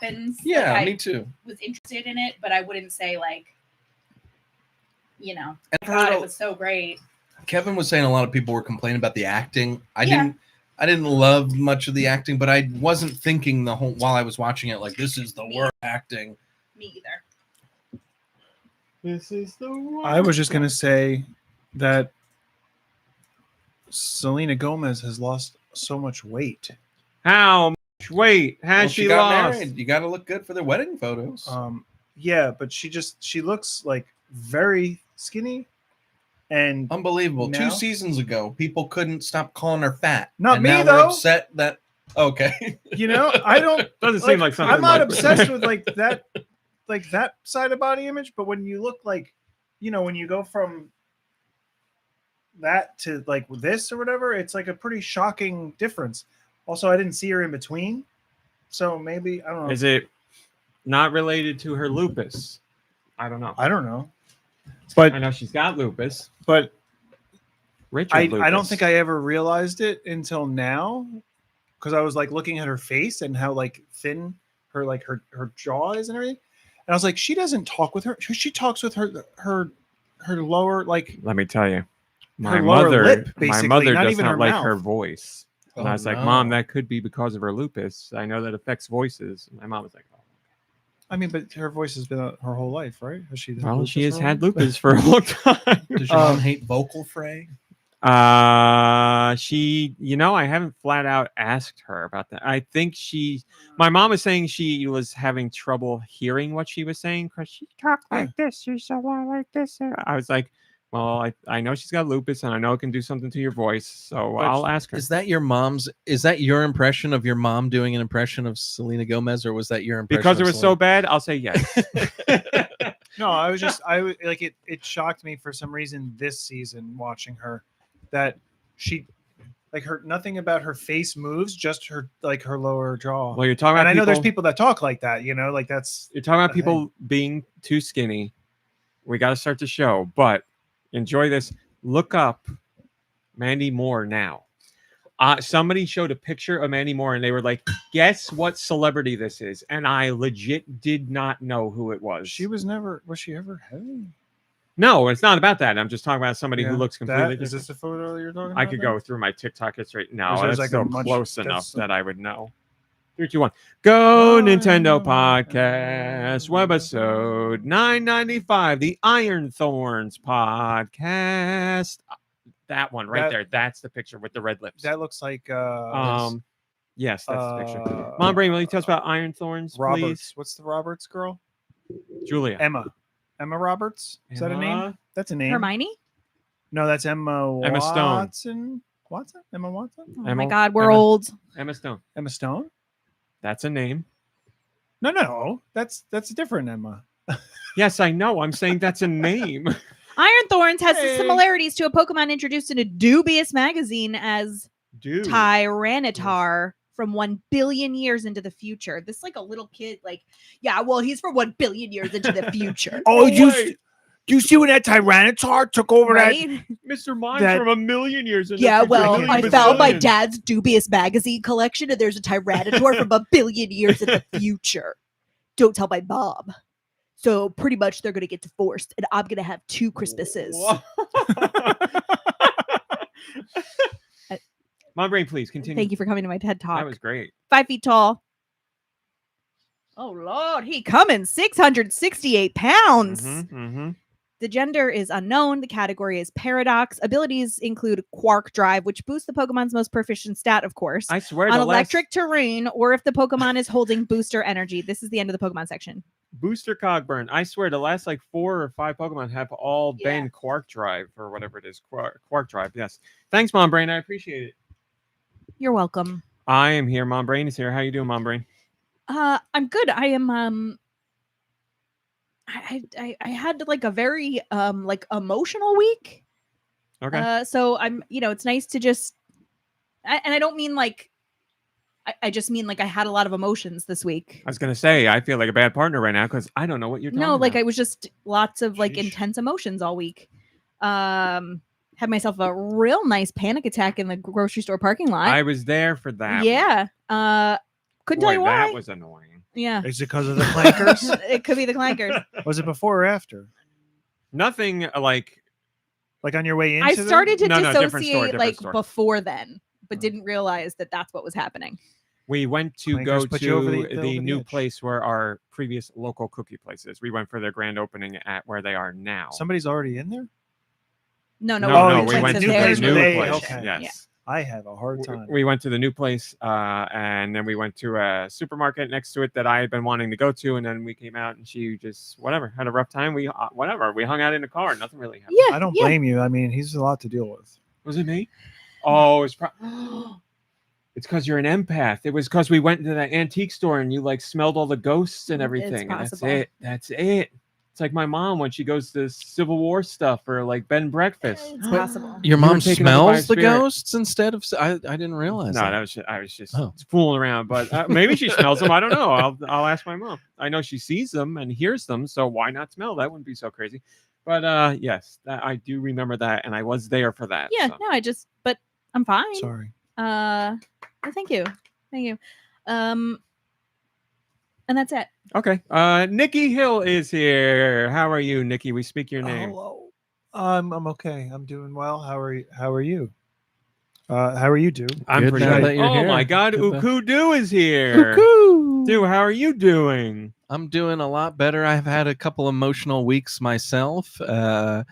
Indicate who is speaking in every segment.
Speaker 1: happens.
Speaker 2: Yeah,
Speaker 1: like,
Speaker 2: me too.
Speaker 1: Was interested in it, but I wouldn't say like,
Speaker 2: And
Speaker 1: God, it was so great.
Speaker 2: Kevin was saying a lot of people were complaining about the acting. I didn't love much of the acting, but I wasn't thinking the whole while I was watching it like this is the worst acting.
Speaker 1: Me either.
Speaker 3: This is the worst.
Speaker 4: I was just gonna say that Selena Gomez has lost so much weight.
Speaker 3: How much weight has she
Speaker 2: got
Speaker 3: lost?
Speaker 2: married. You got to look good for their wedding photos.
Speaker 4: Yeah, but she looks like very skinny and
Speaker 2: unbelievable.
Speaker 4: now?
Speaker 2: 2 seasons ago, people couldn't stop calling her fat.
Speaker 4: Not
Speaker 2: and
Speaker 4: me,
Speaker 2: now
Speaker 4: though.
Speaker 2: We're upset that I
Speaker 4: don't.
Speaker 3: Doesn't seem like something.
Speaker 4: I'm not obsessed with like that side of body image, but when you look like, when you go from that to like this or whatever, it's like a pretty shocking difference. Also, I didn't see her in between, so maybe I don't know.
Speaker 3: Is it not related to her lupus? I don't know. But I know she's got lupus.
Speaker 4: But
Speaker 3: I
Speaker 4: don't think I ever realized it until now, because I was like looking at her face and how like thin her jaw is and everything, and I was like, she doesn't talk with her. She talks with her lower like.
Speaker 3: Let me tell you, my
Speaker 4: lip,
Speaker 3: mother
Speaker 4: not
Speaker 3: does
Speaker 4: even
Speaker 3: not
Speaker 4: her
Speaker 3: like
Speaker 4: mouth.
Speaker 3: her voice. And I was like, Mom, that could be because of her lupus. I know that affects voices. My mom was like, oh.
Speaker 4: I mean, but her voice has been her whole life, right?
Speaker 3: She has had lupus for a long time.
Speaker 2: Does your mom hate vocal fray?
Speaker 3: She, I haven't flat out asked her about that. I think my mom was saying she was having trouble hearing what she was saying because she talked like this. She's so like this. I was like, well, I know she's got lupus and I know it can do something to your voice. So I'll ask her.
Speaker 2: Is that your impression of your mom doing an impression of Selena Gomez, or was that your impression?
Speaker 3: Because it was so bad, I'll say yes.
Speaker 4: No, I was like, it shocked me for some reason this season watching her that she like nothing about her face moves, just her lower jaw.
Speaker 3: Well, you're talking about
Speaker 4: I know there's people that talk like that, like that's.
Speaker 3: You're talking about people being too skinny. We got to start the show, but enjoy this. Look up Mandy Moore now. Somebody showed a picture of Mandy Moore and they were like, guess what celebrity this is? And I legit did not know who it was.
Speaker 4: Was she ever heavy?
Speaker 3: No, it's not about that. I'm just talking about somebody who looks completely different.
Speaker 4: Is this the photo you're talking about?
Speaker 3: I could go through my TikTok history. No, that's like still close enough that I would know. 3, 2, 1. Go Nintendo Podcast, webisode 995, the Iron Thorns podcast. That one right there. That's the picture with the red lips.
Speaker 4: That looks like
Speaker 3: yes, that's the picture. Mom Brain, will you tell us about Iron Thorns,
Speaker 4: Roberts.
Speaker 3: please?
Speaker 4: What's the Roberts girl?
Speaker 3: Julia.
Speaker 4: Emma Roberts? Is that a name? That's a name.
Speaker 1: Hermione?
Speaker 4: No, that's Emma
Speaker 3: Stone.
Speaker 4: Watson? Emma Watson?
Speaker 1: Oh my God, we're old.
Speaker 3: Emma Stone.
Speaker 4: Emma Stone?
Speaker 3: That's a name.
Speaker 4: No. That's a different Emma.
Speaker 3: Yes, I know. I'm saying that's a name.
Speaker 1: Iron Thorns has similarities to a Pokemon introduced in a dubious magazine as Tyranitar from 1 billion years into the future. This like a little kid, he's from 1 billion years into the future.
Speaker 4: Do you see when that Tyranitar took over that?
Speaker 3: Mr. Mime from 1 million years into
Speaker 1: the future. I found my
Speaker 3: bazillion.
Speaker 1: dad's dubious magazine collection and there's a Tyranitar from 1 billion years in the future. Don't tell my mom. So pretty much they're going to get divorced and I'm going to have 2 Christmases.
Speaker 3: Mom Brain, please continue.
Speaker 1: Thank you for coming to my TED Talk.
Speaker 3: That was great.
Speaker 1: 5 feet tall. Oh, Lord. He coming 668 pounds. The gender is unknown. The category is Paradox. Abilities include Quark Drive, which boosts the Pokemon's most proficient stat, of course.
Speaker 3: I swear
Speaker 1: on electric terrain, or if the Pokemon is holding booster energy. This is the end of the Pokemon section.
Speaker 3: Booster Cogburn. I swear the last 4 or 5 Pokemon have all been Quark Drive or whatever it is. Quark Drive, yes. Thanks, Mom Brain. I appreciate it.
Speaker 1: You're welcome.
Speaker 3: I am here. Mom Brain is here. How you doing, Mom Brain?
Speaker 1: I'm good. I am I had like a very emotional week.
Speaker 3: Okay.
Speaker 1: So I'm, it's nice to just, and I don't mean like, I just mean like I had a lot of emotions this week.
Speaker 3: I was gonna say I feel like a bad partner right now because I don't know what you're talking about.
Speaker 1: No, like I was just lots of like intense emotions all week. Had myself a real nice panic attack in the grocery store parking lot.
Speaker 3: I was there for that.
Speaker 1: Yeah. Couldn't tell you why.
Speaker 3: That was annoying.
Speaker 1: Yeah.
Speaker 4: Is it because of the clankers?
Speaker 1: It could be the clankers.
Speaker 4: Was it before or after?
Speaker 3: Nothing like
Speaker 4: on your way into
Speaker 1: I started to
Speaker 3: No, different
Speaker 1: dissociate
Speaker 3: store, different store.
Speaker 1: before then, but didn't realize that that's what was happening.
Speaker 3: we went to
Speaker 4: Clankers
Speaker 3: go
Speaker 4: put you over
Speaker 3: to
Speaker 4: the
Speaker 3: the new
Speaker 4: edge.
Speaker 3: place where our previous local cookie place is. We went for their grand opening at where they are now.
Speaker 4: Somebody's already in there?
Speaker 1: No,
Speaker 3: No,
Speaker 1: we
Speaker 3: we went to
Speaker 1: their
Speaker 3: the new
Speaker 4: They-
Speaker 3: place.
Speaker 4: okay.
Speaker 3: Yes.
Speaker 1: Yeah.
Speaker 4: I have a hard time.
Speaker 3: We went to the new place, and then we went to a supermarket next to it that I had been wanting to go to, and then we came out, and she just had a rough time. We hung out in the car. Nothing really happened.
Speaker 1: Yeah,
Speaker 4: I don't blame you. I mean, he's a lot to deal with.
Speaker 3: Was it me? Oh, it's it's because you're an empath. It was because we went into that antique store and you like smelled all the ghosts and everything. And that's
Speaker 1: possible.
Speaker 3: it. That's it. It's like my mom when she goes to Civil War stuff or like bed and breakfast.
Speaker 1: It's possible.
Speaker 2: Your
Speaker 3: You were
Speaker 2: mom
Speaker 3: taken over by a
Speaker 2: smells the
Speaker 3: spirit.
Speaker 2: ghosts instead of. I didn't realize.
Speaker 3: No,
Speaker 2: that.
Speaker 3: I was just
Speaker 2: Oh.
Speaker 3: fooling around, but maybe she smells them. I don't know. I'll ask my mom. I know she sees them and hears them, so why not smell? That wouldn't be so crazy. But yes, I do remember that, and I was there for that.
Speaker 1: Yeah,
Speaker 3: so.
Speaker 1: no, but I'm fine.
Speaker 4: Sorry.
Speaker 1: Well, thank you. And that's it.
Speaker 3: Okay. Nicky Hill is here. How are you, Nicky? We speak your name.
Speaker 4: Hello. I'm okay. I'm doing well. How are you? How are you? How are you, dude?
Speaker 3: I'm
Speaker 2: Good
Speaker 3: pretty
Speaker 2: now
Speaker 3: good.
Speaker 2: that you're
Speaker 3: Oh
Speaker 2: here.
Speaker 3: my God,
Speaker 2: Good
Speaker 3: Ukudu is here.
Speaker 2: Cuckoo.
Speaker 3: Dude, how are you doing?
Speaker 2: I'm doing a lot better. I've had a couple emotional weeks myself, but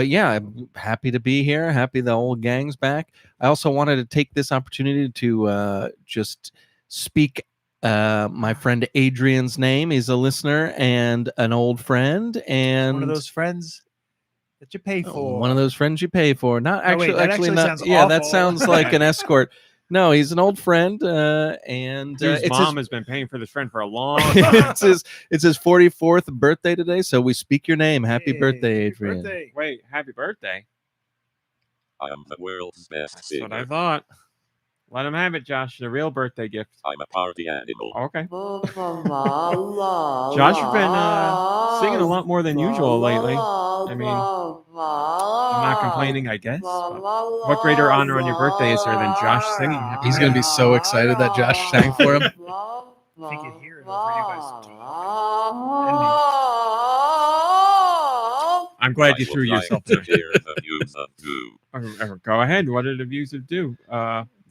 Speaker 2: yeah, I'm happy to be here. Happy the whole gang's back. I also wanted to take this opportunity to just speak my friend Adrian's name. He's a listener and an old friend, and
Speaker 4: One of those friends that you pay for.
Speaker 2: one of those friends you pay for. Not
Speaker 4: Oh, wait,
Speaker 2: actually,
Speaker 4: that
Speaker 2: actually
Speaker 4: actually
Speaker 2: not.
Speaker 4: sounds
Speaker 2: Yeah, that
Speaker 4: awful.
Speaker 2: sounds like an escort. No, he's an old friend, and
Speaker 3: Dude's
Speaker 2: it's
Speaker 3: mom has been paying for this friend for a long
Speaker 2: his,
Speaker 3: time.
Speaker 2: it's his 44th birthday today. So we speak your name. Happy
Speaker 4: Hey,
Speaker 2: birthday,
Speaker 4: happy
Speaker 2: Adrian.
Speaker 4: birthday.
Speaker 3: Wait, happy birthday.
Speaker 5: I am the world's best
Speaker 3: That's what I
Speaker 5: singer.
Speaker 3: thought. Let him have it, Josh. The real birthday gift.
Speaker 5: I'm a party animal.
Speaker 3: Okay. Josh, you've been singing a lot more than usual lately. I mean, I'm not complaining, I guess. But what greater honor on your birthday is there than Josh singing? Happy
Speaker 2: He's gonna be so excited that Josh sang for him.
Speaker 4: I can hear it over you guys talking.
Speaker 3: I'm glad
Speaker 5: I
Speaker 3: you
Speaker 5: would
Speaker 3: threw
Speaker 5: like
Speaker 3: yourself
Speaker 5: to
Speaker 3: there.
Speaker 5: hear the views of Deux.
Speaker 3: Go ahead. What are the views of Do?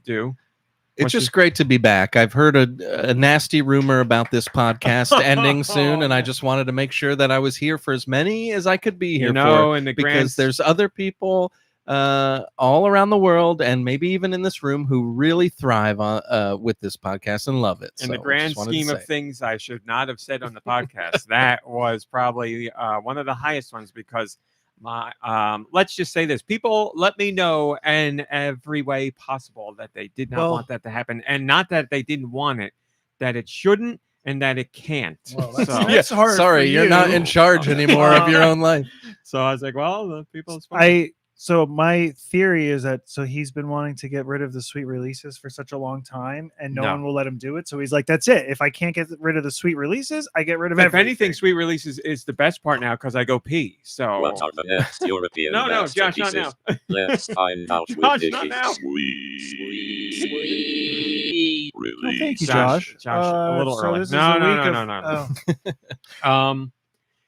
Speaker 2: It's
Speaker 3: What's
Speaker 2: just great to be back. I've heard a nasty rumor about this podcast ending soon, and I just wanted to make sure that I was here for as many as I could be here for.
Speaker 3: in the
Speaker 2: Because there's other people all around the world, and maybe even in this room, who really thrive on with this podcast and love it.
Speaker 3: in
Speaker 2: So
Speaker 3: the
Speaker 2: I
Speaker 3: grand
Speaker 2: just wanted to
Speaker 3: scheme of
Speaker 2: say.
Speaker 3: things, I should not have said on the podcast. That was probably one of the highest ones because my let's just say this: people let me know in every way possible that they did not want that to happen, and not that they didn't want it, that it shouldn't, and that it can't.
Speaker 4: Well, that's-
Speaker 3: so,
Speaker 4: that's hard
Speaker 2: Sorry,
Speaker 4: for
Speaker 2: you're
Speaker 4: you.
Speaker 2: not in charge anymore of your own life.
Speaker 3: so I was like, well, the people.
Speaker 4: So my theory is that he's been wanting to get rid of the sweet releases for such a long time, and no
Speaker 3: No.
Speaker 4: one will let him do it. So he's like, "That's it. If I can't get rid of the sweet releases, I get rid of
Speaker 3: If
Speaker 4: everything."
Speaker 3: anything, sweet releases is the best part now because I go pee. So
Speaker 5: What are the next European
Speaker 3: no, Josh, not
Speaker 5: masterpieces?
Speaker 3: now.
Speaker 5: Let's find out with
Speaker 3: Josh,
Speaker 5: Nicky.
Speaker 3: not now.
Speaker 5: Sweet
Speaker 4: Oh,
Speaker 5: release.
Speaker 4: thank you,
Speaker 3: Josh,
Speaker 4: Josh.
Speaker 3: a little
Speaker 4: so
Speaker 3: early.
Speaker 4: this is
Speaker 3: No,
Speaker 4: the
Speaker 3: no,
Speaker 4: week
Speaker 3: no,
Speaker 4: of-
Speaker 3: no.
Speaker 4: oh.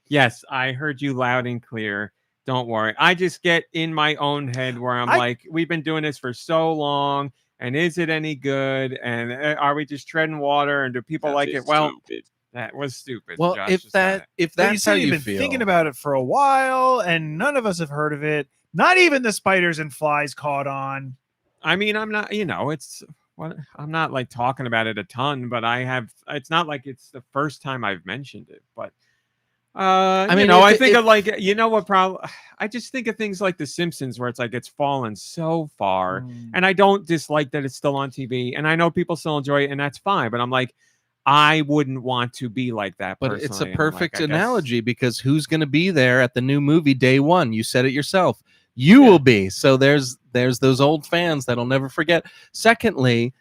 Speaker 3: Yes, I heard you loud and clear. Don't worry. I just get in my own head where I'm
Speaker 4: I-
Speaker 3: like, we've been doing this for so long, and is it any good? And are we just treading water? And do people
Speaker 5: That
Speaker 3: like
Speaker 5: is
Speaker 3: it? Well,
Speaker 5: stupid.
Speaker 3: that was stupid.
Speaker 2: Well,
Speaker 3: Josh,
Speaker 2: if
Speaker 3: it's not it.
Speaker 2: if
Speaker 4: But you
Speaker 2: that's
Speaker 4: said
Speaker 2: how
Speaker 4: you've
Speaker 2: you
Speaker 4: been
Speaker 2: feel,
Speaker 4: thinking about it for a while, and none of us have heard of it. Not even the spiders and flies caught on.
Speaker 3: I mean, I'm not, it's what I'm not like talking about it a ton, but I have. It's not like it's the first time I've mentioned it, but. I
Speaker 2: mean,
Speaker 3: I
Speaker 2: if-
Speaker 3: think
Speaker 2: if-
Speaker 3: of like, what problem? I just think of things like The Simpsons, where it's like it's fallen so far, and I don't dislike that it's still on TV, and I know people still enjoy it, and that's fine. But I'm like, I wouldn't want to be like that.
Speaker 2: But it's a
Speaker 3: personally, and I'm like,
Speaker 2: perfect
Speaker 3: I guess-
Speaker 2: analogy because who's going to be there at the new movie day one? You said it yourself. You will be. So there's those old fans that'll never forget. Secondly,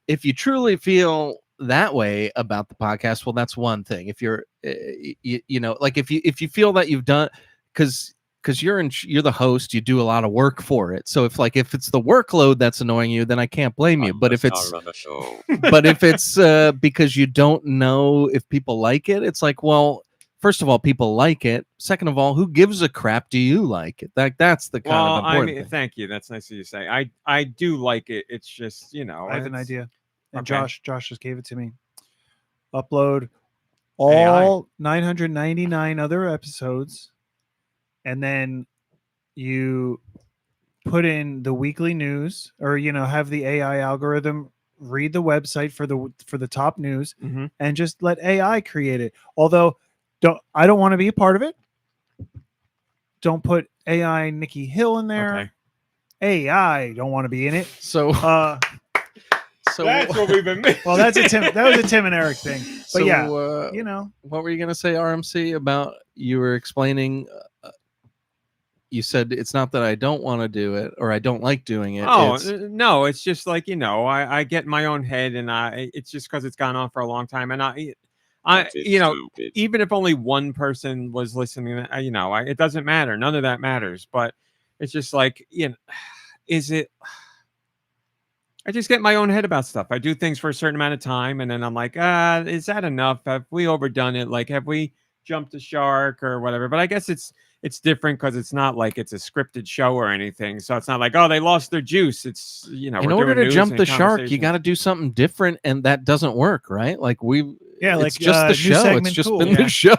Speaker 2: if you truly feel that way about the podcast, well, that's one thing. If you're, like if you feel that you've done, because because you're the host, you do a lot of work for it. So if it's the workload that's annoying you, then I can't blame you.
Speaker 5: I'm
Speaker 2: But
Speaker 5: the
Speaker 2: if it's
Speaker 5: star of the show.
Speaker 2: but if it's because you don't know if people like it, it's like, well, first of all, people like it. Second of all, who gives a crap? Do you like it? That's the kind of important thing.
Speaker 3: Thank you. That's nice of you to say. I do like it. It's just,
Speaker 4: I have an idea. And
Speaker 3: Okay.
Speaker 4: Josh just gave it to me. Upload all 999 other episodes, and then you put in the weekly news, or have the AI algorithm read the website for the top news,
Speaker 3: Mhm.
Speaker 4: and just let AI create it. Although I don't want to be a part of it. Don't put AI Nicky Hill in there.
Speaker 3: Okay.
Speaker 4: AI don't want to be in it.
Speaker 2: So
Speaker 3: That's what we've been missing.
Speaker 4: Well, that was a Tim and Eric thing. But
Speaker 2: so,
Speaker 4: yeah,
Speaker 2: what were you gonna say, RMC, about you were explaining? You said it's not that I don't want to do it or I don't like doing it.
Speaker 3: Oh,
Speaker 2: it's,
Speaker 3: no, it's just like, I get in my own head, and it's just because it's gone on for a long time. And
Speaker 5: That is stupid.
Speaker 3: even if only one person was listening, it doesn't matter. None of that matters. But it's just like, is it? I just get in my own head about stuff. I do things for a certain amount of time, and then I'm like, is that enough? Have we overdone it? Like, have we jumped the shark or whatever? But I guess it's different because it's not like it's a scripted show or anything. So it's not like, oh, they lost their juice. It's,
Speaker 2: in order to jump the shark, you got to do something different, and that doesn't work, right? Like it's just the show. It's just been the show.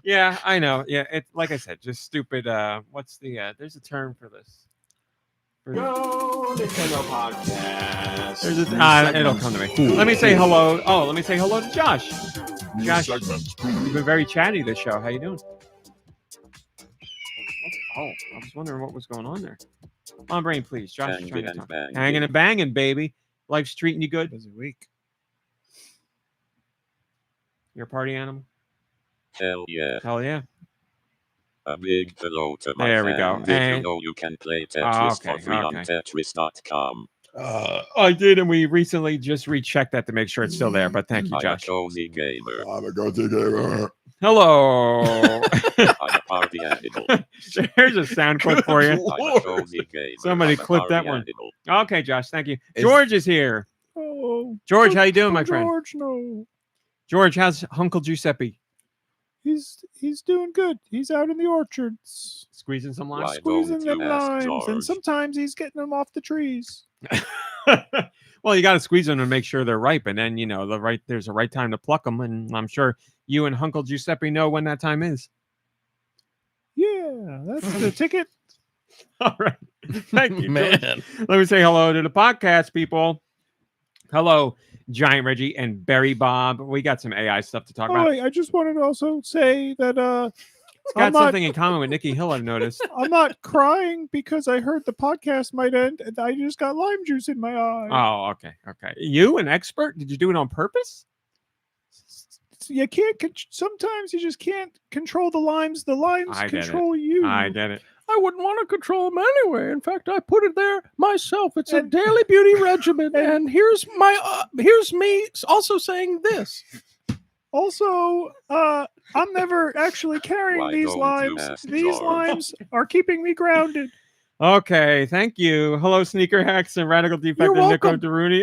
Speaker 3: Yeah, I know. Yeah, it's like I said, just stupid. What's the? There's a term for this. GoNintendo podcast. It'll come to me. Let me say hello. Oh, let me say hello to Josh. Josh, you've been very chatty this show. How you doing? I was wondering what was going on there. On brain, please. Josh, hanging and banging, baby. Life's treating you good.
Speaker 4: busy week.
Speaker 3: You're a party animal.
Speaker 5: Hell yeah.
Speaker 3: Hell yeah.
Speaker 5: A big hello to my
Speaker 3: There we go.
Speaker 5: fan. Did you know you can play Tetris for free on Tetris.com?
Speaker 3: I did, and we recently just rechecked that to make sure it's still there. But thank you,
Speaker 5: I'm a
Speaker 3: Josh.
Speaker 5: cozy gamer.
Speaker 3: Hello.
Speaker 5: I'm a party animal.
Speaker 3: Here's a sound clip for you.
Speaker 5: I'm a cozy gamer.
Speaker 3: Somebody
Speaker 5: I'm a
Speaker 3: clip that
Speaker 5: party
Speaker 3: one.
Speaker 5: animal.
Speaker 3: Okay, Josh, thank you. George is here.
Speaker 4: Oh,
Speaker 3: George, how you doing, my friend?
Speaker 4: George, no.
Speaker 3: George, how's Uncle Giuseppe?
Speaker 4: He's doing good. He's out in the orchards,
Speaker 3: Squeezing some limes?
Speaker 5: Why
Speaker 4: squeezing
Speaker 5: don't
Speaker 4: them
Speaker 5: you ask
Speaker 4: limes, and
Speaker 5: George?
Speaker 4: sometimes he's getting them off the trees.
Speaker 3: Well, you got to squeeze them to make sure they're ripe, and then there's a right time to pluck them, and I'm sure you and Uncle Giuseppe know when that time is.
Speaker 4: Yeah, that's the ticket.
Speaker 3: All right, thank you, George.
Speaker 2: Man.
Speaker 3: Let me say hello to the podcast people. Hello, Giant Reggie and Berry Bob. We got some AI stuff to talk about.
Speaker 4: I just wanted to also say that
Speaker 3: It's got something in common with Nicky Hill, I've noticed.
Speaker 4: I'm not crying because I heard the podcast might end, and I just got lime juice in my eye.
Speaker 3: Oh, okay. You, an expert? Did you do it on purpose?
Speaker 4: You can't. Sometimes you just can't control the limes. The limes
Speaker 3: I get
Speaker 4: control you.
Speaker 3: I get it.
Speaker 2: I wouldn't want to control them anyway. In fact, I put it there myself. It's a daily beauty regimen, and here's me also saying this.
Speaker 4: Also, I'm never actually carrying
Speaker 5: Why
Speaker 4: these
Speaker 5: don't you
Speaker 4: limes.
Speaker 5: ask
Speaker 4: These
Speaker 5: George?
Speaker 4: limes are keeping me grounded.
Speaker 3: Okay, thank you. Hello, Sneaker Hacks and Radical Defect and Nico
Speaker 2: welcome.
Speaker 3: Daruni.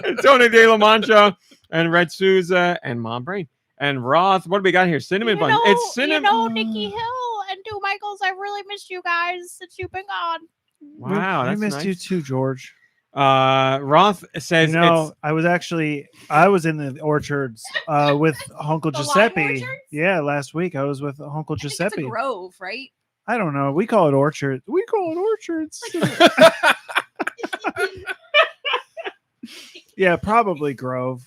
Speaker 3: And Tony De La Mancha and Red Souza and Mom Brain. And Roth, what do we got here? Cinnamon bun. It's cinnamon.
Speaker 1: Nicky Hill and Do Michaels. I really missed you guys since you've been gone.
Speaker 3: Wow,
Speaker 4: I
Speaker 3: that's
Speaker 4: missed
Speaker 3: nice.
Speaker 4: you too, George.
Speaker 3: Roth says
Speaker 4: I was in the orchards with Uncle
Speaker 1: The lime
Speaker 4: Giuseppe.
Speaker 1: orchards?
Speaker 4: Yeah, last week I was with Uncle
Speaker 1: I think it's
Speaker 4: Giuseppe.
Speaker 1: a grove, right?
Speaker 4: I don't know. We call it orchard. We call it orchards. Yeah, probably Grove.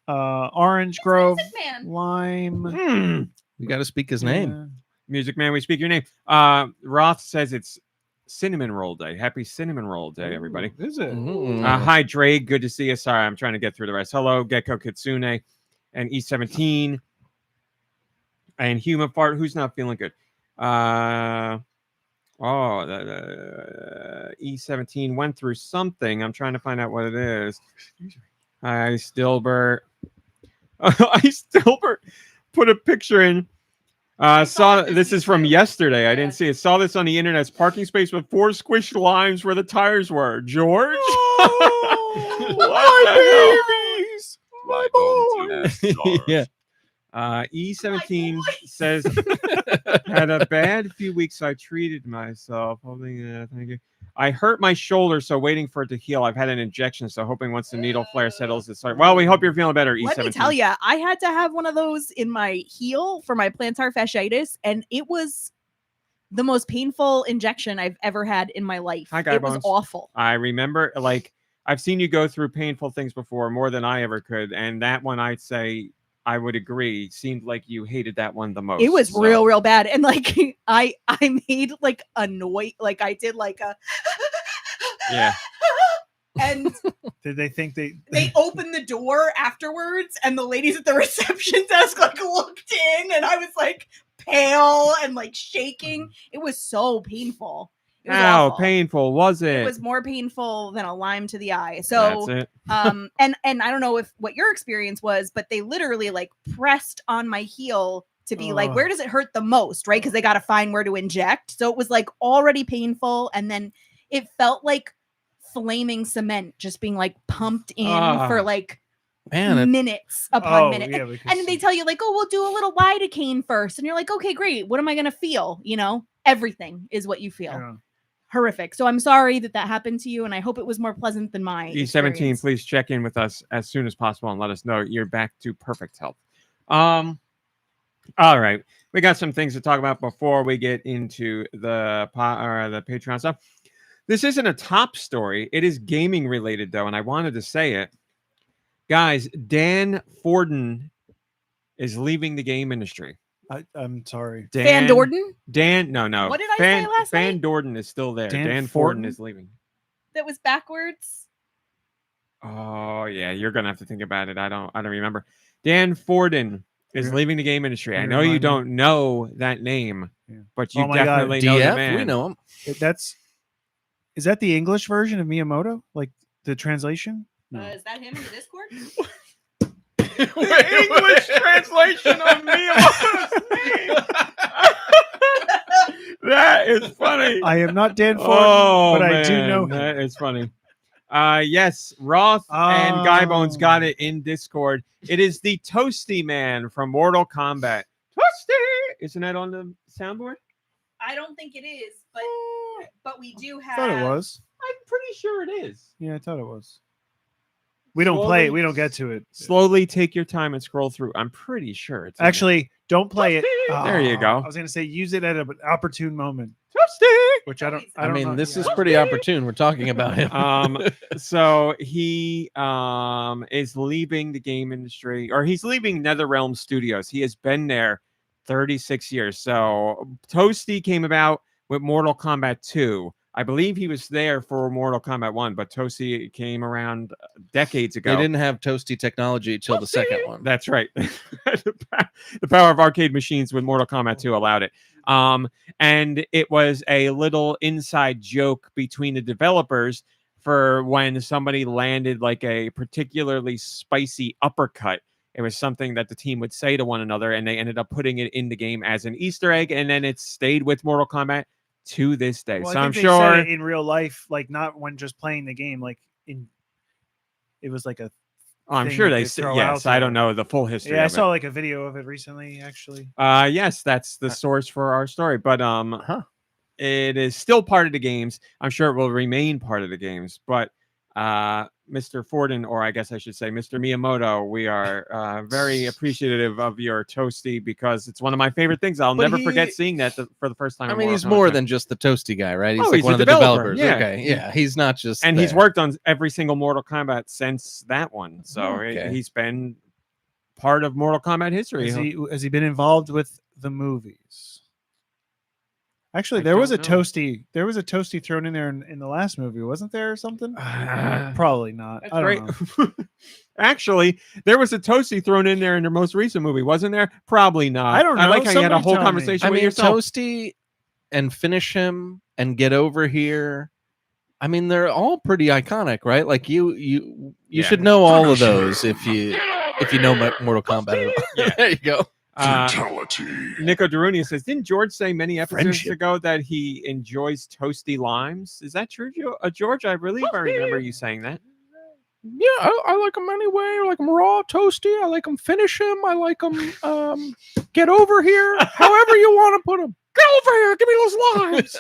Speaker 4: Orange Grove,
Speaker 1: Music Man.
Speaker 4: lime.
Speaker 2: We got to speak his name.
Speaker 4: Yeah.
Speaker 3: Music Man, we speak your name. Roth says it's Cinnamon Roll Day. Happy Cinnamon Roll Day, everybody.
Speaker 4: Is it?
Speaker 3: Hi, Dre. Good to see you. Sorry, I'm trying to get through the rest. Hello, Gecko Kitsune and E17 and Human Fart. Who's not feeling good? E17 went through something. I'm trying to find out what it is. Hi, Stilbert. I Stilbert put a picture in This is from yesterday. I didn't see it. Saw this on the internet. Parking space with 4 squished limes where the tires were. George?
Speaker 4: My babies!
Speaker 5: My bones, you George.
Speaker 2: Yeah.
Speaker 3: E17 says, had a bad few weeks. I treated myself. Thank you. I hurt my shoulder, so waiting for it to heal. I've had an injection, so hoping once the needle flare settles, it's like, well, we hope you're feeling better, E17.
Speaker 1: Let me tell you, I had to have one of those in my heel for my plantar fasciitis, and it was the most painful injection I've ever had in my life.
Speaker 3: Hi, Guy
Speaker 1: it was
Speaker 3: Bones.
Speaker 1: awful.
Speaker 3: I remember, I've seen you go through painful things before, more than I ever could, and that one, I'd say, I would agree, seemed like you hated that one the most.
Speaker 1: It was real bad, and I made a noise, I did a
Speaker 3: yeah.
Speaker 1: And
Speaker 4: did they think they
Speaker 1: opened the door afterwards, and the ladies at the reception desk looked in, and I was pale and shaking. It was so painful. It was
Speaker 3: How
Speaker 1: awful.
Speaker 3: painful was it?
Speaker 1: It was more painful than a lime to the eye. So
Speaker 3: that's it.
Speaker 1: and I don't know what your experience was, but they literally pressed on my heel to be where does it hurt the most, right? Because they got to find where to inject. So it was already painful, and then it felt like flaming cement just being pumped in for minutes upon minute.
Speaker 4: Yeah,
Speaker 1: and they tell you we'll do a little lidocaine first, and you're like, okay, great. What am I gonna feel? Everything is what you feel.
Speaker 4: Yeah.
Speaker 1: Horrific. So I'm sorry that happened to you, and I hope it was more pleasant than mine.
Speaker 3: E17,
Speaker 1: experience.
Speaker 3: please check in with us as soon as possible and let us know you're back to perfect health. All right, we got some things to talk about before we get into the Patreon stuff. This isn't a top story. It is gaming related, though, and I wanted to say it. Guys, Dan Forden is leaving the game industry.
Speaker 4: I'm sorry.
Speaker 1: Van Dorden?
Speaker 3: No.
Speaker 1: What did I say last
Speaker 3: Van
Speaker 1: night?
Speaker 3: Dorden is still there. Dan
Speaker 4: Forden
Speaker 3: Forden is leaving.
Speaker 1: That was backwards.
Speaker 3: Oh, yeah. You're going to have to think about it. I don't remember. Dan Forden is leaving the game industry. I know you don't know that name, but you definitely know the man.
Speaker 2: We know him.
Speaker 4: Is that the English version of Miyamoto? The translation? No.
Speaker 1: Is that him in the Discord?
Speaker 3: The English translation of Miyamoto's name. That is funny.
Speaker 4: I am not Dan Forden, but I do know him.
Speaker 3: That is funny. Yes, Roth and Guy Bones got it in Discord. It is the Toasty Man from Mortal Kombat. Toasty! Isn't that on the soundboard?
Speaker 1: I don't think it is, but we do have.
Speaker 4: I thought it was.
Speaker 3: I'm pretty sure it is.
Speaker 4: Yeah, I thought it was. We don't play it. We don't get to it.
Speaker 3: Slowly take your time and scroll through. I'm pretty sure it's
Speaker 4: actually don't play it.
Speaker 3: There you go.
Speaker 4: I was gonna say use it at an opportune moment. Which I don't.
Speaker 2: I mean,
Speaker 4: know.
Speaker 2: this is pretty opportune. We're talking about him.
Speaker 3: So he is leaving the game industry, or he's leaving NetherRealm Studios. He has been there 36 years. So Toasty came about with Mortal Kombat 2. I believe he was there for Mortal Kombat 1, but Toasty came around decades ago.
Speaker 2: They didn't have Toasty technology till the second one.
Speaker 3: That's right. The power of arcade machines with Mortal Kombat 2 allowed it. And it was a little inside joke between the developers for when somebody landed a particularly spicy uppercut. It was something that the team would say to one another, and they ended up putting it in the game as an Easter egg, and then it stayed with Mortal Kombat to this day.
Speaker 4: Well,
Speaker 3: so
Speaker 4: I
Speaker 3: I'm
Speaker 4: think
Speaker 3: sure
Speaker 4: they said it in real life, not when just playing the game, it was a.
Speaker 3: I'm sure they said yes. I don't know the full history.
Speaker 4: Yeah, I
Speaker 3: of
Speaker 4: saw a video of it recently, actually.
Speaker 3: Yes, that's the source for our story, but it is still part of the games. I'm sure it will remain part of the games, but Mr. Forden, or I guess I should say Mr. Miyamoto, we are very appreciative of your Toasty because it's one of my favorite things. I'll never forget seeing that for the first time.
Speaker 2: I mean, he's more than just the Toasty guy, right? He's
Speaker 3: he's
Speaker 2: one of the
Speaker 3: developer.
Speaker 2: developers.
Speaker 3: Yeah.
Speaker 2: Okay, yeah, he's not just.
Speaker 3: And he's
Speaker 2: there.
Speaker 3: worked on every single Mortal Kombat since that one, so he's been part of Mortal Kombat history.
Speaker 4: Has he been involved with the movies? Actually, there was a Toasty. There was a Toasty thrown in there in the last movie, wasn't there, or something? Probably not.
Speaker 3: That's
Speaker 4: I don't know.
Speaker 3: Actually, there was a Toasty thrown in there in their most recent movie, wasn't there? Probably not.
Speaker 4: I don't know.
Speaker 3: I like how you had a
Speaker 4: Somebody
Speaker 3: whole
Speaker 4: tell me.
Speaker 3: conversation
Speaker 2: I
Speaker 3: with
Speaker 2: mean,
Speaker 3: yourself.
Speaker 2: Toasty and Finish Him and Get Over Here. I mean, they're all pretty iconic, right? You should know all of those if you know Mortal Kombat.
Speaker 3: Yeah.
Speaker 2: There you go.
Speaker 6: Fatality.
Speaker 3: Nico Daruni says, didn't George say many episodes
Speaker 4: Friendship.
Speaker 3: ago that he enjoys toasty limes? Is that true, George? I believe I remember you saying that.
Speaker 2: Yeah, I like them anyway. I like them raw, toasty. I like them finish them. I like them get over here. However you want to put them. Get over here. Give me those limes.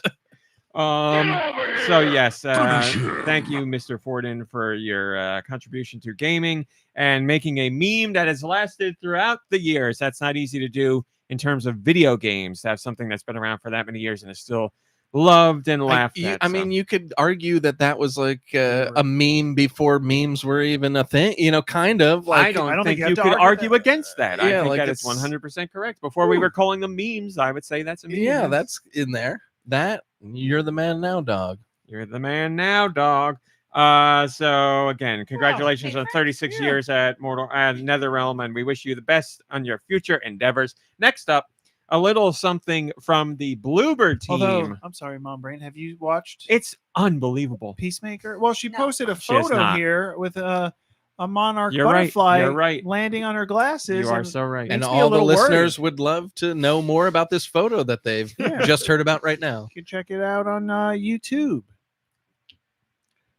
Speaker 3: So yes, thank you, Mr. Forden, for your contribution to gaming and making a meme that has lasted throughout the years. That's not easy to do in terms of video games, to have something that's been around for that many years and is still loved and laughed at.
Speaker 2: I mean, you could argue that was like a meme before memes were even a thing. Kind of. Like,
Speaker 3: I don't think
Speaker 4: you
Speaker 3: you
Speaker 4: have to
Speaker 3: could argue
Speaker 4: that.
Speaker 3: against that.
Speaker 2: Yeah,
Speaker 3: I think
Speaker 2: like
Speaker 3: that is 100% correct. Before we were calling them memes, I would say that's a meme.
Speaker 2: Yeah, that's in there. That you're the man now, dog.
Speaker 3: You're the man now, dog. So again, congratulations on 36 years at NetherRealm, and we wish you the best on your future endeavors. Next up, a little something from the Bloober team.
Speaker 4: Although, I'm sorry, Mom Brain, have you watched
Speaker 3: It's unbelievable.
Speaker 4: Peacemaker? Well, she
Speaker 1: No.
Speaker 4: posted a
Speaker 3: She has
Speaker 4: photo
Speaker 3: not.
Speaker 4: here with a monarch
Speaker 3: You're right.
Speaker 4: butterfly
Speaker 3: You're right.
Speaker 4: landing on her glasses.
Speaker 3: You are
Speaker 4: and
Speaker 3: so right.
Speaker 2: And
Speaker 4: makes me a
Speaker 2: all the
Speaker 4: little
Speaker 2: listeners
Speaker 4: worried.
Speaker 2: would love to know more about this photo that they've just heard about right now.
Speaker 4: You can check it out on YouTube.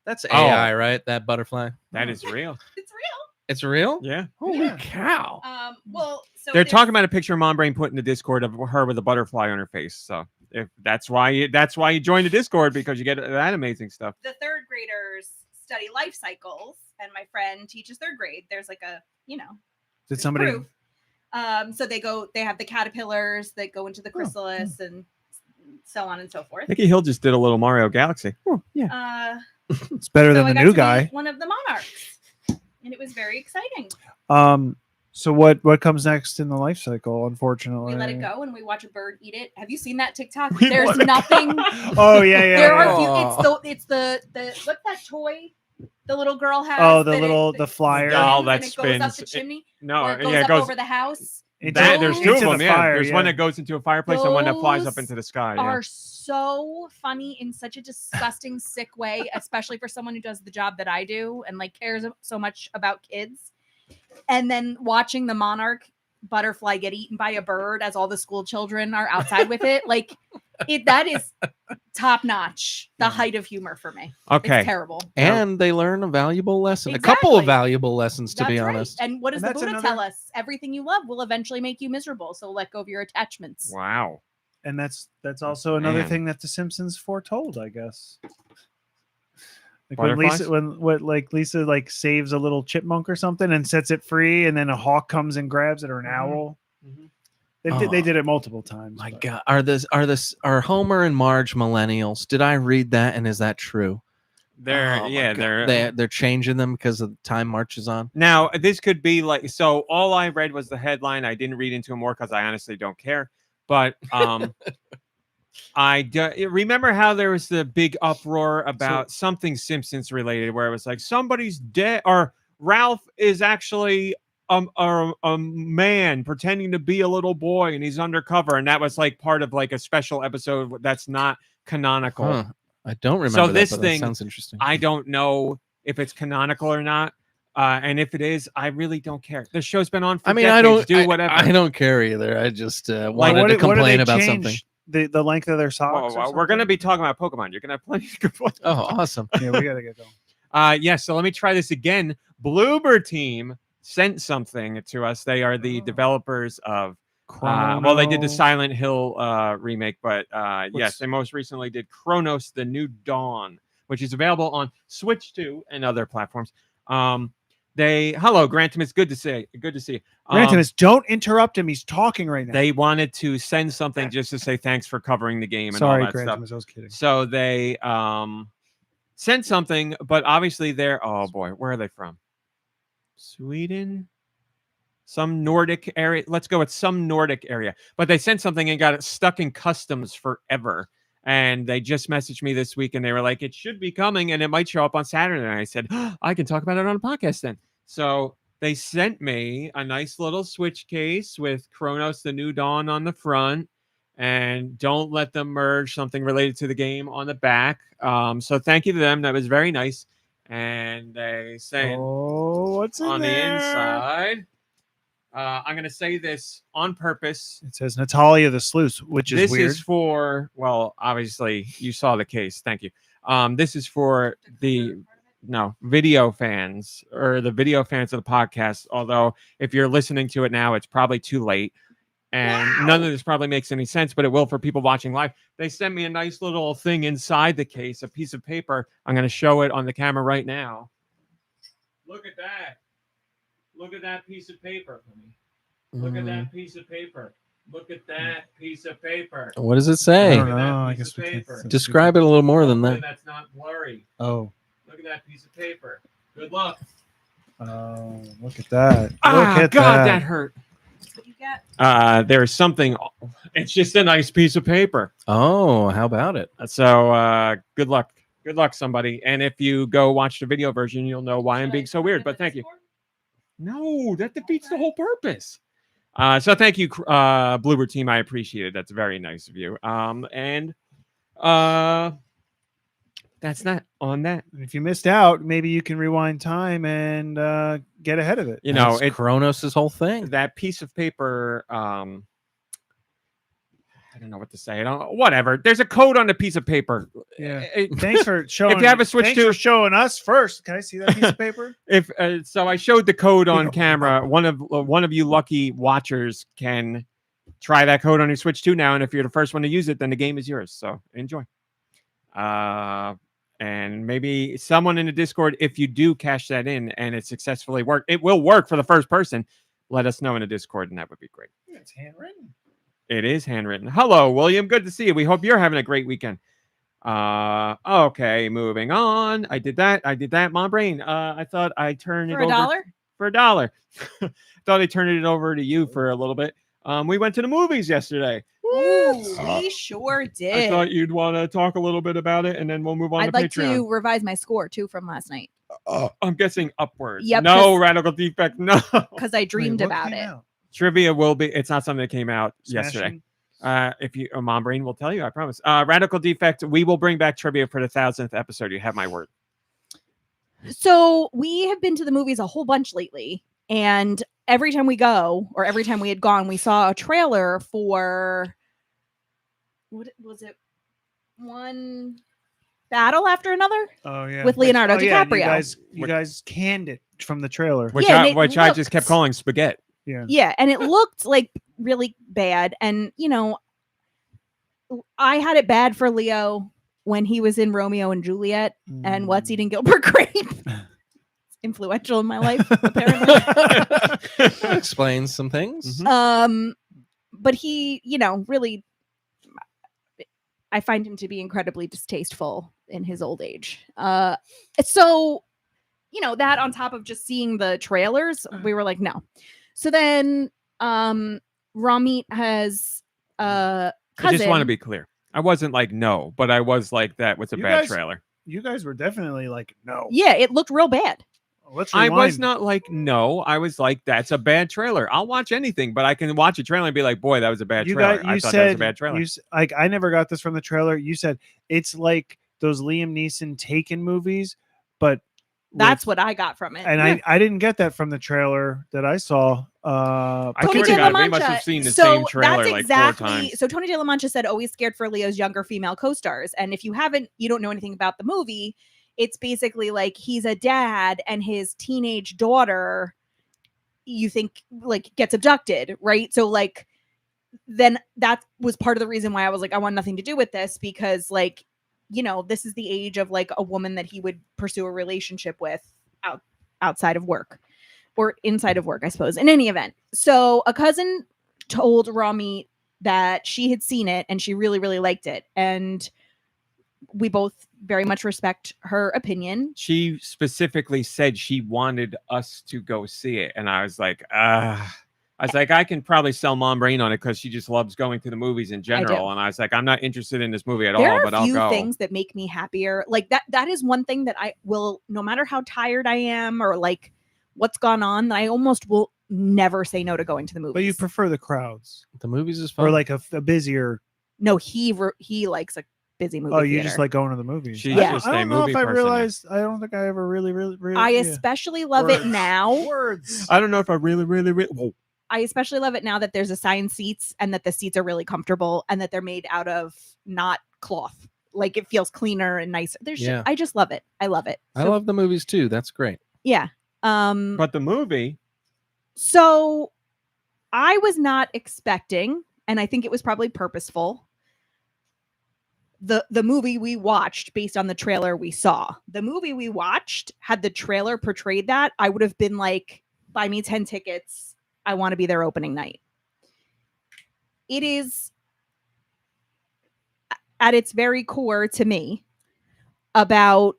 Speaker 2: That's AI, right? That butterfly.
Speaker 3: That is real.
Speaker 1: It's real.
Speaker 2: It's real?
Speaker 3: Yeah.
Speaker 2: Holy
Speaker 4: Yeah.
Speaker 2: cow.
Speaker 1: Well, so
Speaker 3: They're
Speaker 1: there's-
Speaker 3: talking about a picture Mom Brain put in the Discord of her with a butterfly on her face. So if that's why you joined the Discord, because you get that amazing stuff.
Speaker 1: the third graders study life cycles, and my friend teaches third grade. There's like a,
Speaker 4: Did
Speaker 1: there's
Speaker 4: somebody?
Speaker 1: proof. So they have the caterpillars that go into the chrysalis and so on and so forth.
Speaker 3: Nicky Hill just did a little Mario Galaxy. Oh, yeah.
Speaker 4: It's better
Speaker 1: So
Speaker 4: than
Speaker 1: I
Speaker 4: the
Speaker 1: got
Speaker 4: new
Speaker 1: to
Speaker 4: guy.
Speaker 1: meet one of the monarchs, and it was very exciting.
Speaker 4: So what comes next in the life cycle? Unfortunately,
Speaker 1: We let it go and we watch a bird eat it. Have you seen that TikTok?
Speaker 3: We
Speaker 1: There's
Speaker 3: let it
Speaker 1: nothing.
Speaker 4: Oh yeah, yeah.
Speaker 1: There
Speaker 4: yeah.
Speaker 1: are few. It's the what's that toy the little girl has?
Speaker 4: Oh, the
Speaker 1: that
Speaker 4: little
Speaker 1: that
Speaker 4: the flyer.
Speaker 3: Doll
Speaker 1: spins
Speaker 3: that
Speaker 1: and it goes up
Speaker 3: spins.
Speaker 1: the chimney.
Speaker 3: No,
Speaker 1: or it goes
Speaker 3: yeah, it
Speaker 1: up
Speaker 3: goes
Speaker 1: over the house.
Speaker 3: there's two of
Speaker 4: into
Speaker 3: them.
Speaker 4: the
Speaker 3: Yeah,
Speaker 4: fire,
Speaker 3: there's one
Speaker 4: yeah.
Speaker 3: that goes into a fireplace and one that flies up
Speaker 1: Those
Speaker 3: into the sky. Yeah.
Speaker 1: Are so funny in such a disgusting, sick way, especially for someone who does the job that I do and like cares so much about kids. And then watching the monarch butterfly get eaten by a bird as all the school children are outside with it, that is top notch. The height of humor for me.
Speaker 3: Okay.
Speaker 1: It's terrible.
Speaker 2: And they learn a valuable lesson. A couple of
Speaker 1: Exactly.
Speaker 2: valuable lessons, to
Speaker 1: That's
Speaker 2: be
Speaker 1: right.
Speaker 2: honest.
Speaker 1: And what does
Speaker 4: And
Speaker 1: the
Speaker 4: that's
Speaker 1: Buddha
Speaker 4: another-
Speaker 1: tell us? Everything you love will eventually make you miserable. So let go of your attachments.
Speaker 3: Wow.
Speaker 4: And that's also another
Speaker 3: Man.
Speaker 4: thing that The Simpsons foretold, I guess. Like when
Speaker 3: Butterflies?
Speaker 4: Lisa saves a little chipmunk or something and sets it free, and then a hawk comes and grabs it, or an owl. They did it multiple times.
Speaker 2: My
Speaker 4: but-
Speaker 2: God, are Homer and Marge millennials? Did I read that? And is that true?
Speaker 3: They're
Speaker 2: Oh, my God. They're changing them because of the time marches on.
Speaker 3: Now, this could be like, so all I read was the headline. I didn't read into it more because I honestly don't care. But remember how there was the big uproar about something Simpsons related, where it was like somebody's dead, or Ralph is actually a man pretending to be a little boy and he's undercover. And that was like part of like a special episode that's not canonical.
Speaker 2: Huh. I don't remember
Speaker 3: So
Speaker 2: that,
Speaker 3: this
Speaker 2: but that
Speaker 3: thing,
Speaker 2: sounds interesting.
Speaker 3: I don't know if it's canonical or not. And if it is, I really don't care. The show's been on for decades.
Speaker 2: I don't
Speaker 3: do whatever.
Speaker 2: I don't care either. I just wanted
Speaker 4: what
Speaker 2: to
Speaker 4: do they
Speaker 2: complain about
Speaker 4: change?
Speaker 2: something.
Speaker 4: The length of their socks.
Speaker 3: Well, we're going to be talking about Pokemon. You're going to have plenty to complain.
Speaker 2: Oh, awesome.
Speaker 4: Yeah, we gotta get going.
Speaker 3: Yes, so let me try this again. Bloober team sent something to us. They are the developers of well, they did the Silent Hill remake, but yes, they most recently did Chronos: The New Dawn, which is available on Switch 2 and other platforms. Hello, Grantham. It's good to see you.
Speaker 4: Grantimus, don't interrupt him. He's talking right now.
Speaker 3: They wanted to send something just to say thanks for covering the game and
Speaker 4: Sorry,
Speaker 3: all that stuff.
Speaker 4: Grantimus, I was kidding.
Speaker 3: So they sent something, but obviously they're, oh boy, where are they from? Sweden? Some Nordic area. Let's go with some Nordic area. But they sent something and got it stuck in customs forever. And they just messaged me this week and they were like, it should be coming and it might show up on Saturday. And I said, I can talk about it on a podcast then. So they sent me a nice little Switch case with Chronos: The New Dawn on the front. And don't let them merge something related to the game on the back. So thank you to them. That was very nice. And they say
Speaker 4: what's in
Speaker 3: on
Speaker 4: there?
Speaker 3: the inside, I'm going to say this on purpose.
Speaker 4: It says Natalia the Sleuth, which is weird.
Speaker 3: This is for, well, obviously you saw the case. Thank you. This is for the video fans or the video fans of the podcast. Although if you're listening to it now, it's probably too late. And none of this probably makes any sense, but it will for people watching live. They sent me a nice little thing inside the case, a piece of paper. I'm going to show it on the camera right now. Look at that. Look at that piece of paper for me. Look at that piece of paper. Look at that piece of paper.
Speaker 2: What does it say?
Speaker 4: I don't know. I guess we can
Speaker 2: Describe it a little more than that.
Speaker 3: That's not blurry.
Speaker 4: Oh.
Speaker 3: Look at that piece of paper. Good luck.
Speaker 4: Oh, look at that.
Speaker 3: Ah,
Speaker 4: look at
Speaker 3: God, that hurt.
Speaker 1: What you got?
Speaker 3: There's something. It's just a nice piece of paper.
Speaker 2: Oh, how about it?
Speaker 3: So good luck. Good luck, somebody. And if you go watch the video version, you'll know why I'm being so weird. But thank you. No, that defeats the whole purpose. So thank you, Bloober team. I appreciate it. That's very nice of you. And that's not on that.
Speaker 4: If you missed out, maybe you can rewind time and get ahead of it.
Speaker 3: You know,
Speaker 2: it's Chronos' whole thing.
Speaker 3: That piece of paper. I don't know what to say. Whatever. There's a code on the piece of paper.
Speaker 4: Yeah. Thanks for showing.
Speaker 3: If you have a Switch 2,
Speaker 4: for showing us first. Can I see that piece of paper?
Speaker 3: If so, I showed the code on camera. One of you lucky watchers can try that code on your Switch 2 now, and if you're the first one to use it, then the game is yours. So enjoy. And maybe someone in the Discord, if you do cash that in and it successfully worked, it will work for the first person. Let us know in the Discord, and that would be great.
Speaker 4: Yeah, it's handwritten.
Speaker 3: It is handwritten. Hello, William. Good to see you. We hope you're having a great weekend. Okay, moving on. I did that. Mom brain. I thought I turned
Speaker 1: For
Speaker 3: it over
Speaker 1: $1?
Speaker 3: For $1. Thought I turned it over to you for a little bit. We went to the movies yesterday.
Speaker 1: We sure did.
Speaker 3: I thought you'd want to talk a little bit about it, and then we'll move on
Speaker 1: I'd
Speaker 3: to
Speaker 1: like
Speaker 3: Patreon.
Speaker 1: to revise my score too from last night
Speaker 3: I'm guessing upwards.
Speaker 1: Yep,
Speaker 3: No radical defect. No.
Speaker 1: because I dreamed about it.
Speaker 3: Trivia will be. It's not something that came out
Speaker 4: Smashing.
Speaker 3: yesterday. If you, Mom Brain will tell you, I promise. Radical defect. We will bring back trivia for the 1000th episode. You have my word.
Speaker 1: So we have been to the movies a whole bunch lately, and every time we go, or every time we had gone, we saw a trailer for what was it? One battle after another.
Speaker 4: Oh yeah,
Speaker 1: with Leonardo DiCaprio.
Speaker 4: Yeah, you guys canned it from the trailer,
Speaker 3: Which
Speaker 1: Yeah,
Speaker 3: I just kept calling spaghetti.
Speaker 1: Yeah, and it looked like really bad. And you know, I had it bad for Leo when he was in Romeo and Juliet and What's Eating Gilbert Grape. Influential in my life, apparently.
Speaker 2: Explains some things.
Speaker 1: But he, you know, really, I find him to be incredibly distasteful in his old age. So, you know, that on top of just seeing the trailers, we were like, no. So then Ramit has cousin.
Speaker 3: I just want to be clear. I wasn't like no, but I was like that was a bad trailer.
Speaker 4: You guys were definitely like no.
Speaker 1: Yeah, it looked real bad.
Speaker 4: Let's
Speaker 3: I
Speaker 4: rewind.
Speaker 3: was not like no. I was like that's a bad trailer. I'll watch anything, but I can watch a trailer and be like, boy, that was a bad trailer. I thought that was a bad trailer.
Speaker 4: Like I never got this from the trailer. You said it's like those Liam Neeson Taken movies, but
Speaker 1: That's what I got from it.
Speaker 4: And I didn't get that from the trailer that I saw.
Speaker 1: Tony De La
Speaker 3: they must have seen the same trailer
Speaker 1: that's
Speaker 3: like
Speaker 1: exactly,
Speaker 3: 4 times.
Speaker 1: So Tony De La Mancha said always scared for Leo's younger female co-stars. And if you don't know anything about the movie, it's basically like he's a dad and his teenage daughter, you think, like gets abducted, right? So like then that was part of the reason why I was like, I want nothing to do with this, because like, you know, this is the age of like a woman that he would pursue a relationship with outside of work or inside of work, I suppose, in any event. So a cousin told Ramit that she had seen it and she really, really liked it. And we both very much respect her opinion.
Speaker 3: She specifically said she wanted us to go see it. And I was like, I can probably sell Mom Brain on it because she just loves going to the movies in general. And I was like, I'm not interested in this movie at all, but I'll go.
Speaker 1: There are a few things that make me happier. Like that is one thing that I will, no matter how tired I am or like what's gone on, I almost will never say no to going to the movies.
Speaker 4: But you prefer the crowds.
Speaker 2: The movies is fun.
Speaker 4: Or like a busier.
Speaker 1: No, he likes a busy movie.
Speaker 4: Oh, you
Speaker 1: theater.
Speaker 4: just like going to the movies.
Speaker 3: She's
Speaker 1: Yeah.
Speaker 3: just
Speaker 4: I
Speaker 3: a
Speaker 4: don't know
Speaker 3: movie
Speaker 4: if I
Speaker 3: person.
Speaker 4: realized. I don't think I ever really.
Speaker 1: I especially love it now.
Speaker 4: Words.
Speaker 3: I don't know if I really. Whoa.
Speaker 1: I especially love it now that there's assigned seats and that the seats are really comfortable and that they're made out of not cloth. Like it feels cleaner and nicer. I just love it. I love it.
Speaker 2: I love the movies too. That's great.
Speaker 1: Yeah.
Speaker 3: But the movie.
Speaker 1: So I was not expecting, and I think it was probably purposeful, the movie we watched based on the trailer we saw. The movie we watched, had the trailer portrayed that, I would have been like, buy me 10 tickets. I want to be there opening night. It is, at its very core to me, about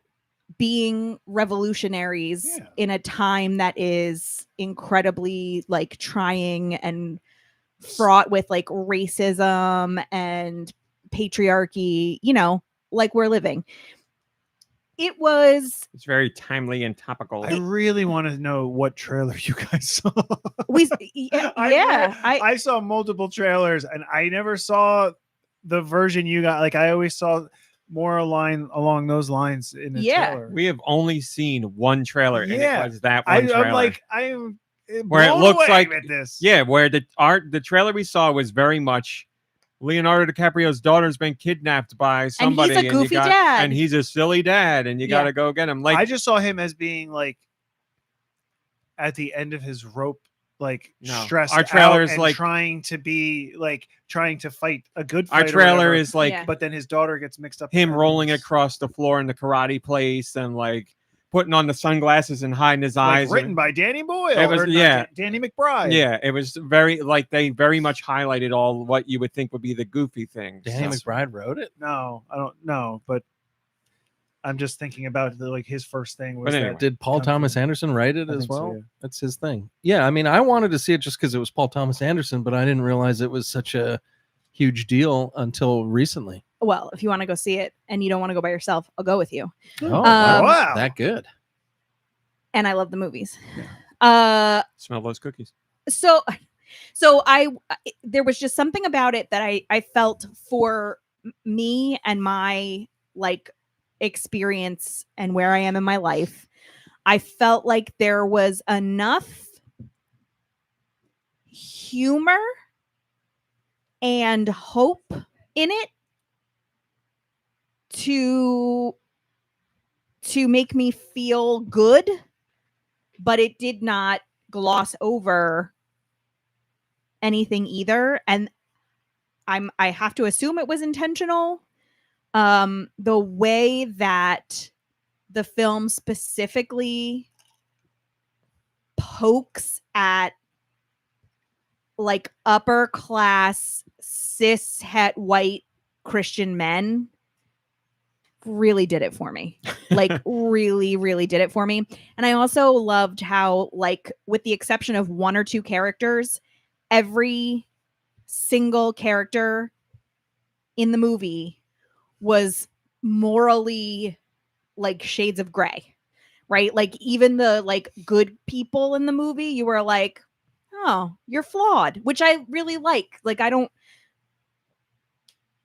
Speaker 1: being revolutionaries in a time that is incredibly like trying and fraught with like racism and patriarchy, like we're living. It's
Speaker 3: very timely and topical.
Speaker 4: I really want to know what trailer you guys saw.
Speaker 1: I
Speaker 4: saw multiple trailers and I never saw the version you got. Like I always saw more along those lines in the trailer.
Speaker 3: We have only seen one trailer, and it was that one trailer.
Speaker 4: I'm like, I'm
Speaker 3: where it looks like
Speaker 4: this.
Speaker 3: Yeah, where the trailer we saw was very much Leonardo DiCaprio's daughter's been kidnapped by somebody,
Speaker 1: and he's a goofy dad,
Speaker 3: and he's a silly dad, and you got to go get him. Like
Speaker 4: I just saw him as being like at the end of his rope, like stressed
Speaker 3: our trailer is
Speaker 4: and
Speaker 3: like
Speaker 4: trying to fight a good fight.
Speaker 3: Our trailer is like,
Speaker 4: but then his daughter gets mixed up.
Speaker 3: Him rolling across the floor in the karate place and like putting on the sunglasses and hiding his eyes.
Speaker 4: Written by Danny Boyle.
Speaker 3: It was,
Speaker 4: Danny McBride.
Speaker 3: Yeah, it was very like they very much highlighted all what you would think would be the goofy things.
Speaker 2: Danny McBride wrote it?
Speaker 4: No, I don't know, but I'm just thinking about his first thing was
Speaker 3: anyway.
Speaker 2: Did Paul Thomas Anderson write it as well?
Speaker 4: So, yeah.
Speaker 2: That's his thing. Yeah, I mean, I wanted to see it just because it was Paul Thomas Anderson, but I didn't realize it was such a huge deal until recently.
Speaker 1: Well, if you want to go see it and you don't want to go by yourself, I'll go with you.
Speaker 2: Oh, wow. That good.
Speaker 1: And I love the movies.
Speaker 3: Smell those cookies.
Speaker 1: So there was just something about it that I felt for me and my like experience and where I am in my life. I felt like there was enough humor and hope in it to make me feel good, but it did not gloss over anything either. And I have to assume it was intentional. The way that the film specifically pokes at like upper class cis het white Christian men really did it for me. Like really, really did it for me. And I also loved how, like, with the exception of one or two characters, every single character in the movie was morally like shades of gray, right? Like even the like good people in the movie, you were like, oh, you're flawed, which I really like. Like, I don't,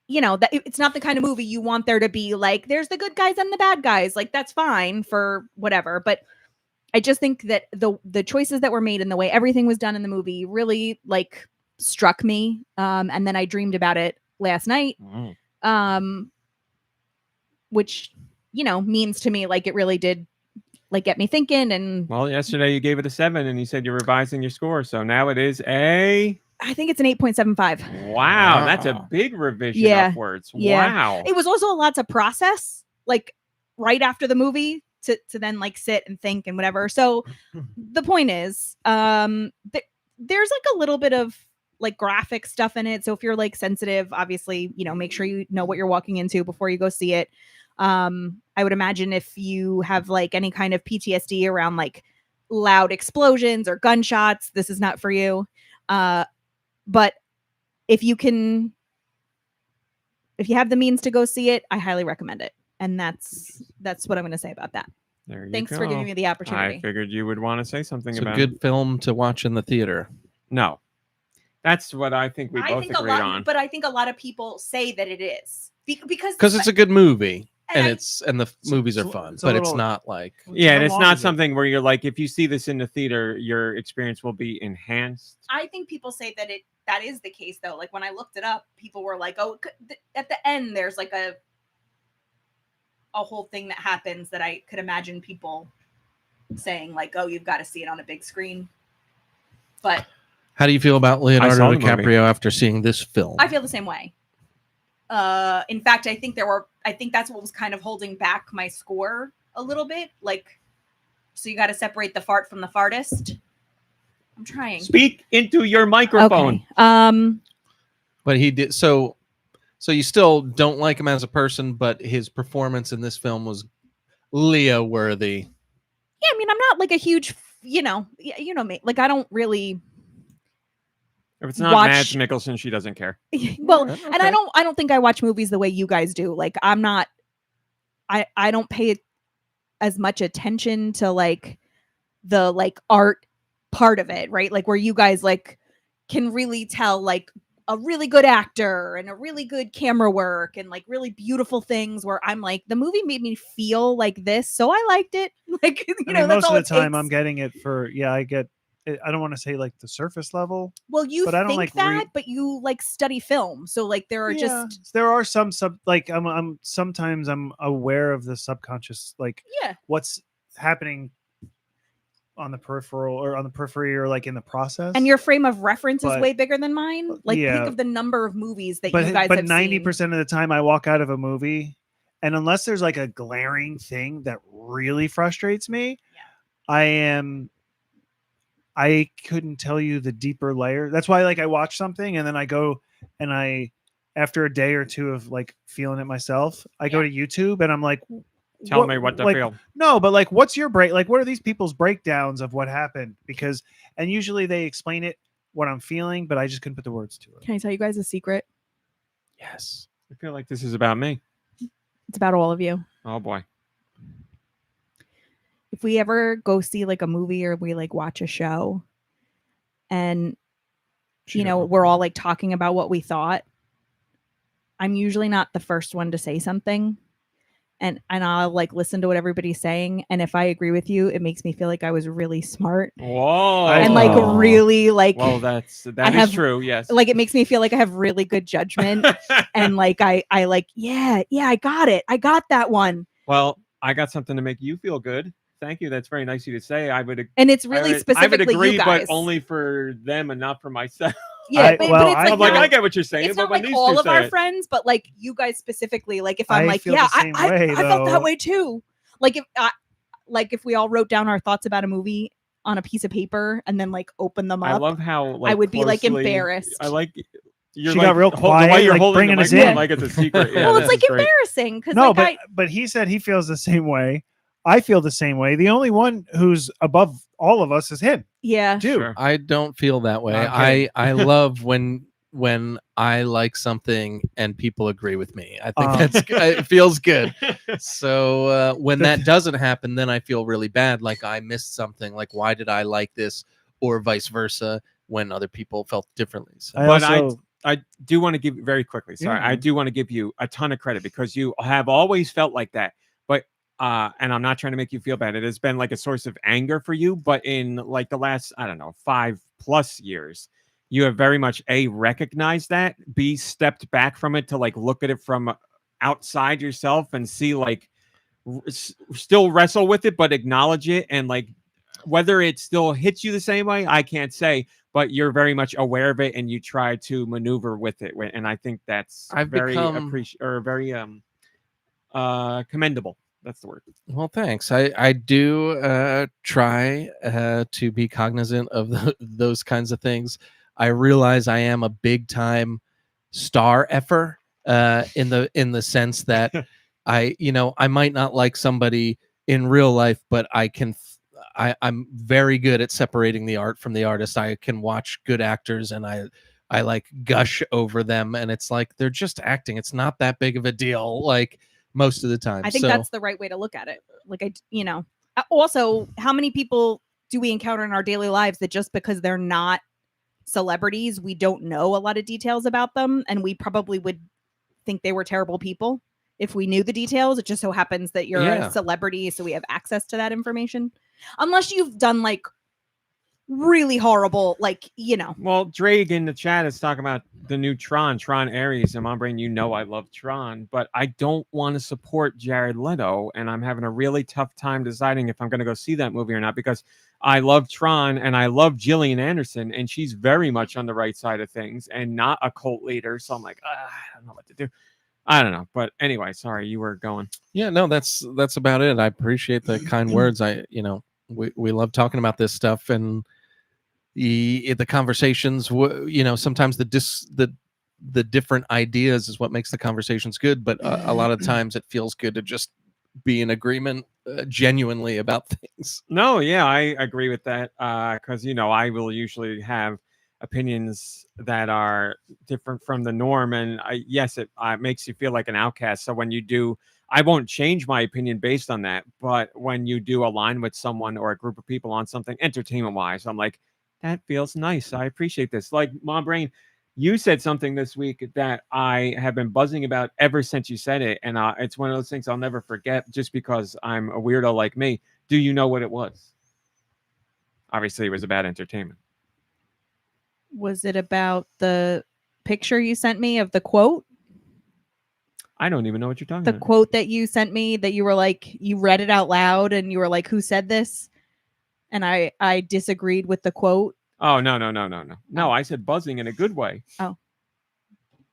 Speaker 1: that it's not the kind of movie you want there to be like, there's the good guys and the bad guys. Like, that's fine for whatever. But I just think that the choices that were made and the way everything was done in the movie really like struck me. And then I dreamed about it last night. Which, means to me, like, it really did like get me thinking. And
Speaker 3: well, yesterday you gave it a 7 and you said you're revising your score. So now it is
Speaker 1: I think it's an 8.75.
Speaker 3: Wow. That's a big revision upwards.
Speaker 1: Yeah.
Speaker 3: Wow.
Speaker 1: It was also a lot to process, like right after the movie to then like sit and think and whatever. So the point is, there's like a little bit of like graphic stuff in it. So if you're like sensitive, obviously, make sure you know what you're walking into before you go see it. I would imagine if you have like any kind of PTSD around like loud explosions or gunshots, this is not for you. But if you have the means to go see it, I highly recommend it. And that's what I'm going to say about that.
Speaker 3: There you
Speaker 1: Thanks
Speaker 3: go.
Speaker 1: for giving me the opportunity.
Speaker 3: I figured you would want to say something about
Speaker 2: it. It's a good film to watch in the theater.
Speaker 3: No. That's what I think we both agreed on.
Speaker 1: But I think a lot of people say that it is. Because
Speaker 2: it's a good movie. and the movies are fun, but it's not like
Speaker 3: and it's not something where you're like, if you see this in the theater, your experience will be enhanced.
Speaker 1: I think people say that is the case though. Like when I looked it up, people were like, "Oh, at the end there's like a whole thing that happens that I could imagine people saying like, oh, you've got to see it on a big screen." But
Speaker 2: how do you feel about Leonardo DiCaprio after seeing this film?
Speaker 1: I feel the same way. In fact, I think that's what was kind of holding back my score a little bit. Like, so you got to separate the fart from the fartist. I'm trying.
Speaker 3: Speak into your microphone.
Speaker 1: Okay.
Speaker 2: But he did so you still don't like him as a person, but his performance in this film was Leo worthy.
Speaker 1: Yeah, I mean, I'm not like a huge, you know me. Like, I don't really.
Speaker 3: If it's not Mads Mikkelsen, she doesn't care.
Speaker 1: Well, okay. And I don't think I watch movies the way you guys do. Like, I'm not. I don't pay as much attention to like the like art part of it, right? Like where you guys like can really tell like a really good actor and a really good camera work and like really beautiful things where I'm like, the movie made me feel like this, so I liked it. Like, you know,
Speaker 4: most of the time I'm getting it for I don't want to say like the surface level.
Speaker 1: Well, you think that, but you like study film, so like there are
Speaker 4: some like I'm sometimes I'm aware of the subconscious, like what's happening on the peripheral or on the periphery or like in the process.
Speaker 1: And your frame of reference is way bigger than mine. Like think of the number of movies that you guys have seen. But
Speaker 4: 90% of the time I walk out of a movie, and unless there's like a glaring thing that really frustrates me, I couldn't tell you the deeper layer. That's why like I watch something and then I go and after a day or two of like feeling it myself, I go to YouTube and I'm like,
Speaker 3: tell me what to feel.
Speaker 4: No, but like, what's your break? Like, what are these people's breakdowns of what happened? And usually they explain it, what I'm feeling, but I just couldn't put the words to it.
Speaker 1: Can I tell you guys a secret?
Speaker 3: Yes. I feel like this is about me.
Speaker 1: It's about all of you.
Speaker 3: Oh boy.
Speaker 1: If we ever go see like a movie or we like watch a show and, we're all like talking about what we thought, I'm usually not the first one to say something. And I'll like listen to what everybody's saying. And if I agree with you, it makes me feel like I was really smart.
Speaker 3: Whoa.
Speaker 1: And like really like.
Speaker 3: Well, that is true. Yes.
Speaker 1: Like it makes me feel like I have really good judgment. And like I like, yeah, I got it. I got that one.
Speaker 3: Well, I got something to make you feel good. Thank you. That's very nice of you to say.
Speaker 1: And it's really specifically
Speaker 3: I would agree,
Speaker 1: you guys.
Speaker 3: but only for them and not for myself.
Speaker 1: Yeah, but it's like,
Speaker 3: I get what you're saying.
Speaker 1: It's not like all of our friends, but like you guys specifically. Like if I'm like, yeah, I felt that way too. Like if we all wrote down our thoughts about a movie on a piece of paper and then like open them up.
Speaker 3: I love how like,
Speaker 1: I would be like embarrassed.
Speaker 3: I like.
Speaker 4: She got real quiet. The way you're holding bringing us in
Speaker 3: like it's a secret.
Speaker 1: Well, it's like embarrassing because
Speaker 4: but he said he feels the same way. I feel the same way. The only one who's above all of us is him.
Speaker 1: Yeah.
Speaker 4: Dude.
Speaker 2: Sure. I don't feel that way. Okay. I love when I like something and people agree with me. I think it feels good. So when that doesn't happen, then I feel really bad. Like I missed something. Like why did I like this, or vice versa when other people felt differently. So.
Speaker 3: I do want to give very quickly. Sorry, I do want to give you a ton of credit because you have always felt like that. But and I'm not trying to make you feel bad. It has been like a source of anger for you. But in like the last, 5+ years, you have very much recognized that, B, stepped back from it to like look at it from outside yourself and see like still wrestle with it, but acknowledge it. And like whether it still hits you the same way, I can't say, but you're very much aware of it and you try to maneuver with it. And I think that's very commendable. That's the word.
Speaker 2: Well, thanks. I do try to be cognizant of those kinds of things. I realize I am a big time star effer in the sense that I might not like somebody in real life, but I'm very good at separating the art from the artist. I can watch good actors and I like gush over them, and it's like they're just acting. It's not that big of a deal. Like most of the time.
Speaker 1: I think that's the right way to look at it. Like also, how many people do we encounter in our daily lives that just because they're not celebrities, we don't know a lot of details about them, and we probably would think they were terrible people if we knew the details. It just so happens that you're
Speaker 2: Yeah.
Speaker 1: a celebrity, so we have access to that information. Unless you've done like really horrible, like, you know.
Speaker 3: Well, Drake in the chat is talking about the new Tron Ares, and my brain, you know I love Tron, but I don't want to support Jared Leto, and I'm having a really tough time deciding if I'm going to go see that movie or not, because I love Tron and I love Gillian Anderson, and she's very much on the right side of things and not a cult leader. So I'm like, I don't know what to do. I don't know. But anyway, sorry, you were going.
Speaker 2: Yeah, no, that's about it. I appreciate the kind words. We love talking about this stuff, and the conversations. Sometimes the different ideas is what makes the conversations good. But a lot of times it feels good to just be in agreement genuinely about things.
Speaker 3: No, yeah, I agree with that. Because I will usually have opinions that are different from the norm, and it makes you feel like an outcast. So when you do, I won't change my opinion based on that, but when you do align with someone or a group of people on something entertainment wise, I'm like, that feels nice. I appreciate this. Like, Mom Brain, you said something this week that I have been buzzing about ever since you said it, and it's one of those things I'll never forget just because I'm a weirdo like me. Do you know what it was? Obviously, it was about entertainment.
Speaker 1: Was it about the picture you sent me of the quote?
Speaker 3: I don't even know what you're talking
Speaker 1: The
Speaker 3: about.
Speaker 1: quote that you sent me that you were like, you read it out loud and you were like, who said this? And I disagreed with the quote.
Speaker 3: Oh, no. No, I said buzzing in a good way.
Speaker 1: Oh.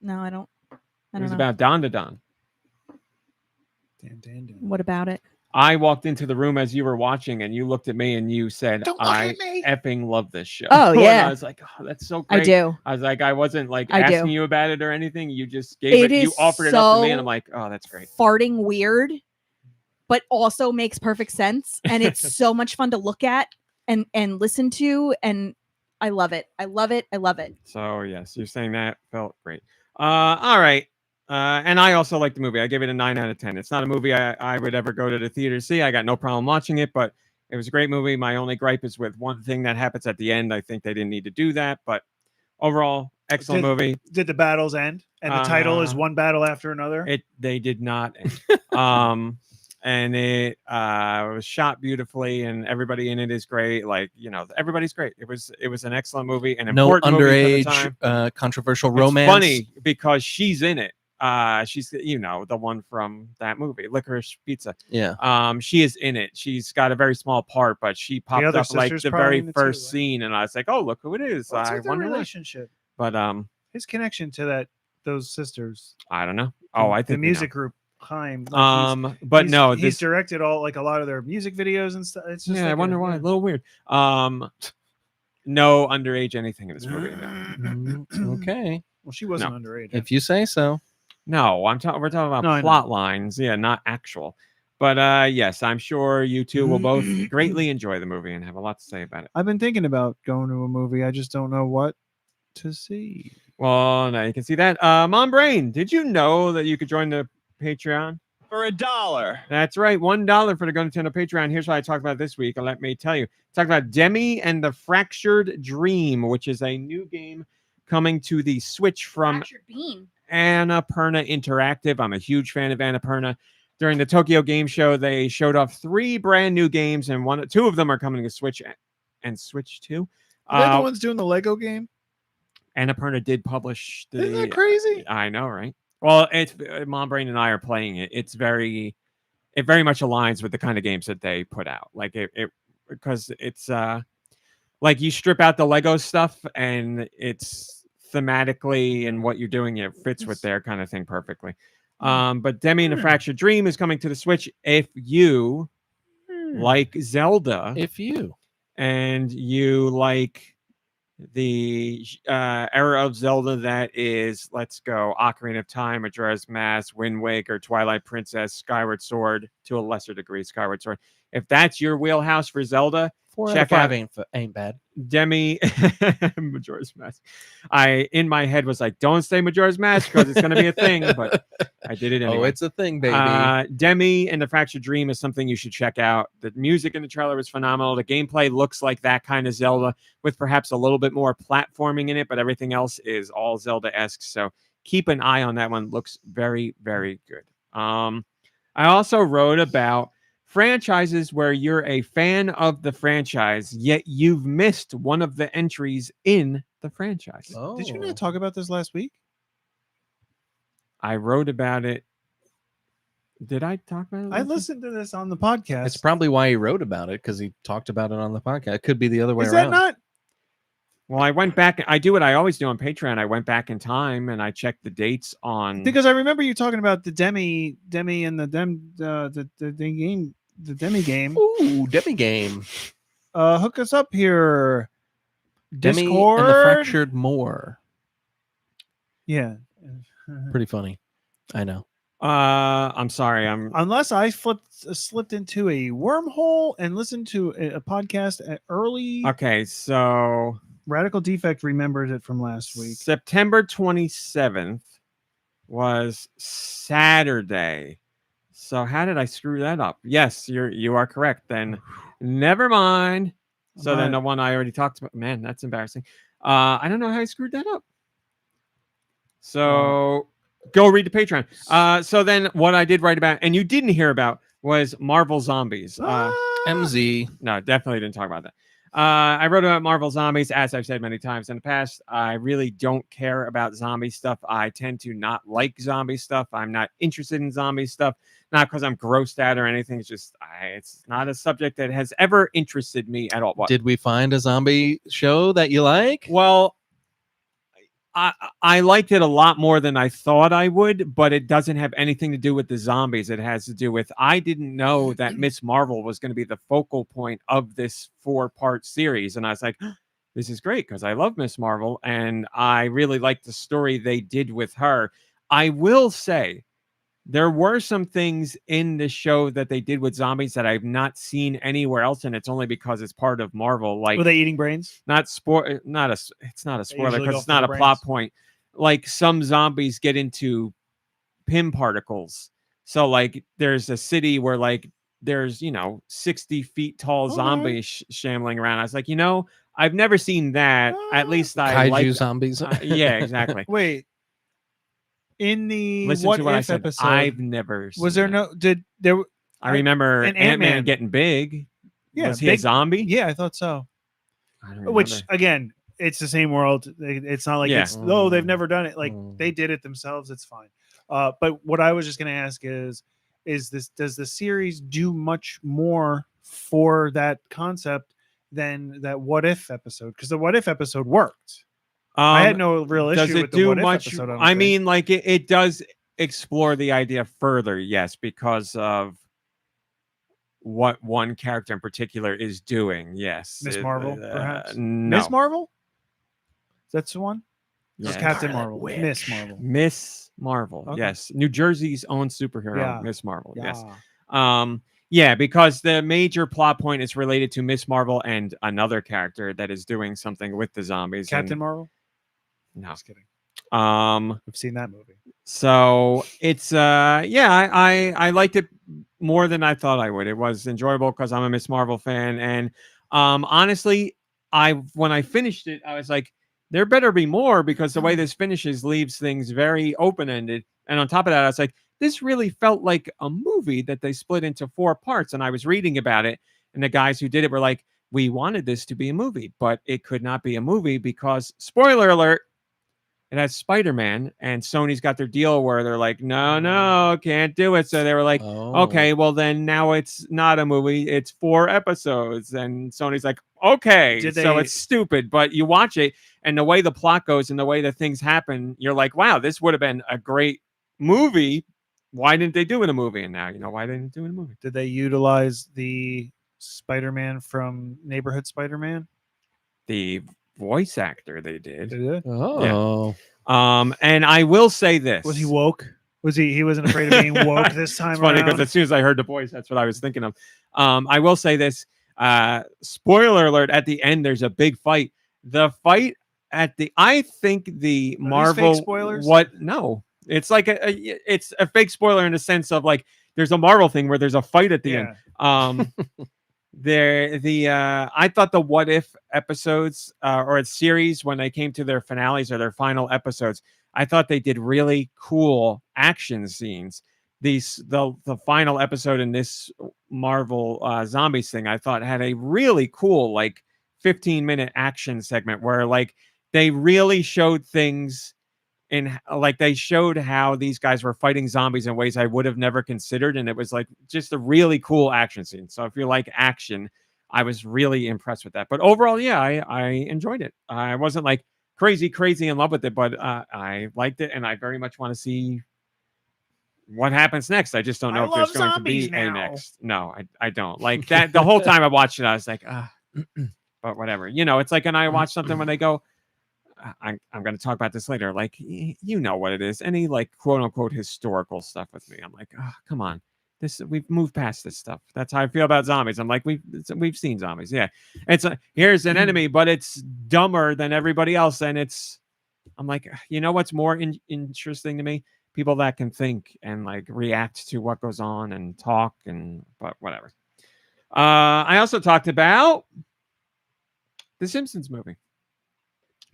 Speaker 1: No, I don't.
Speaker 3: It was about Don to Don.
Speaker 4: Dan.
Speaker 1: What about it?
Speaker 3: I walked into the room as you were watching, and you looked at me and you said,
Speaker 4: "Don't look
Speaker 3: I
Speaker 4: at me."
Speaker 3: effing love this show.
Speaker 1: Oh,
Speaker 3: And
Speaker 1: yeah.
Speaker 3: I was like, oh, that's so great.
Speaker 1: I do.
Speaker 3: I was like, I wasn't like
Speaker 1: I
Speaker 3: asking
Speaker 1: do.
Speaker 3: you about it or anything. You just gave it. You
Speaker 1: is
Speaker 3: offered it up to me,
Speaker 1: so
Speaker 3: and I'm like, oh, that's great.
Speaker 1: Farting weird, but also makes perfect sense. And it's so much fun to look at and listen to. And I love it. I love it. I love it.
Speaker 3: So, yes, you're saying that felt great. All right. And I also like the movie. I gave it a 9 out of 10. It's not a movie I would ever go to the theater to see. I got no problem watching it, but it was a great movie. My only gripe is with one thing that happens at the end. I think they didn't need to do that, but overall, excellent movie.
Speaker 4: Did the battles end? And the title is one battle after another?
Speaker 3: They did not end. And it was shot beautifully, and everybody in it is great. Like, everybody's great. It was an excellent movie, and
Speaker 2: No
Speaker 3: movie for the time.
Speaker 2: underage controversial romance.
Speaker 3: It's funny because she's in it. She's the one from that movie, Licorice Pizza.
Speaker 2: Yeah.
Speaker 3: She is in it. She's got a very small part, but she popped up like the very first scene, and I was like, oh, look who it is.
Speaker 4: What's
Speaker 3: I
Speaker 4: with their
Speaker 3: wonder
Speaker 4: relationship.
Speaker 3: But
Speaker 4: his connection to those sisters.
Speaker 3: I don't know. Oh, I think
Speaker 4: the music group Haim.
Speaker 3: But no,
Speaker 4: he's directed a lot of their music videos and stuff. It's just
Speaker 3: I wonder why. A little weird. No underage anything in this movie. No.
Speaker 2: Okay.
Speaker 4: Well, she wasn't underage.
Speaker 2: If you say so.
Speaker 3: No, we're talking about plot lines. Yeah, not actual. But yes, I'm sure you two will both greatly enjoy the movie and have a lot to say about it.
Speaker 4: I've been thinking about going to a movie. I just don't know what to see.
Speaker 3: Well, now you can see that. Mom Brain, did you know that you could join the Patreon?
Speaker 6: For $1.
Speaker 3: That's right, $1 for the GoNintendo Patreon. Here's what I talked about this week. And let me tell you. Talk about Demi and the Fractured Dream, which is a new game coming to the Switch from
Speaker 1: Fractured Beam.
Speaker 3: Annapurna Interactive. I'm a huge fan of Annapurna. During the Tokyo Game Show, they showed off 3 brand new games, and 2 of them are coming to Switch and Switch 2.
Speaker 4: Are they the ones doing the Lego game?
Speaker 3: Annapurna did publish the.
Speaker 4: Isn't that crazy?
Speaker 3: I know, right? Well, it's Mom Brain and I are playing it. It very much aligns with the kind of games that they put out. Like because it's like you strip out the Lego stuff and it's thematically and what you're doing, it fits with their kind of thing perfectly. But Demi and the Fractured Dream is coming to the Switch. If you like Zelda, and you like the era of Zelda that is, let's go, Ocarina of Time, Majora's Mask, Wind Waker, Twilight Princess, Skyward Sword, to a lesser degree, Skyward Sword. If that's your wheelhouse for Zelda,
Speaker 2: 4
Speaker 3: check
Speaker 2: out of 5
Speaker 3: out
Speaker 2: ain't bad.
Speaker 3: Demi Majora's Mask. I in my head was like, don't say Majora's Mask because it's going to be a thing, but I did it anyway.
Speaker 2: Oh, it's a thing, baby.
Speaker 3: Demi and the Fractured Dream is something you should check out. The music in the trailer is phenomenal. The gameplay looks like that kind of Zelda with perhaps a little bit more platforming in it, but everything else is all Zelda-esque. So keep an eye on that one. Looks very, very good. I also wrote about franchises where you're a fan of the franchise, yet you've missed one of the entries in the franchise.
Speaker 2: Oh.
Speaker 4: Did you not talk about this last week?
Speaker 3: I wrote about it. Did I talk about it?
Speaker 4: I listened to this on the podcast.
Speaker 2: It's probably why he wrote about it, because he talked about it on the podcast. It could be the other way
Speaker 4: Is
Speaker 2: around.
Speaker 4: that not?
Speaker 3: Well, I went back. I do what I always do on Patreon. I went back in time and I checked the dates on.
Speaker 4: Because I remember you talking about the Demi and the game, the Demi game.
Speaker 2: Ooh, Demi game.
Speaker 4: Hook us up here.
Speaker 2: Demi
Speaker 4: Discord.
Speaker 2: and the Fractured More.
Speaker 4: Yeah.
Speaker 2: Pretty funny. I know.
Speaker 3: I'm sorry.
Speaker 4: Unless I slipped into a wormhole and listened to a podcast at early.
Speaker 3: Okay, so
Speaker 4: Radical Defect remembered it from last week.
Speaker 3: September 27th was Saturday. So how did I screw that up? Yes, you are correct. Then never mind. So then the one I already talked about. Man, that's embarrassing. I don't know how I screwed that up. So go read the Patreon. So then what I did write about, and you didn't hear about, was Marvel Zombies.
Speaker 2: MZ.
Speaker 3: No, definitely didn't talk about that. I wrote about Marvel Zombies, as I've said many times in the past. I really don't care about zombie stuff. I tend to not like zombie stuff. I'm not interested in zombie stuff, not because I'm grossed out or anything. It's just it's not a subject that has ever interested me at all. What?
Speaker 2: Did we find a zombie show that you like?
Speaker 3: Well, I liked it a lot more than I thought I would, but it doesn't have anything to do with the zombies. It has to do with, I didn't know that Miss Marvel was going to be the focal point of this 4-part series. And I was like, this is great because I love Miss Marvel and I really like the story they did with her. I will say there were some things in the show that they did with zombies that I've not seen anywhere else, and it's only because it's part of Marvel. Like,
Speaker 4: were they eating brains?
Speaker 3: it's not a spoiler
Speaker 4: usually
Speaker 3: because
Speaker 4: go
Speaker 3: it's
Speaker 4: for
Speaker 3: not
Speaker 4: the
Speaker 3: a plot
Speaker 4: brains.
Speaker 3: point. Like some zombies get into PIM particles. So like there's a city where like there's 60 feet tall zombies shambling around. I was like, I've never seen that. At least I
Speaker 2: Kaiju
Speaker 3: like
Speaker 2: zombies.
Speaker 3: yeah, exactly.
Speaker 4: Wait. In the
Speaker 3: Listen
Speaker 4: What
Speaker 3: to what I
Speaker 4: If
Speaker 3: said.
Speaker 4: episode,
Speaker 3: I've never seen
Speaker 4: was there
Speaker 3: that.
Speaker 4: no? Did there?
Speaker 3: I remember
Speaker 4: and
Speaker 3: Ant-Man
Speaker 4: Ant-Man.
Speaker 3: getting big.
Speaker 4: Yeah,
Speaker 3: was he a zombie?
Speaker 4: Yeah, I thought so.
Speaker 3: I don't
Speaker 4: Which
Speaker 3: remember.
Speaker 4: again, it's the same world. It's not like
Speaker 3: Yeah.
Speaker 4: it's they've never done it. Like they did it themselves. It's fine. But what I was just going to ask is this: does the series do much more for that concept than that What If episode? Because the What If episode worked. I had no real issue
Speaker 3: does it
Speaker 4: with the
Speaker 3: do
Speaker 4: What If
Speaker 3: much?
Speaker 4: episode.
Speaker 3: I mean, like it does explore the idea further, yes, because of what one character in particular is doing. Yes,
Speaker 4: Miss Marvel, perhaps.
Speaker 3: No.
Speaker 4: Miss Marvel. That's the one.
Speaker 3: Yes.
Speaker 4: Captain Marvel. Miss Marvel.
Speaker 3: Miss Marvel.
Speaker 4: Okay.
Speaker 3: Yes, New Jersey's own superhero,
Speaker 4: Yeah.
Speaker 3: Miss Marvel. Yes.
Speaker 4: Yeah.
Speaker 3: Yeah, because the major plot point is related to Miss Marvel and another character that is doing something with the zombies.
Speaker 4: Captain Marvel.
Speaker 3: No,
Speaker 4: Just kidding.
Speaker 3: I've
Speaker 4: seen that movie.
Speaker 3: So it's I liked it more than I thought I would. It was enjoyable because I'm a Miss Marvel fan, and honestly, when I finished it, I was like, there better be more, because the way this finishes leaves things very open-ended. And on top of that, I was like, this really felt like a movie that they split into 4 parts. And I was reading about it, and the guys who did it were like, we wanted this to be a movie, but it could not be a movie because, spoiler alert, it has Spider-Man, and Sony's got their deal where they're like, no, can't do it. So they were like, okay, well then now it's not a movie, it's 4 episodes. And Sony's like, okay, so it's stupid, but you watch it, and the way the plot goes and the way the things happen, you're like, wow, this would have been a great movie. Why didn't they do it in a movie? And now, why didn't they do it in a movie?
Speaker 4: Did they utilize the Spider-Man from Neighborhood Spider-Man?
Speaker 3: The voice actor they did.
Speaker 4: Did it?
Speaker 2: Oh.
Speaker 3: Yeah. And I will say this.
Speaker 4: Was he woke? Was he wasn't afraid of being woke this time?
Speaker 3: It's funny because as soon as I heard the voice, that's what I was thinking of. I will say this. Spoiler alert, at the end, there's a big fight. The fight I think the Marvel
Speaker 4: fake spoilers?
Speaker 3: No. It's like it's a fake spoiler in the sense of like there's a Marvel thing where there's a fight at the end. I thought the What If episodes or a series, when they came to their finales or their final episodes, I thought they did really cool action scenes. the final episode in this Marvel zombies thing, I thought had a really cool like 15-minute action segment where like they really showed things in like they showed how these guys were fighting zombies in ways I would have never considered, and it was like just a really cool action scene. So if you like action, I was really impressed with that. But overall, yeah, I enjoyed it. I wasn't like crazy in love with it, but I liked it, and I very much want to see what happens next. I just don't know if there's going to be a next. No, I don't. Like that the whole time I watched it, I was like, but whatever. You know, it's like, and I watch something when they go, I'm going to talk about this later. Like, you know what it is. Any like quote unquote historical stuff with me. I'm like, come on. We've moved past this stuff. That's how I feel about zombies. I'm like, we've seen zombies. Yeah. It's here's an enemy, but it's dumber than everybody else. And I'm like, you know, what's more interesting to me? People that can think and like react to what goes on and talk but whatever. I also talked about the Simpsons movie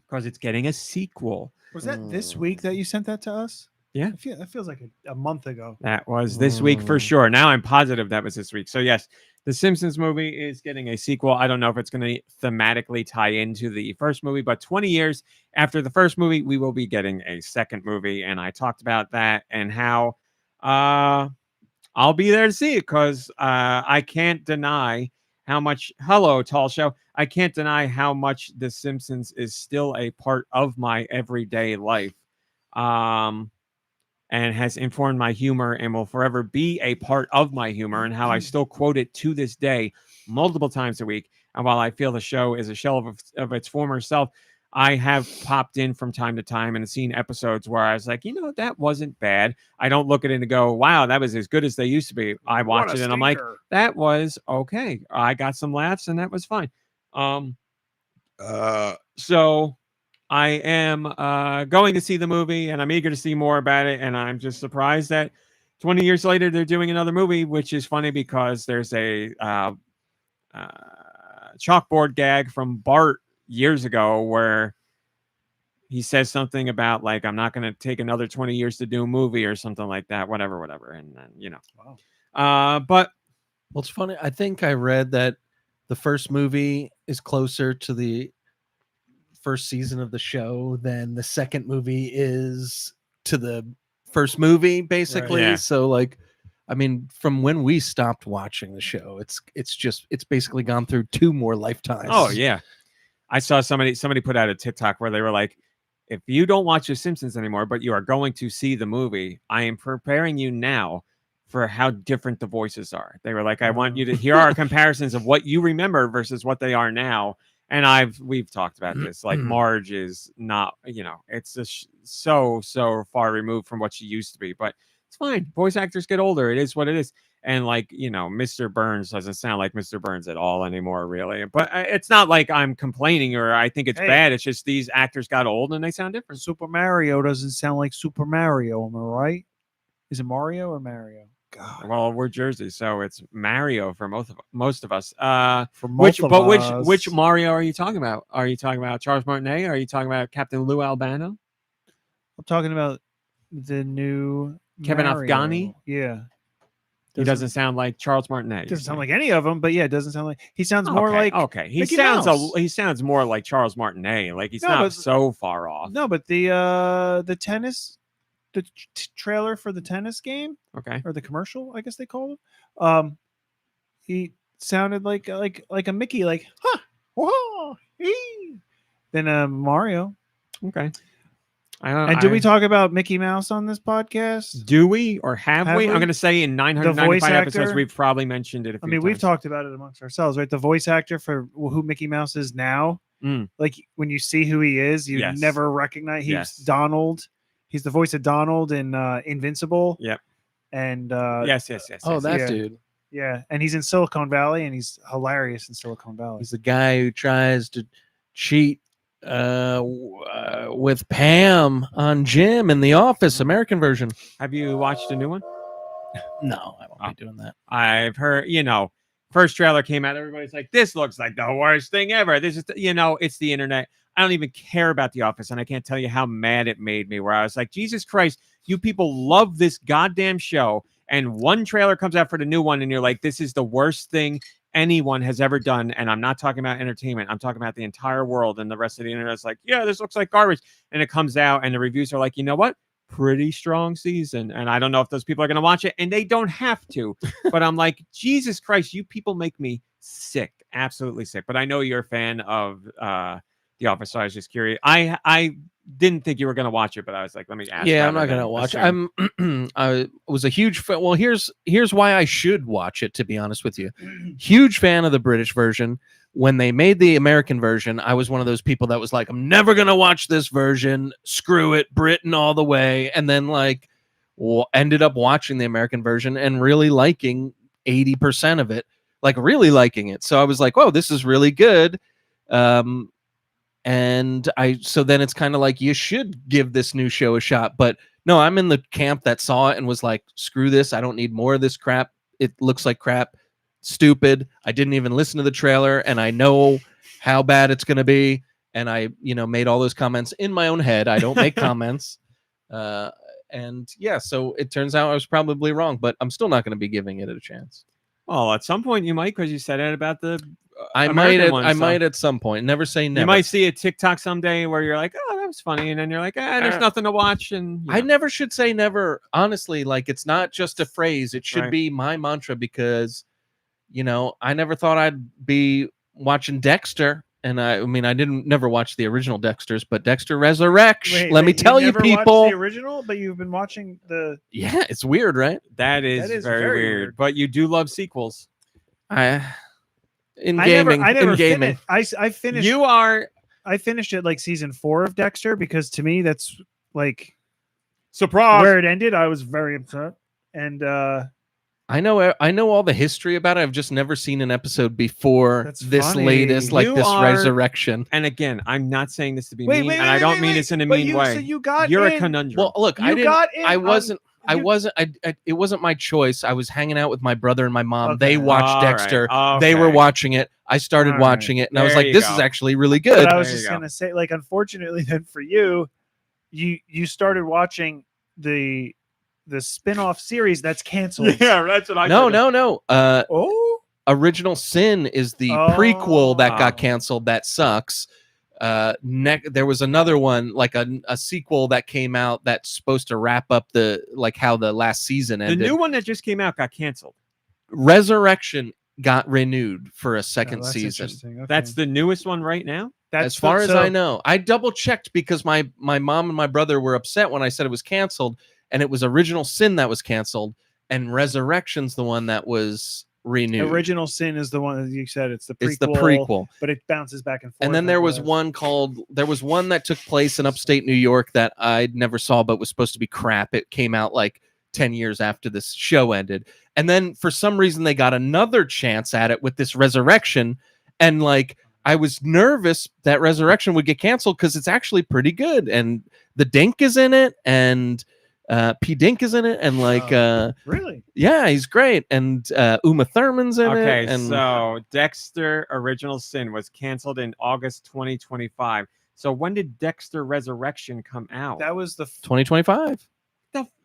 Speaker 3: because it's getting a sequel.
Speaker 4: Was that this week that you sent that to us?
Speaker 3: Yeah.
Speaker 4: That feels like a month ago.
Speaker 3: That was this week for sure. Now I'm positive that was this week. So yes, the Simpsons movie is getting a sequel. I don't know if it's going to thematically tie into the first movie, but 20 years after the first movie, we will be getting a second movie. And I talked about that and how I'll be there to see it because I can't deny how much, hello, Tall Show. I can't deny how much The Simpsons is still a part of my everyday life. And has informed my humor and will forever be a part of my humor and how I still quote it to this day multiple times a week. And while I feel the show is a shell of its former self, I have popped in from time to time and seen episodes where I was like, you know, that wasn't bad. I don't look at it and go, wow, that was as good as they used to be. I watch it and I'm like, that was okay. I got some laughs and that was fine. So I am going to see the movie and I'm eager to see more about it. And I'm just surprised that 20 years later, they're doing another movie, which is funny because there's a chalkboard gag from Bart years ago where he says something about like, I'm not going to take another 20 years to do a movie or something like that, whatever. And then, you know, but
Speaker 2: well, it's funny. I think I read that the first movie is closer to the first season of the show than the second movie is to the first movie, basically.
Speaker 3: Right. Yeah.
Speaker 2: So like, I mean, from when we stopped watching the show, it's basically gone through 2 more lifetimes.
Speaker 3: Oh yeah. I saw somebody put out a TikTok where they were like, if you don't watch The Simpsons anymore, but you are going to see the movie, I am preparing you now for how different the voices are. They were like, I want you to hear our comparisons of what you remember versus what they are now. And we've talked about this. Like Marge is not, you know, it's just so far removed from what she used to be. But it's fine. Voice actors get older. It is what it is. And like, you know, Mr. Burns doesn't sound like Mr. Burns at all anymore, really. But it's not like I'm complaining or I think it's bad. It's just these actors got old and they sound different.
Speaker 4: Super Mario doesn't sound like Super Mario. Am I right? Is it Mario or Mario? God.
Speaker 3: Well, we're Jersey, so it's Mario for most of us. Which Mario are you talking about? Are you talking about Charles Martinet? Are you talking about Captain Lou Albano?
Speaker 4: I'm talking about the new
Speaker 3: Kevin
Speaker 4: Mario.
Speaker 3: Afghani.
Speaker 4: Yeah,
Speaker 3: he doesn't sound like Charles Martinet.
Speaker 4: Doesn't sound like any of them, but yeah, it doesn't sound like he sounds more like
Speaker 3: He
Speaker 4: Mickey
Speaker 3: sounds
Speaker 4: Mouse.
Speaker 3: he sounds more like Charles Martinet. Like he's not so far off.
Speaker 4: No, but the tennis. The trailer for the tennis game, or the commercial, I guess they called him. He sounded like a Mickey, like whoa, then Mario.
Speaker 3: Okay.
Speaker 4: Do we talk about Mickey Mouse on this podcast?
Speaker 3: Do we or have we? I'm going to say in 995 episodes we've probably mentioned it.
Speaker 4: We've talked about it amongst ourselves, right? The voice actor for who Mickey Mouse is now, like when you see who he is, you never recognize. He's Donald. He's the voice of Donald in Invincible.
Speaker 3: Yep.
Speaker 4: And
Speaker 3: yes.
Speaker 2: Oh, that dude.
Speaker 4: Yeah, and he's in Silicon Valley, and he's hilarious in Silicon Valley.
Speaker 2: He's the guy who tries to cheat with Pam on Jim in The Office, American version.
Speaker 3: Have you watched a new one?
Speaker 2: No, I won't be doing that.
Speaker 3: I've heard, you know, first trailer came out, everybody's like, this looks like the worst thing ever. This is, you know, it's the internet. I don't even care about The Office, and I can't tell you how mad it made me, where I was like, Jesus Christ, you people love this goddamn show, and one trailer comes out for the new one, and you're like, this is the worst thing anyone has ever done. And I'm not talking about entertainment. I'm talking about the entire world, and the rest of the internet's like, yeah, this looks like garbage. And it comes out, and the reviews are like, you know what? Pretty strong season. And I don't know if those people are going to watch it, and they don't have to. But I'm like, Jesus Christ, you people make me sick, absolutely sick. But I know you're a fan of The Office, so I was just curious. I didn't think you were going to watch it, but I was like, let me ask.
Speaker 2: Yeah, I'm not going to watch it. I was a huge fan. Well, here's why I should watch it, to be honest with you. Huge fan of the British version. When they made the American version, I was one of those people that was like, I'm never going to watch this version. Screw it, Britain all the way. And then like ended up watching the American version and really liking 80% of it, like really liking it. So I was like, whoa, this is really good. So then it's kind of like, you should give this new show a shot. But no, I'm in the camp that saw it and was like, screw this. I don't need more of this crap. It looks like crap. Stupid. I didn't even listen to the trailer, and I know how bad it's going to be. And I, made all those comments in my own head. I don't make comments. And yeah, so it turns out I was probably wrong, but I'm still not going to be giving it a chance.
Speaker 3: Well, at some point you might, because you said it about the
Speaker 2: I might at some point. Never say never.
Speaker 3: You might see a TikTok someday where you're like, oh, that was funny. And then you're like, there's nothing to watch. And
Speaker 2: I never should say never. Honestly, like, it's not just a phrase. It should be my mantra, because, I never thought I'd be watching Dexter. And I never watched the original Dexters, but Dexter Resurrection. Let me tell you, people.
Speaker 4: Watched the original, but you've been watching the.
Speaker 2: Yeah, it's weird, right?
Speaker 3: That is very weird. But you do love sequels.
Speaker 2: In gaming.
Speaker 4: I finished. I finished it like season 4 of Dexter, because to me that's like
Speaker 3: surprise
Speaker 4: where it ended. I was very upset, and
Speaker 2: I know all the history about it. I've just never seen an episode before latest, like this resurrection.
Speaker 3: And again, I'm not saying this to be mean, and I don't mean this in a mean way.
Speaker 4: So
Speaker 3: you're a conundrum.
Speaker 2: Well, look, it wasn't my choice. I was hanging out with my brother and my mom. Okay. They watched Dexter. Right. Okay. They were watching it. I started watching it, and I was like, "This is actually really good."
Speaker 4: But I was just gonna say, like, unfortunately, then for you started watching the spin-off series that's canceled.
Speaker 3: Yeah, that's what I.
Speaker 2: No. Original Sin is the prequel that got canceled. That sucks. There was another one, like a sequel that came out that's supposed to wrap up how the last season ended.
Speaker 3: The new one that just came out got canceled.
Speaker 2: Resurrection got renewed for a second season.
Speaker 4: Okay.
Speaker 3: That's the newest one right now?
Speaker 2: As far as I know. I double checked because my mom and my brother were upset when I said it was canceled, and it was Original Sin that was canceled, and Resurrection's the one that was renewed.
Speaker 4: Original Sin is the one that you said. It's the prequel.
Speaker 2: It's the prequel,
Speaker 4: but it bounces back and forth.
Speaker 2: And then there was one that took place in upstate New York that I never saw, but was supposed to be crap. It came out like 10 years after this show ended. And then for some reason they got another chance at it with this Resurrection. And like, I was nervous that Resurrection would get canceled because it's actually pretty good. And the Dink is in it, and P. Dink is in it, and like
Speaker 4: really?
Speaker 2: Yeah, he's great. And Uma Thurman's in it.
Speaker 3: Okay, so Dexter Original Sin was canceled in August 2025. So when did Dexter Resurrection come out?
Speaker 4: That was the
Speaker 2: 2025.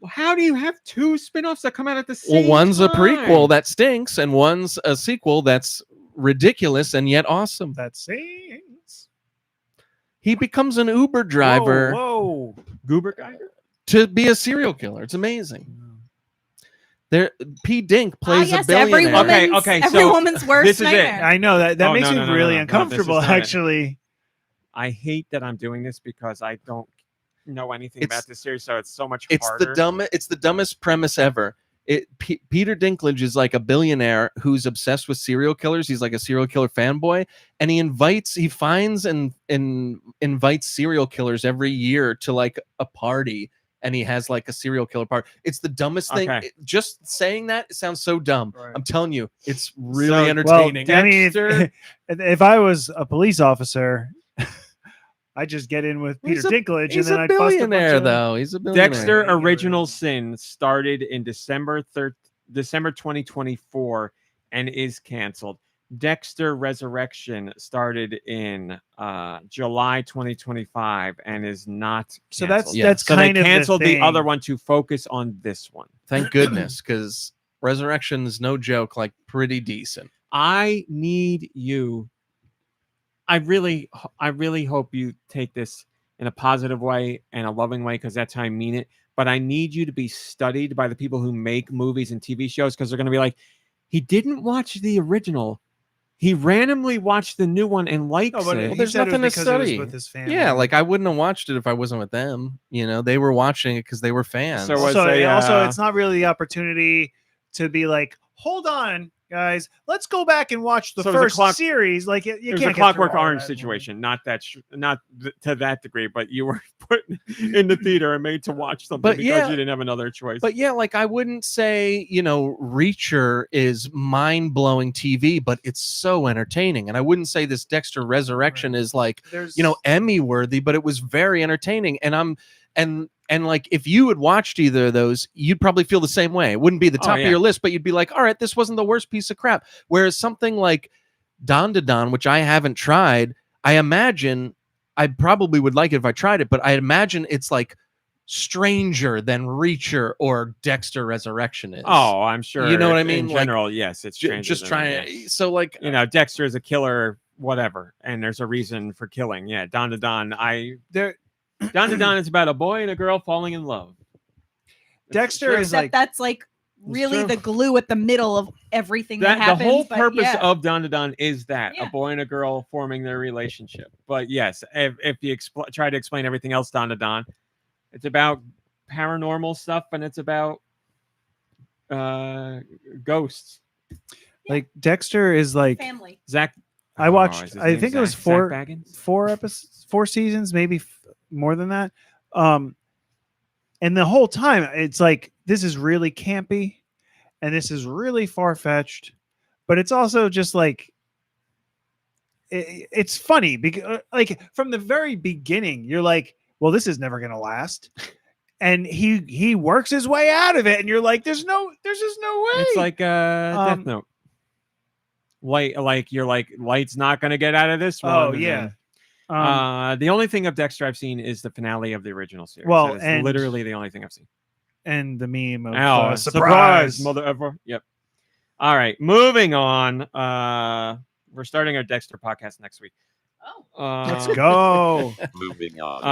Speaker 3: How do you have 2 spin-offs that come out at the same time?
Speaker 2: Well, one's a prequel that stinks, and one's a sequel that's ridiculous and yet awesome.
Speaker 4: That stinks.
Speaker 2: He becomes an Uber driver.
Speaker 4: Whoa.
Speaker 3: Goober Geiger?
Speaker 2: To be a serial killer. It's amazing. There, P. Dink plays a billionaire.
Speaker 1: Every woman's worst nightmare.
Speaker 4: I know that makes me really uncomfortable. Actually,
Speaker 3: I hate that I'm doing this because I don't know anything about this series, so it's so much harder.
Speaker 2: It's the dumbest premise ever. Peter Dinklage is like a billionaire who's obsessed with serial killers. He's like a serial killer fanboy, and he finds and invites serial killers every year to like a party, and he has like a serial killer party. It's the dumbest thing. Just saying that, it sounds so dumb. Right. I'm telling you, it's really entertaining.
Speaker 4: Well, I mean, if I was a police officer, I just get in with Peter Dinklage, and then I'd bust a bunch of...
Speaker 2: though. He's a billionaire.
Speaker 3: Dexter Original Sin started in December 2024 and is canceled. Dexter Resurrection started in July 2025 and is not
Speaker 4: So
Speaker 3: canceled.
Speaker 4: that's
Speaker 3: So
Speaker 4: kind
Speaker 3: they
Speaker 4: of
Speaker 3: canceled the
Speaker 4: thing.
Speaker 3: other one to focus on this one.
Speaker 2: Thank goodness, because Resurrection is no joke, like pretty decent.
Speaker 3: I need you. I really hope you take this in a positive way and a loving way, because that's how I mean it. But I need you to be studied by the people who make movies and TV shows, because they're going to be like, he didn't watch the original. He randomly watched the new one and likes it.
Speaker 2: Well, there's nothing to study.
Speaker 4: With his family.
Speaker 2: Yeah, like I wouldn't have watched it if I wasn't with them. You know, they were watching it because they were fans.
Speaker 3: So was
Speaker 4: also, it's not really the opportunity to be like, hold on, guys, let's go back and watch the first series. Like you
Speaker 3: it was
Speaker 4: can't
Speaker 3: a Clockwork
Speaker 4: get through all
Speaker 3: Orange
Speaker 4: that.
Speaker 3: situation, not to that degree, but you were put in the theater and made to watch something because you didn't have another choice.
Speaker 2: But yeah, like I wouldn't say, Reacher is mind-blowing TV, but it's so entertaining. And I wouldn't say this Dexter Resurrection is like, Emmy worthy, but it was very entertaining. And like if you had watched either of those, you'd probably feel the same way. It wouldn't be the top of your list, but you'd be like, all right, this wasn't the worst piece of crap. Whereas something like Don to Don, which I haven't tried, I imagine I probably would like it if I tried it, but I imagine it's like stranger than Reacher or Dexter Resurrection is.
Speaker 3: Oh, I'm sure.
Speaker 2: You know what I mean?
Speaker 3: In general, yes, it's stranger.
Speaker 2: Just trying. So like,
Speaker 3: Dexter is a killer, whatever, and there's a reason for killing. Yeah, Don to Don. Don to Don is about a boy and a girl falling in love.
Speaker 4: Dexter is like
Speaker 1: that's like really the glue at the middle of everything that happens.
Speaker 3: The whole purpose of Don to Don is that a boy and a girl forming their relationship. But yes, if you try to explain everything else Don to Don, it's about paranormal stuff and it's about ghosts.
Speaker 4: Like Dexter is like
Speaker 1: family.
Speaker 3: Zach.
Speaker 4: I watched. I think it was four
Speaker 3: episodes,
Speaker 4: 4 seasons, maybe more than that. And the whole time it's like, this is really campy and this is really far-fetched, but it's also just like, it's funny because like from the very beginning, you're like, well, this is never going to last. And he works his way out of it. And you're like, there's just no way.
Speaker 3: It's like Death Note. Like you're like, Light's not going to get out of this one.
Speaker 4: Oh yeah.
Speaker 3: The only thing of Dexter I've seen is the finale of the original series.
Speaker 4: Well,
Speaker 3: that is literally the only thing I've seen.
Speaker 4: And the meme of
Speaker 3: surprise, mother ever. Yep. All right, moving on. We're starting our Dexter podcast next week.
Speaker 4: Let's go.
Speaker 5: Moving on.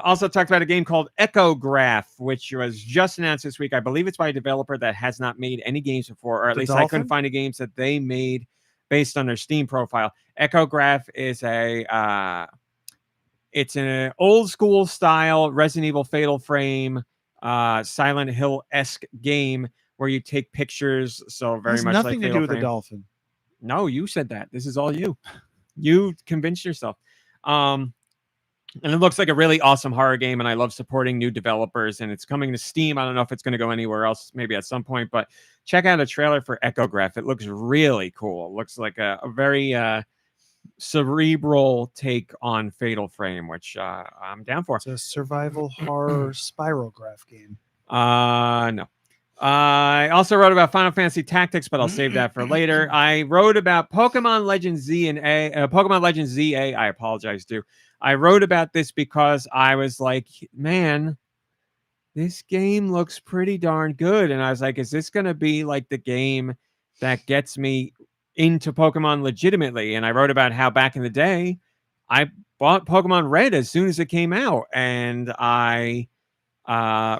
Speaker 3: Also talked about a game called Echograph, which was just announced this week. I believe it's by a developer that has not made any games before, or at least I couldn't find any games that they made based on their Steam profile. Echograph is it's an old school style Resident Evil Fatal Frame, Silent Hill-esque game where you take pictures. So very much
Speaker 4: nothing
Speaker 3: like
Speaker 4: to do with the dolphin.
Speaker 3: No, you said that. This is all you. You convinced yourself. And it looks like a really awesome horror game, and I love supporting new developers, and it's coming to Steam. I don't know if it's going to go anywhere else, maybe at some point, but check out a trailer for Echograph. It looks really cool. It looks like a very cerebral take on Fatal Frame, which I'm down for.
Speaker 4: It's a survival horror spiral graph game.
Speaker 3: No. I also wrote about Final Fantasy Tactics, but I'll save that for later. I wrote about Pokemon Legends Z and Pokemon Legends ZA. I apologize, dude. I wrote about this because I was like, man, this game looks pretty darn good. And I was like, is this going to be like the game that gets me into Pokemon legitimately? And I wrote about how back in the day, I bought Pokemon Red as soon as it came out. And I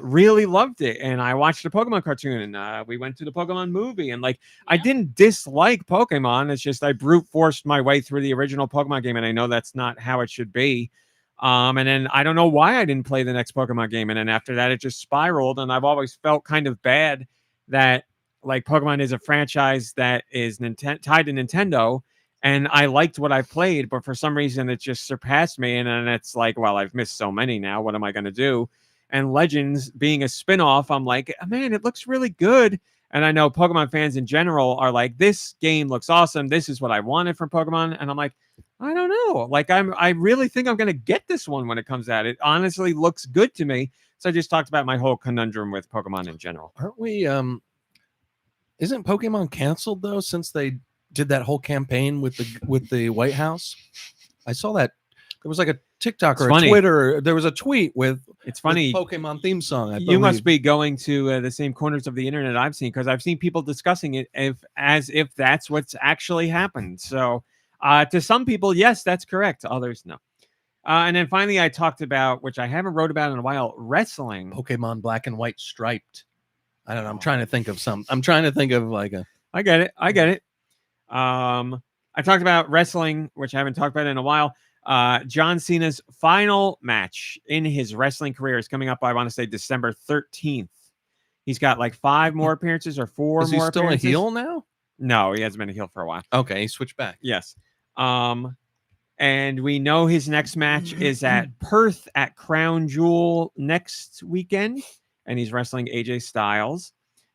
Speaker 3: really loved it. And I watched the Pokemon cartoon, and we went to the Pokemon movie. And like, I didn't dislike Pokemon. It's just I brute forced my way through the original Pokemon game. And I know that's not how it should be. And then I don't know why I didn't play the next Pokemon game. And then after that, it just spiraled. And I've always felt kind of bad that like Pokemon is a franchise that is tied to Nintendo. And I liked what I played, but for some reason it just surpassed me. And then it's like, well, I've missed so many now. What am I going to do? And Legends being a spinoff, I'm like, man, it looks really good. And I know Pokemon fans in general are like, this game looks awesome. This is what I wanted from Pokemon. And I'm like, I don't know. Like, I really think I'm going to get this one when it comes out. It honestly looks good to me. So I just talked about my whole conundrum with Pokemon in general.
Speaker 2: Aren't we, isn't Pokemon canceled though, since they did that whole campaign with the White House. I saw that there was like a TikTok or a Twitter. There was a tweet with
Speaker 3: it's funny
Speaker 2: Pokemon theme song.
Speaker 3: You must be going to the same corners of the internet I've seen, because I've seen people discussing it as if that's what's actually happened. So to some people, yes, that's correct. To others, no. And then finally, I talked about, which I haven't wrote about in a while, wrestling.
Speaker 2: Pokemon Black and White Striped. I don't know. I'm trying to think of some. I'm trying to think of like a.
Speaker 3: I get it. I talked about wrestling, which I haven't talked about in a while. John Cena's final match in his wrestling career is coming up, I want to say December 13th. He's got like 5 more appearances or 4 more appearances.
Speaker 2: Is he still a heel now?
Speaker 3: No, he hasn't been a heel for a while.
Speaker 2: Okay, he switched back.
Speaker 3: Yes. And we know his next match is at Perth at Crown Jewel next weekend, and he's wrestling AJ Styles.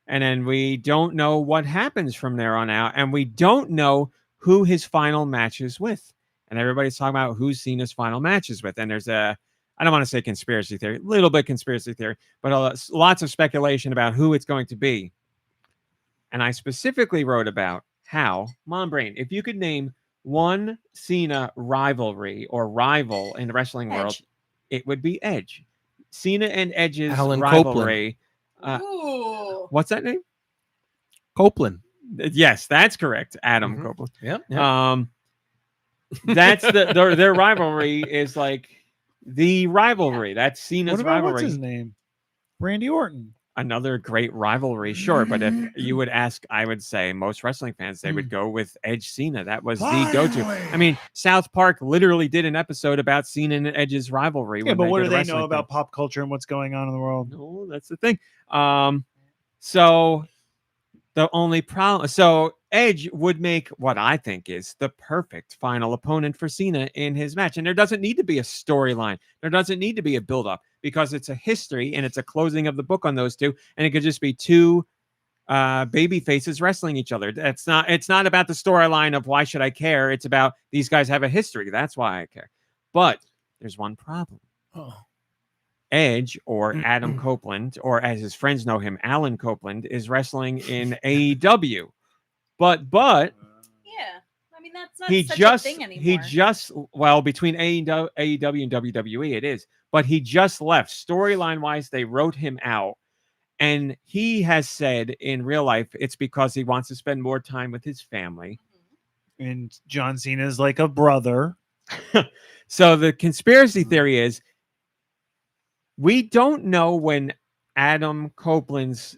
Speaker 3: And then we don't know what happens from there on out, and we don't know who his final match is with. And everybody's talking about who Cena's final matches with. And there's I don't want to say conspiracy theory, a little bit conspiracy theory, but lots of speculation about who it's going to be. And I specifically wrote about how, Mom Brain, if you could name one Cena rivalry or rival in the wrestling world, it would be Edge. Cena and Edge's
Speaker 2: Alan
Speaker 3: rivalry. What's that name?
Speaker 2: Copeland.
Speaker 3: Yes, that's correct. Adam Copeland.
Speaker 2: Yep.
Speaker 3: That's their rivalry is like the rivalry. That's Cena's rivalry.
Speaker 4: What's his name? Randy Orton.
Speaker 3: Another great rivalry, sure. But if you would ask, I would say most wrestling fans, they would go with Edge Cena. That was the go-to. I mean, South Park literally did an episode about Cena and Edge's rivalry.
Speaker 4: Yeah, but what do they know about pop culture and what's going on in the world?
Speaker 3: No, that's the thing. So the only problem, so Edge would make what I think is the perfect final opponent for Cena in his match. And there doesn't need to be a storyline. There doesn't need to be a build-up, because it's a history and it's a closing of the book on those two. And it could just be 2 baby faces wrestling each other. It's not about the storyline of why should I care. It's about these guys have a history. That's why I care. But there's one problem. Edge, or Adam Copeland, or as his friends know him, Alan Copeland, is wrestling in AEW. But
Speaker 1: yeah, I mean that's not such a thing anymore.
Speaker 3: Well, between AEW and WWE it is, but he just left. Storyline wise, they wrote him out, and he has said in real life it's because he wants to spend more time with his family.
Speaker 4: And John Cena is like a brother.
Speaker 3: So the conspiracy theory is, we don't know when Adam Copeland's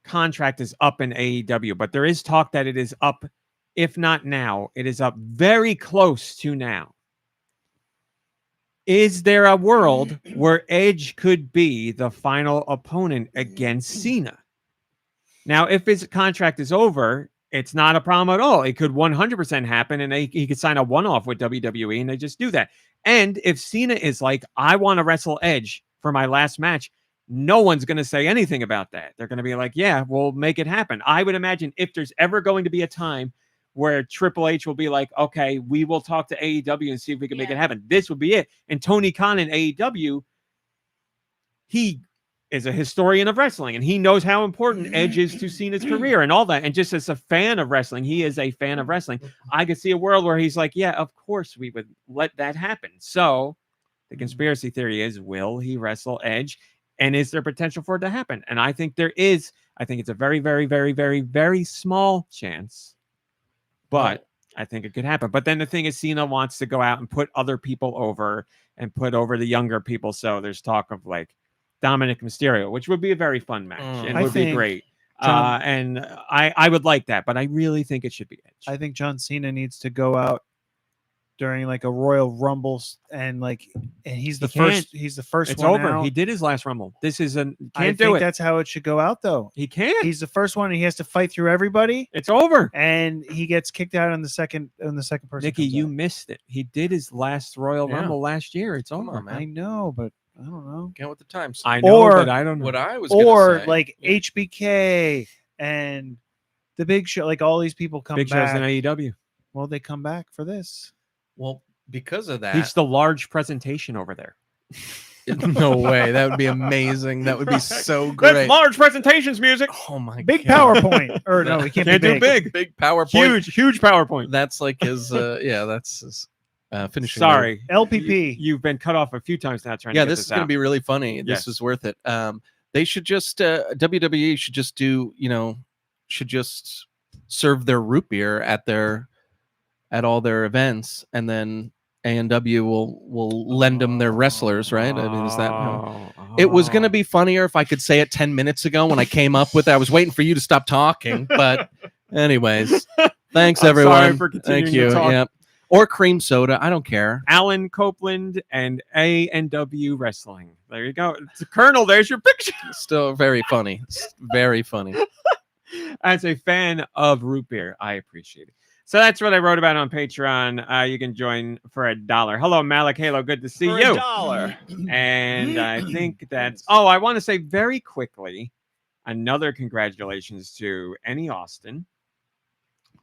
Speaker 3: contract is up in AEW, but there is talk that it is up, if not now, it is up very close to now. Is there a world where Edge could be the final opponent against Cena? Now, if his contract is over, it's not a problem at all. It could 100% happen, and he could sign a one-off with WWE, and they just do that. And if Cena is like, I want to wrestle Edge for my last match, no one's going to say anything about that. They're going to be like, yeah, we'll make it happen. I would imagine if there's ever going to be a time where Triple H will be like, okay, we will talk to AEW and see if we can make it happen, this would be it. And Tony Khan in AEW, he is a historian of wrestling, and he knows how important Edge is to Cena's career and all that. And just as a fan of wrestling, he is a fan of wrestling. I could see a world where he's like, yeah, of course we would let that happen. So the conspiracy theory is, will he wrestle Edge? And is there potential for it to happen? And I think there is. I think it's a very, very, very, very, very small chance, but I think it could happen. But then the thing is, Cena wants to go out and put other people over and put over the younger people. So there's talk of like Dominic Mysterio, which would be a very fun match and would be great. And I would like that, but I really think it should be Edge.
Speaker 4: I think John Cena needs to go out during like a Royal Rumble and he's the first. He's the first.
Speaker 3: It's
Speaker 4: one
Speaker 3: over.
Speaker 4: out.
Speaker 3: He did his last Rumble. This is can't
Speaker 4: I
Speaker 3: do
Speaker 4: think
Speaker 3: it.
Speaker 4: That's how it should go out, though.
Speaker 3: He can't.
Speaker 4: He's the first one, and he has to fight through everybody.
Speaker 3: It's over,
Speaker 4: and he gets kicked out on the second. person.
Speaker 3: Nicky, you missed it. He did his last Royal Rumble last year. It's over, man.
Speaker 4: I know, but I don't know.
Speaker 2: Get with the times.
Speaker 3: I know, but I don't know
Speaker 2: what I was.
Speaker 4: Or
Speaker 2: say.
Speaker 4: like HBK and the Big Show, like all these people come
Speaker 3: Big
Speaker 4: back.
Speaker 3: Show's in AEW.
Speaker 4: Well, they come back for this.
Speaker 2: Well, because of that,
Speaker 3: he's the large presentation over there.
Speaker 2: No way. That would be amazing. That would be so great.
Speaker 3: That's large presentations music.
Speaker 2: Oh my
Speaker 4: Big
Speaker 2: God.
Speaker 4: PowerPoint. Or no, we can't
Speaker 3: Can't
Speaker 4: be
Speaker 3: do big.
Speaker 2: Big PowerPoint.
Speaker 3: Huge PowerPoint.
Speaker 2: That's like his. That's his finishing.
Speaker 3: Sorry,
Speaker 4: LPP.
Speaker 3: You've been cut off a few times now trying to
Speaker 2: Yeah,
Speaker 3: get
Speaker 2: this is going to
Speaker 3: out.
Speaker 2: be really funny. This is worth it. They should just WWE should just do, should just serve their root beer at all their events, and then A&W will lend them their wrestlers, right? I mean, is that it was going to be funnier if I could say it 10 minutes ago when I came up with it. I was waiting for you to stop talking, but anyways, thanks
Speaker 3: I'm
Speaker 2: everyone.
Speaker 3: sorry for continuing
Speaker 2: Thank you.
Speaker 3: to talk.
Speaker 2: Yeah. Or cream soda, I don't care.
Speaker 3: Alan Copeland and A&W Wrestling. There you go. It's a Colonel. There's your picture.
Speaker 2: Still very funny. Very funny.
Speaker 3: As a fan of root beer, I appreciate it. So that's what I wrote about on Patreon. You can join for $1. Hello, Malik Halo. Good to see you.
Speaker 5: $1.
Speaker 3: And I think that's... Oh, I want to say very quickly, another congratulations to Any Austin.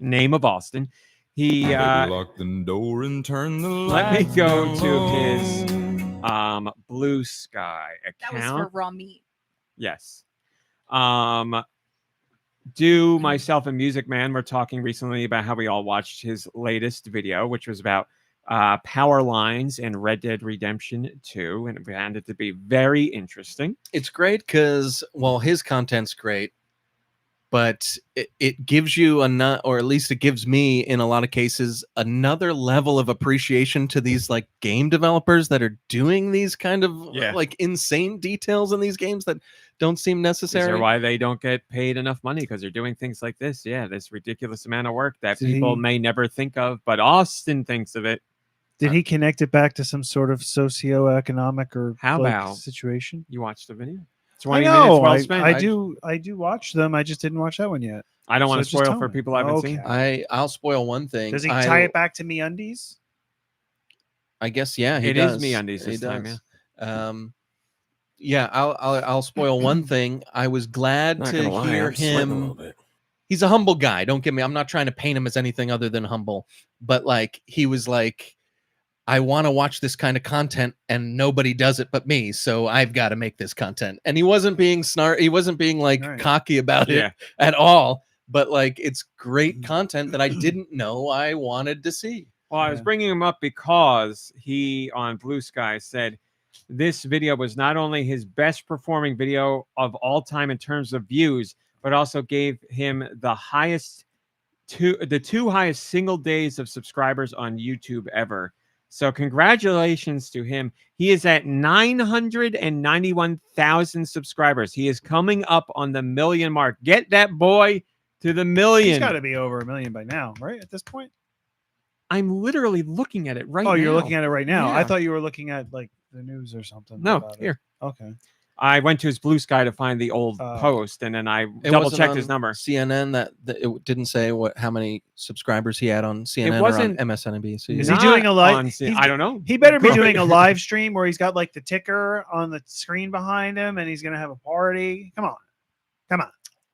Speaker 3: Name of Austin. He...
Speaker 6: lock the door and turn the
Speaker 3: let me
Speaker 6: lights
Speaker 3: go
Speaker 6: down
Speaker 3: to
Speaker 6: low.
Speaker 3: his Blue Sky
Speaker 1: That
Speaker 3: account.
Speaker 1: was for raw meat.
Speaker 3: Yes. Myself and Music Man were talking recently about how we all watched his latest video, which was about power lines and Red Dead Redemption 2, and it found it to be very interesting.
Speaker 2: It's great because, well, his content's great, but it gives you or at least it gives me, in a lot of cases, another level of appreciation to these like game developers that are doing these kind of like insane details in these games that don't seem necessary.
Speaker 3: These are why they don't get paid enough money, because they're doing things like this. Yeah, this ridiculous amount of work that people may never think of, but Austin thinks of it.
Speaker 4: Did he connect it back to some sort of socioeconomic or
Speaker 3: How about
Speaker 4: situation?
Speaker 3: You watched the video?
Speaker 4: I
Speaker 3: 20
Speaker 4: know.
Speaker 3: minutes well spent.
Speaker 4: I do watch them. I just didn't watch that one yet.
Speaker 3: I don't want to
Speaker 4: So just
Speaker 3: spoil
Speaker 4: tell
Speaker 3: for
Speaker 4: me.
Speaker 3: people I haven't seen.
Speaker 2: I'll spoil one thing.
Speaker 4: Does he tie it back to MeUndies?
Speaker 2: I guess yeah, he
Speaker 3: It
Speaker 2: does.
Speaker 3: is MeUndies this
Speaker 2: He
Speaker 3: time,
Speaker 2: does. Yeah, I'll spoil one thing. I was glad
Speaker 5: Not
Speaker 2: to
Speaker 5: gonna lie,
Speaker 2: hear
Speaker 5: I'm sweating a
Speaker 2: him.
Speaker 5: little bit.
Speaker 2: He's a humble guy. Don't get me. I'm not trying to paint him as anything other than humble. But like he was like, I want to watch this kind of content, and nobody does it but me. So I've got to make this content. And he wasn't being He wasn't being like cocky about it at all. But like, it's great content that I didn't know I wanted to see.
Speaker 3: Well, I was bringing him up because he on Blue Sky said this video was not only his best performing video of all time in terms of views, but also gave him the two highest single days of subscribers on YouTube ever. So congratulations to him. He is at 991,000 subscribers. He is coming up on the 1 million mark. Get that boy to the 1 million.
Speaker 4: He's got to be over 1 million by now, right? At this point.
Speaker 3: I'm literally looking at it right now.
Speaker 4: Oh, you're looking at it right now.
Speaker 3: Yeah.
Speaker 4: I thought you were looking at like the news or something.
Speaker 3: No,
Speaker 4: about
Speaker 3: here.
Speaker 4: It. Okay.
Speaker 3: I went to his Blue Sky to find the old post, and then I double checked his number.
Speaker 2: CNN that it didn't say how many subscribers he had on CNN or on MSNBC.
Speaker 4: Is he doing a live?
Speaker 3: I don't know.
Speaker 4: He better be doing a live stream where he's got like the ticker on the screen behind him, and he's gonna have a party. Come on.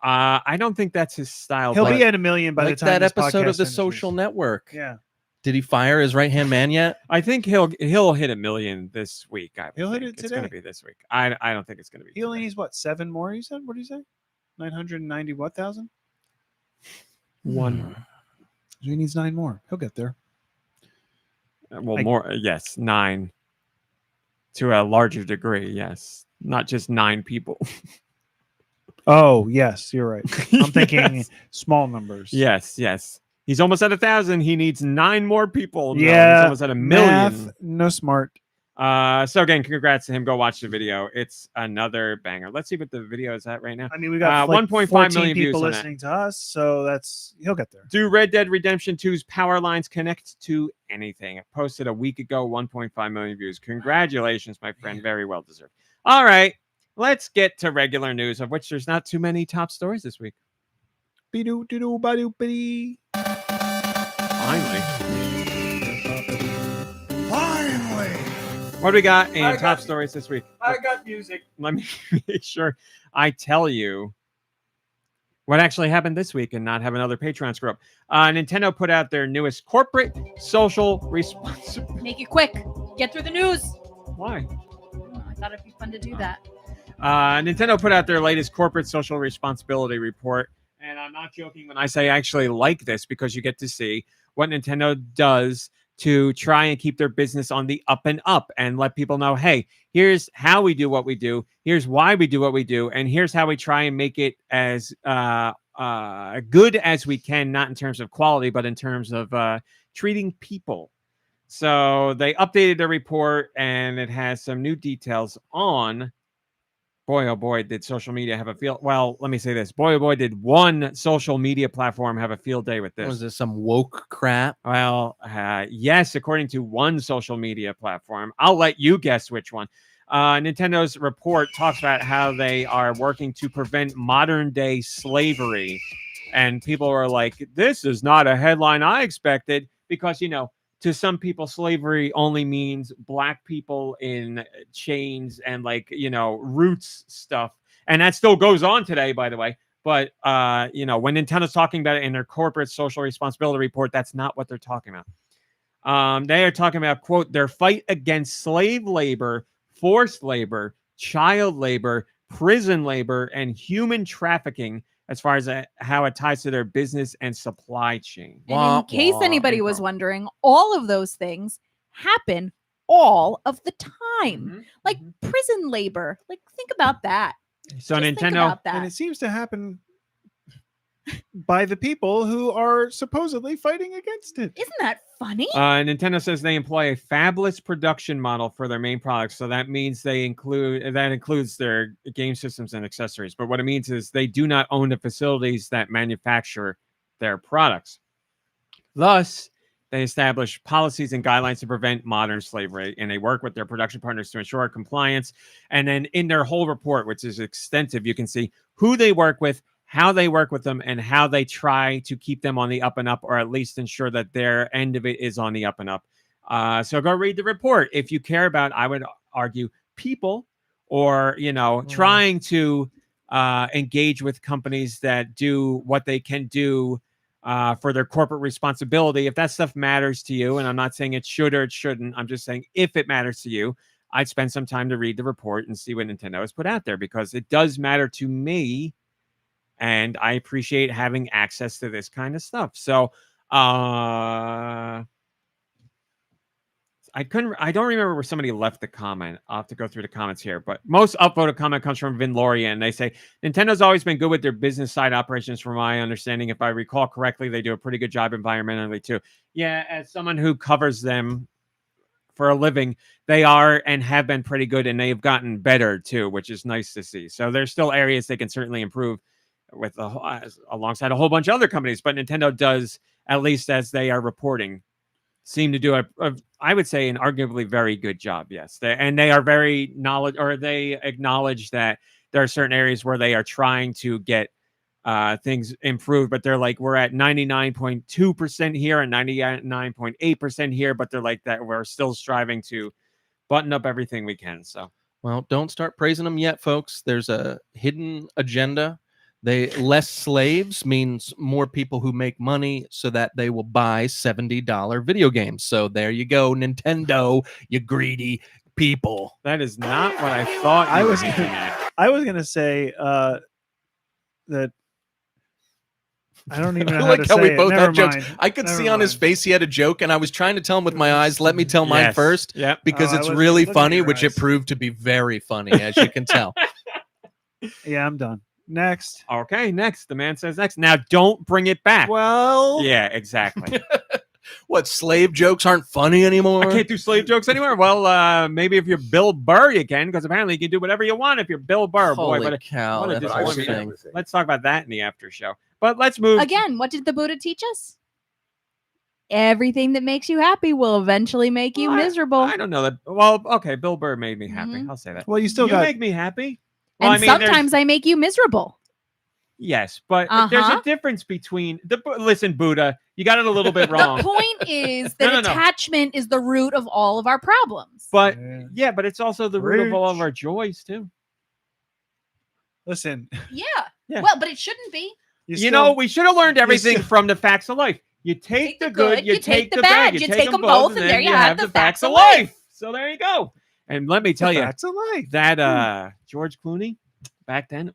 Speaker 3: I don't think that's his style.
Speaker 4: He'll be at 1 million by the time
Speaker 2: that
Speaker 4: this
Speaker 2: episode
Speaker 4: podcast
Speaker 2: of The
Speaker 4: finishes.
Speaker 2: Social Network.
Speaker 4: Yeah.
Speaker 2: Did he fire his right hand man yet?
Speaker 3: I think he'll hit 1 million this week.
Speaker 4: He'll hit it
Speaker 3: It's
Speaker 4: today.
Speaker 3: going to be this week. I don't think it's going to be.
Speaker 4: He only needs what, 7 more? You said? What did you say? 990 what thousand?
Speaker 3: One.
Speaker 4: He needs 9 more. He'll get there.
Speaker 3: Well, more. Yes, 9. To a larger degree, yes. Not just 9 people.
Speaker 4: Oh yes, you're right. I'm thinking
Speaker 3: Yes.
Speaker 4: small numbers.
Speaker 3: Yes. He's almost at 1,000. He needs 9 more people. No,
Speaker 4: Yeah,
Speaker 3: he's almost at 1 million.
Speaker 4: Math, no smart.
Speaker 3: So again, congrats to him. Go watch the video. It's another banger. Let's see what the video is at right now.
Speaker 4: I mean, we got like
Speaker 3: 1.5 million views
Speaker 4: people
Speaker 3: on
Speaker 4: listening to us, so he'll get there.
Speaker 3: Do Red Dead Redemption 2's power lines connect to anything? It posted a week ago, 1.5 million views. Congratulations, my friend. Very well deserved. All right, let's get to regular news, of which there's not too many top stories this week.
Speaker 4: Finally.
Speaker 3: What do we got in top stories this week?
Speaker 4: I got music.
Speaker 3: Let me make sure I tell you what actually happened this week and not have another Patreon screw up. Nintendo put out their newest corporate social responsibility.
Speaker 1: Make it quick. Get through the news.
Speaker 3: Why?
Speaker 1: Thought it'd be fun to do that.
Speaker 3: Nintendo put out their latest corporate social responsibility report. And I'm not joking when I say I actually like this, because you get to see what Nintendo does to try and keep their business on the up and up and let people know, hey, here's how we do what we do. Here's why we do what we do. And here's how we try and make it as good as we can, not in terms of quality, but in terms of treating people. So they updated the report, and it has some new details on... Boy, oh boy, did social media have a field... Well, let me say this. Boy, oh boy, did one social media platform have a field day with this.
Speaker 2: Was this some woke crap?
Speaker 3: Well, yes, according to one social media platform. I'll let you guess which one. Nintendo's report talks about how they are working to prevent modern-day slavery. And people are like, this is not a headline I expected, because, you know, to some people, slavery only means black people in chains and, like, you know, roots stuff. And that still goes on today, by the way. But, you know, when Nintendo's talking about it in their corporate social responsibility report, that's not what they're talking about. They are talking about, quote, their fight against slave labor, forced labor, child labor, prison labor, and human trafficking, as far as how it ties to their business and supply chain.
Speaker 1: And in case anybody was wondering, all of those things happen all of the time. Like prison labor. Like, think about that.
Speaker 3: So
Speaker 1: Just
Speaker 3: Nintendo...
Speaker 1: think about that.
Speaker 4: And it seems to happen by the people who are supposedly fighting against it.
Speaker 1: Isn't that funny?
Speaker 3: Nintendo says they employ a fabless production model for their main products. So that means that includes their game systems and accessories. But what it means is they do not own the facilities that manufacture their products. Thus, they establish policies and guidelines to prevent modern slavery, and they work with their production partners to ensure compliance. And then in their whole report, which is extensive, you can see who they work with, how they work with them, and how they try to keep them on the up and up, or at least ensure that their end of it is on the up and up. So go read the report. If you care about, I would argue, people, or, you know, trying to engage with companies that do what they can do for their corporate responsibility. If that stuff matters to you, and I'm not saying it should or it shouldn't, I'm just saying if it matters to you, I'd spend some time to read the report and see what Nintendo has put out there, because it does matter to me. And I appreciate having access to this kind of stuff. So I don't remember where somebody left the comment. I'll have to go through the comments here. But most upvoted comment comes from Vinloria, and they say, Nintendo's always been good with their business side operations, from my understanding. If I recall correctly, they do a pretty good job environmentally too. Yeah, as someone who covers them for a living, they are and have been pretty good, and they've gotten better too, which is nice to see. So there's still areas they can certainly improve with alongside a whole bunch of other companies, but Nintendo does, at least as they are reporting, seem to do I would say, an arguably very good job. Yes, they are very they acknowledge that there are certain areas where they are trying to get things improved, but they're like, we're at 99.2% here and 99.8% here, but they're like that we're still striving to button up everything we can. So,
Speaker 2: well, don't start praising them yet, folks. There's a hidden agenda. Less slaves means more people who make money so that they will buy $70 video games. So there you go, Nintendo, you greedy people.
Speaker 3: That is not what I thought
Speaker 4: I was gonna say that I don't even know how to
Speaker 2: how
Speaker 4: say
Speaker 2: we
Speaker 4: it.
Speaker 2: both
Speaker 4: Never
Speaker 2: had jokes.
Speaker 4: mind.
Speaker 2: I could
Speaker 4: Never
Speaker 2: see on his
Speaker 4: mind.
Speaker 2: face he had a joke, and I was trying to tell him with my eyes, let me tell mine first.
Speaker 3: Yep.
Speaker 2: Because
Speaker 4: Oh, I
Speaker 2: it's
Speaker 4: wasn't
Speaker 2: really
Speaker 4: looking at
Speaker 2: funny,
Speaker 4: your
Speaker 2: which it
Speaker 4: eyes.
Speaker 2: proved to be very funny, as you can tell.
Speaker 4: Yeah, I'm done. Next.
Speaker 3: Okay, next. The man says next. Now, don't bring it back.
Speaker 4: Well,
Speaker 3: Yeah, exactly.
Speaker 2: What, slave jokes aren't funny anymore?
Speaker 3: I can't do slave jokes anymore. Well, maybe if you're Bill Burr, you can, because apparently you can do whatever you want if you're Bill Burr.
Speaker 2: Holy
Speaker 3: Boy,
Speaker 2: cow,
Speaker 3: what a
Speaker 2: that's
Speaker 3: disappointment.
Speaker 2: interesting.
Speaker 3: Let's talk about that in the after show. But let's move.
Speaker 1: Again, what did the Buddha teach us? Everything that makes you happy will eventually make you miserable.
Speaker 3: I don't know that. Well, okay, Bill Burr made me happy.
Speaker 1: Mhm.
Speaker 3: I'll say that.
Speaker 4: well, you still
Speaker 3: You
Speaker 4: got
Speaker 3: make me happy. Well,
Speaker 1: And
Speaker 3: I mean, there's-
Speaker 1: sometimes I make you miserable.
Speaker 3: yes, but there's a difference between listen, Buddha, you got it a little bit wrong.
Speaker 1: The point is that
Speaker 3: No.
Speaker 1: attachment is the root of all of our problems.
Speaker 3: But
Speaker 4: Yeah.
Speaker 3: yeah, but it's also the root of all of
Speaker 4: Preach.
Speaker 3: our joys too.
Speaker 4: listen.
Speaker 1: Yeah.
Speaker 3: Yeah.
Speaker 1: Well, but it shouldn't be.
Speaker 3: You know, we should have learned everything
Speaker 4: still-
Speaker 3: from the facts of life. You take the good, you take the bad,
Speaker 1: you take them both, and there you have the facts of life.
Speaker 3: So there you go. And let me tell you,
Speaker 4: That's a life.
Speaker 3: that George Clooney back then,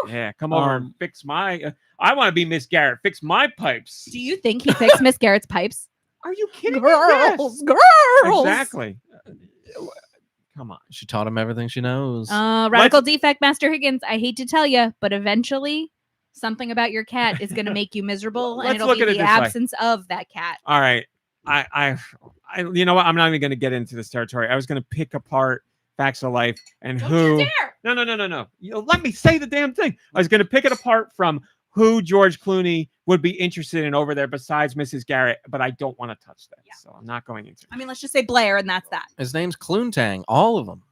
Speaker 3: yeah, come over and fix my. I want to be Miss Garrett. Fix my pipes.
Speaker 1: Do you think he fixed Miss Garrett's pipes?
Speaker 3: Are you kidding
Speaker 1: Girls,
Speaker 3: me?
Speaker 1: girls.
Speaker 3: Exactly. Come on.
Speaker 2: She taught him everything she knows.
Speaker 1: Radical Defect Master Higgins, I hate to tell you, but eventually something about your cat is going to make you miserable, and it'll be the absence of that cat.
Speaker 3: All right. I you know what? I'm not even going to get into this territory. I was going to pick apart Facts of Life and
Speaker 1: Don't
Speaker 3: who.
Speaker 1: you dare!
Speaker 3: No. Let me say the damn thing. I was going to pick it apart from who George Clooney would be interested in over there besides Mrs. Garrett, but I don't want to touch that. Yeah. So I'm not going into it.
Speaker 1: I mean, let's just say Blair, and that's that.
Speaker 2: His name's Cluntang. All of them.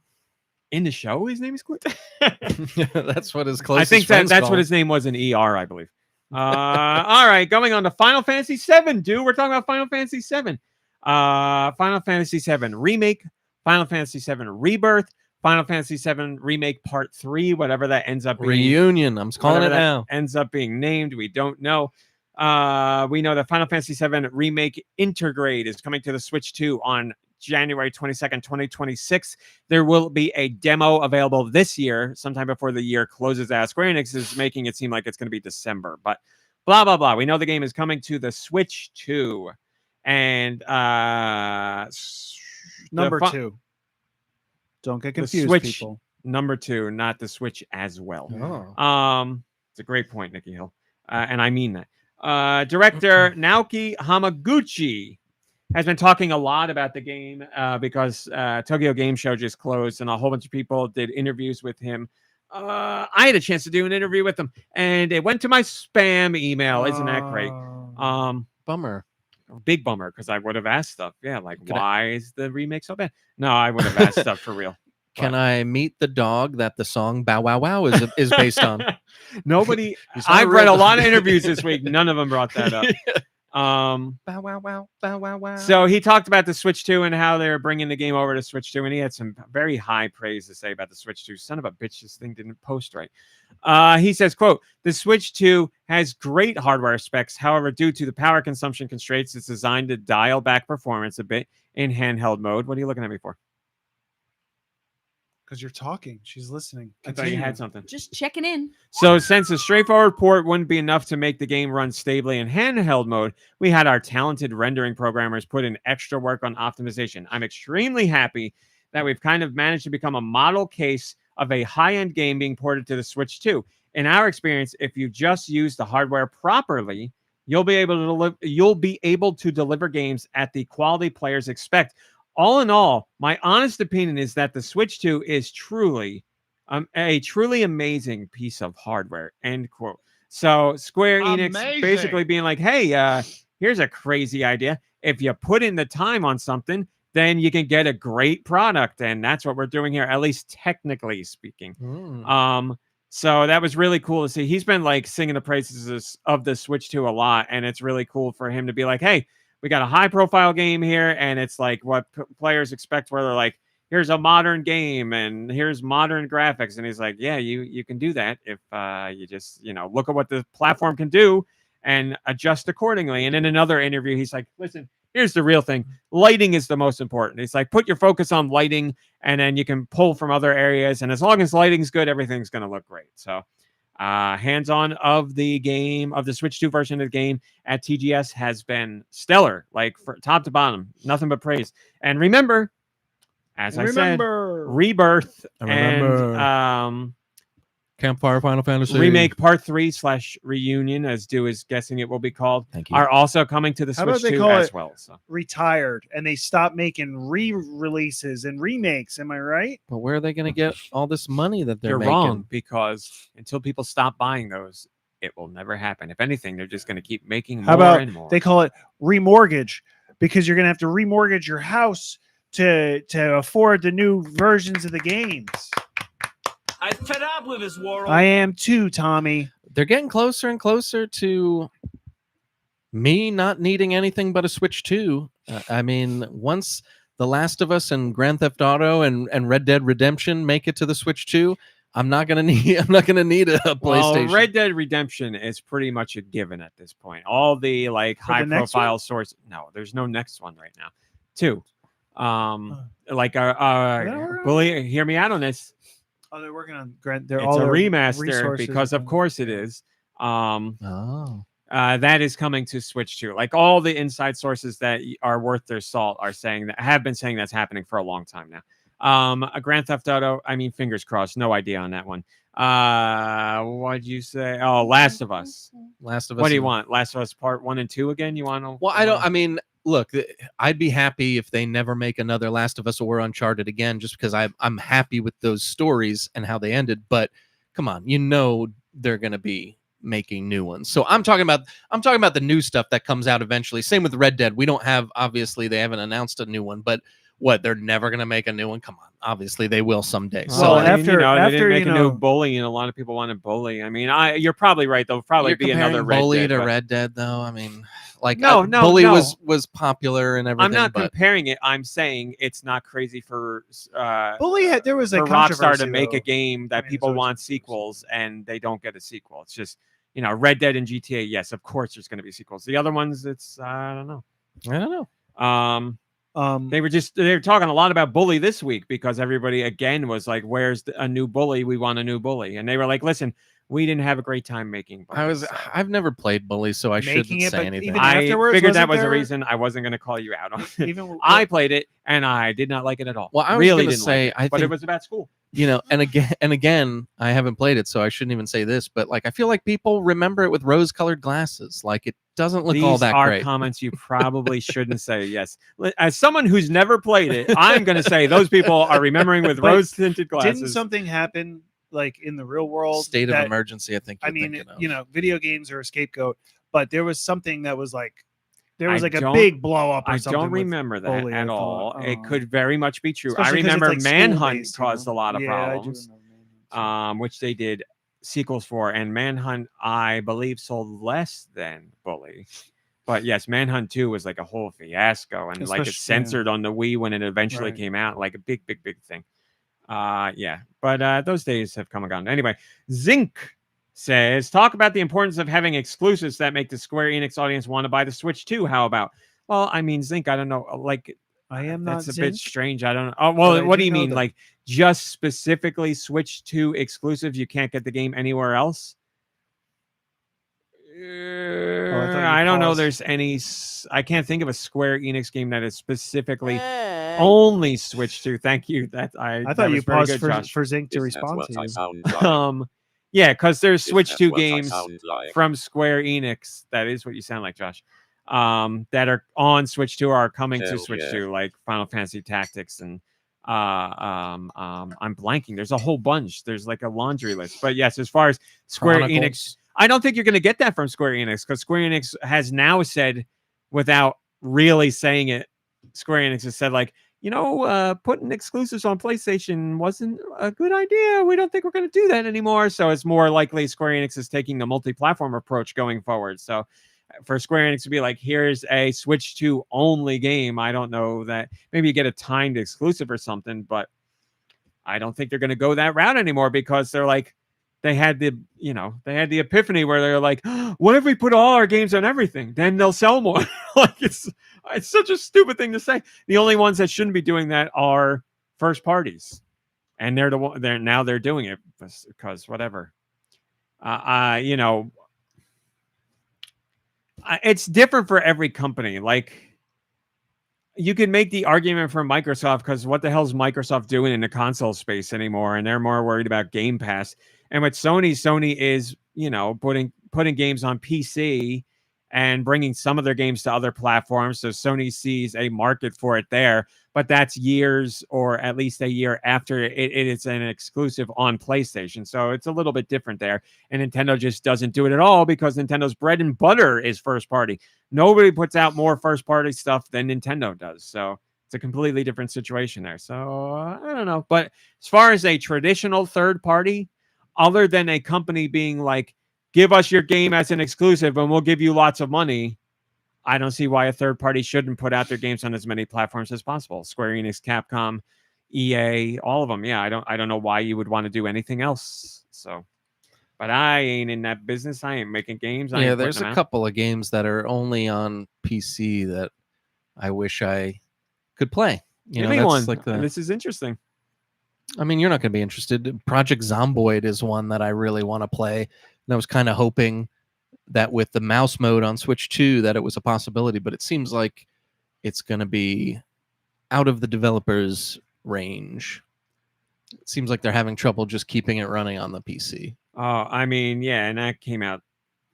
Speaker 3: In the show, his name is Cluntang?
Speaker 2: That's what his closest
Speaker 3: I think
Speaker 2: friends
Speaker 3: that's
Speaker 2: call
Speaker 3: what
Speaker 2: him.
Speaker 3: his name was in ER, I believe. All right, going on to Final Fantasy VII, dude. We're talking about Final Fantasy VII. Final Fantasy VII Remake, Final Fantasy VII Rebirth, Final Fantasy VII Remake Part 3, whatever that ends up being.
Speaker 2: Reunion. I'm calling it now.
Speaker 3: Ends up being named. We don't know. We know that Final Fantasy VII Remake Intergrade is coming to the Switch 2 on January 22nd, 2026. There will be a demo available this year, sometime before the year closes out. Square Enix is making it seem like it's going to be December, but blah, blah, blah. We know the game is coming to the Switch 2. And
Speaker 4: number 2. Don't get confused,
Speaker 3: Switch,
Speaker 4: people.
Speaker 3: Number 2, not the Switch as well.
Speaker 2: Oh.
Speaker 3: It's a great point, Nicky Hill. And I mean that. Director Naoki Hamaguchi has been talking a lot about the game because Tokyo Game Show just closed and a whole bunch of people did interviews with him. I had a chance to do an interview with him and it went to my spam email. Isn't that great?
Speaker 2: Bummer.
Speaker 3: Big bummer because I would have asked stuff. Yeah, like why is the remake so bad? No, I would have asked stuff for real.
Speaker 2: Can I meet the dog that the song Bow Wow Wow is based on?
Speaker 3: Nobody. I've read a lot of interviews this week. None of them brought that up.
Speaker 2: Bow Wow Wow, Bow Wow Wow.
Speaker 3: So he talked about the Switch 2 and how they're bringing the game over to Switch 2, and he had some very high praise to say about the Switch 2. Son of a bitch, this thing didn't post right. He says, quote, the Switch 2 has great hardware specs. However, due to the power consumption constraints, it's designed to dial back performance a bit in handheld mode. What are you looking at me for?
Speaker 4: Because you're talking. She's listening.
Speaker 3: I thought you had something.
Speaker 1: Just checking in.
Speaker 3: So since a straightforward port wouldn't be enough to make the game run stably in handheld mode, we had our talented rendering programmers put in extra work on optimization. I'm extremely happy that we've kind of managed to become a model case of a high-end game being ported to the Switch 2. In our experience, if you just use the hardware properly, you'll be able to deliver games at the quality players expect. All in all, my honest opinion is that the Switch 2 is truly a truly amazing piece of hardware, end quote. So Square Enix basically being like, hey, here's a crazy idea. If you put in the time on something, then you can get a great product. And that's what we're doing here, at least technically speaking. So that was really cool to see. He's been like singing the praises of the Switch 2 a lot. And it's really cool for him to be like, hey, we got a high profile game here. And it's like what players expect, where they're like, here's a modern game and here's modern graphics. And he's like, yeah, you can do that if you just, look at what the platform can do and adjust accordingly. And in another interview, he's like, listen, here's the real thing. Lighting is the most important. It's like, put your focus on lighting and then you can pull from other areas. And as long as lighting's good, everything's going to look great. So hands-on of the game, of the Switch 2 version of the game at TGS has been stellar, like for top to bottom, nothing but praise. And remember, as I said, Rebirth and
Speaker 2: Campfire Final Fantasy
Speaker 3: Remake Part 3 / Reunion, as Deux is guessing it will be called, are also coming to the Switch 2 as well. So.
Speaker 4: Retired, and they stopped making re-releases and remakes. Am I right?
Speaker 2: But where are they going to get all this money that they're making?
Speaker 3: You're wrong, because until people stop buying those, it will never happen. If anything, they're just going to keep making more and more.
Speaker 4: They call it remortgage, because you're going to have to remortgage your house to afford the new versions of the games.
Speaker 7: I'm fed up with this world.
Speaker 4: I am too, Tommy.
Speaker 2: They're getting closer and closer to me not needing anything but a Switch 2. I mean, once The Last of Us and Grand Theft Auto and Red Dead Redemption make it to the Switch 2, I'm not gonna need a PlayStation.
Speaker 3: Well, Red Dead Redemption is pretty much a given at this point. All the high profile source. No, there's no next one right now. 2. Like Bully. Hear me out on this.
Speaker 4: Oh, they're working on They're
Speaker 3: It's
Speaker 4: all
Speaker 3: a
Speaker 4: their
Speaker 3: remaster
Speaker 4: resources
Speaker 3: because, of course, it is.
Speaker 2: Oh.
Speaker 3: That is coming to Switch 2. Like all the inside sources that are worth their salt are saying that have been saying that's happening for a long time now. A Grand Theft Auto. I mean, fingers crossed. No idea on that one. What'd you say? Oh, Last of Us.
Speaker 2: Last of Us.
Speaker 3: What do you want? Last of Us Part 1 and 2 again? You want to?
Speaker 2: Well, I mean, look, I'd be happy if they never make another Last of Us or Uncharted again, just because I'm happy with those stories and how they ended. But come on, they're gonna be making new ones. So I'm talking about the new stuff that comes out eventually. Same with Red Dead. We don't have, obviously they haven't announced a new one, but what, they're never going to make a new one? Come on. Obviously they will someday.
Speaker 3: Well,
Speaker 2: So
Speaker 3: they didn't make a new Bully, and a lot of people wanted Bully. I mean, you're probably right. There'll probably be another
Speaker 2: Bully to Red Dead though. I mean, like Bully was popular and everything.
Speaker 3: I'm not comparing it. I'm saying it's not crazy for
Speaker 4: Bully there was a
Speaker 3: Rockstar to make a game that people want sequels and they don't get a sequel. It's just, Red Dead and GTA, yes, of course there's going to be sequels. The other ones, it's I don't know. They were talking a lot about Bully this week because everybody again was like, "Where's a new Bully? We want a new Bully." And they were like, "Listen, we didn't have a great time making Bully."
Speaker 2: I've never played Bully, so I shouldn't say anything.
Speaker 3: I figured that was a reason. I wasn't going to call you out on it. I played it and I did not like it at all.
Speaker 2: Well, I
Speaker 3: really
Speaker 2: didn't say,
Speaker 3: but it was about school.
Speaker 2: And again, I haven't played it, so I shouldn't even say this, but like I feel like people remember it with rose-colored glasses. Like it doesn't look all that great.
Speaker 3: These are comments you probably shouldn't say. Yes, as someone who's never played it, I'm going to say those people are remembering with rose-tinted glasses.
Speaker 4: Didn't something happen like in the real world?
Speaker 2: State of emergency, I think.
Speaker 4: I mean, video games are a scapegoat, but there was something that was like. There was a big blow up.
Speaker 3: I don't remember that at all. It could very much be true. I remember Manhunt caused a lot of problems, which they did sequels for, and Manhunt, I believe, sold less than Bully. But yes, Manhunt 2 was like a whole fiasco, and like it's censored on the Wii when it eventually came out, like a big thing. But those days have come and gone. Anyway, Zinc says, talk about the importance of having exclusives that make the Square Enix audience want to buy the Switch 2. How about? Well, I mean, Zinc, I don't know. Like, that's a bit strange. I don't know. Oh, well, what do you mean? Like, just specifically Switch 2 exclusives? You can't get the game anywhere else? I don't know. There's any. I can't think of a Square Enix game that is specifically only Switch 2. Thank you. I thought you paused
Speaker 4: for Zinc to respond to you.
Speaker 3: Yeah, because there's Switch 2 games from Square Enix. That is what you sound like, Josh. That are on Switch 2 or are coming to Switch 2, like Final Fantasy Tactics and I'm blanking. There's a whole bunch. There's like a laundry list. But yes, as far as Square Enix, I don't think you're going to get that from Square Enix because Square Enix has now said, without really saying it, Square Enix has said like, putting exclusives on PlayStation wasn't a good idea. We don't think we're going to do that anymore. So it's more likely Square Enix is taking the multi-platform approach going forward. So for Square Enix to be like, here's a Switch 2 only game, I don't know that maybe you get a timed exclusive or something, but I don't think they're going to go that route anymore because they're like, they had the epiphany where they're like, what if we put all our games on everything? Then they'll sell more. Like it's such a stupid thing to say. The only ones that shouldn't be doing that are first parties, and they're doing it because whatever. It's different for every company. Like you could make the argument for Microsoft because what the hell is Microsoft doing in the console space anymore? And they're more worried about Game Pass. And with Sony is, putting games on PC and bringing some of their games to other platforms. So Sony sees a market for it there, but that's years or at least a year after it is an exclusive on PlayStation. So it's a little bit different there. And Nintendo just doesn't do it at all because Nintendo's bread and butter is first party. Nobody puts out more first party stuff than Nintendo does. So it's a completely different situation there. So I don't know. But as far as a traditional third party, other than a company being like, give us your game as an exclusive and we'll give you lots of money, I don't see why a third party shouldn't put out their games on as many platforms as possible. Square Enix, Capcom, EA, all of them. Yeah, I don't know why you would want to do anything else. So, but I ain't in that business. I ain't making games.
Speaker 2: There's a couple of games that are only on PC that I wish I could play.
Speaker 3: Give me one. This is interesting.
Speaker 2: I mean, you're not going to be interested. Project Zomboid is one that I really want to play. And I was kind of hoping that with the mouse mode on Switch 2 that it was a possibility, but it seems like it's going to be out of the developer's range. It seems like they're having trouble just keeping it running on the PC.
Speaker 3: Oh, I mean, yeah, and that came out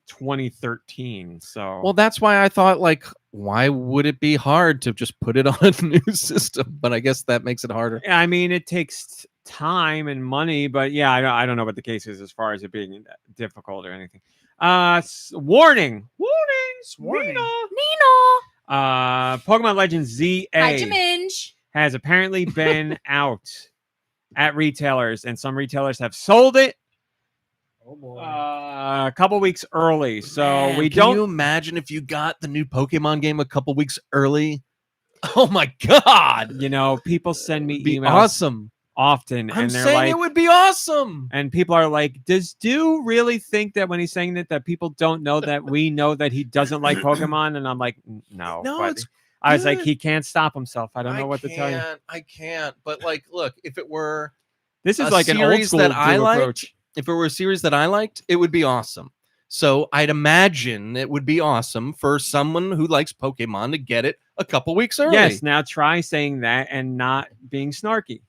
Speaker 3: 2013. So
Speaker 2: well, that's why I thought, like, why would it be hard to just put it on a new system? But I guess that makes it harder.
Speaker 3: I mean, it takes time and money, but yeah, I don't know what the case is as far as it being difficult or anything. Warning.
Speaker 1: Nino.
Speaker 3: Pokemon Legends ZA
Speaker 1: Hi,
Speaker 3: has apparently been out at retailers, and some retailers have sold it.
Speaker 4: Oh boy.
Speaker 3: A couple weeks early. So
Speaker 2: Man, Can you imagine if you got the new Pokemon game a couple weeks early? Oh my god!
Speaker 3: You know, people send me emails
Speaker 2: awesome
Speaker 3: often,
Speaker 2: I'm
Speaker 3: and they're
Speaker 2: saying
Speaker 3: like,
Speaker 2: it would be awesome.
Speaker 3: And people are like, does Deux really think that when he's saying that people don't know that we know that he doesn't like Pokemon? And I'm like, no. But I was like, he can't stop himself. I don't know what to tell you.
Speaker 2: I can't. But like, look, if it were
Speaker 3: this is like an old school
Speaker 2: that I
Speaker 3: approach.
Speaker 2: liked, if it were a series that I liked, it would be awesome. So I'd imagine it would be awesome for someone who likes Pokemon to get it a couple weeks early.
Speaker 3: Yes. Now try saying that and not being snarky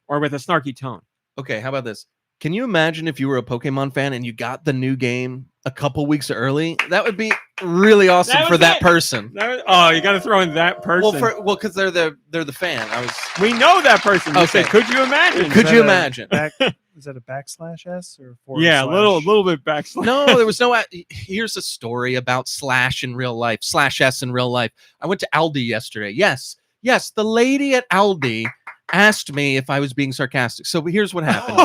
Speaker 3: or with a snarky tone.
Speaker 2: Okay. How about this? Can you imagine if you were a Pokemon fan and you got the new game a couple weeks early? That would be really awesome for that person.
Speaker 3: You got to throw in that person.
Speaker 2: Well, because they're the fan.
Speaker 3: We know that person. You
Speaker 2: Okay.
Speaker 3: said, could you imagine?
Speaker 2: Could you imagine?
Speaker 4: Is that a /S or forward
Speaker 3: Yeah, a
Speaker 4: slash?
Speaker 3: little bit backslash.
Speaker 2: No, there was no. Here's a story about /S in real life. I went to Aldi yesterday. Yes, the lady at Aldi asked me if I was being sarcastic. So here's what happened.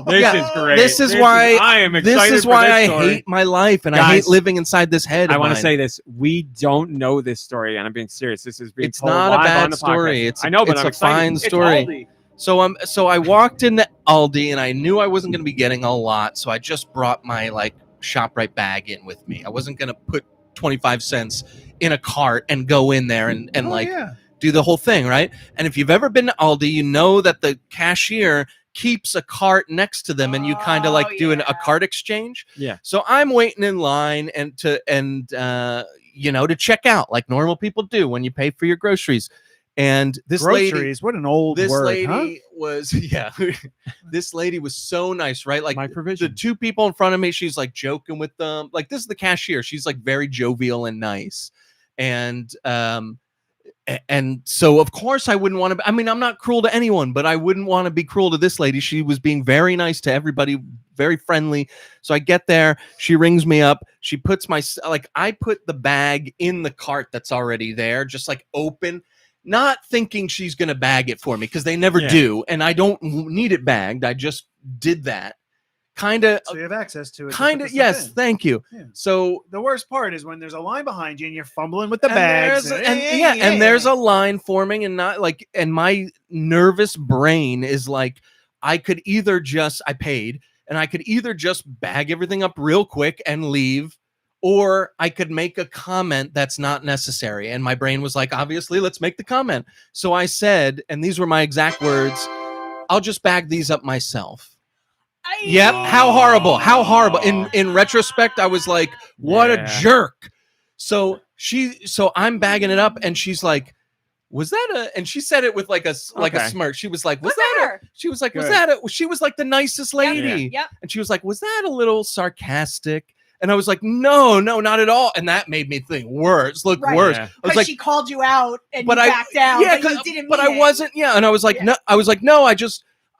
Speaker 3: This is great.
Speaker 2: This is why
Speaker 3: I am excited.
Speaker 2: This is
Speaker 3: for
Speaker 2: why
Speaker 3: this
Speaker 2: I
Speaker 3: story.
Speaker 2: hate my life and
Speaker 3: Guys,
Speaker 2: I hate living inside this head.
Speaker 3: I want to say this: we don't know this story, and I'm being serious. This is being
Speaker 2: it's
Speaker 3: told
Speaker 2: not
Speaker 3: live
Speaker 2: a bad
Speaker 3: on the
Speaker 2: story.
Speaker 3: Podcast. I know, but
Speaker 2: it's
Speaker 3: I'm
Speaker 2: a
Speaker 3: excited.
Speaker 2: fine
Speaker 3: It's
Speaker 2: story.
Speaker 3: Aldi.
Speaker 2: So I walked into Aldi and I knew I wasn't going to be getting a lot, so I just brought my ShopRite bag in with me. I wasn't going to put 25 cents in a cart and go in there and do the whole thing, right? And if you've ever been to Aldi, you know that the cashier keeps a cart next to them and you kind of do a cart exchange.
Speaker 3: Yeah.
Speaker 2: So I'm waiting in line to check out like normal people do when you pay for your groceries. And this
Speaker 4: groceries, what an old
Speaker 2: this
Speaker 4: word,
Speaker 2: lady was this lady was so nice, right? Like
Speaker 3: My provision.
Speaker 2: the two people in front of me, she's like joking with them. Like this is the cashier. She's like very jovial and nice. And so of course I wouldn't want to, I'm not cruel to anyone, but I wouldn't want to be cruel to this lady. She was being very nice to everybody, very friendly. So I get there, she rings me up. She puts I put the bag in the cart that's already there, just like open, not thinking she's going to bag it for me because they never do. And I don't need it bagged. I just did that. So
Speaker 4: you have access to it.
Speaker 2: Yes, thank you.
Speaker 4: Yeah.
Speaker 2: So
Speaker 4: the worst part is when there's a line behind you and you're fumbling with the bags.
Speaker 2: And there's a line forming and my nervous brain is like, I paid and I could either just bag everything up real quick and leave, or I could make a comment that's not necessary. And my brain was like, obviously, let's make the comment. So I said, and these were my exact words, I'll just bag these up myself. Yep. How horrible. In retrospect, I was like, what a jerk. So I'm bagging it up and she's like, was that and she said it with like a smirk. She was like, she was like the nicest lady.
Speaker 1: Yep.
Speaker 2: And she was like, was that a little sarcastic? And I was like, no, not at all. And that made me think worse. Look worse.
Speaker 1: Yeah.
Speaker 2: I was like,
Speaker 1: she called you out and you backed down.
Speaker 2: Yeah,
Speaker 1: but you didn't
Speaker 2: but
Speaker 1: mean
Speaker 2: I wasn't. Yeah, and I was like,
Speaker 1: Yeah.
Speaker 2: no,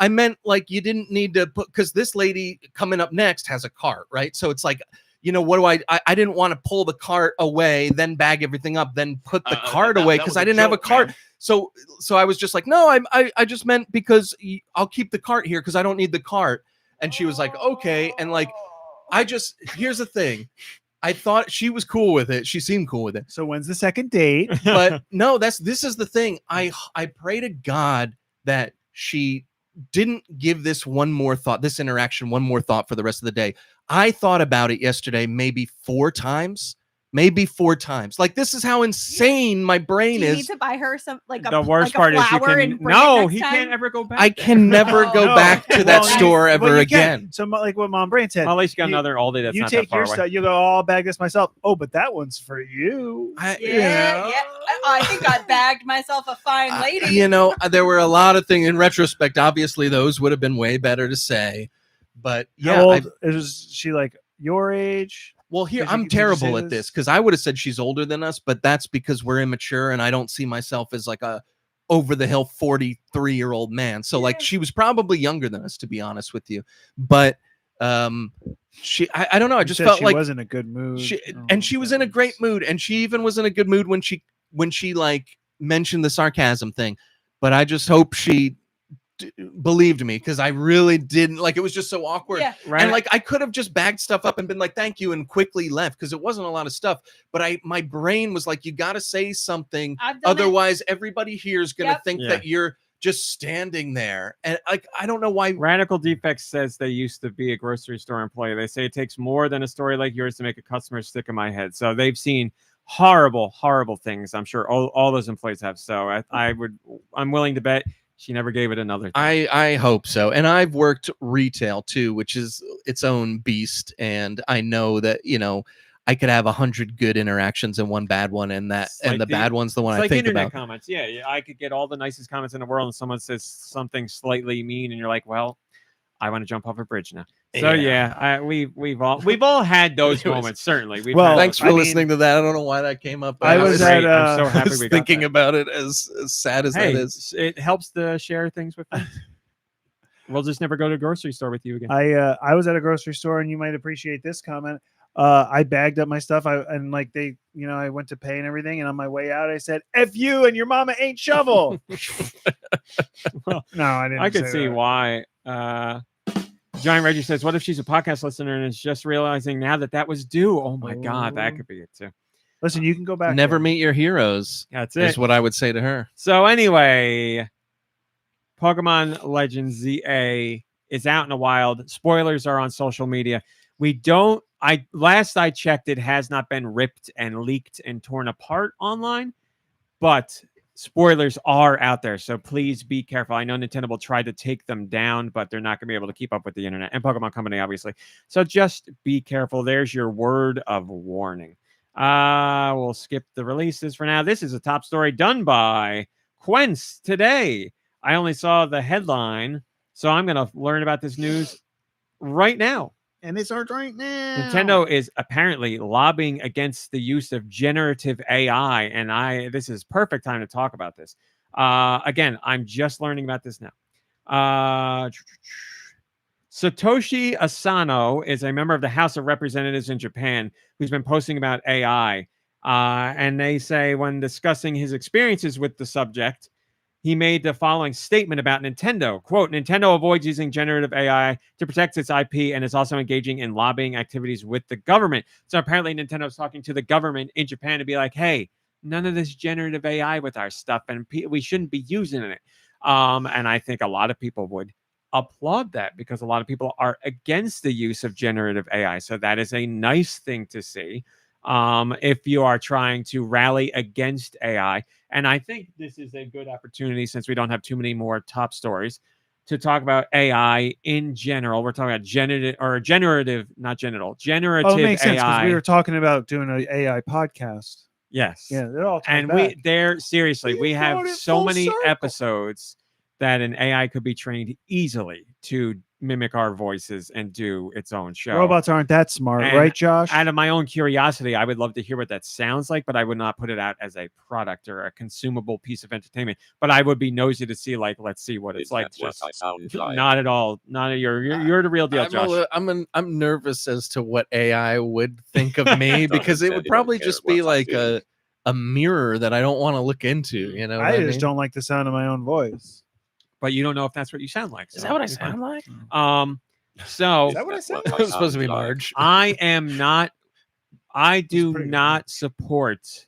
Speaker 2: I meant like you didn't need to put, because this lady coming up next has a cart, right? So it's like, what do I didn't want to pull the cart away, then bag everything up, then put the cart away because I didn't have a cart. Man. So I was just like, no, I just meant because I'll keep the cart here because I don't need the cart. And she was like, okay. And like, here's the thing. I thought she was cool with it. She seemed cool with it.
Speaker 4: So when's the second date?
Speaker 2: But no, this is the thing. I pray to God that she didn't give this interaction one more thought for the rest of the day. I thought about it yesterday maybe 4 times maybe 4 times. Like, this is how insane my brain
Speaker 1: Do you
Speaker 2: is.
Speaker 1: need to buy her some
Speaker 3: The worst
Speaker 1: like
Speaker 3: part
Speaker 1: a
Speaker 3: is you
Speaker 1: flower
Speaker 3: can
Speaker 1: and bring it
Speaker 3: no,
Speaker 1: next
Speaker 3: he
Speaker 1: time?
Speaker 3: can't ever go back.
Speaker 2: I can never
Speaker 1: Oh,
Speaker 2: go
Speaker 1: no.
Speaker 2: back to that
Speaker 4: Well,
Speaker 2: store
Speaker 4: well,
Speaker 2: ever
Speaker 4: you can.
Speaker 2: again.
Speaker 4: So like what Mom Brain said,
Speaker 3: Well, at least you got
Speaker 4: you-
Speaker 3: another Aldi that's
Speaker 4: you
Speaker 3: not that
Speaker 4: take
Speaker 3: far
Speaker 4: your
Speaker 3: away.
Speaker 4: stuff, you go, oh, I'll bag this myself. Oh, but that one's for you.
Speaker 1: Yeah. I think I bagged myself a fine lady.
Speaker 2: You know, there were a lot of things in retrospect. Obviously, those would have been way better to say. But yeah,
Speaker 4: How old is she? Like your age?
Speaker 2: well, here
Speaker 4: Did you-
Speaker 2: I'm
Speaker 4: did you say
Speaker 2: terrible at
Speaker 4: this?
Speaker 2: this because I would have said she's older than us, but that's because we're immature and I don't see myself as like a over the hill 43-year-old man. So like she was probably younger than us, to be honest with you. But I don't know. I
Speaker 4: You
Speaker 2: just
Speaker 4: said
Speaker 2: felt
Speaker 4: she
Speaker 2: like
Speaker 4: was in a good mood.
Speaker 2: she
Speaker 4: Oh,
Speaker 2: was in a great mood, and she even was in a good mood when she like mentioned the sarcasm thing. But I just hope she believed me because I really didn't like. It was just so awkward.
Speaker 1: Yeah.
Speaker 3: Right.
Speaker 2: And like I could have just bagged stuff up and been like, "Thank you," and quickly left because it wasn't a lot of stuff. But my brain was like, "You got to say something,
Speaker 1: I've done it.
Speaker 2: otherwise everybody here is gonna
Speaker 1: Yep.
Speaker 2: think
Speaker 3: Yeah.
Speaker 2: that you're just standing there." And like I don't know why.
Speaker 3: Radical Defects says they used to be a grocery store employee. They say it takes more than a story like yours to make a customer stick in my head. So they've seen horrible, horrible things. I'm sure all those employees have. So I'm willing to bet she never gave it another thing.
Speaker 2: I hope so. And I've worked retail too, which is its own beast. And I know that, I could have 100 good interactions and one bad one, and
Speaker 3: It's like
Speaker 2: the bad one's the one
Speaker 3: It's
Speaker 2: I
Speaker 3: like
Speaker 2: think
Speaker 3: internet
Speaker 2: about.
Speaker 3: comments. Yeah, I could get all the nicest comments in the world, and someone says something slightly mean, and you're like, "Well, I want to jump off a bridge now." So we've all had those moments. Certainly. We've
Speaker 4: Well,
Speaker 3: had
Speaker 2: Thanks
Speaker 3: those.
Speaker 2: for listening to that. I don't know why that came up.
Speaker 4: I was at,
Speaker 3: I'm so
Speaker 2: I
Speaker 3: happy
Speaker 2: was
Speaker 3: we got
Speaker 2: thinking
Speaker 3: that.
Speaker 2: about it as sad as
Speaker 3: Hey,
Speaker 2: that is.
Speaker 3: it helps to share things with friends. We'll just never go to a grocery store with you again.
Speaker 4: I was at a grocery store, and you might appreciate this comment. I bagged up my stuff. I went to pay and everything, and on my way out, I said, "F you and your mama ain't shovel."
Speaker 3: Well,
Speaker 4: No, I didn't.
Speaker 3: I could
Speaker 4: say
Speaker 3: see
Speaker 4: that.
Speaker 3: why. Giant Reggie says, "What if she's a podcast listener and is just realizing now that was due?" Oh my God, that could be it too.
Speaker 4: Listen, you can go back.
Speaker 2: Never
Speaker 4: there.
Speaker 2: meet your heroes.
Speaker 3: That's
Speaker 2: Is
Speaker 3: it.
Speaker 2: what I would say to her.
Speaker 3: So anyway, Pokemon Legends ZA is out in the wild. Spoilers are on social media. Last I checked, it has not been ripped and leaked and torn apart online, but spoilers are out there. So please be careful. I know Nintendo will try to take them down, but they're not going to be able to keep up with the internet and Pokemon Company, obviously. So just be careful. There's your word of warning. We'll skip the releases for now. This is a top story done by Quince today. I only saw the headline, so I'm going to learn about this news right now.
Speaker 4: And it starts right now.
Speaker 3: Nintendo is apparently lobbying against the use of generative AI, and this is perfect time to talk about this. Again, I'm just learning about this now. Satoshi Asano is a member of the House of Representatives in Japan who's been posting about AI. And they say when discussing his experiences with the subject, he made the following statement about Nintendo. Quote, "Nintendo avoids using generative AI to protect its IP and is also engaging in lobbying activities with the government." So apparently Nintendo's talking to the government in Japan to be like, hey, none of this generative AI with our stuff, and we shouldn't be using it. And I think a lot of people would applaud that because a lot of people are against the use of generative AI. So that is a nice thing to see. If you are trying to rally against AI. And I think this is a good opportunity, since we don't have too many more top stories, to talk about AI in general. We're talking about generative, not genital, generative
Speaker 4: Oh, it makes sense because
Speaker 3: AI.
Speaker 4: we were talking about doing an AI podcast.
Speaker 3: Yes.
Speaker 4: Yeah, they're all tied
Speaker 3: And
Speaker 4: back.
Speaker 3: we have
Speaker 4: brought it
Speaker 3: so
Speaker 4: full
Speaker 3: many
Speaker 4: circle.
Speaker 3: episodes that an AI could be trained easily to mimic our voices and do its own show.
Speaker 4: Robots aren't that smart,
Speaker 3: And
Speaker 4: right, Josh?
Speaker 3: Out of my own curiosity, I would love to hear what that sounds like, but I would not put it out as a product or a consumable piece of entertainment. But I would be nosy to see, let's see what it's like.
Speaker 5: That's what I sound like.
Speaker 3: Not at all. Not you're the real deal, Josh.
Speaker 2: I'm nervous as to what AI would think of me because it would probably just be like a mirror that I don't want to look into. You know, what
Speaker 4: I
Speaker 2: I
Speaker 4: just
Speaker 2: mean?
Speaker 4: don't like the sound of my own voice.
Speaker 3: But you don't know if that's what you sound like.
Speaker 2: Is that what I sound like?
Speaker 3: So
Speaker 4: Is that what I said?
Speaker 2: It was supposed to be Marge.
Speaker 3: I do
Speaker 4: pretty good.
Speaker 3: not support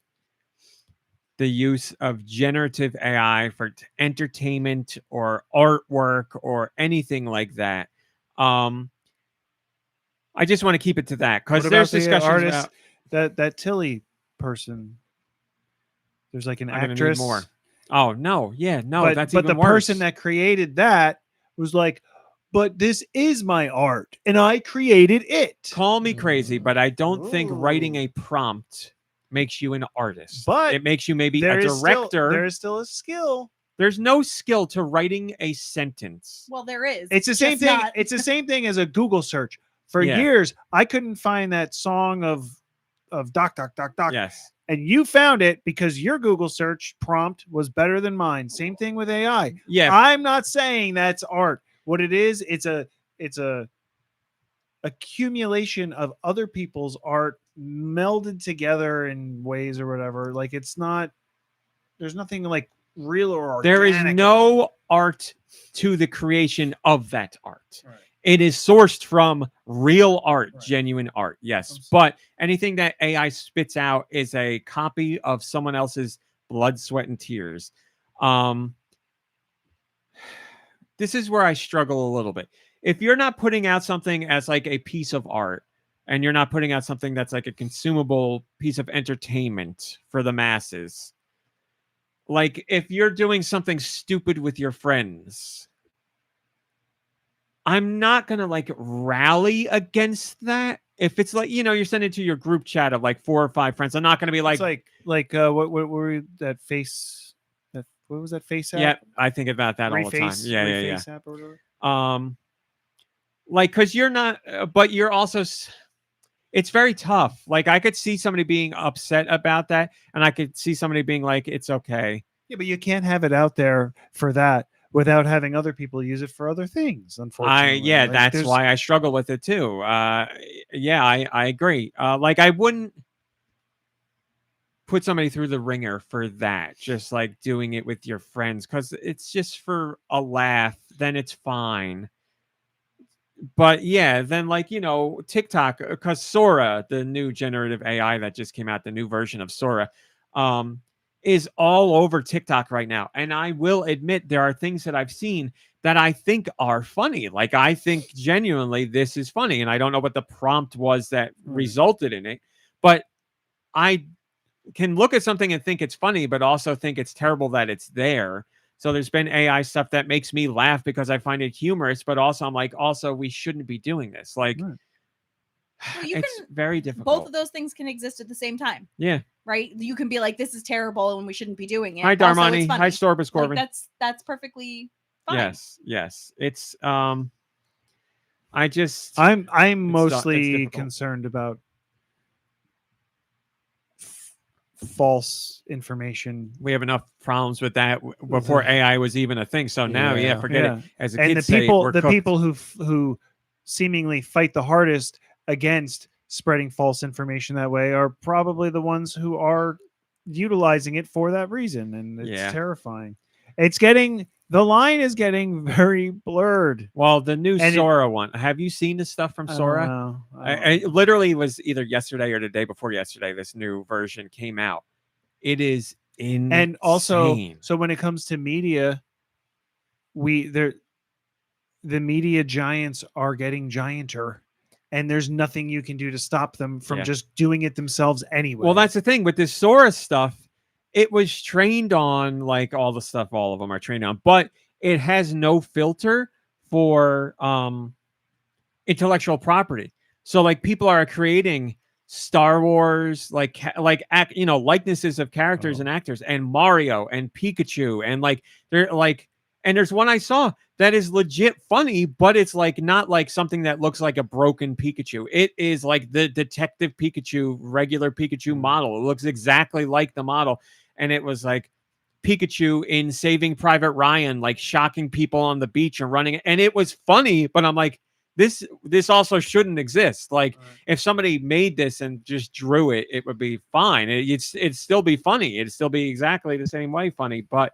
Speaker 3: the use of generative AI for entertainment or artwork or anything like that. I just want to keep it to that because
Speaker 4: What
Speaker 3: there's
Speaker 4: about the
Speaker 3: discussions
Speaker 4: artists?
Speaker 3: about
Speaker 4: that Tilly person. There's like an
Speaker 3: I'm gonna need
Speaker 4: actress.
Speaker 3: more. Oh no, yeah, no,
Speaker 4: but
Speaker 3: that's
Speaker 4: but
Speaker 3: even
Speaker 4: the
Speaker 3: worse.
Speaker 4: person that created that was like, but this is my art and I created it.
Speaker 3: Call me crazy, but I don't think writing
Speaker 4: Ooh.
Speaker 3: a prompt makes you an artist.
Speaker 4: But
Speaker 3: it makes you maybe a
Speaker 4: there
Speaker 3: director.
Speaker 4: is still a skill.
Speaker 3: There's no skill to writing a sentence.
Speaker 1: Well, there is.
Speaker 4: It's the same
Speaker 1: just
Speaker 4: thing.
Speaker 1: not-
Speaker 4: It's the same thing as a Google search. For
Speaker 3: Yeah.
Speaker 4: years, I couldn't find that song of doc.
Speaker 3: Yes.
Speaker 4: And you found it because your Google search prompt was better than mine. Same thing with AI.
Speaker 3: Yeah.
Speaker 4: I'm not saying that's art. What it is, it's a accumulation of other people's art melded together in ways or whatever. Like it's not. There's nothing like real or organic.
Speaker 3: There is no art to the creation of that art.
Speaker 4: Right.
Speaker 3: It is sourced from real art,
Speaker 4: Right.
Speaker 3: genuine art. Yes. But anything that AI spits out is a copy of someone else's blood, sweat, and tears. This is where I struggle a little bit. If you're not putting out something as like a piece of art, and you're not putting out something that's like a consumable piece of entertainment for the masses, like if you're doing something stupid with your friends, I'm not going to like rally against that. If it's like, you're sending it to your group chat of like 4 or 5 friends, I'm not going to be like,
Speaker 4: it's like what were that face? What was that face app?
Speaker 3: yeah, I think about that all the time. Yeah.
Speaker 4: Reface app or whatever.
Speaker 3: Like, because you're not, but you're also, it's very tough. Like, I could see somebody being upset about that, and I could see somebody being like, it's okay.
Speaker 4: Yeah, but you can't have it out there for that without having other people use it for other things, unfortunately.
Speaker 3: That's why I struggle with it too. I agree. Like, I wouldn't put somebody through the ringer for that, just like doing it with your friends, because it's just for a laugh, then it's fine. But yeah, then like, TikTok, because Sora, the new generative AI that just came out, the new version of Sora, is all over TikTok right now. And I will admit there are things that I've seen that I think are funny. Like, I think genuinely this is funny. And I don't know what the prompt was that resulted in it, but I can look at something and think it's funny, but also think it's terrible that it's there. So there's been AI stuff that makes me laugh because I find it humorous, but also I'm like, also we shouldn't be doing this. Like, it's very difficult.
Speaker 1: Both of those things can exist at the same time.
Speaker 3: Yeah.
Speaker 1: Right? You can be like, this is terrible and we shouldn't be doing it.
Speaker 3: Hi,
Speaker 1: Also,
Speaker 3: Darmani.
Speaker 1: it's funny.
Speaker 3: Hi, Storbus Corbin.
Speaker 1: Like, that's perfectly fine.
Speaker 3: Yes. It's
Speaker 4: I'm
Speaker 3: it's
Speaker 4: mostly
Speaker 3: difficult.
Speaker 4: concerned about false information.
Speaker 3: We have enough problems with that before AI was even a thing. So now, forget it. As a
Speaker 4: And
Speaker 3: kid,
Speaker 4: the people who seemingly fight the hardest against spreading false information that way are probably the ones who are utilizing it for that reason, and it's terrifying. The line is getting very blurred.
Speaker 3: Well, the new Sora one. Have you seen the stuff from Sora? I literally was either yesterday or the day before yesterday. This new version came out. It is insane.
Speaker 4: And also, so when it comes to media, the media giants are getting gianter, and there's nothing you can do to stop them from just doing it themselves anyway.
Speaker 3: Well, that's the thing with this Sora stuff. It was trained on like all the stuff all of them are trained on, but it has no filter for intellectual property. So like people are creating Star Wars likenesses of characters and actors, and Mario and Pikachu, and like they're like, and there's one I saw that is legit funny, but it's like not like something that looks like a broken Pikachu. It is like the Detective Pikachu, regular Pikachu model. It looks exactly like the model. And it was like Pikachu in Saving Private Ryan, like shocking people on the beach and running. And it was funny, but I'm like, this also shouldn't exist. Like if somebody made this and just drew it, it would be fine. It'd still be funny. It'd still be exactly the same way funny. But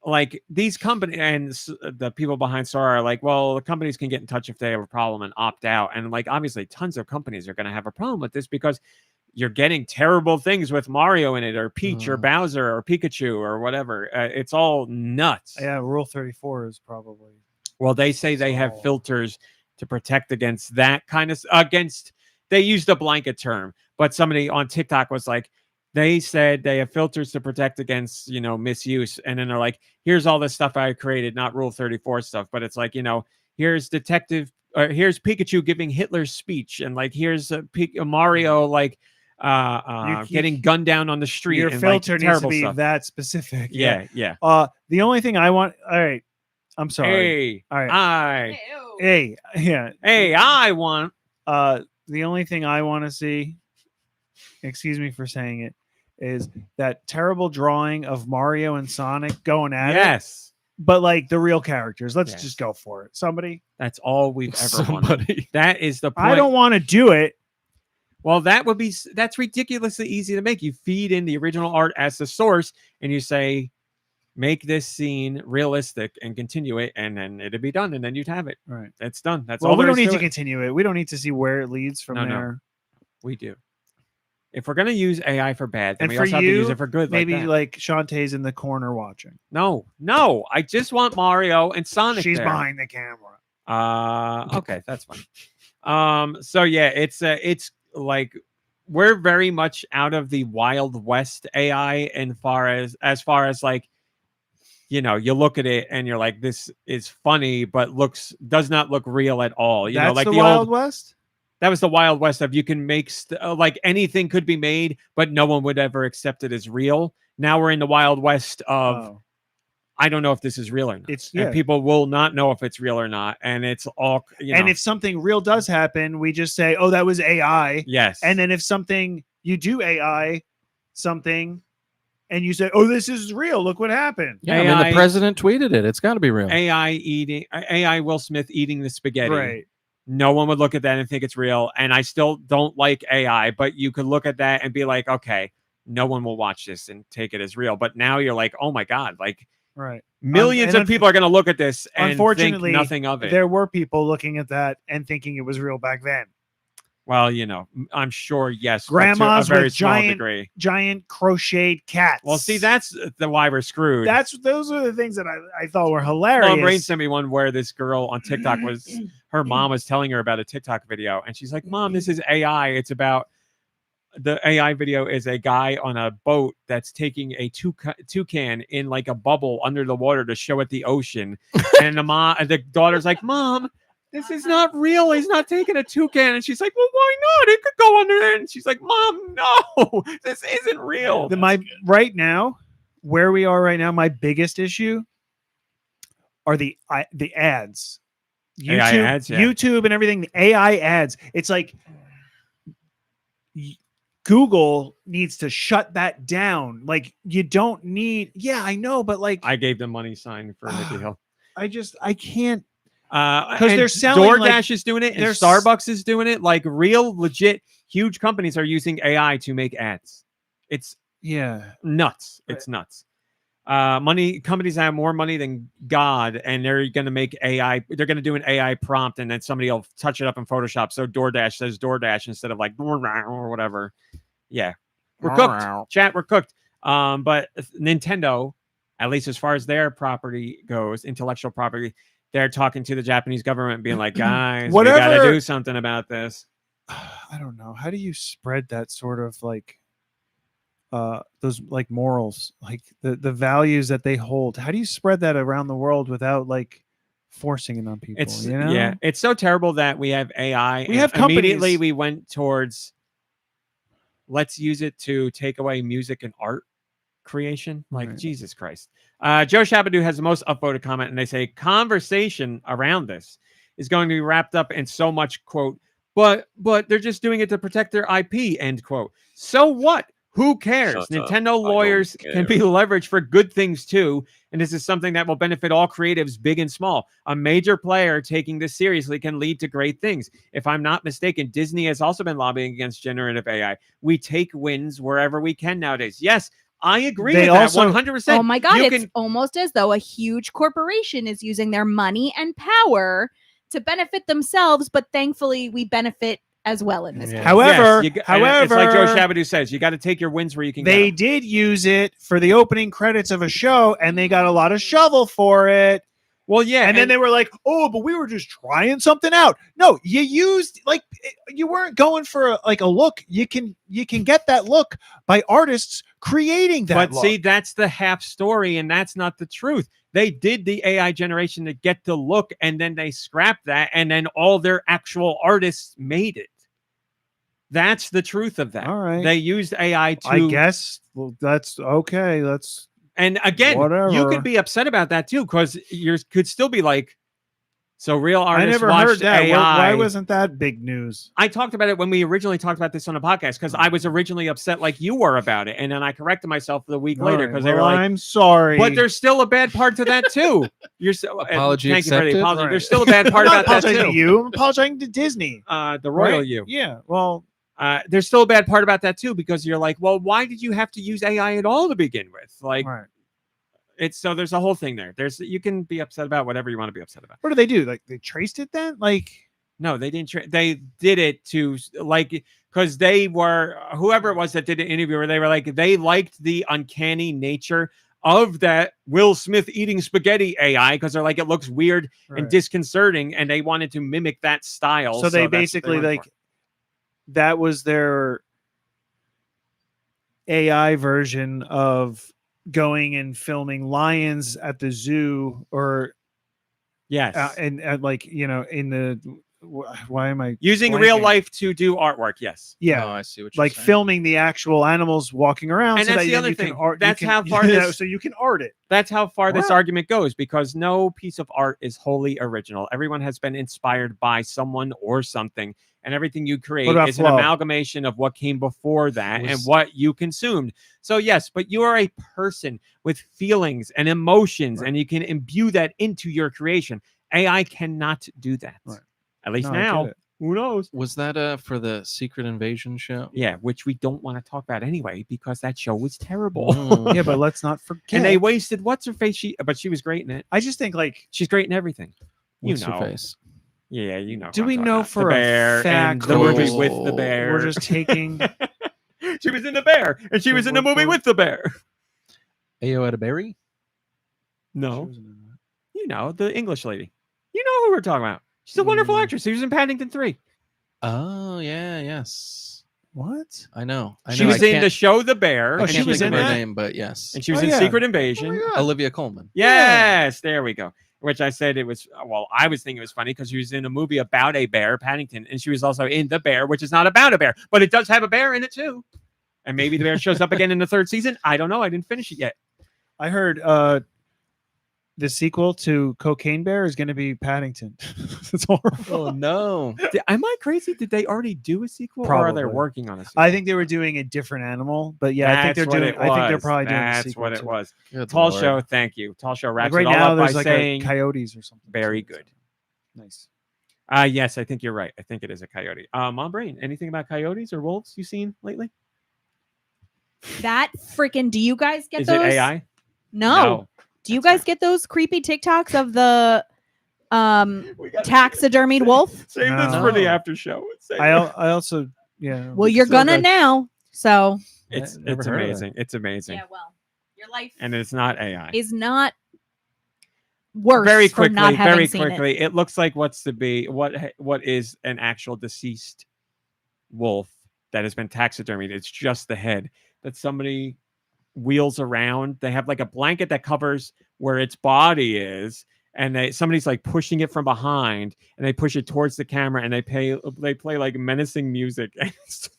Speaker 3: like these companies and the people behind Sora are like, well, the companies can get in touch if they have a problem and opt out. And like, obviously tons of companies are going to have a problem with this because you're getting terrible things with Mario in it, or Peach, or Bowser, or Pikachu, or whatever. It's all nuts.
Speaker 4: Yeah, Rule 34 is probably.
Speaker 3: Well, they say they have filters to protect against that kind of against they used a blanket term, but somebody on TikTok was like, they said they have filters to protect against, misuse. And then they're like, here's all this stuff I created, not Rule 34 stuff. But it's like, here's here's Pikachu giving Hitler's speech. And like, here's Mario, like, getting gunned down on the street.
Speaker 4: Your
Speaker 3: and
Speaker 4: filter
Speaker 3: like,
Speaker 4: needs
Speaker 3: terrible
Speaker 4: to be
Speaker 3: stuff.
Speaker 4: that specific.
Speaker 3: Yeah.
Speaker 4: The only thing I want. All right. I'm sorry.
Speaker 3: Hey,
Speaker 4: all right. Hey, yeah.
Speaker 3: Hey, I want.
Speaker 4: The only thing I want to see, excuse me for saying it, is that terrible drawing of Mario and Sonic going at it.
Speaker 3: Yes.
Speaker 4: But like the real characters. Let's
Speaker 3: Yes.
Speaker 4: just go for it. Somebody.
Speaker 3: That's all we've ever wanted. That is the point.
Speaker 4: I don't want to do it.
Speaker 3: Well, that's ridiculously easy to make. You feed in the original art as the source and you say, make this scene realistic and continue it, and then it'd be done, and then you'd have it.
Speaker 4: Right.
Speaker 3: It's done. That's
Speaker 4: Well,
Speaker 3: all
Speaker 4: we
Speaker 3: there
Speaker 4: don't
Speaker 3: is
Speaker 4: need to
Speaker 3: it.
Speaker 4: continue it. We don't need to see where it leads from
Speaker 3: No.
Speaker 4: there.
Speaker 3: We do. If we're gonna use AI for bad, then
Speaker 4: And
Speaker 3: we
Speaker 4: for
Speaker 3: also have to
Speaker 4: you,
Speaker 3: use it for good.
Speaker 4: Maybe
Speaker 3: like that.
Speaker 4: like Shantae's in the corner watching.
Speaker 3: No. I just want Mario and Sonic.
Speaker 4: She's
Speaker 3: there.
Speaker 4: behind the camera.
Speaker 3: Okay, that's fine. So yeah, it's like we're very much out of the Wild West AI, as far as like, you look at it and you're like, this is funny, but does not look real at all.
Speaker 4: That's
Speaker 3: Like
Speaker 4: the
Speaker 3: the
Speaker 4: Wild
Speaker 3: old
Speaker 4: West.
Speaker 3: That was the Wild West of you can make like anything could be made, but no one would ever accept it as real. Now we're in the Wild West of I don't know if this is real or not. And people will not know if it's real or not, and it's all.
Speaker 4: And if something real does happen, we just say, "Oh, that was AI."
Speaker 3: Yes.
Speaker 4: And then if something you do AI something, and you say, "Oh, this is real. Look what happened."
Speaker 2: Yeah, I mean, the president tweeted it. It's got to be real.
Speaker 3: AI Will Smith eating the spaghetti.
Speaker 4: Right.
Speaker 3: No one would look at that and think it's real. And I still don't like AI, but you could look at that and be like, okay, no one will watch this and take it as real. But now you're like, oh my God, like
Speaker 4: right.
Speaker 3: Millions of people are going to look at this and
Speaker 4: unfortunately,
Speaker 3: think nothing of it.
Speaker 4: There were people looking at that and thinking it was real back then.
Speaker 3: Well, I'm sure, yes.
Speaker 4: Grandmas
Speaker 3: to a very
Speaker 4: with
Speaker 3: small degree.
Speaker 4: giant crocheted cats.
Speaker 3: Well, see, that's why we're screwed.
Speaker 4: Those are the things that I thought were hilarious.
Speaker 3: Well, Rain sent me one where this girl on TikTok her mom was telling her about a TikTok video, and she's like, "Mom, this is AI. It's about." The AI video is a guy on a boat that's taking a toucan in like a bubble under the water to show it the ocean. And the daughter's like, "Mom, this is not real. He's not taking a toucan." And she's like, "Well, why not? It could go under there." And she's like, "Mom, no, this isn't real."
Speaker 4: Right now, where we are right now, my biggest issue are the ads. YouTube,
Speaker 3: AI ads, yeah.
Speaker 4: YouTube and everything, the AI ads. It's like Google needs to shut that down. Like, you don't need. Yeah, I know, but like,
Speaker 3: I gave the money sign for Nicky Hill.
Speaker 4: I can't.
Speaker 3: Because
Speaker 4: they're selling.
Speaker 3: DoorDash is doing it, and Starbucks is doing it. Like real, legit, huge companies are using AI to make ads. It's nuts. It's nuts. Companies have more money than God, and they're going to make AI. They're going to do an AI prompt, and then somebody will touch it up in Photoshop. So DoorDash says DoorDash instead of like or whatever. Yeah, we're cooked. Chat, we're cooked. But Nintendo, at least as far as their property goes, intellectual property, they're talking to the Japanese government, being like, "Guys, we got to do something about this."
Speaker 4: I don't know. How do you spread that sort of like? Those like morals, like the values that they hold. How do you spread that around the world without like forcing it on people?
Speaker 3: Yeah, it's so terrible that we have AI.
Speaker 4: We have
Speaker 3: immediately we went towards let's use it to take away music and art creation. Like Jesus Christ. Joe Shabadoo has the most upvoted comment, and they say conversation around this is going to be wrapped up in so much quote, but they're just doing it to protect their IP, end quote. So what? Who cares? Nintendo lawyers can be leveraged for good things too. And this is something that will benefit all creatives, big and small. A major player taking this seriously can lead to great things. If I'm not mistaken, Disney has also been lobbying against generative AI. We take wins wherever we can nowadays. Yes, I agree with that 100%.
Speaker 1: Oh my God, it's almost as though a huge corporation is using their money and power to benefit themselves, but thankfully we benefit as well in this case.
Speaker 4: However,
Speaker 3: it's like Joe Shabadoo says, you got to take your wins where you can get them.
Speaker 4: They did use it for the opening credits of a show, and they got a lot of shovel for it.
Speaker 3: Well, yeah,
Speaker 4: and then they were like, "Oh, but we were just trying something out." No, you used you weren't going for a look. You can get that look by artists creating that.
Speaker 3: But see, that's the half story, and that's not the truth. They did the AI generation to get the look, and then they scrapped that, and then all their actual artists made it. That's the truth of that.
Speaker 4: All right,
Speaker 3: they used AI to.
Speaker 4: I guess. Well, that's okay. That's.
Speaker 3: And again,
Speaker 4: whatever.
Speaker 3: you could be upset about that too, because you could still be like, so real artists.
Speaker 4: I never heard that. Why wasn't that big news?
Speaker 3: I talked about it when we originally talked about this on a podcast because I was originally upset like you were about it, and then I corrected myself the week later because they were like,
Speaker 4: "I'm sorry,"
Speaker 3: but there's still a bad part to that too. You're so
Speaker 2: apology
Speaker 3: thank you for the
Speaker 2: accepted?
Speaker 3: apology.
Speaker 2: Right.
Speaker 3: There's still a bad part
Speaker 4: I'm not
Speaker 3: about that
Speaker 4: apologizing
Speaker 3: too.
Speaker 4: to you. I'm apologizing to Disney.
Speaker 3: The royal you.
Speaker 4: Yeah. Well,
Speaker 3: there's still a bad part about that too because you're like, well, why did you have to use AI at all to begin with? Like.
Speaker 4: right.
Speaker 3: It's so there's a whole thing there. You can be upset about whatever you want to be upset about.
Speaker 4: What do they do? Like they traced it then? Like
Speaker 3: no, they didn't. They did it to like because they were whoever it was that did the interview where they were like they liked the uncanny nature of that Will Smith eating spaghetti AI because they're like it looks weird and disconcerting and they wanted to mimic that style.
Speaker 4: So they basically that was their AI version of going and filming lions at the zoo or
Speaker 3: yes
Speaker 4: and like in the why am I
Speaker 3: using
Speaker 4: blanking?
Speaker 3: real life to do artwork? Yes.
Speaker 4: Yeah.
Speaker 2: I see what you're
Speaker 4: like
Speaker 2: saying.
Speaker 4: filming the actual animals walking around.
Speaker 3: And
Speaker 4: so
Speaker 3: that's
Speaker 4: that
Speaker 3: the other
Speaker 4: you
Speaker 3: thing.
Speaker 4: Can art,
Speaker 3: that's
Speaker 4: you
Speaker 3: how
Speaker 4: can,
Speaker 3: far this,
Speaker 4: so you can art it.
Speaker 3: That's how far this
Speaker 4: Wow.
Speaker 3: argument goes because no piece of art is wholly original. Everyone has been inspired by someone or something, and everything you create is an amalgamation of what came before that and what you consumed. So yes, but you are a person with feelings and emotions, and you can imbue that into your creation. AI cannot do that.
Speaker 4: Right.
Speaker 3: At least
Speaker 4: No, I
Speaker 3: now.
Speaker 4: get it.
Speaker 3: Who knows?
Speaker 2: Was that for the Secret Invasion show?
Speaker 3: Yeah, which we don't want to talk about anyway because that show was terrible.
Speaker 4: Yeah, but let's not forget.
Speaker 3: And they wasted what's her face? But she was great in it.
Speaker 4: I just think like
Speaker 3: she's great in everything.
Speaker 2: What's her face?
Speaker 3: Yeah, you know.
Speaker 4: Do we know for
Speaker 3: a
Speaker 4: fact
Speaker 3: the movie with the bear?
Speaker 4: We're just taking.
Speaker 3: She was in the bear, and she was in the movie with the bear.
Speaker 2: Ayo Edaberry?
Speaker 3: No, you know the English lady. You know who we're talking about. She's a wonderful actress. She was in Paddington 3.
Speaker 2: Oh yeah, yes.
Speaker 4: What?
Speaker 2: I know.
Speaker 3: She was in the show The Bear.
Speaker 2: I
Speaker 3: and
Speaker 2: can't
Speaker 3: she was
Speaker 2: think
Speaker 3: in
Speaker 2: of her
Speaker 3: that.
Speaker 2: name, but yes.
Speaker 3: And she was in Secret Invasion.
Speaker 2: Olivia Colman.
Speaker 3: Yes, there we go. Which I said it was. Well, I was thinking it was funny because she was in a movie about a bear, Paddington, and she was also in The Bear, which is not about a bear, but it does have a bear in it too. And maybe the bear shows up again in the third season. I don't know. I didn't finish it yet.
Speaker 4: I heard the sequel to Cocaine Bear is going to be Paddington. It's horrible.
Speaker 2: Oh no!
Speaker 3: Am I crazy? Did they already do a sequel, or are they working on a sequel?
Speaker 4: I think they were doing a different animal, but yeah, I think they're doing. I think they're probably doing.
Speaker 3: That's
Speaker 4: a sequel
Speaker 3: what it
Speaker 4: too.
Speaker 3: was.
Speaker 2: Good
Speaker 3: Tall
Speaker 2: Lord.
Speaker 3: Show, thank you. Tall Show wraps
Speaker 4: Like right
Speaker 3: it all
Speaker 4: now,
Speaker 3: up by
Speaker 4: there's like
Speaker 3: saying
Speaker 4: a coyotes or something.
Speaker 3: very good.
Speaker 4: Nice.
Speaker 3: Yes, I think you're right. I think it is a coyote. Mom Brain, anything about coyotes or wolves you've seen lately?
Speaker 1: That freaking. Do you guys get
Speaker 3: Is
Speaker 1: those?
Speaker 3: it AI?
Speaker 1: No. Do you guys get those creepy TikToks of the taxidermied wolf?
Speaker 3: Save this for the after show.
Speaker 4: I also
Speaker 1: Well, you're gonna now. So
Speaker 3: it's
Speaker 2: never heard of
Speaker 3: amazing. It's amazing.
Speaker 1: yeah, well, your life
Speaker 3: And it's not AI.
Speaker 1: is not worse
Speaker 3: Very
Speaker 1: for not
Speaker 3: quickly,
Speaker 1: having
Speaker 3: very
Speaker 1: seen
Speaker 3: quickly. It looks like what is an actual deceased wolf that has been taxidermied. It's just the head that somebody wheels around. They have like a blanket that covers where its body is, and somebody's like pushing it from behind, and they push it towards the camera, and they play like menacing music. It's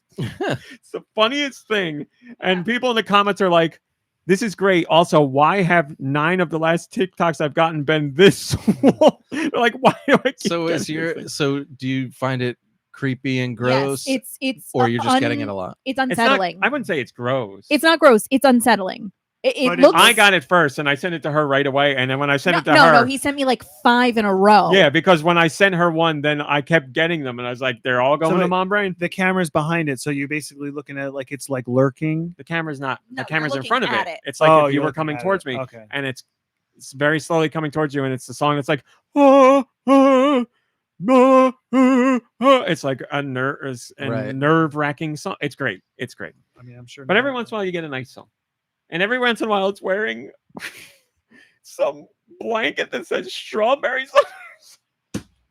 Speaker 3: the funniest thing. And people in the comments are like, "This is great." Also, why have 9 of the last TikToks I've gotten been this? They're like, why do I keep
Speaker 2: So do you find it creepy and gross?
Speaker 1: Yes, it's
Speaker 2: or you're just getting it a lot?
Speaker 1: It's unsettling.
Speaker 3: I wouldn't say it's gross.
Speaker 1: It's not gross. It's unsettling. It looks.
Speaker 3: I got it first, and I sent it to her right away. And then when I sent it to her,
Speaker 1: no, he sent me like 5 in a row.
Speaker 3: Yeah, because when I sent her one, then I kept getting them, and I was like, they're all going to Mom Brain.
Speaker 4: The camera's behind it, so you're basically looking at it like it's like lurking.
Speaker 3: The camera's not.
Speaker 1: No,
Speaker 3: the camera's
Speaker 1: you're
Speaker 3: in front of
Speaker 1: looking
Speaker 3: it.
Speaker 1: at it.
Speaker 3: It's like if you
Speaker 4: you're
Speaker 3: were coming
Speaker 4: looking at
Speaker 3: towards
Speaker 4: it.
Speaker 3: me,
Speaker 4: Okay.
Speaker 3: and it's very slowly coming towards you, and it's the song that's like, it's like a nerve-wracking song. It's great. It's great.
Speaker 4: I mean, I'm sure.
Speaker 3: But every once in a while, you get a nice song, and every once in a while, it's wearing some blanket that says strawberries.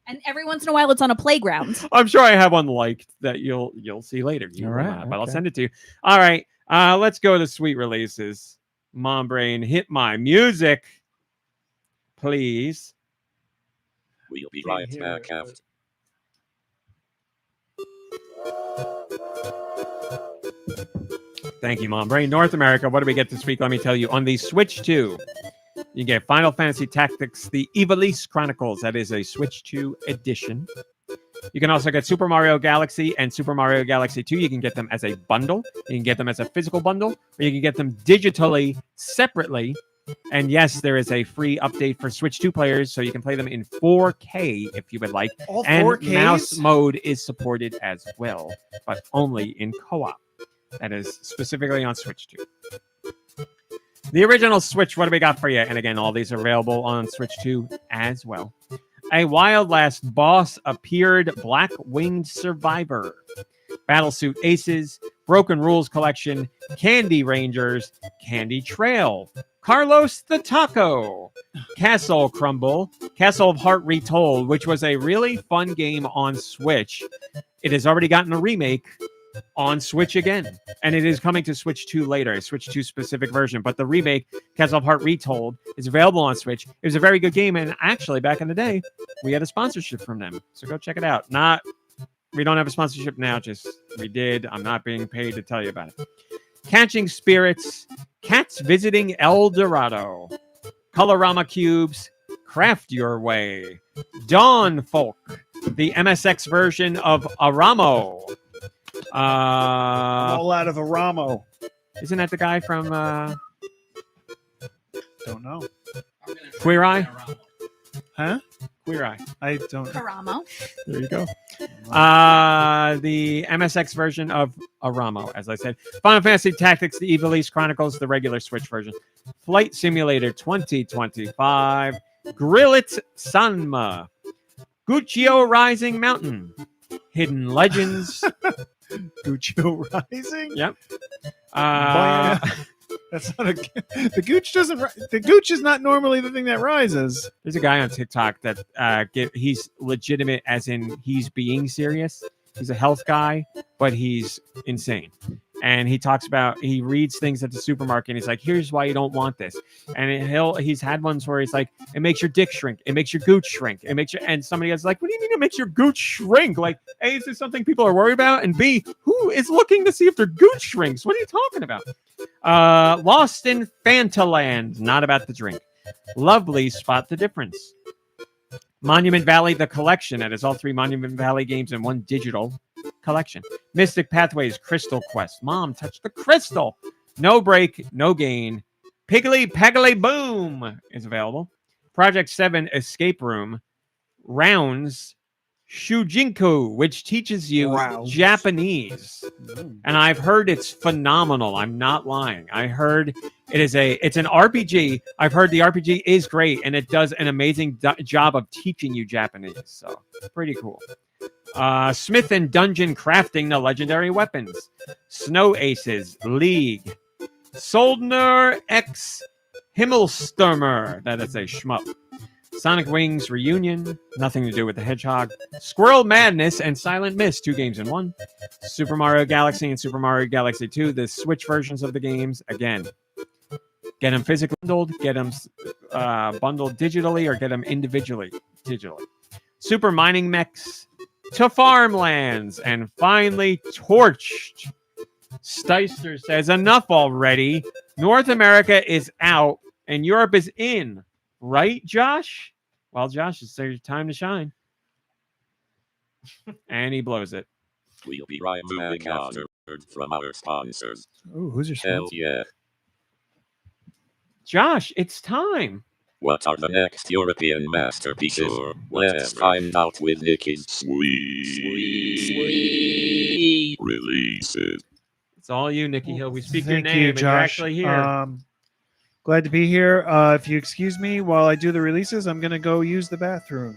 Speaker 1: And every once in a while, it's on a playground.
Speaker 3: I'm sure I have one liked that you'll see later. You
Speaker 2: All
Speaker 3: will
Speaker 2: right,
Speaker 3: not, but I'll
Speaker 2: okay.
Speaker 3: send it to you. All right, let's go to sweet releases. Mom Brain, hit my music, please.
Speaker 5: We'll be right back after.
Speaker 3: Thank you, Mom Brain. North America, what do we get this week? Let me tell you. On the Switch 2, you get Final Fantasy Tactics, the Ivalice Chronicles. That is a Switch 2 edition. You can also get Super Mario Galaxy and Super Mario Galaxy 2. You can get them as a bundle. You can get them as a physical bundle, or you can get them digitally, separately. And yes, there is a free update for Switch 2 players, so you can play them in 4K if you would like.
Speaker 4: All
Speaker 3: And
Speaker 4: 4Ks?
Speaker 3: mouse mode is supported as well, but only in co-op. That is specifically on Switch 2. The original Switch, what do we got for you? And again, all these are available on Switch 2 as well. A Wild Last Boss Appeared Black Winged Survivor. Battlesuit Aces, Broken Rules Collection, Candy Rangers, Candy Trail, Carlos the Taco, Castle Crumble, Castle of Heart Retold, which was a really fun game on Switch. It has already gotten a remake on Switch again, and it is coming to Switch 2 later, a Switch 2 specific version. But the remake, Castle of Heart Retold, is available on Switch. It was a very good game, and actually, back in the day, we had a sponsorship from them, so go check it out. We don't have a sponsorship now, just we did. I'm not being paid to tell you about it. Catching Spirits, Cats Visiting El Dorado, Colorama Cubes, Craft Your Way, Dawn Folk, the MSX version of Aramo.
Speaker 4: All out of Aramo.
Speaker 3: Isn't that the guy from
Speaker 4: Don't know.
Speaker 3: Queer Eye?
Speaker 4: Huh?
Speaker 3: Queer Eye.
Speaker 4: I don't.
Speaker 1: Karamo.
Speaker 3: There you go. The MSX version of Aramo, as I said. Final Fantasy Tactics, the Ivalice Chronicles, the regular Switch version. Flight Simulator 2025. Grillet Sanma. Guccio Rising Mountain. Hidden Legends.
Speaker 4: Guccio Rising?
Speaker 3: Yep.
Speaker 4: That's not the Gooch doesn't. The Gooch is not normally the thing that rises.
Speaker 3: There's a guy on TikTok that he's legitimate, as in he's being serious. He's a health guy, but he's insane. And he reads things at the supermarket, and he's like, "Here's why you don't want this." And he's had ones where he's like, "It makes your dick shrink. It makes your gooch shrink. It makes your," and somebody else is like, "What do you mean it makes your gooch shrink?" Like, A, is this something people are worried about? And B, who is looking to see if their gooch shrinks? What are you talking about? Lost in Fantaland, not about the drink. Lovely, Spot the Difference. Monument Valley, the collection. That is all 3 Monument Valley games in one digital collection. Mystic Pathways, Crystal Quest. Mom, touch the crystal. No Break, No Gain. Piggly Paggly Boom is available. Project 7 Escape Room. Rounds. Shujinku, which teaches you Japanese. And I've heard it's phenomenal. I'm not lying. I heard it's an RPG. I've heard the RPG is great, and it does an amazing job of teaching you Japanese. So pretty cool. Smith and Dungeon Crafting the Legendary Weapons. Snow Aces, League. Soldner X Himmelsturmer. That is a shmup. Sonic Wings Reunion, nothing to do with the Hedgehog. Squirrel Madness and Silent Mist, 2 games in 1. Super Mario Galaxy and Super Mario Galaxy 2, the Switch versions of the games. Again, get them physically bundled, get them bundled digitally, or get them individually digitally. Super Mining Mechs, To Farmlands, and finally Torched. Steister says, enough already. North America is out and Europe is in. Right, Josh? Well, Josh, it's your time to shine. And he blows it.
Speaker 5: We'll be right back after from our sponsors.
Speaker 4: Ooh, who's your sponsor?
Speaker 5: Hell yeah.
Speaker 3: Josh, it's time.
Speaker 5: What are the next European masterpieces? Let's find out with Nicky's sweet releases.
Speaker 3: It's all you, Nicky Hill. We speak your
Speaker 4: Thank
Speaker 3: name,
Speaker 4: you,
Speaker 3: and you're
Speaker 4: Josh.
Speaker 3: actually here.
Speaker 4: Glad to be here. If you excuse me while I do the releases, I'm going to go use the bathroom.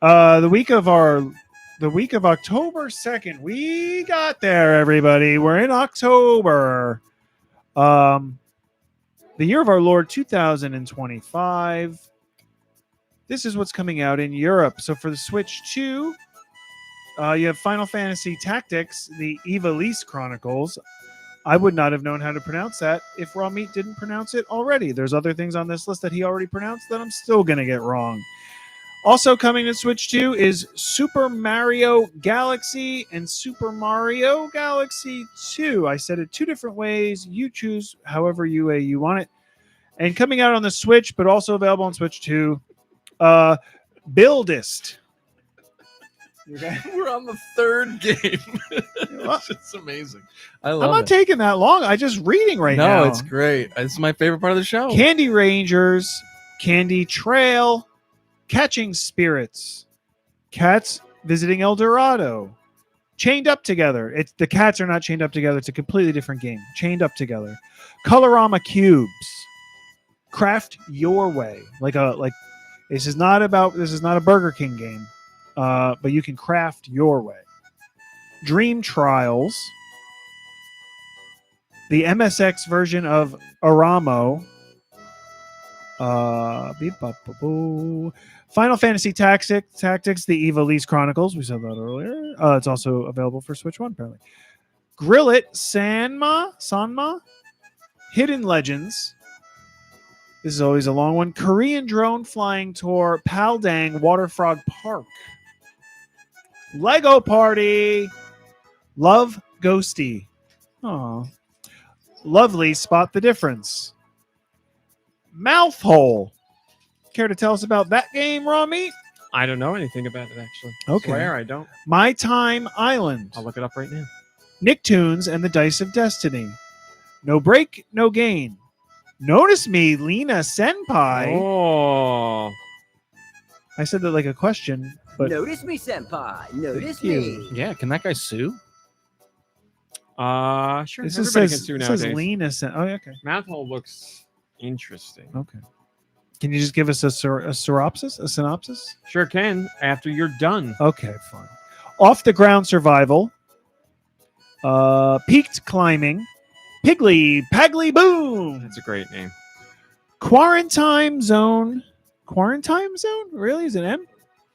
Speaker 4: The week of October 2nd, we got there, everybody. We're in October. The The year of our Lord 2025. This is what's coming out in Europe. So for the Switch 2, you have Final Fantasy Tactics, the Ivalice Chronicles. I would not have known how to pronounce that if Raw Meat didn't pronounce it already. There's other things on this list that he already pronounced that I'm still going to get wrong. Also coming to Switch 2 is Super Mario Galaxy and Super Mario Galaxy 2. I said it two different ways. You choose however you want it. And coming out on the Switch, but also available on Switch 2, Buildist. Okay.
Speaker 2: We're on the third game. It's just amazing. I love
Speaker 4: I'm not
Speaker 2: it.
Speaker 4: taking that long. I just reading now.
Speaker 2: No, it's great. It's my favorite part of the show.
Speaker 4: Candy Rangers, Candy Trail, Catching Spirits, Cats Visiting El Dorado, Chained Up Together. The cats are not chained up together. It's a completely different game. Chained Up Together. Colorama Cubes. Craft Your Way. This is not a Burger King game. But you can craft your way. Dream Trials. The MSX version of Aramo. Final Fantasy Tactics, the Ivalice Chronicles. We said that earlier. It's also available for Switch 1, apparently. Grill It, Sanma. Hidden Legends. This is always a long one. Korean Drone Flying Tour, Paldang Waterfrog Park. Lego Party. Love Ghosty. Aw. Lovely Spot the Difference. Mouthhole. Care to tell us about that game, Raw Meat?
Speaker 3: I don't know anything about it, actually.
Speaker 4: Okay.
Speaker 3: Swear I don't.
Speaker 4: My Time Island.
Speaker 3: I'll look it up right now.
Speaker 4: Nicktoons and the Dice of Destiny. No Break, No Gain. Notice Me, Lena Senpai.
Speaker 3: Oh.
Speaker 4: I said that like a question, but
Speaker 8: Notice me, senpai. Notice
Speaker 4: Thank you.
Speaker 8: me.
Speaker 2: Yeah, can that guy sue?
Speaker 3: Sure.
Speaker 4: this
Speaker 3: Everybody
Speaker 4: says,
Speaker 3: can sue
Speaker 4: it says
Speaker 3: nowadays.
Speaker 4: Lena Senpai. Oh, yeah, okay.
Speaker 3: Mouthhole looks interesting.
Speaker 4: Okay. Can you just give us a synopsis?
Speaker 3: Sure can. After you're done.
Speaker 4: Okay, fine. Off the Ground Survival. Peaked Climbing. Pagly Boom.
Speaker 3: That's a great name.
Speaker 4: Quarantine Zone. Quarantine Zone? Really? Is it M?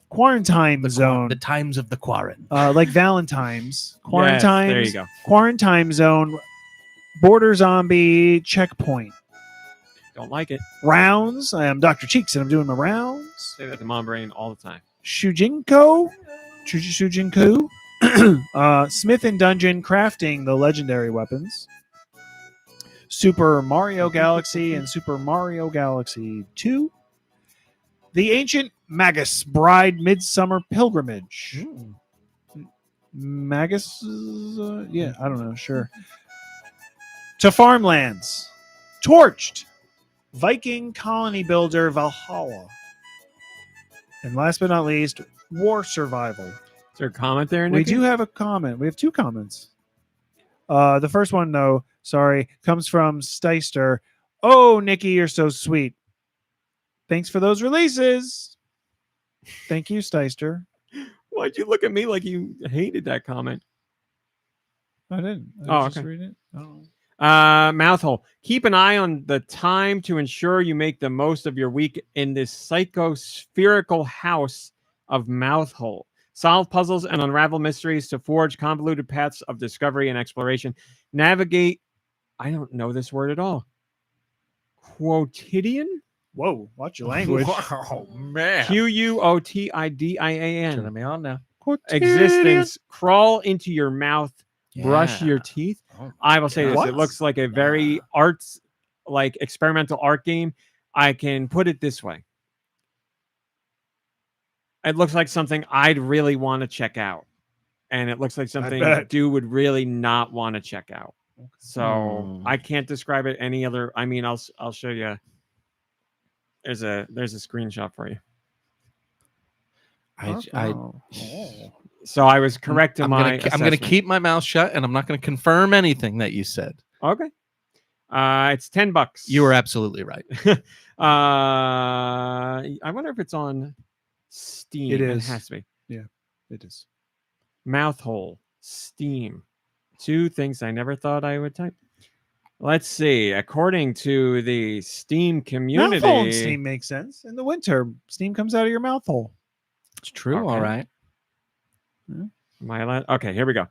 Speaker 4: Quarantine Zone.
Speaker 2: The times of the quarant.
Speaker 4: Like Valentine's. Quarantine.
Speaker 3: Yes, there you go.
Speaker 4: Quarantine Zone. Border Zombie Checkpoint.
Speaker 3: Don't like it.
Speaker 4: Rounds. I am Dr. Cheeks and I'm doing my rounds.
Speaker 3: Say that to Mom Brain all the time.
Speaker 4: Shujinko. Smith and Dungeon Crafting the Legendary Weapons. Super Mario Galaxy and Super Mario Galaxy 2. The Ancient Magus Bride Midsummer Pilgrimage. Magus? Yeah, I don't know. Sure. To Farmlands. Torched. Viking Colony Builder Valhalla. And last but not least, War Survival.
Speaker 3: Is there a comment there,
Speaker 4: We
Speaker 3: Nicky?
Speaker 4: do have a comment. We have two comments. The first one, though, sorry, comes from Steister. Oh, Nicky, you're so sweet. Thanks for those releases. Thank you, Steister.
Speaker 3: Why'd you look at me like you hated that comment?
Speaker 4: I didn't. I
Speaker 3: Oh,
Speaker 4: was just
Speaker 3: okay.
Speaker 4: reading it. Oh.
Speaker 3: Mouthhole. Keep an eye on the time to ensure you make the most of your week in this psychospherical house of Mouthhole. Solve puzzles and unravel mysteries to forge convoluted paths of discovery and exploration. Navigate, I don't know this word at all. Quotidian?
Speaker 4: Whoa, watch your language.
Speaker 2: Oh, man.
Speaker 3: Quotidian.
Speaker 2: Turning me on now.
Speaker 3: Existence. Crawl into your mouth. Brush
Speaker 2: Yeah.
Speaker 3: your teeth.
Speaker 2: Oh,
Speaker 3: I will say this.
Speaker 4: What?
Speaker 3: It looks like a very arts, like experimental art game. I can put it this way. It looks like something I'd really want to check out. And it looks like something
Speaker 4: bet.
Speaker 3: Dew would really not want to check out. So
Speaker 2: Hmm.
Speaker 3: I can't describe it any other. I mean, I'll show you. There's a screenshot for you. So I was correct in my.
Speaker 2: I'm going to
Speaker 3: assessment.
Speaker 2: keep my mouth shut, and I'm not going to confirm anything that you said.
Speaker 3: Okay. It's $10.
Speaker 2: You were absolutely right.
Speaker 3: I wonder if it's on Steam.
Speaker 4: It is.
Speaker 3: It has to be.
Speaker 4: It is.
Speaker 3: Mouthhole, Steam. Two things I never thought I would type. Let's see. According to the Steam community,
Speaker 4: Mouth hole in Steam makes sense. In the winter, steam comes out of your mouth hole.
Speaker 2: It's true.
Speaker 3: Okay.
Speaker 2: All right.
Speaker 3: Okay, here we go.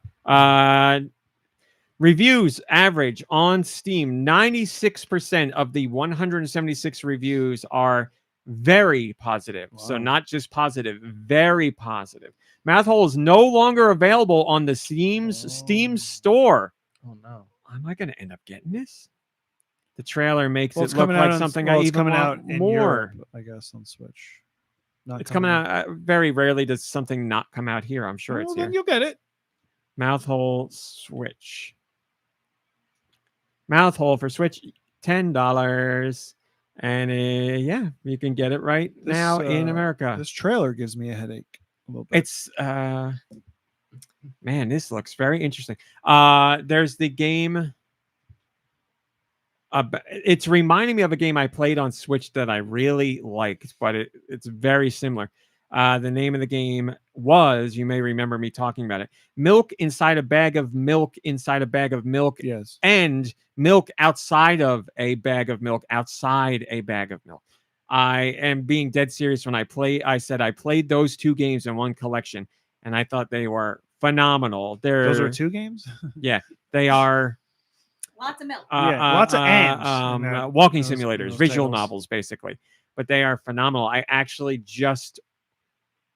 Speaker 3: Reviews average on Steam. 96% of the 176 reviews are very positive. So
Speaker 4: Wow.
Speaker 3: not just positive, very positive. Mouthhole is no longer available on the Steam store.
Speaker 2: Oh no.
Speaker 3: Am I going to end up getting this? The trailer makes
Speaker 4: Well,
Speaker 3: it
Speaker 4: it's
Speaker 3: look
Speaker 4: coming out
Speaker 3: like
Speaker 4: on-
Speaker 3: something
Speaker 4: well,
Speaker 3: I
Speaker 4: it's
Speaker 3: even
Speaker 4: coming
Speaker 3: want
Speaker 4: out in
Speaker 3: more.
Speaker 4: Europe, I guess, on Switch. Not
Speaker 3: It's coming out. Very rarely does something not come out here. I'm sure
Speaker 4: Well,
Speaker 3: it's
Speaker 4: then
Speaker 3: here.
Speaker 4: you'll get it.
Speaker 3: Mouthhole Switch. Mouthhole for Switch, $10. And yeah, you can get it right now in America.
Speaker 4: This trailer gives me a headache a little bit.
Speaker 3: It's man, this looks very interesting. There's the game. It's reminding me of a game I played on Switch that I really liked, but it's very similar. The name of the game was, you may remember me talking about it, Milk Inside a Bag of Milk Inside a Bag of Milk.
Speaker 4: Yes.
Speaker 3: And milk outside of a bag of milk outside a bag of milk. I am being dead serious when I said I played those two games in one collection, and I thought they were phenomenal.
Speaker 4: Those are two games?
Speaker 3: Yeah, they are.
Speaker 1: Lots of milk.
Speaker 4: Lots of ants in that-
Speaker 3: walking
Speaker 4: those- in
Speaker 3: simulators,
Speaker 4: those
Speaker 3: visual
Speaker 4: titles.
Speaker 3: novels, basically. But they are phenomenal. I actually just,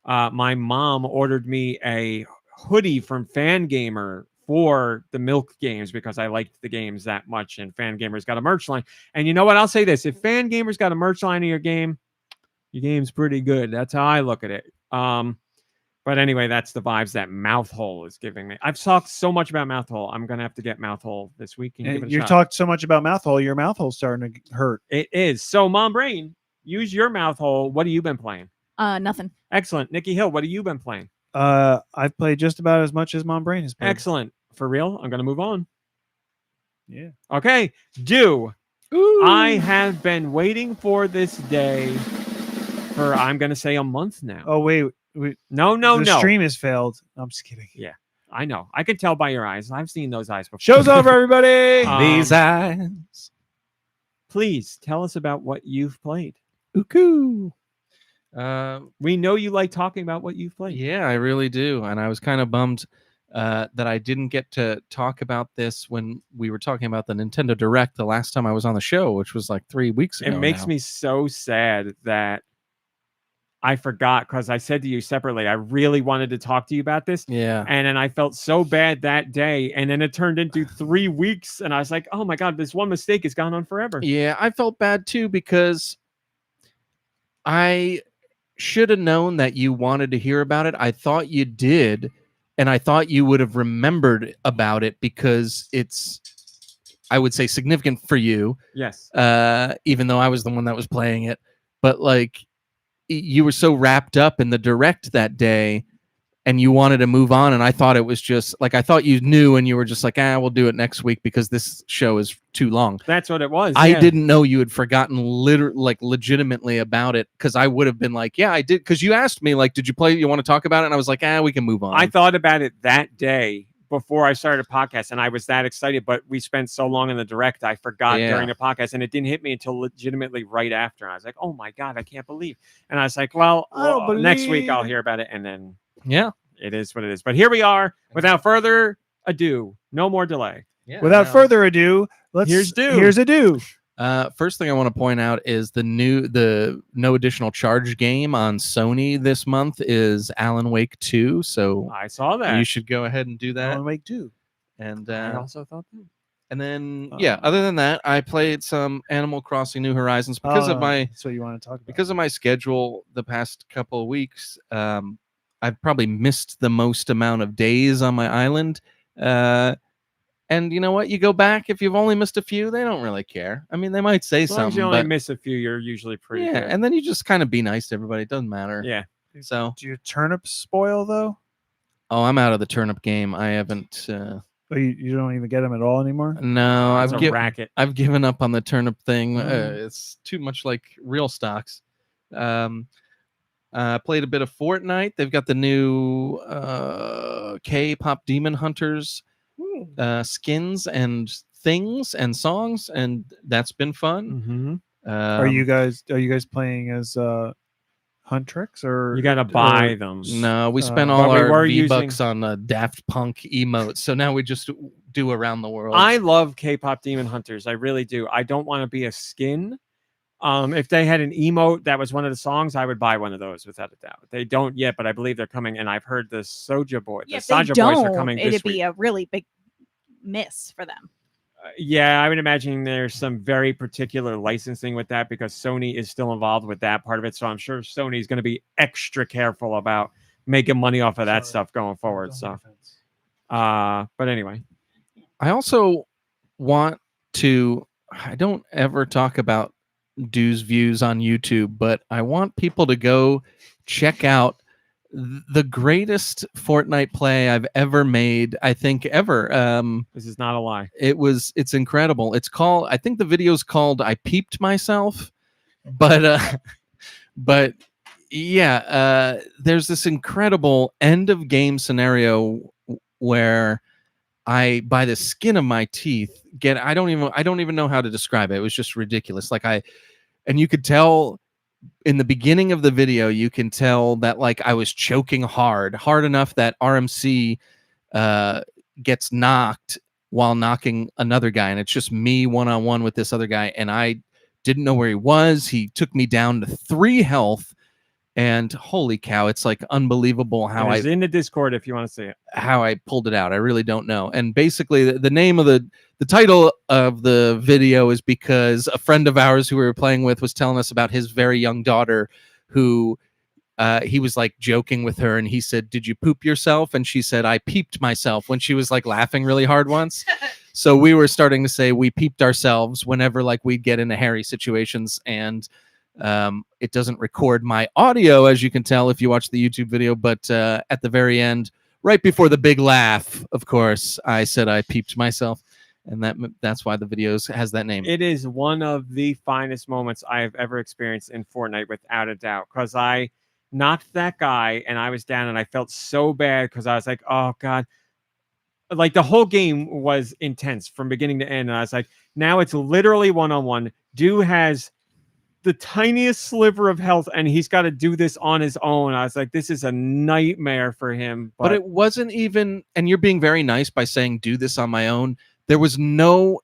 Speaker 3: my mom ordered me a hoodie from Fangamer for the Milk games because I liked the games that much, and Fangamer's got a merch line. And you know what? I'll say this: if Fangamer's got a merch line of your game's pretty good. That's how I look at it. But anyway, that's the vibes that Mouthhole is giving me. I've talked so much about Mouthhole. I'm gonna have to get Mouthhole this week and give it a
Speaker 4: You
Speaker 3: shot.
Speaker 4: talked so much about mouth hole, your mouth hole's starting to hurt.
Speaker 3: It is. So, Mom Brain, use your Mouthhole. What have you been playing?
Speaker 1: Nothing.
Speaker 3: Excellent. Nikki Hill, what have you been playing?
Speaker 4: I've played just about as much as Mom Brain has played.
Speaker 3: Excellent. For real, I'm gonna move on.
Speaker 4: Yeah.
Speaker 3: Okay, Deux. I have been waiting for this day for, I'm gonna say, a month now.
Speaker 4: Oh wait,
Speaker 3: No.
Speaker 4: the stream has failed. I'm just kidding.
Speaker 3: Yeah, I know. I can tell by your eyes. I've seen those eyes before.
Speaker 4: Show's over, everybody.
Speaker 2: These eyes.
Speaker 3: Please tell us about what you've played.
Speaker 2: Ooh.
Speaker 3: We know you like talking about what you've played.
Speaker 2: Yeah, I really do. And I was kind of bummed that I didn't get to talk about this when we were talking about the Nintendo Direct the last time I was on the show, which was like 3 weeks ago.
Speaker 3: It makes
Speaker 2: now.
Speaker 3: me so sad that I forgot, because I said to you separately, I really wanted to talk to you about this.
Speaker 2: Yeah.
Speaker 3: And then I felt so bad that day. And then it turned into 3 weeks. And I was like, oh my God, this one mistake has gone on forever.
Speaker 2: Yeah, I felt bad too because I should have known that you wanted to hear about it. I thought you did, and I thought you would have remembered about it because it's, I would say, significant for you.
Speaker 3: Yes.
Speaker 2: Even though I was the one that was playing it. But like, you were so wrapped up in the Direct that day, and you wanted to move on, and I thought it was just like, I thought you knew, and you were just like, we'll do it next week because this show is too long.
Speaker 3: That's what it was.
Speaker 2: I
Speaker 3: yeah.
Speaker 2: didn't know you had forgotten legitimately about it, because I would have been like, yeah, I did, because you asked me like, did you play it? You want to talk about it? And I was like, we can move on.
Speaker 3: I thought about it that day before I started a podcast, and I was that excited, but we spent so long in the Direct, I forgot during the podcast, and it didn't hit me until legitimately right after. And I was like, oh my God, I can't believe. And I was like, well, next week I'll hear about it, and then it is what it is. But here we are. Without further ado, no more delay.
Speaker 4: Without further ado,
Speaker 3: here's Deux.
Speaker 4: Here's a Deux.
Speaker 2: First thing I want to point out is the no additional charge game on Sony this month is Alan Wake 2. So
Speaker 3: I saw that.
Speaker 2: You should go ahead and do that.
Speaker 4: Alan Wake 2.
Speaker 2: And
Speaker 3: I also thought that.
Speaker 2: And then other than that, I played some Animal Crossing New Horizons because of my.
Speaker 4: That's what you want to talk about.
Speaker 2: Because of my schedule the past couple of weeks. I've probably missed the most amount of days on my island. And you know what? You go back, if you've only missed a few, they don't really care. I mean, they might say
Speaker 3: As long as
Speaker 2: something.
Speaker 3: you only
Speaker 2: but
Speaker 3: miss a few, you're usually pretty good.
Speaker 2: and then you just kind of be nice to everybody. It doesn't matter.
Speaker 3: Yeah.
Speaker 2: So
Speaker 4: do your turnips spoil though?
Speaker 2: Oh, I'm out of the turnip game. I haven't.
Speaker 4: You don't even get them at all anymore?
Speaker 2: No,
Speaker 3: It's a racket.
Speaker 2: I've given up on the turnip thing. It's too much like real stocks. Played a bit of Fortnite. They've got the new K-pop Demon Hunters skins and things and songs, and that's been fun.
Speaker 3: Mm-hmm.
Speaker 4: Are you guys playing as Huntrix or
Speaker 3: You got to buy them?
Speaker 2: No, we spent
Speaker 3: but
Speaker 2: all
Speaker 3: we
Speaker 2: our
Speaker 3: were
Speaker 2: V-Bucks on Daft Punk emotes, so now we just do around the world.
Speaker 3: I love K-pop Demon Hunters. I really do. I don't want to be a skin. If they had an emote that was one of the songs, I would buy one of those without a doubt. They don't yet, but I believe they're coming. And I've heard the Soja Boy, the Soja Boys are coming this
Speaker 1: it'd
Speaker 3: week.
Speaker 1: be a really big miss for them.
Speaker 3: Yeah, I would imagine there's some very particular licensing with that because Sony is still involved with that part of it. So I'm sure Sony's going to be extra careful about making money off of that stuff going forward. So, but anyway,
Speaker 2: I also want to. I don't ever talk about Deux views on YouTube, but I want people to go check out the greatest Fortnite play I've ever made, I think ever.
Speaker 3: This is not a lie.
Speaker 2: It's incredible. It's called, I think the video's called I Peeped Myself, but yeah, there's this incredible end of game scenario where I, by the skin of my teeth, I don't even know how to describe it. It was just ridiculous. And you could tell in the beginning of the video, you can tell that like I was choking hard enough that RMC gets knocked while knocking another guy, and it's just me one-on-one with this other guy, and I didn't know where he was. He took me down to 3 health, and holy cow, it's like unbelievable how
Speaker 3: It's in the Discord if you want to see it.
Speaker 2: How I pulled it out. I really don't know. And basically the name of the title of the video is because a friend of ours who we were playing with was telling us about his very young daughter who he was like joking with her, and he said, "Did you poop yourself?" And she said, "I peeped myself," when she was like laughing really hard once. So we were starting to say we peeped ourselves whenever like we'd get into hairy situations, and it doesn't record my audio, as you can tell if you watch the YouTube video, but at the very end, right before the big laugh, of course, I said I peeped myself, and that's why the video has that name.
Speaker 3: It is one of the finest moments I have ever experienced in Fortnite, without a doubt, because I knocked that guy and I was down, and I felt so bad because I was like, oh God. Like the whole game was intense from beginning to end, and I was like, now it's literally one-on-one. Deux has the tiniest sliver of health, and he's got to do this on his own. I was like, this is a nightmare for him.
Speaker 2: But it wasn't even, and you're being very nice by saying do this on my own. There was nobody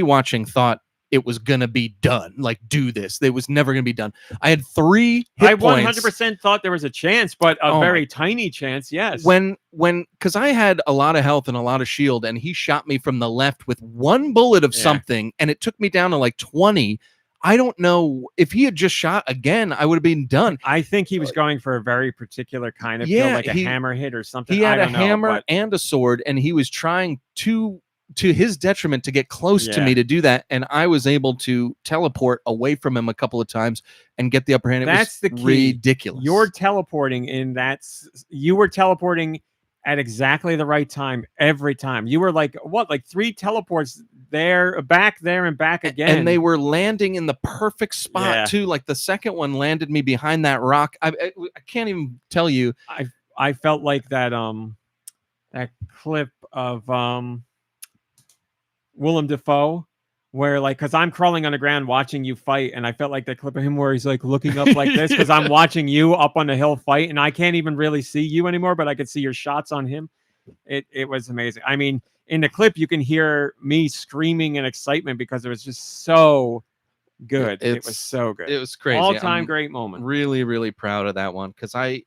Speaker 2: watching thought it was gonna be done. Like, do this. It was never gonna be done. I had 3 hit points.
Speaker 3: 100% thought there was a chance, but a very tiny chance. Yes.
Speaker 2: Because I had a lot of health and a lot of shield, and he shot me from the left with 1 bullet of something, and it took me down to like 20. I don't know if he had just shot again, I would have been done.
Speaker 3: I think he was going for a very particular kind of kill, like a hammer hit or something.
Speaker 2: He had a hammer and a sword, and he was trying to his detriment to get close to me to do that, and I was able to teleport away from him a couple of times and get the upper hand.
Speaker 3: That's the key.
Speaker 2: Ridiculous.
Speaker 3: You're teleporting you were teleporting at exactly the right time every time. You were like 3 teleports there, back there, and back again,
Speaker 2: and they were landing in the perfect spot too. Like the second one landed me behind that rock. I can't even tell you.
Speaker 3: I felt like that clip of Willem Dafoe, where like, because I'm crawling on the ground watching you fight, and I felt like that clip of him where he's like looking up like this because I'm watching you up on the hill fight, and I can't even really see you anymore, but I could see your shots on him. It was amazing. I mean, in the clip you can hear me screaming in excitement because it was just so good. It was so good.
Speaker 2: It was crazy.
Speaker 3: All-time great moment.
Speaker 2: Really, really proud of that one, because I'm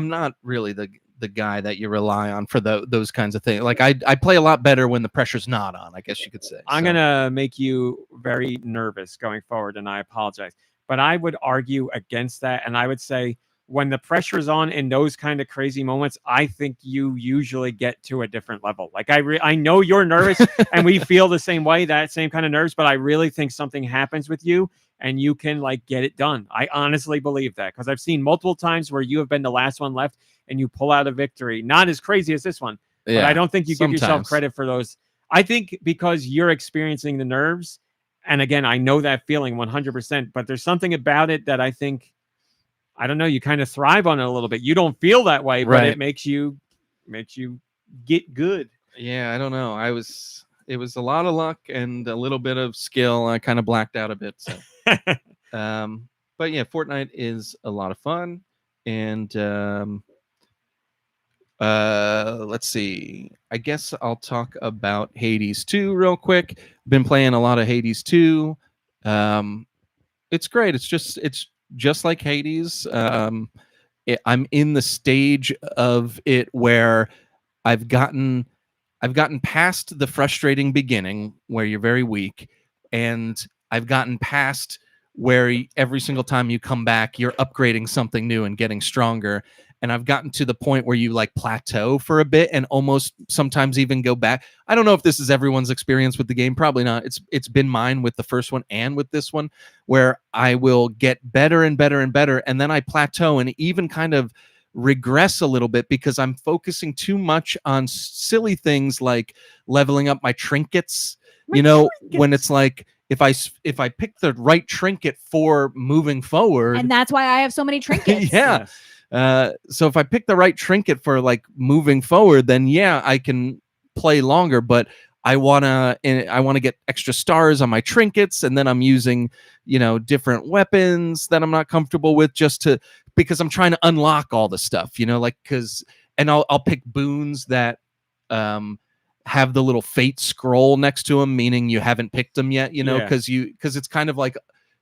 Speaker 2: not really the guy that you rely on for those kinds of things. Like I play a lot better when the pressure's not on, I guess you could say.
Speaker 3: I'm gonna make you very nervous going forward, and I apologize, but I would argue against that, and I would say when the pressure's on in those kind of crazy moments, I think you usually get to a different level. Like I know you're nervous and we feel the same way, that same kind of nerves, but I really think something happens with you and you can like get it done. I honestly believe that, because I've seen multiple times where you have been the last one left and you pull out a victory. Not as crazy as this one, but I don't think you give yourself credit for those. I think because you're experiencing the nerves, and again, I know that feeling 100%, but there's something about it that I think, I don't know, you kind of thrive on it a little bit. You don't feel that way, but it makes you get good.
Speaker 2: Yeah, I don't know. It was a lot of luck and a little bit of skill. I kind of blacked out a bit. So, but yeah, Fortnite is a lot of fun. And let's see. I guess I'll talk about Hades 2 real quick. Been playing a lot of Hades 2. It's great. It's just like Hades. I'm in the stage of it where I've gotten past the frustrating beginning where you're very weak, and I've gotten past where every single time you come back, you're upgrading something new and getting stronger. And I've gotten to the point where you like plateau for a bit and almost sometimes even go back. I don't know if this is everyone's experience with the game. Probably not. It's been mine with the first one and with this one, where I will get better and better and better, and then I plateau and even kind of regress a little bit because I'm focusing too much on silly things like leveling up my trinkets. When it's like if I pick the right trinket for moving forward,
Speaker 1: And that's why I have so many trinkets.
Speaker 2: yeah. So if I pick the right trinket for like moving forward, then yeah, I can play longer. But I wanna get extra stars on my trinkets, and then I'm using different weapons that I'm not comfortable with because I'm trying to unlock all the stuff, and I'll pick boons that have the little fate scroll next to them, meaning you haven't picked them yet, because it's kind of like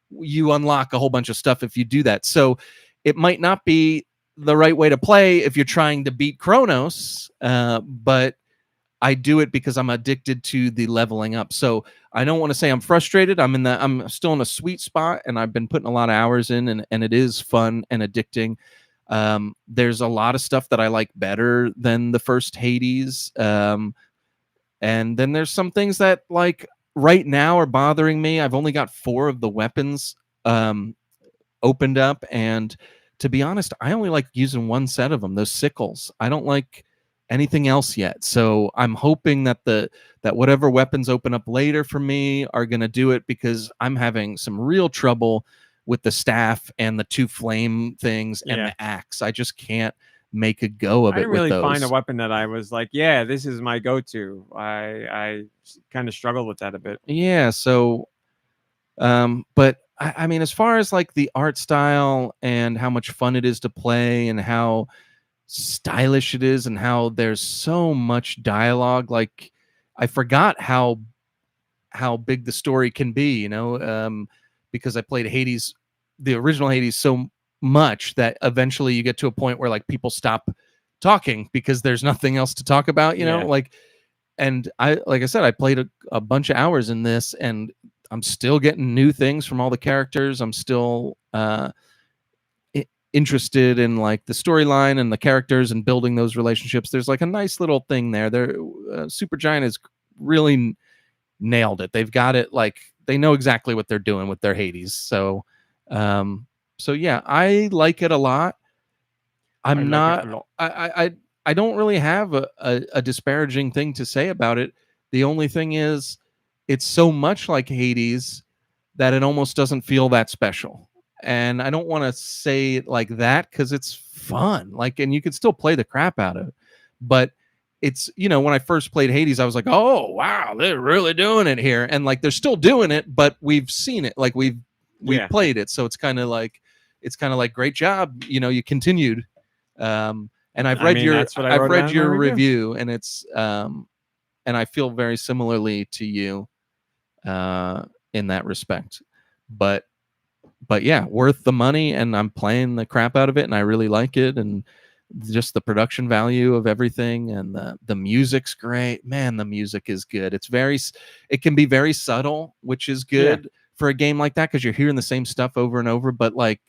Speaker 2: you unlock a whole bunch of stuff if you do that. So it might not be the right way to play if you're trying to beat Chronos, but I do it because I'm addicted to the leveling up. So I don't want to say I'm frustrated. I'm still in a sweet spot, and I've been putting a lot of hours in, and it is fun and addicting. There's a lot of stuff that I like better than the first Hades. And then there's some things that like right now are bothering me. I've only got 4 of the weapons opened up, and to be honest, I only like using one set of them, those sickles. I don't like anything else yet. So I'm hoping that that whatever weapons open up later for me are going to do it, because I'm having some real trouble with the staff and the 2 flame things and the axe. I just can't make a go of it.
Speaker 3: I didn't really find a weapon that I was like, yeah, this is my go-to. I kind of struggled with that a bit.
Speaker 2: Yeah. So, but I mean, as far as like the art style and how much fun it is to play and how stylish it is and how there's so much dialogue, like I forgot how big the story can be, because I played Hades, the original Hades, so much that eventually you get to a point where like people stop talking because there's nothing else to talk about, and like I said, I played a bunch of hours in this, and I'm still getting new things from all the characters. I'm still interested in like the storyline and the characters and building those relationships. There's like a nice little thing there. Supergiant has really nailed it. They've got it, like they know exactly what they're doing with their Hades. So yeah, I like it a lot. I don't really have a disparaging thing to say about it. The only thing is it's so much like Hades that it almost doesn't feel that special. And I don't want to say it like that because it's fun, like, and you can still play the crap out of it. But it's, when I first played Hades, I was like, oh wow, they're really doing it here, and like they're still doing it, but we've seen it, like we've played it, so it's kind of like great job, you continued. And I've read your review, and it's and I feel very similarly to you in that respect, but yeah, worth the money, and I'm playing the crap out of it, and I really like it, and just the production value of everything, and the music's great. Man, the music is good. It can be very subtle, which is good for a game like that, because you're hearing the same stuff over and over, but like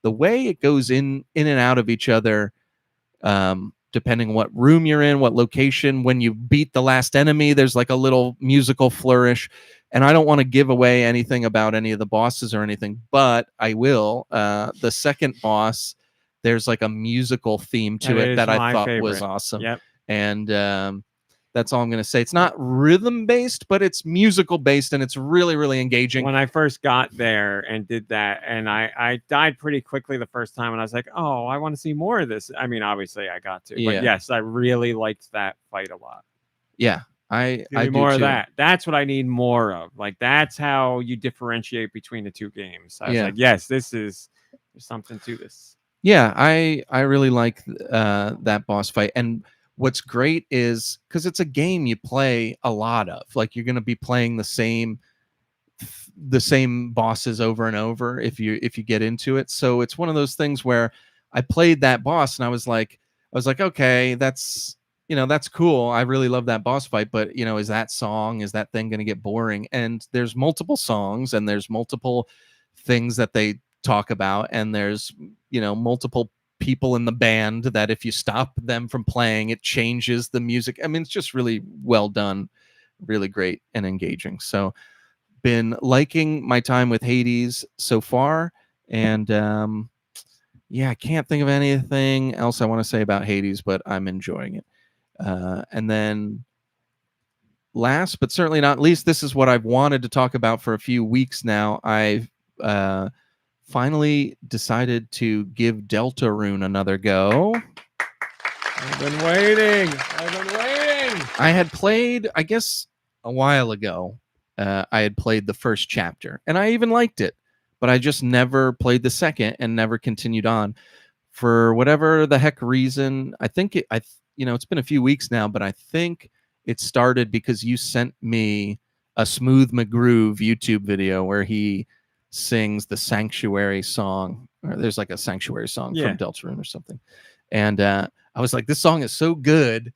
Speaker 2: the way it goes in and out of each other, depending on what room you're in, what location, when you beat the last enemy, there's like a little musical flourish. And I don't want to give away anything about any of the bosses or anything, but I will. The second boss, there's like a musical theme to it that I thought was awesome.
Speaker 3: Yep.
Speaker 2: And that's all I'm going to say. It's not rhythm based, but it's musical based, and it's really, really engaging.
Speaker 3: When I first got there and did that, and I died pretty quickly the first time, and I was like, oh, I want to see more of this. I mean, obviously I got to, but yes, I really liked that fight a lot.
Speaker 2: Yeah, I
Speaker 3: Give me
Speaker 2: do
Speaker 3: more of
Speaker 2: too.
Speaker 3: that. That's what I need more of. Like that's how you differentiate between the two games. I was
Speaker 2: Yeah.
Speaker 3: like, yes, there's something to this.
Speaker 2: Yeah, I really like that boss fight. And what's great is because it's a game you play a lot of. Like you're going to be playing the same bosses over and over if you get into it. So it's one of those things where I played that boss and I was like, okay, that's that's cool. I really love that boss fight, but is that thing going to get boring? And there's multiple songs and there's multiple things that they talk about, and there's multiple people in the band that if you stop them from playing, it changes the music. I mean, it's just really well done, really great and engaging. So been liking my time with Hades so far, and yeah, I can't think of anything else I want to say about Hades, but I'm enjoying it. And then last but certainly not least, this is what I've wanted to talk about for a few weeks now. I've finally decided to give Deltarune another go.
Speaker 3: I've been waiting.
Speaker 2: I had played, I guess, a while ago. I had played the first chapter, and I even liked it, but I just never played the second and never continued on for whatever the heck reason. I think it's been a few weeks now, but I think it started because you sent me a Smooth McGroove YouTube video where he sings the Sanctuary song, or there's like a Sanctuary song from Deltarune or something. And I was like, this song is so good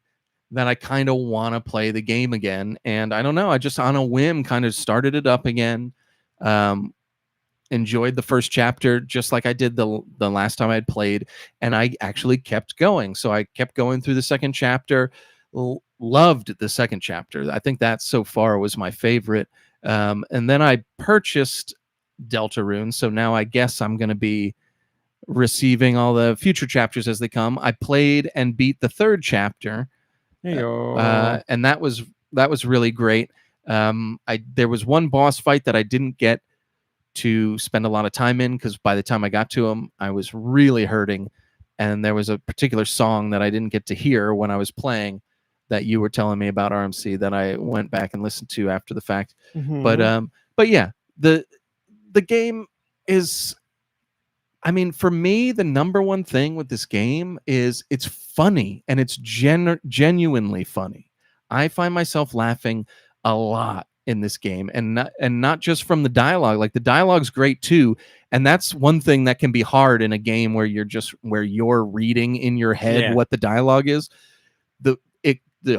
Speaker 2: that I kind of want to play the game again. And I don't know, I just on a whim kind of started it up again. Enjoyed the first chapter just like I did the last time I had played, and I actually kept going. So I kept going through the second chapter. Loved the second chapter. I think that so far was my favorite. And then I purchased Deltarune, so now I guess I'm going to be receiving all the future chapters as they come. I played and beat the third chapter, and that was really great. There was one boss fight that I didn't get to spend a lot of time in because by the time I got to him, I was really hurting, and there was a particular song that I didn't get to hear when I was playing that you were telling me about, RMC, that I went back and listened to after the fact.
Speaker 3: Mm-hmm.
Speaker 2: But yeah, the game is, I mean, for me, the number one thing with this game is it's funny, and it's genuinely funny. I find myself laughing a lot in this game, and not just from the dialogue. Like the dialogue's great too, and that's one thing that can be hard in a game where you're reading in your head what the dialogue is. The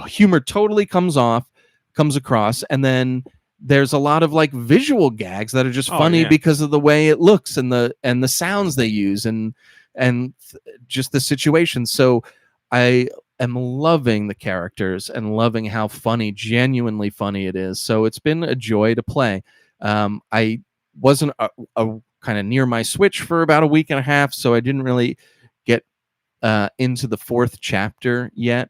Speaker 2: humor totally comes across, and then there's a lot of like visual gags that are just funny because of the way it looks and the sounds they use and just the situation. So I am loving the characters and loving how genuinely funny it is. So it's been a joy to play. I wasn't kind of near my Switch for about a week and a half, so I didn't really get into the fourth chapter yet.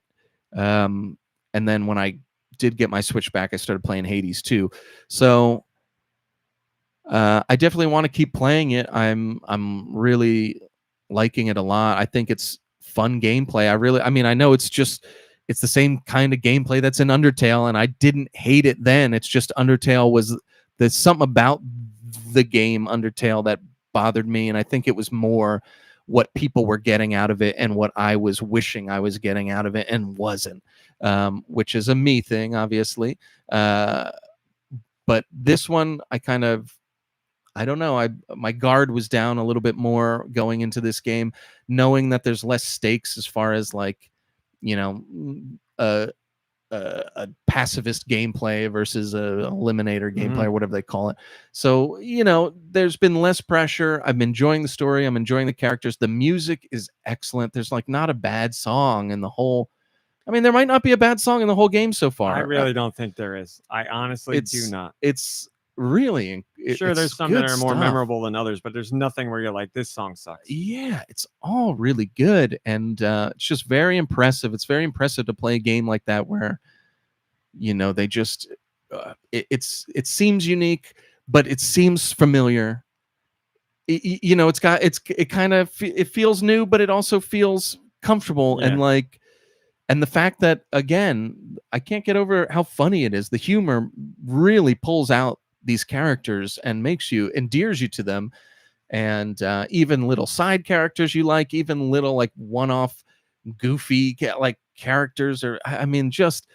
Speaker 2: And then when I did get my Switch back, I started playing Hades too. So I definitely want to keep playing it. I'm really liking it a lot. I think it's fun gameplay. I know it's the same kind of gameplay that's in Undertale, and I didn't hate it then. It's just there's something about the game Undertale that bothered me, and I think it was more what people were getting out of it and what I was wishing I was getting out of it and wasn't, which is a me thing, obviously. But this one, I don't know. My guard was down a little bit more going into this game, knowing that there's less stakes as far as like, a pacifist gameplay versus a eliminator gameplay or whatever they call it. So, there's been less pressure. I'm enjoying the story. I'm enjoying the characters. The music is excellent. There's like not a bad song in the whole. I mean, there might not be a bad song in the whole game so far.
Speaker 3: I really don't think there is. I honestly do not.
Speaker 2: It's really
Speaker 3: there's some that are more memorable than others, but there's nothing where you're like, this song sucks.
Speaker 2: Yeah, it's all really good, and it's just very impressive. It's very impressive to play a game like that where they just it seems unique, but it seems familiar. It feels new, but it also feels comfortable and like, And the fact that, again, I can't get over how funny it is. The humor really pulls out these characters and endears you to them. And even little side characters you like, even little like one-off goofy like characters, or I mean, just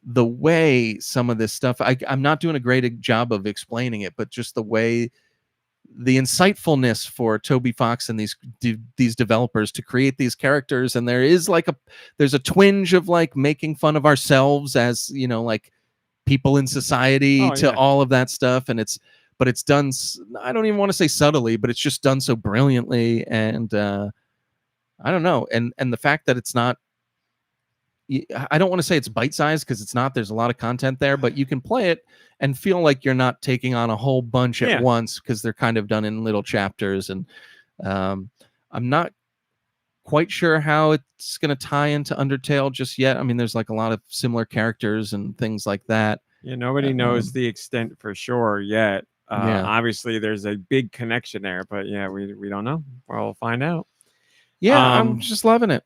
Speaker 2: the way some of this stuff, I'm not doing a great job of explaining it, but just the way, the insightfulness for Toby Fox and these developers to create these characters. And there's a twinge of like making fun of ourselves as, like people in society all of that stuff. And it's done, I don't even want to say subtly, but it's just done so brilliantly. And I don't know. And the fact that it's not, I don't want to say it's bite-sized, because it's not. There's a lot of content there, but you can play it and feel like you're not taking on a whole bunch at once, because they're kind of done in little chapters. And I'm not quite sure how it's going to tie into Undertale just yet. I mean, there's like a lot of similar characters and things like that.
Speaker 3: Yeah, nobody knows the extent for sure yet. Obviously, there's a big connection there, but we don't know. We'll find out.
Speaker 2: Yeah, I'm just loving it.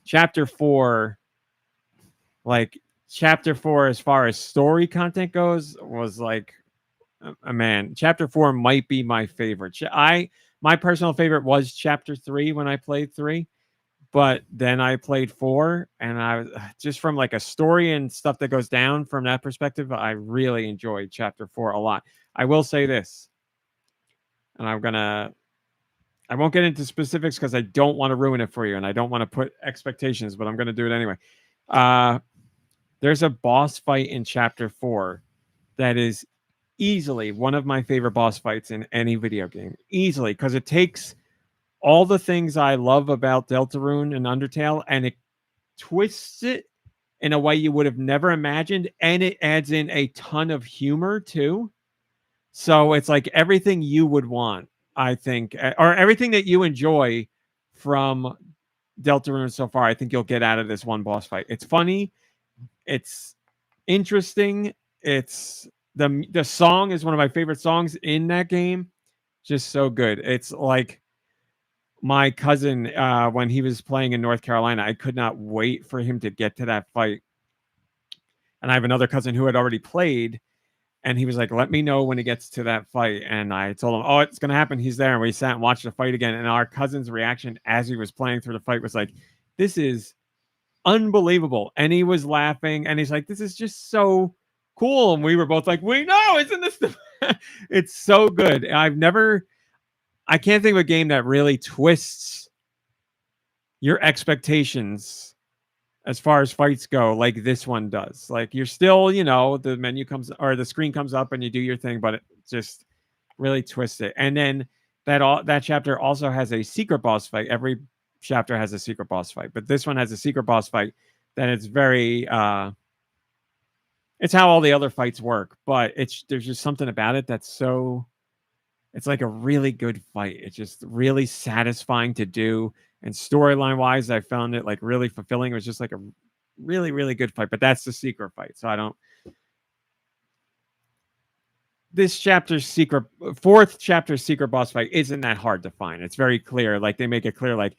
Speaker 3: Chapter 4. Chapter 4, as far as story content goes, was like, man, Chapter 4 might be my favorite. My personal favorite was Chapter 3 when I played 3, but then I played 4, and I was just, from like a story and stuff that goes down from that perspective, I really enjoyed Chapter 4 a lot. I will say this, and I won't get into specifics because I don't want to ruin it for you, and I don't want to put expectations, but I'm going to do it anyway. There's a boss fight in Chapter 4 that is easily one of my favorite boss fights in any video game. Easily, because it takes all the things I love about Deltarune and Undertale, and it twists it in a way you would have never imagined, and it adds in a ton of humor too. So it's like everything you would want, I think, or everything that you enjoy from Deltarune so far, I think you'll get out of this one boss fight. It's funny. It's interesting. It's the song is one of my favorite songs in that game. Just so good. It's like my cousin, when he was playing in North Carolina, I could not wait for him to get to that fight. And I have another cousin who had already played, and he was like, let me know when he gets to that fight. And I told him, oh, it's going to happen. He's there. And we sat and watched the fight again. And our cousin's reaction as he was playing through the fight was like, this is unbelievable. And he was laughing, and he's like, this is just so cool. And we were both like, we know, isn't this it's so good. I can't think of a game that really twists your expectations as far as fights go like this one does. Like, you're still, the menu comes, or the screen comes up and you do your thing, but it just really twists it. And then that chapter also has a secret boss fight. Every chapter has a secret boss fight, but this one has a secret boss fight that it's very it's how all the other fights work, but there's just something about it that's so, it's like a really good fight. It's just really satisfying to do, and storyline wise, I found it like really fulfilling. It was just like a really, really good fight, but that's the secret fight. So this chapter's fourth chapter's secret boss fight isn't that hard to find. It's very clear. Like, they make it clear, like,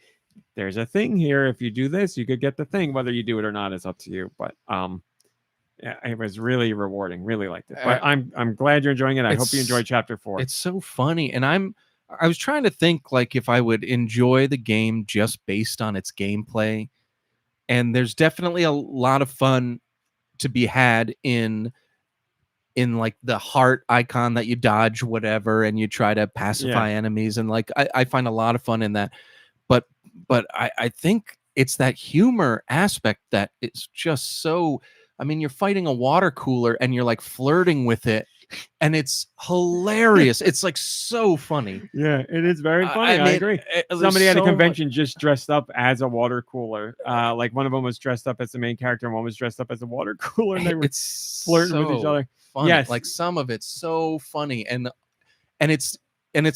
Speaker 3: there's a thing here. If you do this, you could get the thing. Whether you do it or not is up to you. But yeah, it was really rewarding. Really liked it. But I'm glad you're enjoying it. I hope you enjoyed Chapter 4.
Speaker 2: It's so funny, and I was trying to think like if I would enjoy the game just based on its gameplay, and there's definitely a lot of fun to be had in like the heart icon that you dodge whatever and you try to pacify enemies, and like I find a lot of fun in that. But I think it's that humor aspect that it's just so, I mean, you're fighting a water cooler and you're like flirting with it, and it's hilarious. It's like so funny.
Speaker 3: Yeah, it is very funny. I agree. Somebody at a convention just dressed up as a water cooler. Like, one of them was dressed up as the main character, and one was dressed up as a water cooler, and they were flirting with each other.
Speaker 2: Funny. Yes, like some of it's so funny, and it's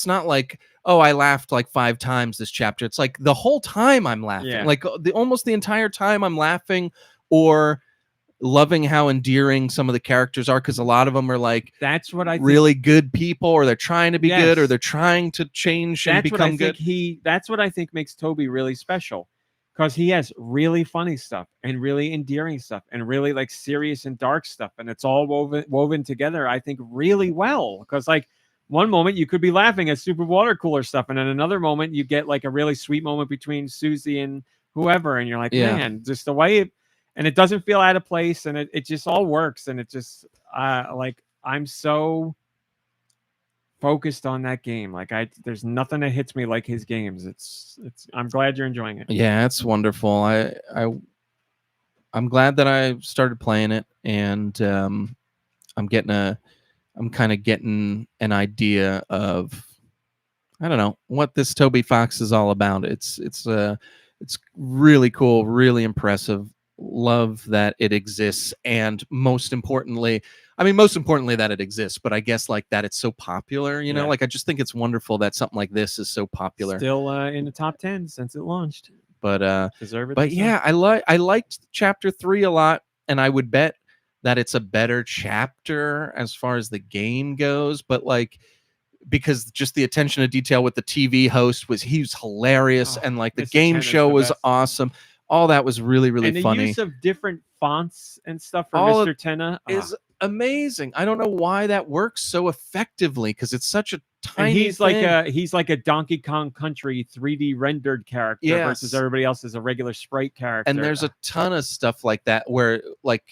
Speaker 2: not like, oh, I laughed like 5 times this chapter. It's like the whole time I'm laughing, like almost the entire time I'm laughing, or loving how endearing some of the characters are, because a lot of them are like,
Speaker 3: that's what I think,
Speaker 2: really good people, or they're trying to be good, or they're trying to change and become good.
Speaker 3: That's what I think makes Toby really special, because he has really funny stuff and really endearing stuff and really like serious and dark stuff, and it's all woven together, I think, really well. Because like one moment you could be laughing at super water cooler stuff, and then another moment you get like a really sweet moment between Susie and whoever, and you're like, man, just the way it, and it doesn't feel out of place, and it just all works, and it just like I'm so focused on that game. Like there's nothing that hits me like his games. It's I'm glad you're enjoying it.
Speaker 2: Yeah, it's wonderful. I'm glad that I started playing it, and I'm kind of getting an idea of, I don't know, what this Toby Fox is all about. It's really cool, really impressive. Love that it exists, and most importantly that it exists, but I guess like that it's so popular, you know, like I just think it's wonderful that something like this is so popular.
Speaker 3: Still in the top 10 since it launched.
Speaker 2: But
Speaker 3: deserve it.
Speaker 2: But yeah, I liked chapter 3 a lot, and I would bet that it's a better chapter as far as the game goes, but like because just the attention to detail with the TV host was hilarious, and like the
Speaker 3: Mr.
Speaker 2: game
Speaker 3: Tenna's
Speaker 2: show
Speaker 3: the
Speaker 2: was
Speaker 3: best.
Speaker 2: awesome. All that was really, really
Speaker 3: and the
Speaker 2: funny.
Speaker 3: use of different fonts and stuff for
Speaker 2: All
Speaker 3: Mr. Tenna
Speaker 2: is amazing. I don't know why that works so effectively, because it's such a tiny
Speaker 3: and he's
Speaker 2: thing.
Speaker 3: he's like a Donkey Kong Country 3D rendered character versus everybody else is a regular sprite character.
Speaker 2: And there's a ton of stuff like that where like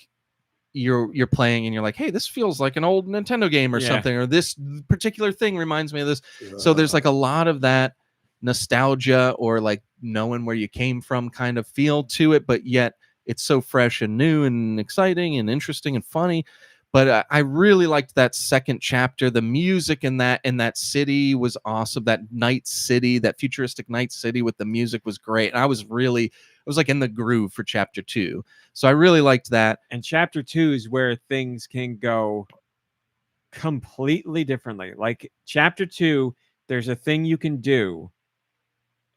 Speaker 2: you're playing and you're like, hey, this feels like an old Nintendo game or something, or this particular thing reminds me of this. So there's like a lot of that nostalgia or like knowing where you came from kind of feel to it, but yet it's so fresh and new and exciting and interesting and funny. But I really liked that second chapter. The music in that city was awesome. That night city, that futuristic night city with the music was great. And I was like in the groove for chapter 2. So I really liked that.
Speaker 3: And chapter 2 is where things can go completely differently. Like chapter 2, there's a thing you can do.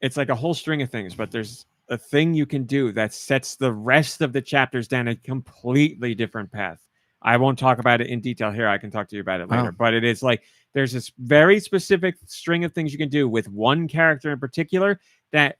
Speaker 3: It's like a whole string of things, but there's a thing you can do that sets the rest of the chapters down a completely different path. I won't talk about it in detail here. I can talk to you about it later. But it is like there's this very specific string of things you can do with one character in particular that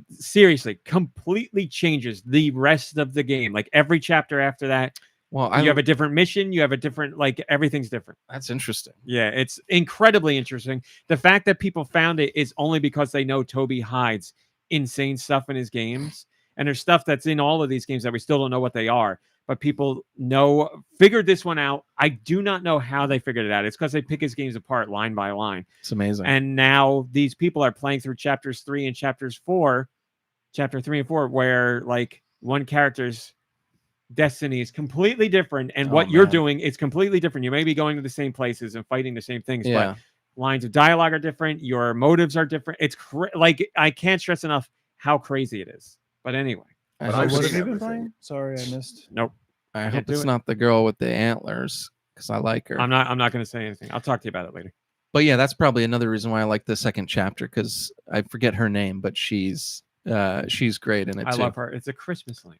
Speaker 3: seriously completely changes the rest of the game. Like every chapter after that, you have a different mission. You have a different, like everything's different.
Speaker 2: That's interesting.
Speaker 3: Yeah, it's incredibly interesting. The fact that people found it is only because they know Toby hides insane stuff in his games. And there's stuff that's in all of these games that we still don't know what they are. But people figured this one out. I do not know how they figured it out. It's because they pick his games apart line by line.
Speaker 2: It's amazing.
Speaker 3: And now these people are playing through chapters 3 and chapter 4, where like one character's destiny is completely different, and what you're doing is completely different. You may be going to the same places and fighting the same things, but lines of dialogue are different. Your motives are different. It's like I can't stress enough how crazy it is. But anyway.
Speaker 4: What have you been playing? Sorry, I missed.
Speaker 3: Nope.
Speaker 2: I hope it's not the girl with the antlers, because I like her.
Speaker 3: I'm not going to say anything. I'll talk to you about it later.
Speaker 2: But yeah, that's probably another reason why I like the second chapter, because I forget her name, but she's great in it too.
Speaker 3: I love her. It's a Christmas link.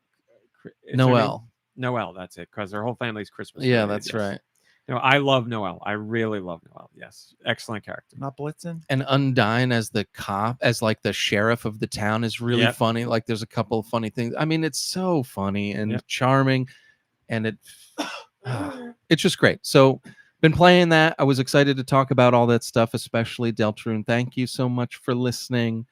Speaker 2: Noelle.
Speaker 3: Noelle, that's it, because her whole family's Christmas.
Speaker 2: Yeah, that's right.
Speaker 3: No, I love Noelle. I really love Noelle. Yes, excellent character.
Speaker 4: Not Blitzen.
Speaker 2: And Undyne as the cop, as like the sheriff of the town, is really funny. Like there's a couple of funny things. I mean, it's so funny and charming, and it's just great. So been playing that. I was excited to talk about all that stuff, especially Deltarune. Thank you so much for listening.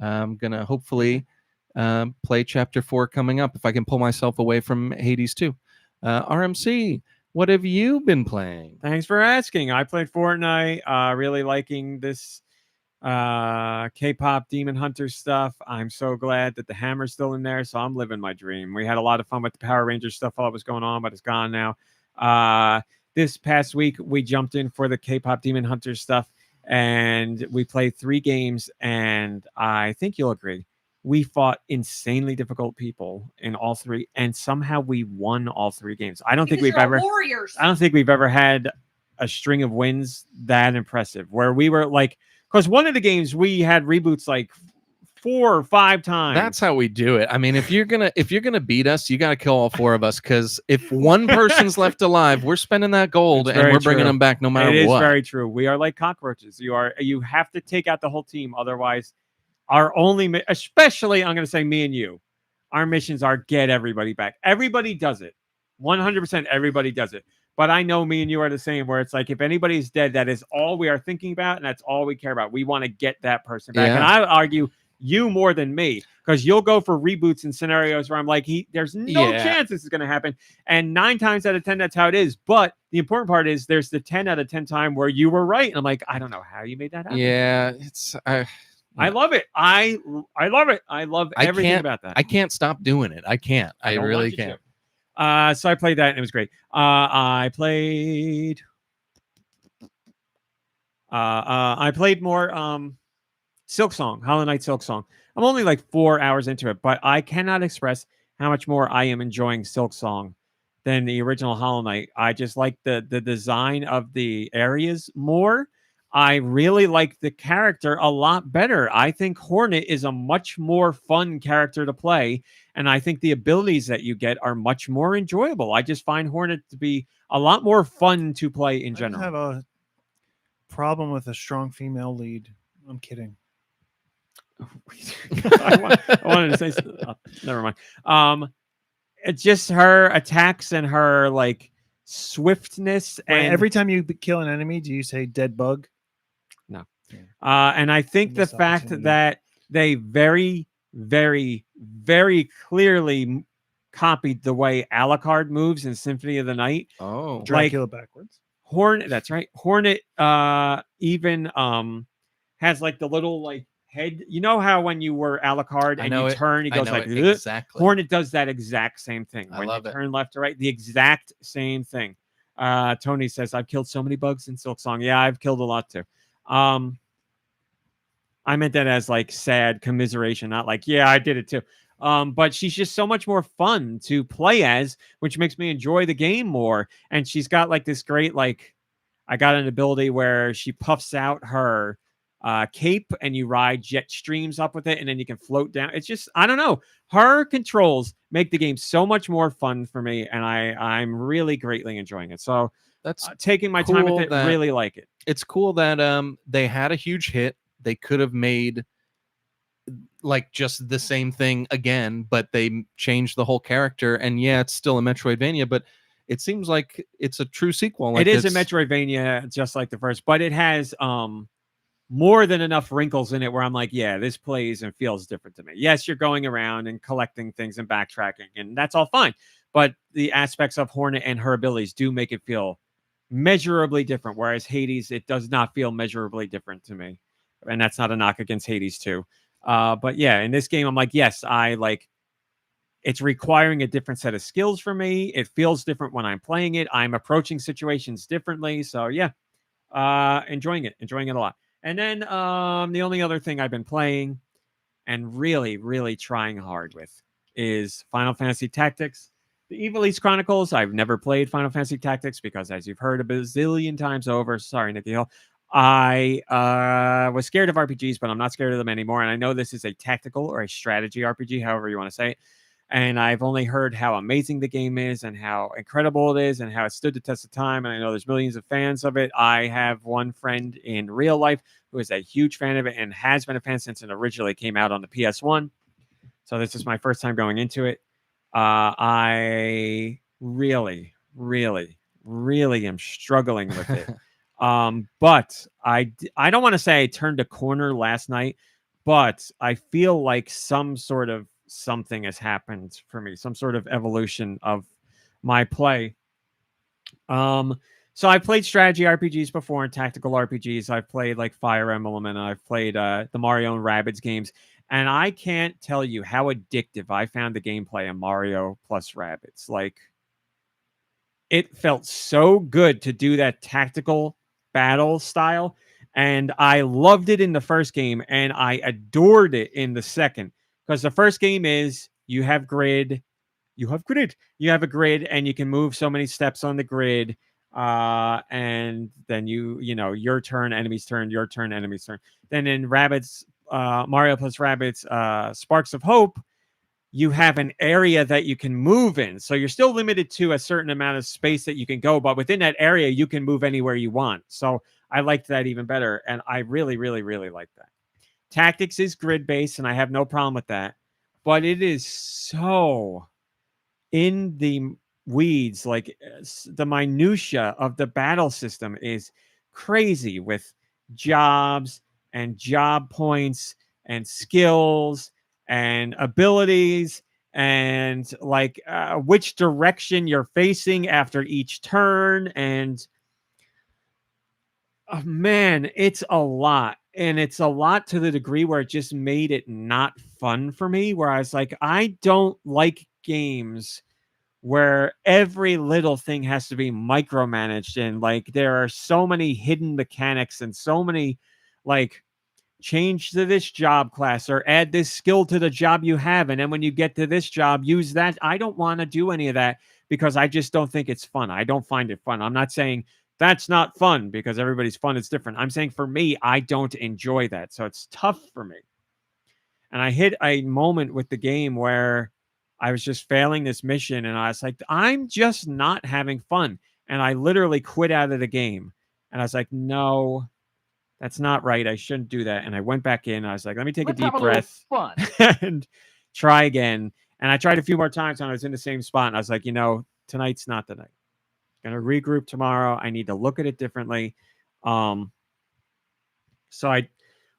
Speaker 2: I'm gonna hopefully play chapter 4 coming up if I can pull myself away from Hades 2. RMC, what have you been playing?
Speaker 3: Thanks for asking. I played Fortnite. Really liking this K-pop Demon Hunter stuff. I'm so glad that the hammer's still in there, so I'm living my dream. We had a lot of fun with the Power Rangers stuff while it was going on, but it's gone now. This past week, we jumped in for the K-pop Demon Hunter stuff, and we played 3 games, and I think you'll agree. We fought insanely difficult people in all 3, and somehow we won all 3 games. I don't think we've ever had a string of wins that impressive, where we were like, because one of the games we had reboots like 4 or 5 times.
Speaker 2: That's how we do it. I mean, if you're gonna beat us, you gotta kill all 4 of us, because if one person's left alive, we're spending that gold and we're bringing them back no matter what.
Speaker 3: It is very true. We are like cockroaches. You have to take out the whole team, otherwise our only, especially I'm going to say me and you, our missions are get everybody back. Everybody does it. 100% everybody does it. But I know me and you are the same, where it's like, if anybody's dead, that is all we are thinking about, and that's all we care about. We want to get that person back.
Speaker 2: Yeah.
Speaker 3: And I argue you more than me, because you'll go for reboots in scenarios where I'm like, there's no chance this is going to happen. And 9 times out of 10, that's how it is. But the important part is there's the 10 out of 10 time where you were right. And I'm like, I don't know how you made that happen.
Speaker 2: Yeah, it's
Speaker 3: I love it. I love it. I love everything about that.
Speaker 2: I can't stop doing it. I can't. I
Speaker 3: don't
Speaker 2: really
Speaker 3: want you
Speaker 2: can't.
Speaker 3: to. So I played that and it was great. I played more Silk Song, Hollow Knight Silk Song. I'm only like 4 hours into it, but I cannot express how much more I am enjoying Silk Song than the original Hollow Knight. I just like the design of the areas more. I really like the character a lot better. I think Hornet is a much more fun character to play, and I think the abilities that you get are much more enjoyable. I just find Hornet to be a lot more fun to play in general.
Speaker 4: I have a problem with a strong female lead. I'm kidding.
Speaker 3: I wanted to say never mind. It's just her attacks and her like swiftness, and
Speaker 4: every time you kill an enemy, do you say dead bug?
Speaker 3: No. And I think the fact that they very, very, very clearly copied the way Alucard moves in Symphony of the Night.
Speaker 2: Oh,
Speaker 4: Dracula backwards.
Speaker 3: Hornet, that's right. Hornet even has like the little like head. You know how when you were Alucard and you turn, he goes like
Speaker 2: exactly.
Speaker 3: Hornet does that exact same thing.
Speaker 2: I
Speaker 3: When
Speaker 2: love
Speaker 3: you
Speaker 2: it.
Speaker 3: turn left to right, the exact same thing. Tony says, I've killed so many bugs in Silk Song. Yeah, I've killed a lot too. I meant that as like sad commiseration, not like, yeah, I did it too. But she's just so much more fun to play as, which makes me enjoy the game more. And she's got like this great, like, I got an ability where she puffs out her cape and you ride jet streams up with it, and then you can float down. It's just, I don't know. Her controls make the game so much more fun for me, and I'm really greatly enjoying it. So
Speaker 2: that's
Speaker 3: taking my time with it,
Speaker 2: that-
Speaker 3: really like it.
Speaker 2: It's cool that they had a huge hit. They could have made like just the same thing again, but they changed the whole character. And yeah, it's still a Metroidvania, but it seems like it's a true sequel. Like
Speaker 3: it is a Metroidvania, just like the first, but it has more than enough wrinkles in it where I'm like, yeah, this plays and feels different to me. Yes, you're going around and collecting things and backtracking, and that's all fine. But the aspects of Hornet and her abilities do make it feel measurably different. Whereas Hades, it does not feel measurably different to me. And that's not a knock against Hades too. But yeah, in this game, I'm like, yes, I like, it's requiring a different set of skills for me. It feels different when I'm playing it. I'm approaching situations differently. So yeah, enjoying it a lot. And then the only other thing I've been playing and really, really trying hard with is Final Fantasy Tactics. The Evil East Chronicles, I've never played Final Fantasy Tactics because, as you've heard a bazillion times over, sorry, Nicky Hill, I was scared of RPGs, but I'm not scared of them anymore. And I know this is a tactical or a strategy RPG, however you want to say it. And I've only heard how amazing the game is and how incredible it is and how it stood the test of time. And I know there's millions of fans of it. I have one friend in real life who is a huge fan of it and has been a fan since it originally came out on the PS1. So this is my first time going into it. I really, really, really am struggling with it. But I don't want to say I turned a corner last night, but I feel like some sort of something has happened for me, some sort of evolution of my play. So I played strategy RPGs before and tactical RPGs. I've played like Fire Emblem and I've played the Mario and Rabbids games. And I can't tell you how addictive I found the gameplay in Mario plus Rabbids. Like, it felt so good to do that tactical battle style. And I loved it in the first game and I adored it in the second. Because the first game is you have a grid and you can move so many steps on the grid. And then your turn, enemy's turn, your turn, enemy's turn. Then in Rabbids, Mario plus Rabbids, Sparks of Hope, you have an area that you can move in. So you're still limited to a certain amount of space that you can go, but within that area, you can move anywhere you want. So I liked that even better. And I really, really, really liked that. Tactics is grid based, and I have no problem with that. But it is so in the weeds, like the minutia of the battle system is crazy with jobs and job points and skills and abilities and like which direction you're facing after each turn. And oh, man, it's a lot. And it's a lot to the degree where it just made it not fun for me, where I was like, I don't like games where every little thing has to be micromanaged, and like there are so many hidden mechanics and so many like change to this job class or add this skill to the job you have, and then when you get to this job use that. I don't want to do any of that because I just don't think it's fun. I don't find it fun. I'm not saying that's not fun because everybody's fun is different. I'm saying for me, I don't enjoy that, so it's tough for me. And I hit a moment with the game where I was just failing this mission, and I was like, I'm just not having fun. And I literally quit out of the game. And I was like, no, that's not right. I shouldn't do that. And I went back in. I was like, let me take a deep breath and try again. And I tried a few more times, and I was in the same spot. And I was like, tonight's not the night. I'm going to regroup tomorrow. I need to look at it differently. So I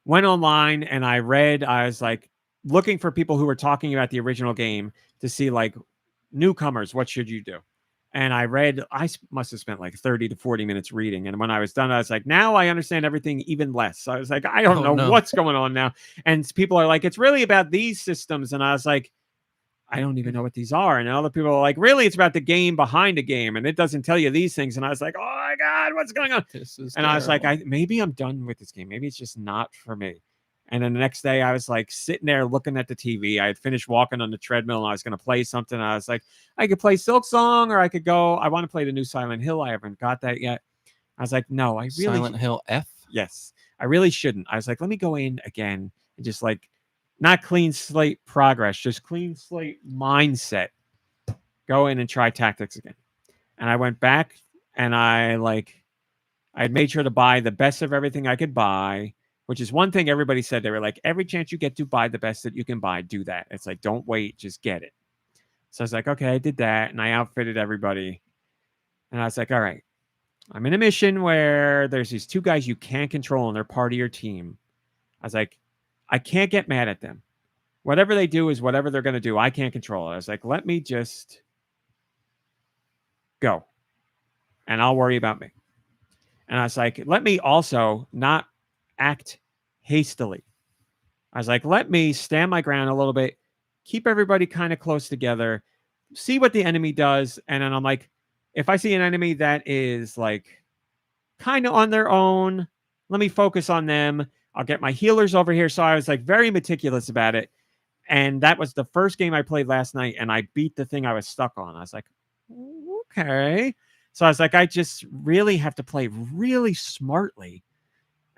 Speaker 3: went online and I was like looking for people who were talking about the original game to see like newcomers, what should you do? And I must have spent like 30 to 40 minutes reading. And when I was done, I was like, now I understand everything even less. So I was like, I don't know what's going on now. And people are like, it's really about these systems. And I was like, I don't even know what these are. And other people are like, really, it's about the game behind a game. And it doesn't tell you these things. And I was like, oh my God, what's going on? I was like, maybe I'm done with this game. Maybe it's just not for me. And then the next day I was like sitting there looking at the TV. I had finished walking on the treadmill and I was going to play something. I was like, I could play Silk Song or I could go. I want to play the new Silent Hill. I haven't got that yet. I was like, no, I really.
Speaker 2: Silent Hill F?
Speaker 3: Yes. I really shouldn't. I was like, let me go in again and just like, not clean slate progress, just clean slate mindset. Go in and try Tactics again. And I went back and I had made sure to buy the best of everything I could buy, which is one thing everybody said. They were like, every chance you get to buy the best that you can buy, do that. It's like, don't wait, just get it. So I was like, okay, I did that. And I outfitted everybody. And I was like, all right, I'm in a mission where there's these two guys you can't control and they're part of your team. I was like, I can't get mad at them. Whatever they do is whatever they're going to do. I can't control it. I was like, let me just go and I'll worry about me. And I was like, let me also not act hastily. I was like, let me stand my ground a little bit, keep everybody kind of close together, see what the enemy does. And then I'm like, if I see an enemy that is like kind of on their own, let me focus on them. I'll get my healers over here. So I was like very meticulous about it. And that was the first game I played last night. And I beat the thing I was stuck on. I was like, okay. So I was like, I just really have to play really smartly.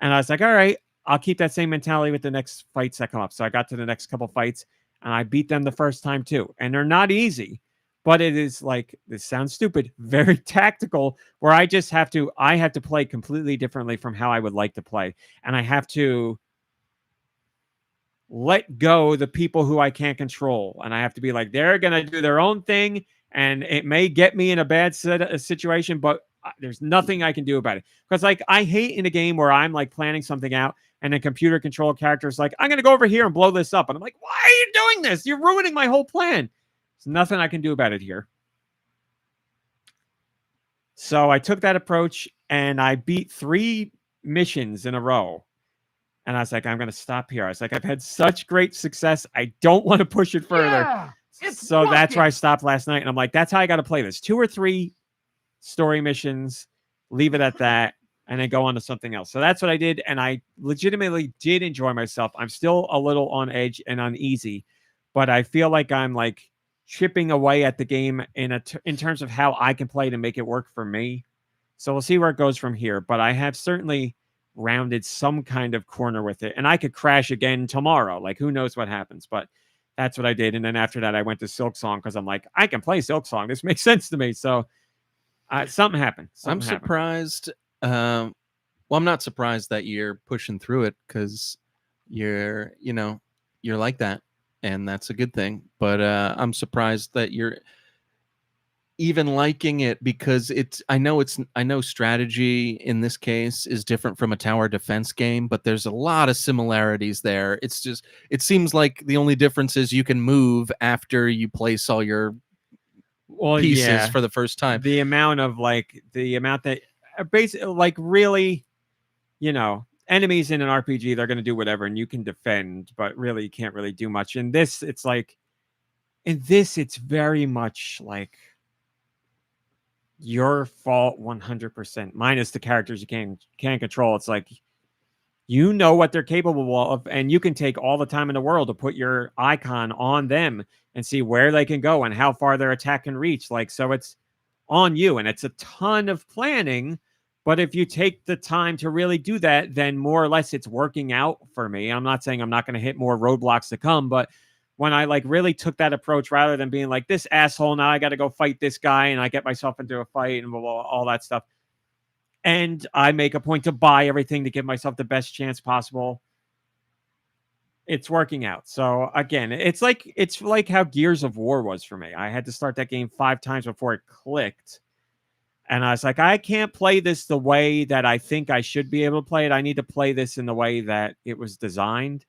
Speaker 3: And I was like, all right, I'll keep that same mentality with the next fights that come up. So I got to the next couple fights and I beat them the first time too. And they're not easy, but it is like, this sounds stupid, very tactical, where I have to play completely differently from how I would like to play. And I have to let go the people who I can't control. And I have to be like, they're going to do their own thing. And it may get me in a bad situation, but there's nothing I can do about it. Because like, I hate in a game where I'm like planning something out and a computer controlled character is like, I'm going to go over here and blow this up. And I'm like, why are you doing this? You're ruining my whole plan. There's nothing I can do about it here. So I took that approach and I beat 3 missions in a row. And I was like, I'm going to stop here. I was like, I've had such great success. I don't want to push it further.
Speaker 7: Yeah,
Speaker 3: so that's where I stopped last night. And I'm like, that's how I got to play this. 2 or 3 story missions, leave it at that, and then go on to something else. So that's what I did. And I legitimately did enjoy myself. I'm still a little on edge and uneasy, but I feel like I'm like chipping away at the game in terms of how I can play to make it work for me. So we'll see where it goes from here. But I have certainly rounded some kind of corner with it, and I could crash again tomorrow. Like, who knows what happens, but that's what I did. And then after that, I went to Silk Song because I'm like, I can play Silk Song. This makes sense to me. So something happened.
Speaker 2: I'm surprised. Well, I'm not surprised that you're pushing through it because you're like that, and that's a good thing. But I'm surprised that you're even liking it, because I know strategy in this case is different from a tower defense game, but there's a lot of similarities there. It's just, it seems like the only difference is you can move after you place all your pieces for the first time.
Speaker 3: The amount that basically, like, really, enemies in an RPG, they're going to do whatever, and you can defend, but really you can't really do much. In this, it's very much like your fault 100%, minus the characters you can't control. It's like, what they're capable of, and you can take all the time in the world to put your icon on them and see where they can go and how far their attack can reach. Like, so it's on you, and it's a ton of planning. But if you take the time to really do that, then more or less it's working out for me. I'm not saying I'm not going to hit more roadblocks to come, but when I really took that approach, rather than being like, this asshole, now I got to go fight this guy, and I get myself into a fight and blah, blah, all that stuff, and I make a point to buy everything to give myself the best chance possible, it's working out. So again, it's like how Gears of War was for me. I had to start that game 5 times before it clicked. And I was like, I can't play this the way that I think I should be able to play it. I need to play this in the way that it was designed.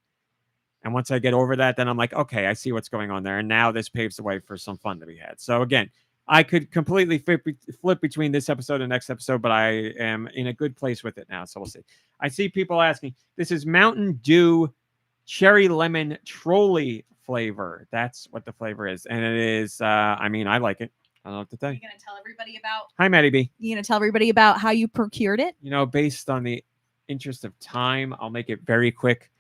Speaker 3: And once I get over that, then I'm like, okay, I see what's going on there. And now this paves the way for some fun to be had. So again, I could completely flip between this episode and next episode, but I am in a good place with it now. So we'll see. I see people asking, this is Mountain Dew cherry lemon trolley flavor. That's what the flavor is. And it is, I like it. I don't know what to tell you.
Speaker 1: You're going to tell everybody about...
Speaker 3: Hi, Maddie B.
Speaker 1: You're going to tell everybody about how you procured it?
Speaker 3: Based on the interest of time, I'll make it very quick.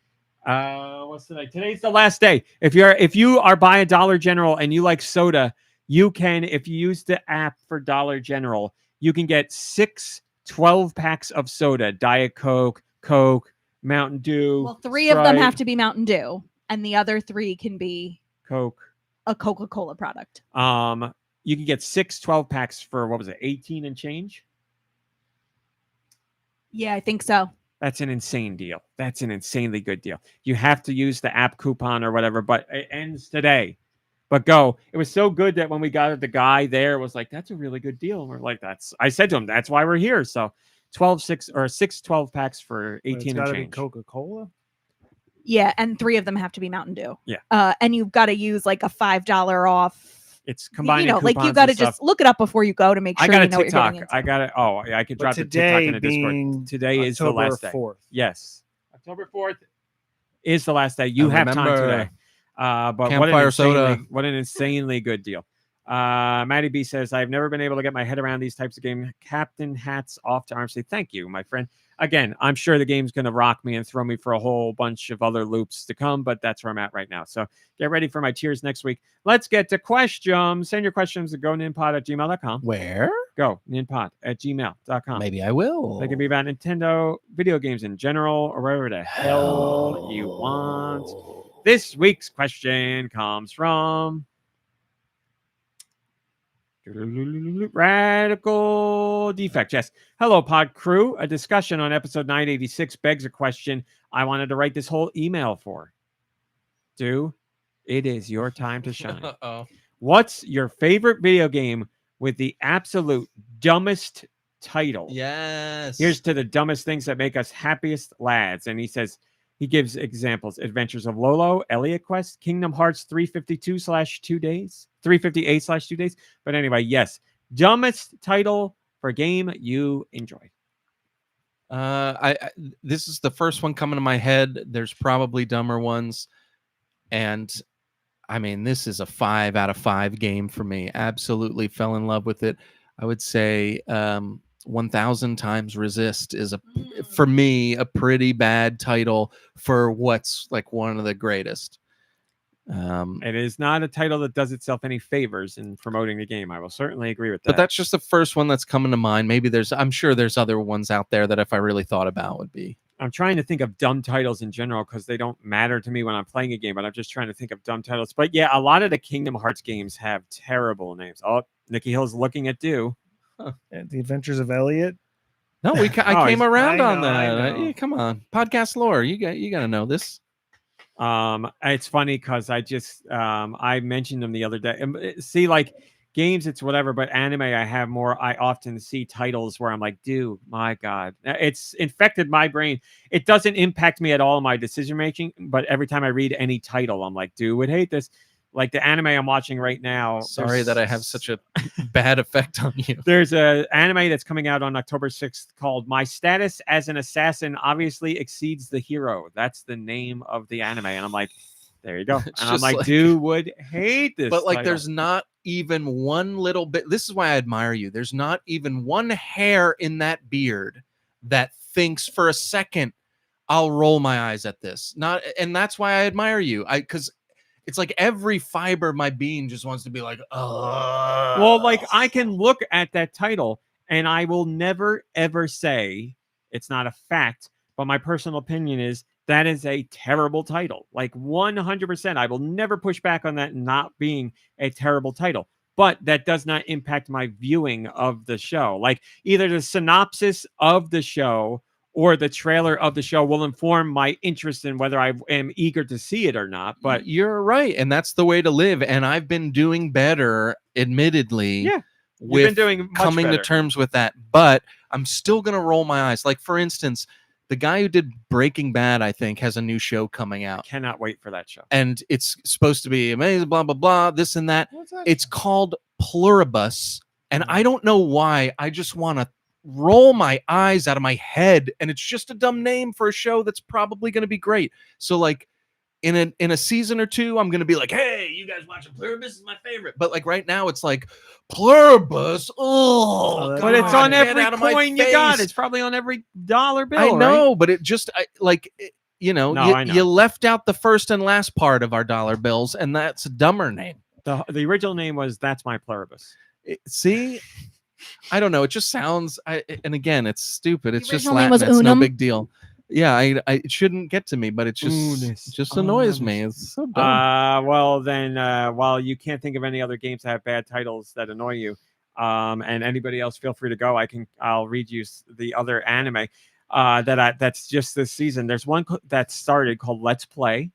Speaker 3: What's today? Today's the last day. If you are buying Dollar General and you like soda, you can, if you use the app for Dollar General, you can get 6 12-packs of soda: Diet Coke, Mountain Dew.
Speaker 1: Well, 3 of them have to be Mountain Dew, and the other 3 can be
Speaker 3: Coke,
Speaker 1: a Coca-Cola product.
Speaker 3: You can get 6 12-packs for, what was it, 18 and change?
Speaker 1: Yeah, I think so.
Speaker 3: That's an insane deal. That's an insanely good deal. You have to use the app coupon or whatever, but it ends today. But go. It was so good that when we got it, the guy there was like, that's a really good deal. And we're like, I said to him, that's why we're here. So 6 12-packs for 18 and change. It's got to be
Speaker 4: Coca-Cola?
Speaker 1: Yeah, and 3 of them have to be Mountain Dew.
Speaker 3: Yeah.
Speaker 1: And you've got to use like a $5 off.
Speaker 3: It's combining coupons,
Speaker 1: like you got to just look it up before you go to make sure you know what you're getting into.
Speaker 3: I got it. Oh, I could drop the TikTok in the Discord. Today is the last day. 4th. Yes. October 4th is the last day. You have time today. But what an insanely good deal. Maddie B says, I've never been able to get my head around these types of games. Captain hats off to Armsley. Thank you, my friend. Again, I'm sure the game's going to rock me and throw me for a whole bunch of other loops to come, but that's where I'm at right now. So get ready for my tiers next week. Let's get to questions. Send your questions to goninpod@gmail.com.
Speaker 2: Where?
Speaker 3: Go, ninpod@gmail.com.
Speaker 2: Maybe I will.
Speaker 3: They can be about Nintendo, video games in general, or whatever the hell you want. This week's question comes from Radical Defect. Yes. Hello, pod crew. A discussion on episode 986 begs a question I wanted to write this whole email for. It is your time to shine. What's your favorite video game with the absolute dumbest title?
Speaker 2: Yes.
Speaker 3: Here's to the dumbest things that make us happiest lads. And he says, he gives examples: Adventures of Lolo, Elliot Quest, Kingdom Hearts 352/2 days, 358/2 days. But anyway, yes, dumbest title for game you enjoy.
Speaker 2: This is the first one coming to my head. There's probably dumber ones, and I mean, this is a 5 out of 5 game for me. Absolutely fell in love with it. I would say 1,000 Times Resist is for me a pretty bad title for what's like one of the greatest.
Speaker 3: It is not a title that does itself any favors in promoting the game. I will certainly agree with that.
Speaker 2: But that's just the first one that's coming to mind. Maybe I'm sure there's other ones out there that if I really thought about would be.
Speaker 3: I'm trying to think of dumb titles in general because they don't matter to me when I'm playing a game, but I'm just trying to think of dumb titles. But yeah, a lot of the Kingdom Hearts games have terrible names. Oh, Nicky Hill's looking at Deux.
Speaker 4: Huh. The Adventures of Elliot.
Speaker 2: No, I came around on that. Come on, podcast lore. You got to know this.
Speaker 3: It's funny because I mentioned them the other day. See, like games, it's whatever, but anime, I often see titles where I'm like, dude, my God, it's infected my brain. It doesn't impact me at all in my decision making, but every time I read any title, I'm like, dude, would hate this. Like the anime I'm watching right now.
Speaker 2: Sorry that I have such a bad effect on you.
Speaker 3: There's a anime that's coming out on October 6th called My Status as an Assassin Obviously Exceeds the Hero. That's the name of the anime. And I'm like, there you go. And I'm like, dude would hate this.
Speaker 2: But like,
Speaker 3: title.
Speaker 2: there's not even one little bit. This is why I admire you. There's not even one hair in that beard that thinks for a second, I'll roll my eyes at this. And that's why I admire you. Because it's like every fiber of my being just wants to be like, oh.
Speaker 3: Well, like I can look at that title and I will never, ever say it's not a fact. But my personal opinion is that is a terrible title. Like 100%. I will never push back on that not being a terrible title. But that does not impact my viewing of the show. Like either the synopsis of the show or the trailer of the show will inform my interest in whether I am eager to see it or not. But
Speaker 2: you're right. And that's the way to live. And I've been doing better, admittedly.
Speaker 3: Yeah.
Speaker 2: With
Speaker 3: been doing much
Speaker 2: coming
Speaker 3: better.
Speaker 2: to terms with that. But I'm still going to roll my eyes. Like, for instance, the guy who did Breaking Bad, I think, has a new show coming out.
Speaker 3: Cannot wait for that show.
Speaker 2: And it's supposed to be amazing, blah, blah, blah, this and that. It's called Pluribus. And I don't know why. I just want to roll my eyes out of my head. And it's just a dumb name for a show that's probably going to be great. So, like, in a season or two, I'm going to be like, hey, you guys watching Pluribus? Is my favorite. But like right now, it's like Pluribus. Oh,
Speaker 3: but it's on every
Speaker 2: out of my
Speaker 3: coin you got.
Speaker 2: face.
Speaker 3: It's probably on every dollar bill.
Speaker 2: I know,
Speaker 3: right?
Speaker 2: but it just you know,
Speaker 3: No, I know.
Speaker 2: you left out the first and last part of our dollar bills, and that's a dumber name.
Speaker 3: The original name was That's My Pluribus.
Speaker 2: See, I don't know. It just sounds. And again, it's stupid. It's just
Speaker 1: original name
Speaker 2: Latin.
Speaker 1: was
Speaker 2: It's no
Speaker 1: Unum.
Speaker 2: big deal. Yeah, it shouldn't get to me, but it just annoys me. It's so dumb.
Speaker 3: Well, then, while you can't think of any other games that have bad titles that annoy you, and anybody else, feel free to go. I'll read you the other anime that's just this season. There's one that started called Let's Play.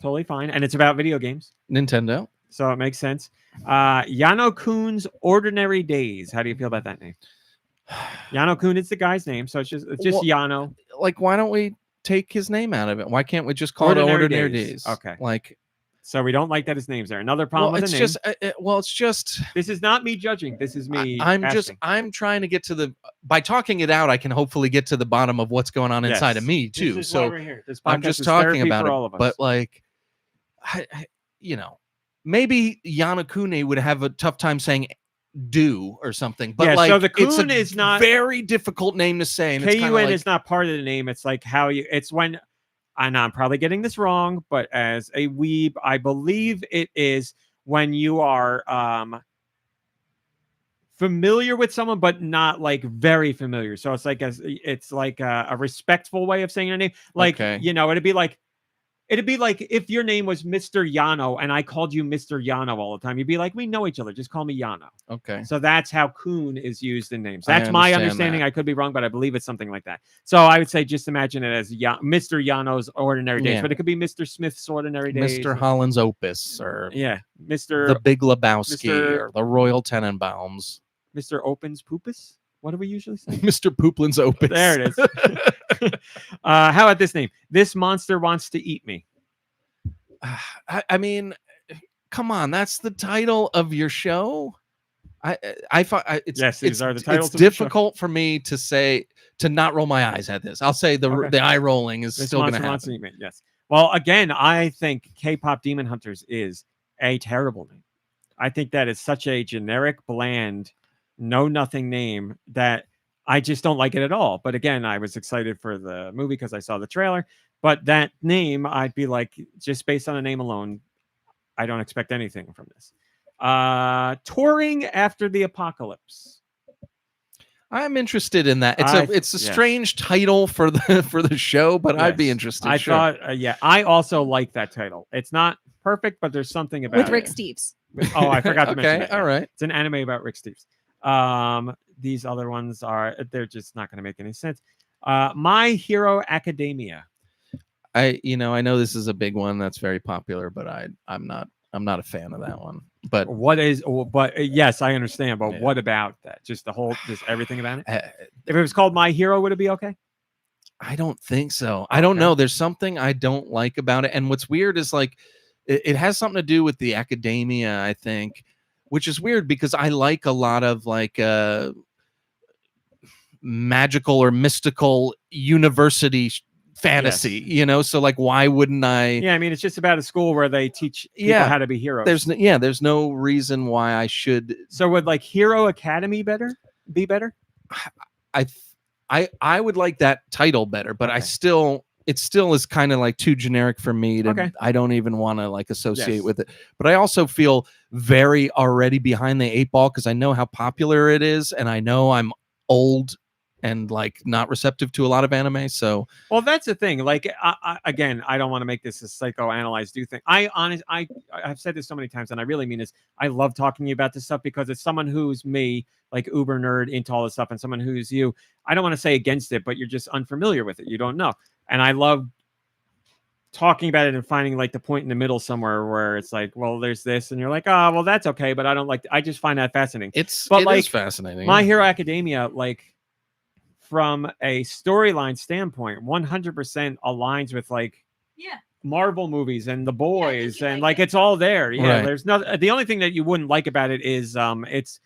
Speaker 3: Totally fine, and it's about video games.
Speaker 2: Nintendo.
Speaker 3: So it makes sense. Yano-kun's Ordinary Days. How do you feel about that name? Yano-kun is the guy's name, so it's just Yano.
Speaker 2: Like, why don't we take his name out of it? Why can't we just call it Ordinary Days?
Speaker 3: Okay.
Speaker 2: Like,
Speaker 3: so we don't like that his name's there. Another problem with the name.
Speaker 2: It's just.
Speaker 3: This is not me judging. This is me.
Speaker 2: I'm trying to get to by talking it out. I can hopefully get to the bottom of what's going on inside of me too.
Speaker 3: This is
Speaker 2: so
Speaker 3: why we're here. This
Speaker 2: I'm
Speaker 3: podcast
Speaker 2: just
Speaker 3: is
Speaker 2: talking
Speaker 3: therapy
Speaker 2: about
Speaker 3: for
Speaker 2: it.
Speaker 3: all of us.
Speaker 2: But like, maybe Yanokune would have a tough time saying "do" or something. But
Speaker 3: so the
Speaker 2: it's
Speaker 3: kun is not
Speaker 2: very difficult name to say. And
Speaker 3: KUN is not part of the name. It's like it's when. I know I'm probably getting this wrong, but as a weeb, I believe it is when you are familiar with someone, but not like very familiar. So it's like a respectful way of saying your name. Like, it'd be like if your name was Mr. Yano and I called you Mr. Yano all the time, you'd be like, we know each other. Just call me Yano.
Speaker 2: Okay.
Speaker 3: So that's how kun is used in names. That's my understanding.
Speaker 2: That.
Speaker 3: I could be wrong, but I believe it's something like that. So I would say just imagine it as Mr. Yano's Ordinary Days, but it could be Mr. Smith's Ordinary Days.
Speaker 2: Mr. Holland's Opus or
Speaker 3: Mr.
Speaker 2: The Big Lebowski or the Royal Tenenbaums.
Speaker 3: Mr. Opens Poopus? What do we usually say?
Speaker 2: Mr. Pooplin's Opus.
Speaker 3: There it is. How about this name? This monster wants to eat me.
Speaker 2: I mean, come on, that's the title of your show. I thought
Speaker 3: these are the titles.
Speaker 2: It's difficult for me to not roll my eyes at this. I'll say the eye rolling is still going to happen.
Speaker 3: Yes. Well, again, I think K-pop Demon Hunters is a terrible name. I think that is such a generic, bland, know-nothing name that I just don't like it at all. But again, I was excited for the movie because I saw the trailer. But that name, I'd be like, just based on a name alone, I don't expect anything from this. Touring After the Apocalypse.
Speaker 2: I'm interested in that. It's a strange title for the show, but I'd be interested.
Speaker 3: I also like that title. It's not perfect, but there's something about
Speaker 1: with Rick Steves.
Speaker 3: I forgot to mention that.
Speaker 2: All right.
Speaker 3: It's an anime about Rick Steves. These other ones they're just not going to make any sense. My Hero Academia.
Speaker 2: I know this is a big one that's very popular, but I'm not a fan of that one. But
Speaker 3: yes, I understand. But
Speaker 2: Yeah.
Speaker 3: what about that? Just everything about it. If it was called My Hero, would it be okay?
Speaker 2: I don't think so. I don't know. There's something I don't like about it. And what's weird is like it has something to do with the academia, I think, which is weird because I like a lot of like magical or mystical university fantasy, so like why wouldn't I?
Speaker 3: Yeah, I mean it's just about a school where they teach people how to be heroes.
Speaker 2: There's no reason why I should.
Speaker 3: So would like Hero Academy be better?
Speaker 2: I would like that title better, but it still is kind of like too generic for me to. I don't even want to like associate with it. But I also feel very already behind the 8 ball because I know how popular it is, and I know I'm old and like not receptive to a lot of anime. So
Speaker 3: well, that's the thing. Like again, I don't want to make this a psychoanalyze do thing. I've said this so many times, and I really mean this. I love talking to you about this stuff because it's someone who's me, like uber nerd into all this stuff, and someone who's you. I don't want to say against it, but you're just unfamiliar with it. You don't know, and I love talking about it and finding like the point in the middle somewhere where it's like, well, there's this, and you're like, oh, well, that's okay, but I don't like. I just find that fascinating. It is
Speaker 2: fascinating.
Speaker 3: My Hero Academia, like. From a storyline standpoint, 100% aligns with like Marvel movies and The Boys, and like it's all there. Yeah,
Speaker 2: Right.
Speaker 3: There's no. The only thing that you wouldn't like about it is it's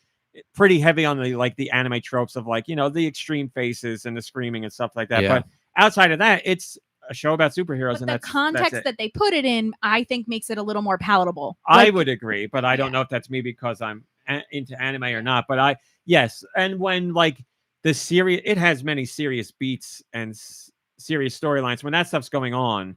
Speaker 3: pretty heavy on the anime tropes of like the extreme faces and the screaming and stuff like that.
Speaker 2: Yeah.
Speaker 3: But outside of that, it's a show about superheroes, and
Speaker 1: the context that they put it in, I think, makes it a little more palatable.
Speaker 3: I would agree, but I don't know if that's me because I'm into anime or not. But and when like. It has many serious beats and serious storylines. When that stuff's going on,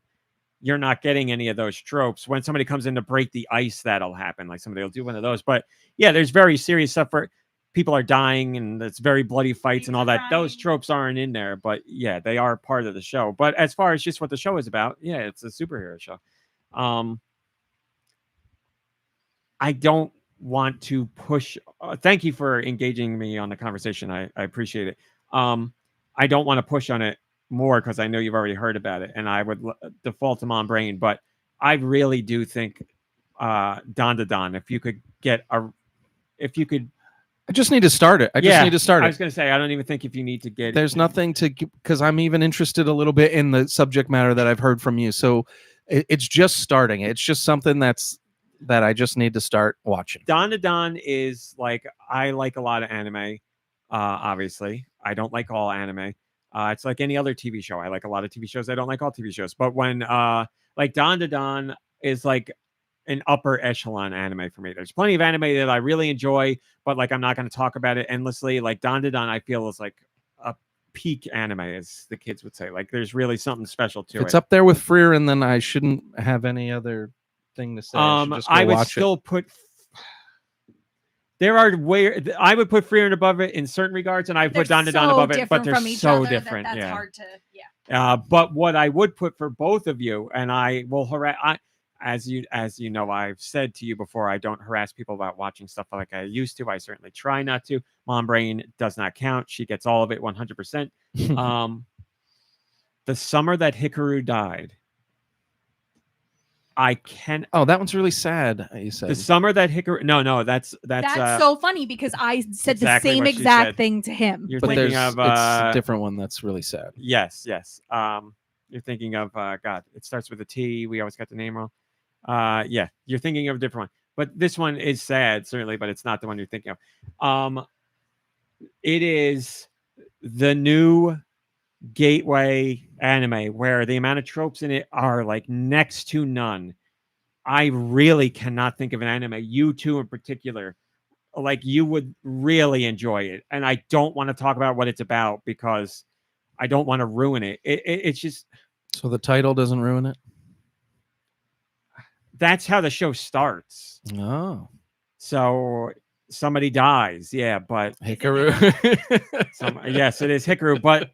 Speaker 3: you're not getting any of those tropes. When somebody comes in to break the ice, that'll happen. Like somebody will do one of those. But yeah, there's very serious stuff where people are dying and it's very bloody fights and all that. Those tropes aren't in there, but yeah, they are part of the show. But as far as just what the show is about, yeah, it's a superhero show. I don't want to push thank you for engaging me on the conversation. I appreciate it. I don't want to push on it more because I know you've already heard about it, and I would default to Mom Brain, but I really do think Don to Don, if you could
Speaker 2: I just need to start it. I need to start it.
Speaker 3: I was going to say, I don't even think if you need to get
Speaker 2: there's nothing to, because I'm even interested a little bit in the subject matter that I've heard from you. So it's just starting. It's just something that I just need to start watching.
Speaker 3: Don to Don is like, I like a lot of anime. Obviously, I don't like all anime. It's like any other TV show. I like a lot of TV shows. I don't like all TV shows. But when like Don to Don is like an upper echelon anime for me. There's plenty of anime that I really enjoy, but like I'm not going to talk about it endlessly. Like Don to Don, I feel is like a peak anime, as the kids would say. Like there's really something special to it.
Speaker 2: It's up there with Freer, and then I shouldn't have any other thing to say.
Speaker 3: I would still put. There are I would put Freer above it in certain regards, and I put Don to Don above it, but they're so different.
Speaker 1: That's hard to,
Speaker 3: but what I would put for both of you, and I will harass, as you know, I've said to you before, I don't harass people about watching stuff like I used to. I certainly try not to. Mom Brain does not count. She gets all of it 100%. The summer that Hikaru died. Oh,
Speaker 2: that one's really sad. You said
Speaker 3: the summer that Hikaru. No, that's
Speaker 1: so funny because I said
Speaker 3: exactly
Speaker 1: the same exact thing to him.
Speaker 3: You're
Speaker 2: but
Speaker 3: thinking of
Speaker 2: it's a different one that's really sad.
Speaker 3: Yes. You're thinking of God. It starts with a T. We always got the name wrong. Yeah, you're thinking of a different one. But this one is sad, certainly, but it's not the one you're thinking of. It is the new gateway anime where the amount of tropes in it are like next to none. I really cannot think of an anime, you two in particular, like you would really enjoy it. And I don't want to talk about what it's about because I don't want to ruin it. It's just.
Speaker 2: So the title doesn't ruin it?
Speaker 3: That's how the show starts.
Speaker 2: Oh.
Speaker 3: So somebody dies. Yeah, but
Speaker 2: Hikaru.
Speaker 3: Yes, it is Hikaru, but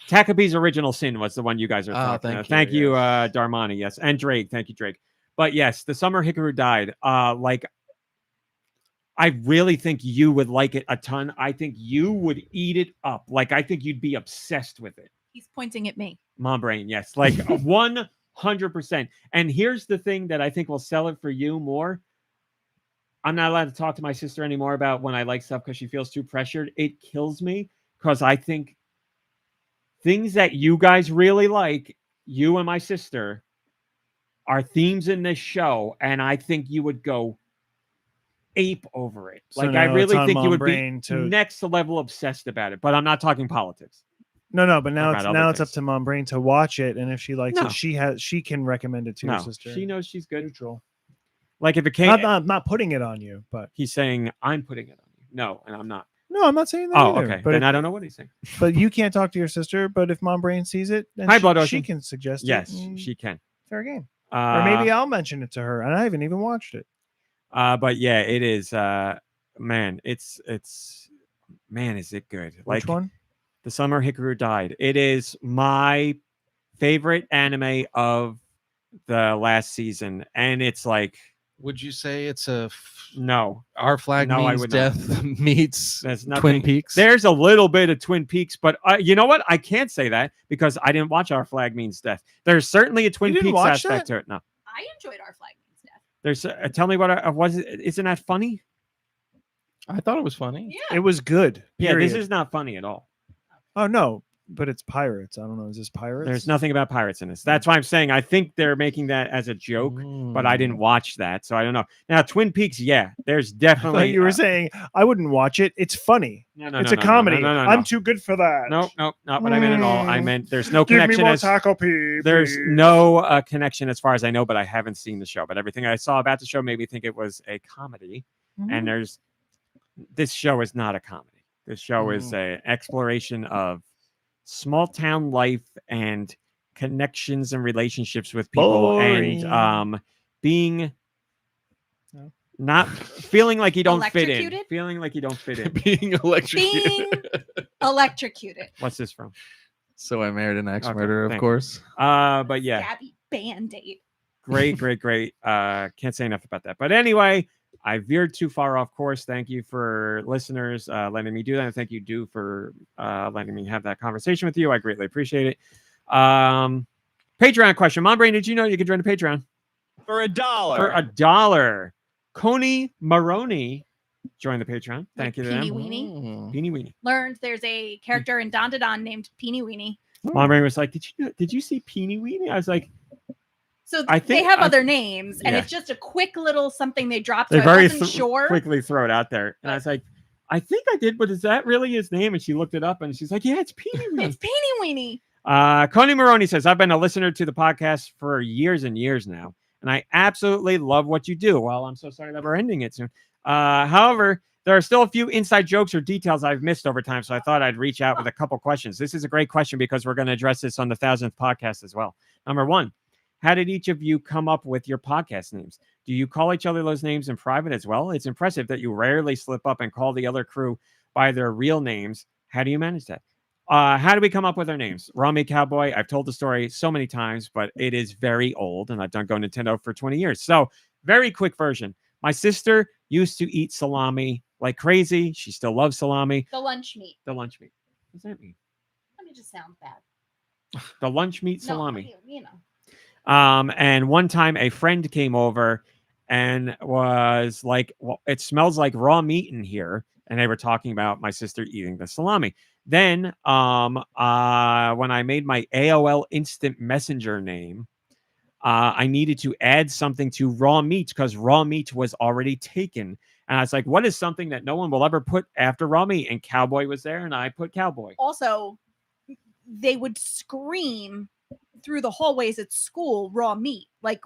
Speaker 3: Takabe's Original Sin was the one you guys are talking about. Thank you, Darmani. Yes, and Drake. Thank you, Drake. But yes, the summer Hikaru died. Like, I really think you would like it a ton. I think you would eat it up. Like, I think you'd be obsessed with it.
Speaker 1: He's pointing at me.
Speaker 3: Mom Brain, yes. Like 100%. 100%. And here's the thing that I think will sell it for you more. I'm not allowed to talk to my sister anymore about when I like stuff because she feels too pressured. It kills me because I think things that you guys really like, you and my sister, are themes in this show, and I think you would go ape over it.
Speaker 4: So
Speaker 3: like,
Speaker 4: now
Speaker 3: I
Speaker 4: it's
Speaker 3: really
Speaker 4: on
Speaker 3: think you
Speaker 4: Mom
Speaker 3: would
Speaker 4: Brain
Speaker 3: be
Speaker 4: to-
Speaker 3: next level obsessed about it. But I'm not talking politics.
Speaker 4: No, but now
Speaker 3: About
Speaker 4: it's
Speaker 3: other
Speaker 4: up to Mom Brain to watch it, and if she likes
Speaker 3: No.
Speaker 4: it, she can recommend it to your
Speaker 3: No,
Speaker 4: sister.
Speaker 3: she knows she's good.
Speaker 4: Neutral.
Speaker 3: Like if it came,
Speaker 4: Not putting it on you, but
Speaker 3: he's saying I'm putting it on you. No, and I'm not.
Speaker 4: no, I'm not saying that.
Speaker 3: Oh,
Speaker 4: either.
Speaker 3: okay.
Speaker 4: But
Speaker 3: Then I don't know what he's saying.
Speaker 4: But you can't talk to your sister. But if Mom Brain sees it, then
Speaker 3: Hi,
Speaker 4: she,
Speaker 3: Blood
Speaker 4: she
Speaker 3: Ocean.
Speaker 4: can suggest
Speaker 3: Yes,
Speaker 4: it. and
Speaker 3: she can.
Speaker 4: fair game. Or maybe I'll mention it to her, and I haven't even watched it.
Speaker 3: But yeah, it is. Man, it's man, is it good?
Speaker 4: Which one?
Speaker 3: The Summer Hikaru Died. It is my favorite anime of the last season, and it's like,
Speaker 2: Would you say it's a
Speaker 3: no,
Speaker 2: Our Flag
Speaker 3: No, I
Speaker 2: Means
Speaker 3: would not.
Speaker 2: Death meets
Speaker 3: there's
Speaker 2: Twin
Speaker 3: nothing.
Speaker 2: Peaks?
Speaker 3: There's a little bit of Twin Peaks, but you know what? I can't say that because I didn't watch Our Flag Means Death. There's certainly a Twin
Speaker 4: didn't
Speaker 3: Peaks
Speaker 4: watch
Speaker 3: aspect
Speaker 4: that?
Speaker 3: to it. No,
Speaker 1: I enjoyed Our Flag Means Death.
Speaker 3: there's. Tell me what was it? Isn't that funny?
Speaker 2: I thought it was funny.
Speaker 1: Yeah.
Speaker 4: It was good.
Speaker 3: Yeah, this
Speaker 4: period.
Speaker 3: is not funny at all.
Speaker 4: Oh no, but it's pirates. I don't know. Is this pirates?
Speaker 3: There's nothing about pirates in this. That's why I'm saying I think they're making that as a joke, but I didn't watch that, so I don't know. Now, Twin Peaks, yeah, there's
Speaker 4: I
Speaker 3: definitely.
Speaker 4: thought you were saying I wouldn't watch it. It's funny.
Speaker 3: No,
Speaker 4: It's a comedy.
Speaker 3: No.
Speaker 4: I'm too good for that.
Speaker 3: No, not what I meant at all. I meant there's no
Speaker 4: Give me
Speaker 3: connection.
Speaker 4: more
Speaker 3: As,
Speaker 4: taco pea.
Speaker 3: there's
Speaker 4: please.
Speaker 3: no connection as far as I know, but I haven't seen the show. But everything I saw about the show made me think it was a comedy. And this show is not a comedy. This show is an exploration of small town life and connections and relationships with people and being not feeling like you don't fit in.
Speaker 1: Electrocuted?
Speaker 3: Feeling like you don't fit in.
Speaker 2: Being electrocuted.
Speaker 1: Being electrocuted.
Speaker 3: What's this from?
Speaker 2: So I Married an Axe
Speaker 3: Okay,
Speaker 2: Murderer, of
Speaker 3: thank you.
Speaker 2: course.
Speaker 3: But yeah,
Speaker 1: Gabby Band-Aid.
Speaker 3: great. Can't say enough about that. But anyway, I veered too far off course. Thank you for listeners letting me do that. And thank you, Deux, for letting me have that conversation with you. I greatly appreciate it. Patreon question. Mom Brain, did you know you could join the Patreon?
Speaker 7: For $1.
Speaker 3: For $1. Coney Maroney joined the Patreon. Thank you to
Speaker 1: Peeny
Speaker 3: them.
Speaker 1: Weenie.
Speaker 3: Peeny Weenie.
Speaker 1: Learned there's a character in Don Don named Peeny Weenie.
Speaker 3: Mom Brain was like, did you see Peeny Weenie? I was like,
Speaker 1: So
Speaker 3: I
Speaker 1: they
Speaker 3: think
Speaker 1: have
Speaker 3: I-
Speaker 1: other names, and
Speaker 3: Yeah.
Speaker 1: it's just a quick little something they dropped.
Speaker 3: they
Speaker 1: So I
Speaker 3: very
Speaker 1: wasn't sure.
Speaker 3: quickly throw it out there. And I was like, I think I did, but is that really his name? And she looked it up and she's like, yeah, it's Peeny Weenie.
Speaker 1: It's Peeny Weenie.
Speaker 3: Coney Maroney says, I've been a listener to the podcast for years and years now, and I absolutely love what you do. Well, I'm so sorry that we're ending it soon. However, there are still a few inside jokes or details I've missed over time, so I thought I'd reach out with a couple questions. This is a great question because we're going to address this on the 1000th podcast as well. Number one, how did each of you come up with your podcast names? Do you call each other those names in private as well? It's impressive that you rarely slip up and call the other crew by their real names. How do you manage that? How do we come up with our names? Rami Cowboy, I've told the story so many times, but it is very old, and I've done GoNintendo for 20 years. So, very quick version. My sister used to eat salami like crazy. She still loves salami.
Speaker 1: The lunch meat.
Speaker 3: The lunch meat. What does that mean?
Speaker 1: Let me just sound bad.
Speaker 3: The lunch meat
Speaker 1: No,
Speaker 3: salami.
Speaker 1: you know.
Speaker 3: And one time a friend came over and was like, well, it smells like raw meat in here. And they were talking about my sister eating the salami. Then when I made my AOL Instant Messenger name, I needed to add something to raw meat because raw meat was already taken. And I was like, what is something that no one will ever put after raw meat? And Cowboy was there, and I put Cowboy.
Speaker 1: Also, they would scream through the hallways at school raw meat. Like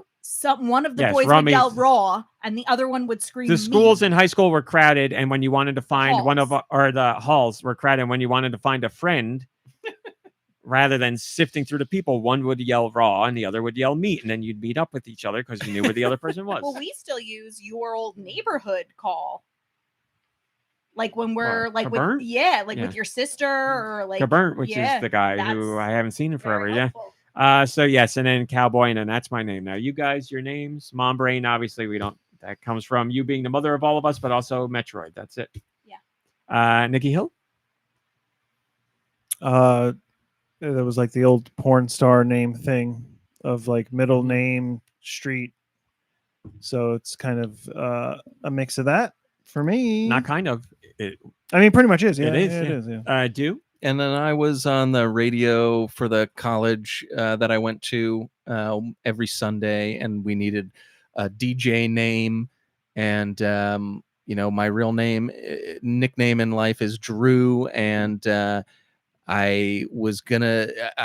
Speaker 1: one of the
Speaker 3: Yes,
Speaker 1: boys
Speaker 3: raw
Speaker 1: would
Speaker 3: meat.
Speaker 1: yell raw, and the other one would scream
Speaker 3: The schools
Speaker 1: meat.
Speaker 3: in high school were crowded, and when you wanted to find one of
Speaker 1: Halls.
Speaker 3: or the halls were crowded, and when you wanted to find a friend, rather than sifting through the people, one would yell raw and the other would yell meat, and then you'd meet up with each other because you knew where the other person was.
Speaker 1: Well, we still use your old neighborhood call. Like when we're
Speaker 3: What,
Speaker 1: like with
Speaker 3: Cabern?
Speaker 1: yeah, like
Speaker 3: Yeah.
Speaker 1: with your sister or like
Speaker 3: Caburn, which
Speaker 1: yeah,
Speaker 3: is the guy who
Speaker 1: that's
Speaker 3: I haven't seen in forever.
Speaker 1: very
Speaker 3: Yeah.
Speaker 1: helpful.
Speaker 3: So yes, and then Cowboy, and then that's my name. Now, you guys, your names, Mom Brain, obviously we don't. That comes from you being the mother of all of us, but also Metroid. That's it.
Speaker 1: Yeah.
Speaker 3: Nicky Hill.
Speaker 4: That was like the old porn star name thing. of like middle name, street. So it's kind of a mix of that for me.
Speaker 3: Not kind of.
Speaker 4: I mean, pretty much is. Yeah,
Speaker 3: It is.
Speaker 4: yeah,
Speaker 3: Yeah.
Speaker 4: it is. Yeah.
Speaker 3: Do.
Speaker 2: And then I was on the radio for the college that I went to every Sunday, and we needed a DJ name. And, my real name, nickname in life is Drew. And I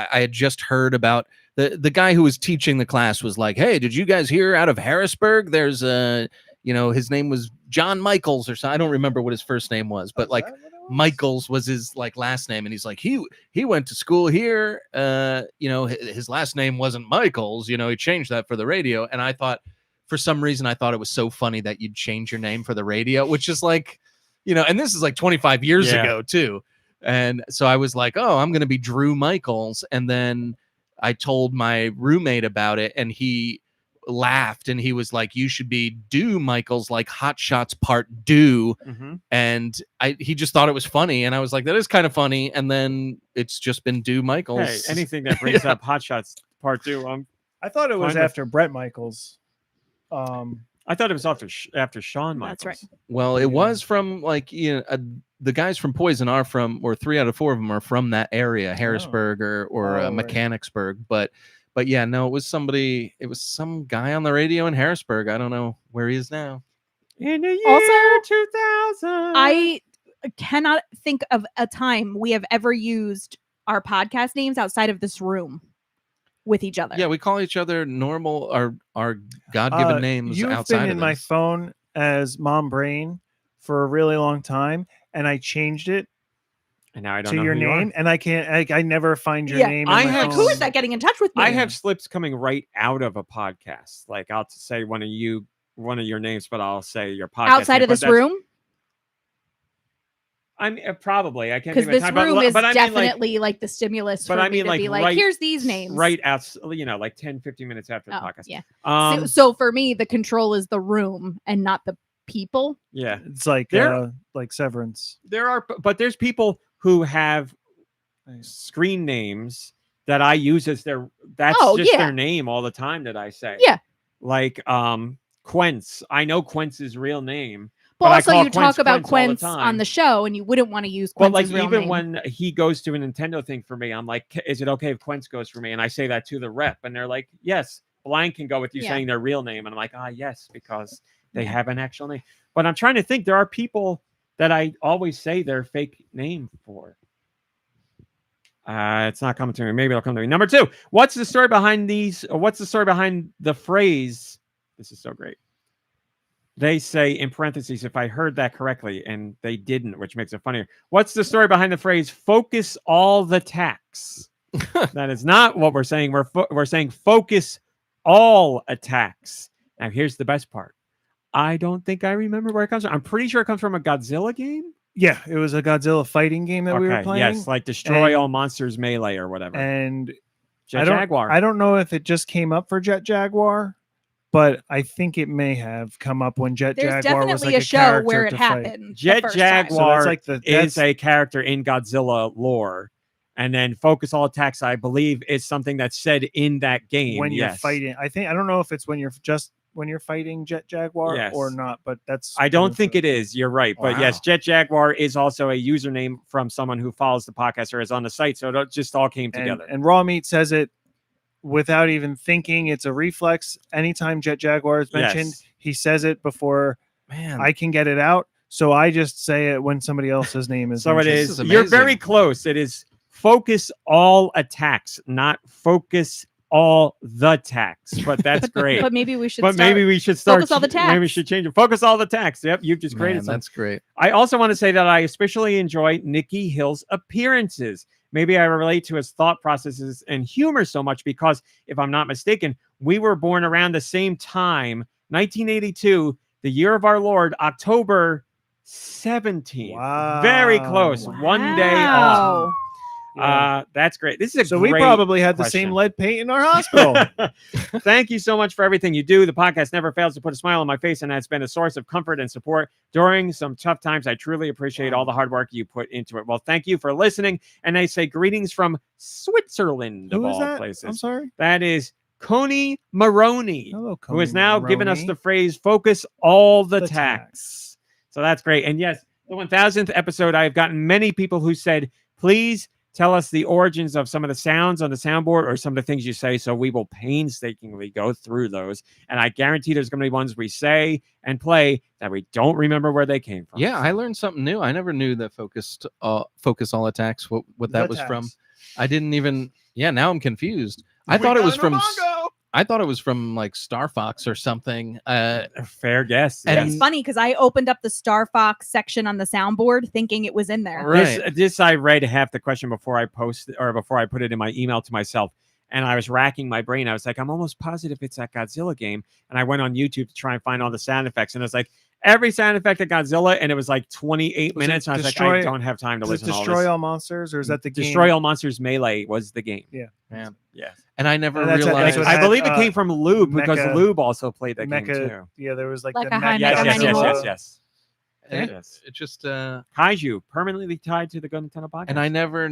Speaker 2: had just heard about the guy who was teaching the class was like, hey, did you guys hear out of Harrisburg? There's his name was John Michaels or something. I don't remember what his first name was, but like Michaels was his like last name. And he's like, he went to school here. His last name wasn't Michaels, he changed that for the radio. And I thought, for some reason, I thought it was so funny that you'd change your name for the radio, which is like, and this is like 25 years ago too. And so I was like, oh, I'm going to be Drew Michaels. And then I told my roommate about it, and he laughed, and he was like, you should be Do Michaels, like Hot Shots Part Do.
Speaker 3: Mm-hmm.
Speaker 2: And he just thought it was funny. And I was like, that is kind of funny. And then it's just been Do Michaels.
Speaker 3: Hey, anything that brings up Hot Shots Part 2.
Speaker 4: I thought it was after Brett Michaels.
Speaker 3: I thought it was after Shawn Michaels.
Speaker 1: That's right.
Speaker 2: Well, it was from like, the guys from Poison are from, or 3 out of 4 of them are from that area, Harrisburg or Mechanicsburg. But yeah, no, it was some guy on the radio in Harrisburg. I don't know where he is now.
Speaker 3: In the year
Speaker 1: Also,
Speaker 3: 2000.
Speaker 1: I cannot think of a time we have ever used our podcast names outside of this room with each other.
Speaker 2: Yeah, we call each other normal, our God-given names
Speaker 4: you've
Speaker 2: outside
Speaker 4: been
Speaker 2: of
Speaker 4: in my
Speaker 2: this.
Speaker 4: phone as Mom Brain for a really long time, and I changed it
Speaker 3: And now I don't
Speaker 4: to
Speaker 3: know
Speaker 4: your
Speaker 3: who you
Speaker 4: name,
Speaker 3: are.
Speaker 4: and I can't. I never find your
Speaker 1: Yeah,
Speaker 4: name.
Speaker 3: I
Speaker 4: in my
Speaker 3: have-
Speaker 1: Like,
Speaker 4: phone.
Speaker 1: who is that getting in touch with me?
Speaker 3: I have slips coming right out of a podcast. Like I'll say one of your names, but I'll say your podcast
Speaker 1: outside
Speaker 3: name,
Speaker 1: of
Speaker 3: but
Speaker 1: this
Speaker 3: that's-
Speaker 1: room,
Speaker 3: I'm probably I can't
Speaker 1: because
Speaker 3: think of a
Speaker 1: this
Speaker 3: time,
Speaker 1: room
Speaker 3: but,
Speaker 1: is
Speaker 3: but I mean, like,
Speaker 1: definitely like the stimulus
Speaker 3: but
Speaker 1: for
Speaker 3: I
Speaker 1: me
Speaker 3: mean,
Speaker 1: to
Speaker 3: like,
Speaker 1: be like,
Speaker 3: right-
Speaker 1: here's these names.
Speaker 3: right out, like 10, 15 minutes after the
Speaker 1: Oh,
Speaker 3: podcast.
Speaker 1: yeah. So for me, the control is the room and not the people.
Speaker 3: yeah.
Speaker 4: It's like Severance.
Speaker 3: There's people who have screen names that I use as their their name all the time that I say.
Speaker 1: Yeah.
Speaker 3: Like Quince. I know Quince's real name.
Speaker 1: But
Speaker 3: I
Speaker 1: also,
Speaker 3: call
Speaker 1: you talk about
Speaker 3: all the
Speaker 1: Quince
Speaker 3: time.
Speaker 1: on the show, and you wouldn't want to use
Speaker 3: But
Speaker 1: Quince's
Speaker 3: like
Speaker 1: real
Speaker 3: even
Speaker 1: name.
Speaker 3: when he goes to a Nintendo thing for me, I'm like, is it okay if Quince goes for me? And I say that to the rep, and they're like, yes, Blank can go with you saying their real name. And I'm like, yes, because they have an actual name. But I'm trying to think. There are people that I always say their fake name for. It's not coming to me. Maybe it'll come to me. Number 2. What's the story behind these? Or what's the story behind the phrase? This is so great. They say in parentheses, if I heard that correctly, and they didn't, which makes it funnier. What's the story behind the phrase "focus all the attacks"? That is not what we're saying. We're saying focus all attacks. Now, here's the best part. I don't think I remember where it comes from. I'm pretty sure it comes from a Godzilla game.
Speaker 4: Yeah, it was a Godzilla fighting game that we were playing.
Speaker 3: Yes, like Destroy All Monsters Melee or whatever.
Speaker 4: And
Speaker 3: Jet Jaguar.
Speaker 4: I don't know if it just came up for Jet Jaguar, but I think it may have come up when Jet
Speaker 1: There's
Speaker 4: Jaguar was
Speaker 1: definitely
Speaker 4: like
Speaker 1: a show
Speaker 4: character
Speaker 1: where it
Speaker 4: to fight.
Speaker 1: happened.
Speaker 3: Jet
Speaker 1: the first time.
Speaker 3: Jaguar
Speaker 4: So that's like
Speaker 3: is a character in Godzilla lore. And then focus all attacks, I believe, is something that's said in that game.
Speaker 4: when you're fighting. I don't know if it's when you're fighting Jet Jaguar or not, but that's.
Speaker 3: I don't think it is. You're right. But yes,
Speaker 2: Wow.
Speaker 3: Jet Jaguar is also a username from someone who follows the podcast or is on the site. So it just all came together.
Speaker 4: And Raw Meat says it without even thinking. It's a reflex. Anytime Jet Jaguar is mentioned, he says it before I can get it out. So I just say it when somebody else's name is
Speaker 3: So it
Speaker 4: mentioned.
Speaker 3: is. You're very close. It is focus all attacks, not focus all the attacks. But that's great.
Speaker 1: But maybe we should.
Speaker 3: Maybe we should start.
Speaker 1: Focus all the attacks.
Speaker 3: Maybe we should change it. Focus all the attacks. Yep, you've just created something.
Speaker 2: That's great.
Speaker 3: I also want to say that I especially enjoy Nicky Hill's appearances. Maybe I relate to his thought processes and humor so much because, if I'm not mistaken, we were born around the same time, 1982, the year of our Lord, October 17th.
Speaker 4: Wow.
Speaker 3: Very close. One day off. That's great. This is a
Speaker 4: we
Speaker 3: great
Speaker 4: probably had the
Speaker 3: question.
Speaker 4: same lead paint in our hospital.
Speaker 3: Thank you so much for everything you do. The podcast never fails to put a smile on my face, and has been a source of comfort and support during some tough times. I truly appreciate all the hard work you put into it. Well, thank you for listening. And I say greetings from Switzerland,
Speaker 4: Who
Speaker 3: of
Speaker 4: is
Speaker 3: all
Speaker 4: that?
Speaker 3: places.
Speaker 4: I'm sorry.
Speaker 3: That is Coney Maroney,
Speaker 4: Hello,
Speaker 3: who has
Speaker 4: Coney
Speaker 3: now given us
Speaker 4: Maroney.
Speaker 3: the phrase "focus all the,
Speaker 4: The
Speaker 3: tax." So that's great. And yes, the 1000th episode, I've gotten many people who said, "Please tell us the origins of some of the sounds on the soundboard or some of the things you say." So we will painstakingly go through those. And I guarantee there's going to be ones we say and play that we don't remember where they came from.
Speaker 2: Yeah, I learned something new. I never knew that focus all attacks. What that was from. I didn't even. Yeah, now I'm confused. I thought it was from. I thought it was from like Star Fox or something.
Speaker 3: Fair guess.
Speaker 2: And-
Speaker 1: It's funny because I opened up the Star Fox section on the soundboard thinking it was in there.
Speaker 2: Right.
Speaker 3: This I read half the question before I posted or before I put it in my email to myself. And I was racking my brain. I was like, I'm almost positive it's that Godzilla game. And I went on YouTube to try and find all the sound effects. And it was like every sound effect of Godzilla. And it was like 28 minutes. And I was like, I don't have time to listen to all
Speaker 4: Destroy
Speaker 3: this.
Speaker 4: All Monsters, or is that the game?
Speaker 3: Destroy All Monsters Melee was the game.
Speaker 4: Yeah.
Speaker 2: Man.
Speaker 3: Yeah.
Speaker 2: And I never
Speaker 4: And that's-
Speaker 2: realized.
Speaker 4: that's what
Speaker 3: I
Speaker 4: had,
Speaker 3: believe it came from Lube because
Speaker 4: Mecha-
Speaker 3: Lube also played that game
Speaker 4: Mecha,
Speaker 3: too.
Speaker 4: yeah, there was like
Speaker 1: Like
Speaker 4: the
Speaker 1: a high
Speaker 3: Yes,
Speaker 1: Mecha
Speaker 3: yes, yes,
Speaker 1: Manual.
Speaker 3: yes.
Speaker 2: and
Speaker 3: Yes.
Speaker 2: it just
Speaker 3: Kaiju permanently tied to the GoNintendo podcast.
Speaker 2: and I never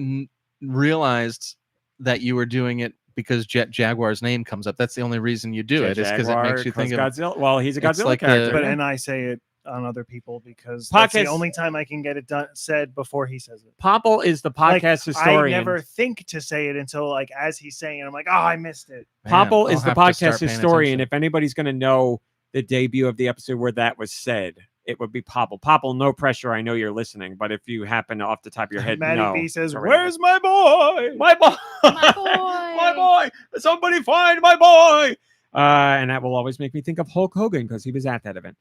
Speaker 2: realized that you were doing it because Jet Jaguar's name comes up. That's the only reason you do it. Is because it makes you think of
Speaker 3: Godzilla. Well, he's a
Speaker 2: It's
Speaker 3: Godzilla
Speaker 2: like
Speaker 3: character.
Speaker 4: But
Speaker 3: yeah.
Speaker 4: and I say it on other people because that's the
Speaker 3: Podcast-
Speaker 4: only time I can get it done said before he says it.
Speaker 3: Popple is the
Speaker 4: Like,
Speaker 3: podcast historian.
Speaker 4: I never think to say it until like as he's saying it. I'm like, oh, I missed it.
Speaker 2: Man,
Speaker 3: Popple
Speaker 2: I'll
Speaker 3: is the
Speaker 2: have to start
Speaker 3: podcast
Speaker 2: paying
Speaker 3: historian.
Speaker 2: attention.
Speaker 3: If anybody's going to know the debut of the episode where that was said, it would be Popple. Popple, no pressure. I know you're listening, but if you happen to off the top of your head,
Speaker 4: Maddie
Speaker 3: no.
Speaker 4: B says,
Speaker 3: Correct.
Speaker 4: "Where's my boy?
Speaker 3: my boy?
Speaker 1: My boy.
Speaker 3: my boy! Somebody find my boy!" And that will always make me think of Hulk Hogan because he was at that event.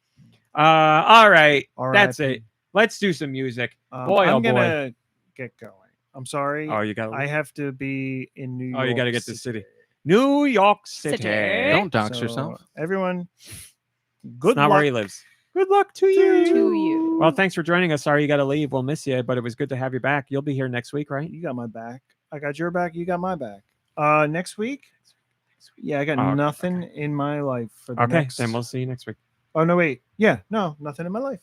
Speaker 3: All right, that's it. Let's do some music. Boy, oh
Speaker 4: I'm
Speaker 3: boy.
Speaker 4: gonna get going. I'm sorry.
Speaker 3: Oh, you got.
Speaker 4: I have to be in New York.
Speaker 3: Oh, you got to get to the city. New York City.
Speaker 1: City.
Speaker 2: Don't dox
Speaker 4: So,
Speaker 2: yourself.
Speaker 4: Everyone,
Speaker 3: Good
Speaker 4: good
Speaker 3: not
Speaker 4: luck.
Speaker 3: where he lives. Good luck to you.
Speaker 1: To you.
Speaker 3: Well, thanks for joining us. Sorry you got to leave. We'll miss you, but it was good to have you back. You'll be here next week, right?
Speaker 4: You got my back. I got your back. You got my back. Next week. Yeah, I got
Speaker 3: Oh,
Speaker 4: nothing in my life for the
Speaker 3: Okay,
Speaker 4: next.
Speaker 3: then we'll see you next week.
Speaker 4: Oh no, wait. Yeah, no, nothing in my life.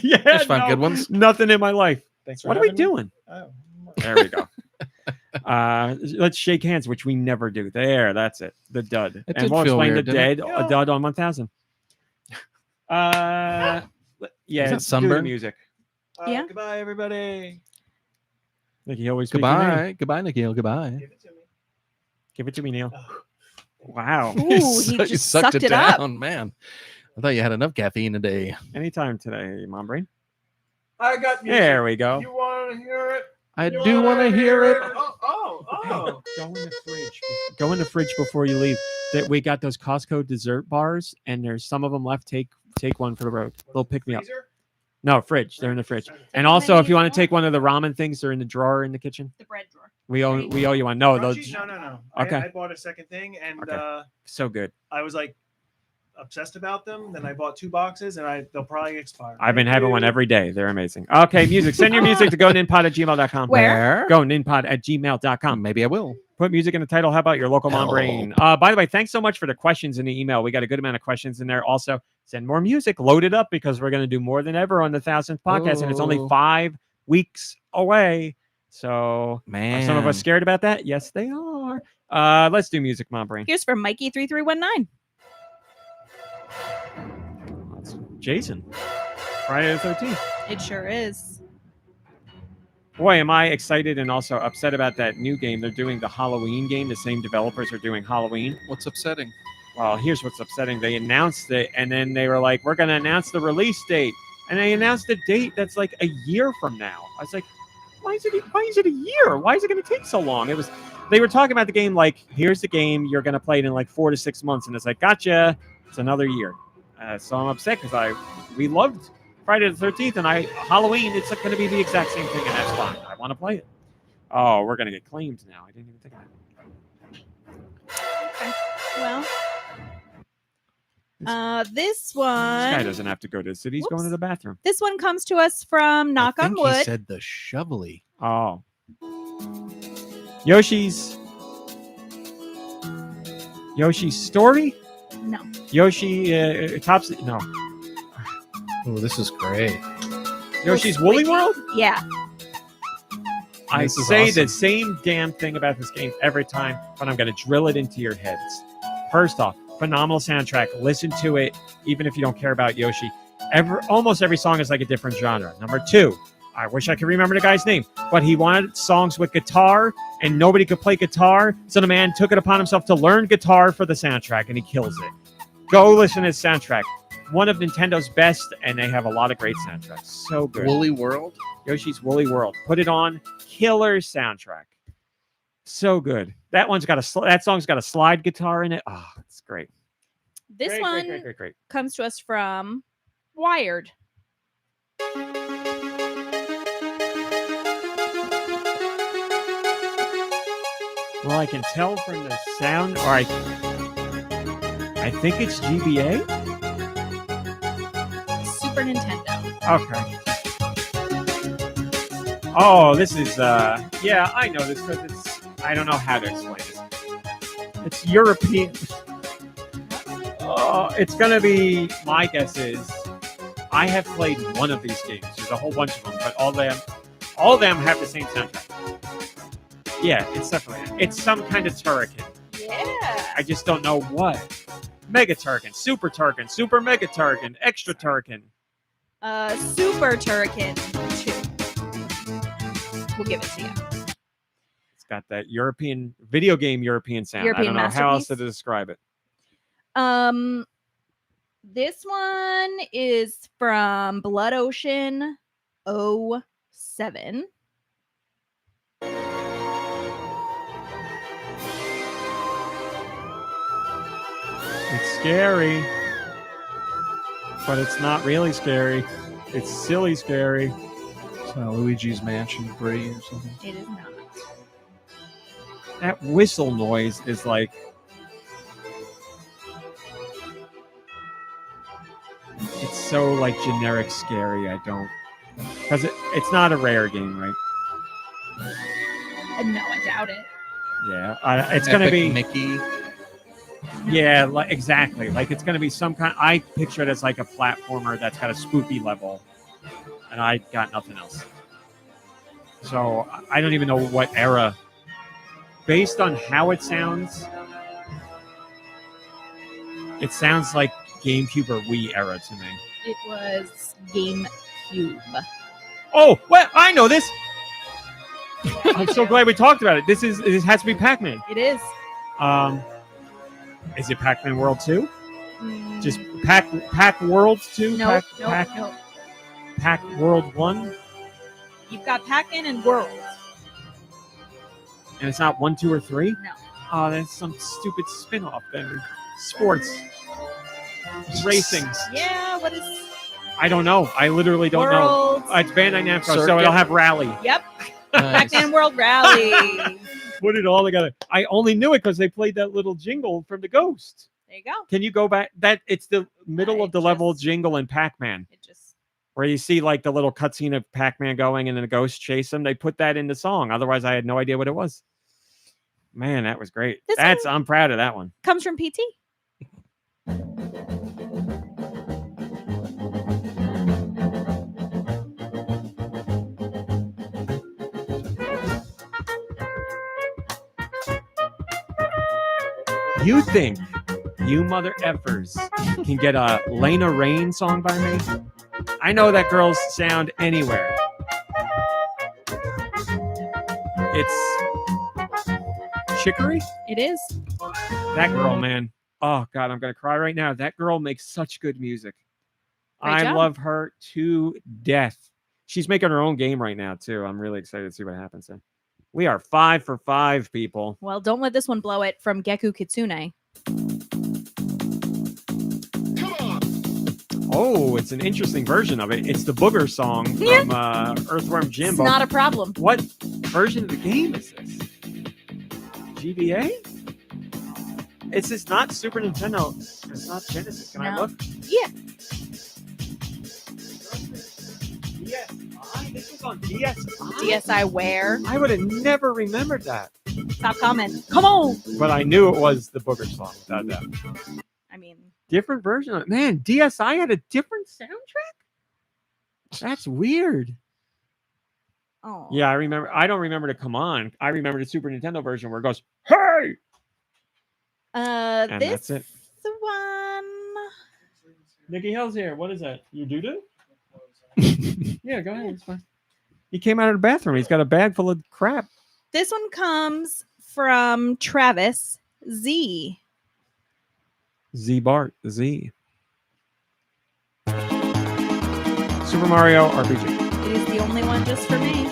Speaker 3: Yeah,
Speaker 2: Just find good ones.
Speaker 3: Nothing in my life.
Speaker 4: Thanks for
Speaker 3: What are we
Speaker 4: having me.
Speaker 3: doing?
Speaker 4: Oh.
Speaker 3: There we go. Let's shake hands, which we never do. There, that's it. The dud.
Speaker 2: It
Speaker 3: And
Speaker 2: did
Speaker 3: we'll
Speaker 2: feel
Speaker 3: explain
Speaker 2: weird,
Speaker 3: the
Speaker 2: didn't
Speaker 3: dead,
Speaker 2: it?
Speaker 3: a dud on 1000. Yeah,
Speaker 2: Is that
Speaker 3: do the
Speaker 2: sunburn?
Speaker 3: music.
Speaker 1: Yeah.
Speaker 4: Goodbye, everybody.
Speaker 3: Nicky, always speak your name.
Speaker 2: Goodbye. Goodbye, Nikhil. Goodbye.
Speaker 4: Give it to me.
Speaker 3: Give it to me, Neil. Wow.
Speaker 1: Ooh, he just sucked it up.
Speaker 2: down, man. I thought you had enough caffeine today.
Speaker 3: Anytime today, Mom Brain.
Speaker 4: I got music.
Speaker 3: There we go.
Speaker 4: You want to hear it?
Speaker 2: I do want to hear it.
Speaker 4: Oh.
Speaker 3: Go in the fridge. Go in the fridge before you leave. That we got those Costco dessert bars, and there's some of them left. Take one for the road. They'll pick me up.
Speaker 4: Freezer?
Speaker 3: No, fridge. They're in the fridge. And also, if you want to take one of the ramen things, they're in the drawer in the kitchen.
Speaker 1: The bread drawer.
Speaker 3: We owe you one. No, those
Speaker 4: Crunchy? No.
Speaker 3: Okay.
Speaker 4: I bought a second thing, and
Speaker 3: Okay. So good.
Speaker 4: I was like obsessed about them. Then I bought 2 boxes, and they'll probably expire.
Speaker 3: I've been having one every day. They're amazing. Okay, music. Send your music to goninpod@gmail.com.
Speaker 1: Where?
Speaker 3: Goninpod@gmail.com.
Speaker 2: Maybe I will.
Speaker 3: Put music in the title. How about your local mom
Speaker 2: Hell.
Speaker 3: brain? By the way, thanks so much for the questions in the email. We got a good amount of questions in there. Also, send more music. Load it up because we're going to do more than ever on the 1000th podcast, and it's only
Speaker 2: Oh.
Speaker 3: 5 weeks away. So,
Speaker 2: Man.
Speaker 3: are some of us scared about that? Yes, they are. Let's do music, mom brain.
Speaker 1: Here's from Mikey3319.
Speaker 3: That's Jason. Friday the 13th.
Speaker 1: It sure is.
Speaker 3: Boy, am I excited and also upset about that new game. They're doing the Halloween game. The same developers are doing Halloween.
Speaker 2: What's upsetting?
Speaker 3: Well, here's what's upsetting. They announced it, and then they were like, we're going to announce the release date. And they announced a date that's like a year from now. I was like, why is it a year? Why is it going to take so long? They were talking about the game like, here's the game. You're going to play it in like 4 to 6 months. And it's like, gotcha. It's another year. So I'm upset because we loved Friday the 13th, and Halloween, it's going to be the exact same thing, and that's fine. I want to play it. Oh, we're going to get claimed now. I didn't even think of that.
Speaker 1: Okay. Well, this
Speaker 3: This guy
Speaker 1: one.
Speaker 3: does's have to go to the city. He's going to
Speaker 1: Whoops.
Speaker 3: the bathroom.
Speaker 1: This one comes to us from Knock
Speaker 2: I
Speaker 1: on
Speaker 2: think he
Speaker 1: Wood.
Speaker 2: said the shovelly.
Speaker 3: Oh. Yoshi's story?
Speaker 1: No.
Speaker 3: Yoshi tops. No.
Speaker 2: Oh, this is great.
Speaker 3: Yoshi's Woolly World?
Speaker 1: Yeah.
Speaker 3: I
Speaker 2: This is
Speaker 3: say
Speaker 2: awesome.
Speaker 3: the same damn thing about this game every time, but I'm going to drill it into your heads. First off, phenomenal soundtrack. Listen to it, even if you don't care about Yoshi. Almost every song is like a different genre. Number 2, I wish I could remember the guy's name, but he wanted songs with guitar, and nobody could play guitar, so the man took it upon himself to learn guitar for the soundtrack, and he kills it. Go listen to his soundtrack. One of Nintendo's best, and they have a lot of great soundtracks. So good.
Speaker 2: Woolly World.
Speaker 3: Yoshi's Woolly World. Put it on. Killer soundtrack. So good. That song's got a slide guitar in it. Oh, it's great.
Speaker 1: This
Speaker 3: Great,
Speaker 1: one
Speaker 3: great, great, great.
Speaker 1: comes to us from Wired.
Speaker 3: Well, I can tell from the sound, or I think it's GBA.
Speaker 1: Super Nintendo.
Speaker 3: Okay. Oh, this is yeah, I know this because I don't know how to explain this. It's European. Oh, it's gonna be, my guess is, I have played one of these games. There's a whole bunch of them, but all of them have the same soundtrack. Yeah, it's some kind of turrican.
Speaker 1: Yeah.
Speaker 3: I just don't know what. Mega Turrican, Super Mega Turrican, Extra Turrican.
Speaker 1: Super Turrican 2. We'll give it to you.
Speaker 3: It's got that video game European sound.
Speaker 1: European
Speaker 3: I don't know how else to
Speaker 1: masterpiece?
Speaker 3: describe it.
Speaker 1: This one is from Blood Ocean 07.
Speaker 3: It's scary, but it's not really scary. It's silly scary.
Speaker 2: It's Luigi's Mansion 3 or something.
Speaker 1: It is not.
Speaker 3: That whistle noise is like... It's so like generic scary. I don't... Because it's not a rare game, right?
Speaker 1: No, I doubt it.
Speaker 3: Yeah, it's going to be...
Speaker 2: Mickey.
Speaker 3: Yeah, exactly. Like it's going to be some kind. I picture it as like a platformer that's got a spooky level, and I got nothing else. So I don't even know what era. Based on how it sounds like GameCube or Wii era to me.
Speaker 1: It was GameCube.
Speaker 3: Oh, well, I know this. I'm so glad we talked about it. This has to be Pac-Man.
Speaker 1: It is.
Speaker 3: Is it Pac-Man World 2?
Speaker 1: Mm,
Speaker 3: Just Pac World 2?
Speaker 1: no,
Speaker 3: Pac
Speaker 1: no.
Speaker 3: World 1?
Speaker 1: You've got Pac-Man and World.
Speaker 3: And it's not 1, 2, or 3?
Speaker 1: No.
Speaker 3: Oh, that's some stupid spin-off then. Sports. Racing.
Speaker 1: Yeah, what is
Speaker 3: I don't know. I literally don't
Speaker 1: World?
Speaker 3: know. It's Bandai Namco, so
Speaker 2: Circuit.
Speaker 3: it'll have Rally.
Speaker 1: Yep.
Speaker 2: Nice.
Speaker 1: Pac-Man World Rally.
Speaker 3: Put it all together. I only knew it because they played that little jingle from the Ghost.
Speaker 1: There you go.
Speaker 3: Can you go back? It's the middle of the level jingle in Pac-Man,
Speaker 1: It just
Speaker 3: where you see like the little cutscene of Pac-Man going and then the Ghost chase him. They put that in the song. Otherwise, I had no idea what it was. Man, that was great. I'm proud of that one.
Speaker 1: comes from PT.
Speaker 3: You think you mother effers can get a Lena Rain song by me? I know that girl's sound anywhere. It's Chicory?
Speaker 1: It is.
Speaker 3: That girl, man. Oh, God, I'm going to cry right now. That girl makes such good music.
Speaker 1: Great
Speaker 3: I
Speaker 1: job.
Speaker 3: love her to death. She's making her own game right now, too. I'm really excited to see what happens there. We are 5 for 5, people.
Speaker 1: Well, don't let this one blow it from Geku Kitsune.
Speaker 3: Oh, it's an interesting version of it. It's the Booger song from Earthworm Jim.
Speaker 1: It's not a problem.
Speaker 3: What version of the game is this? GBA? Is this not Super Nintendo? It's not Genesis. Can I
Speaker 1: No.
Speaker 3: look?
Speaker 1: Yeah.
Speaker 3: DSi? This was on DSi?
Speaker 1: DSi where?
Speaker 3: I would have never remembered that.
Speaker 1: Stop commenting. Come on.
Speaker 3: But I knew it was the Booger song, without doubt.
Speaker 1: I mean,
Speaker 3: Different version of it. Man, DSi had a different soundtrack? That's weird.
Speaker 1: Oh.
Speaker 3: Yeah, I remember. I don't remember the come on. I remember the Super Nintendo version where it goes, "Hey!" And
Speaker 1: This
Speaker 3: that's it.
Speaker 1: one.
Speaker 3: Nicky Hill's here. What is that? You do? Yeah, go ahead. It's fine. He came out of the bathroom. He's got a bag full of crap.
Speaker 1: This one comes from Travis Z.
Speaker 3: Z Bart Z. Super Mario RPG.
Speaker 1: It is the only one just for me.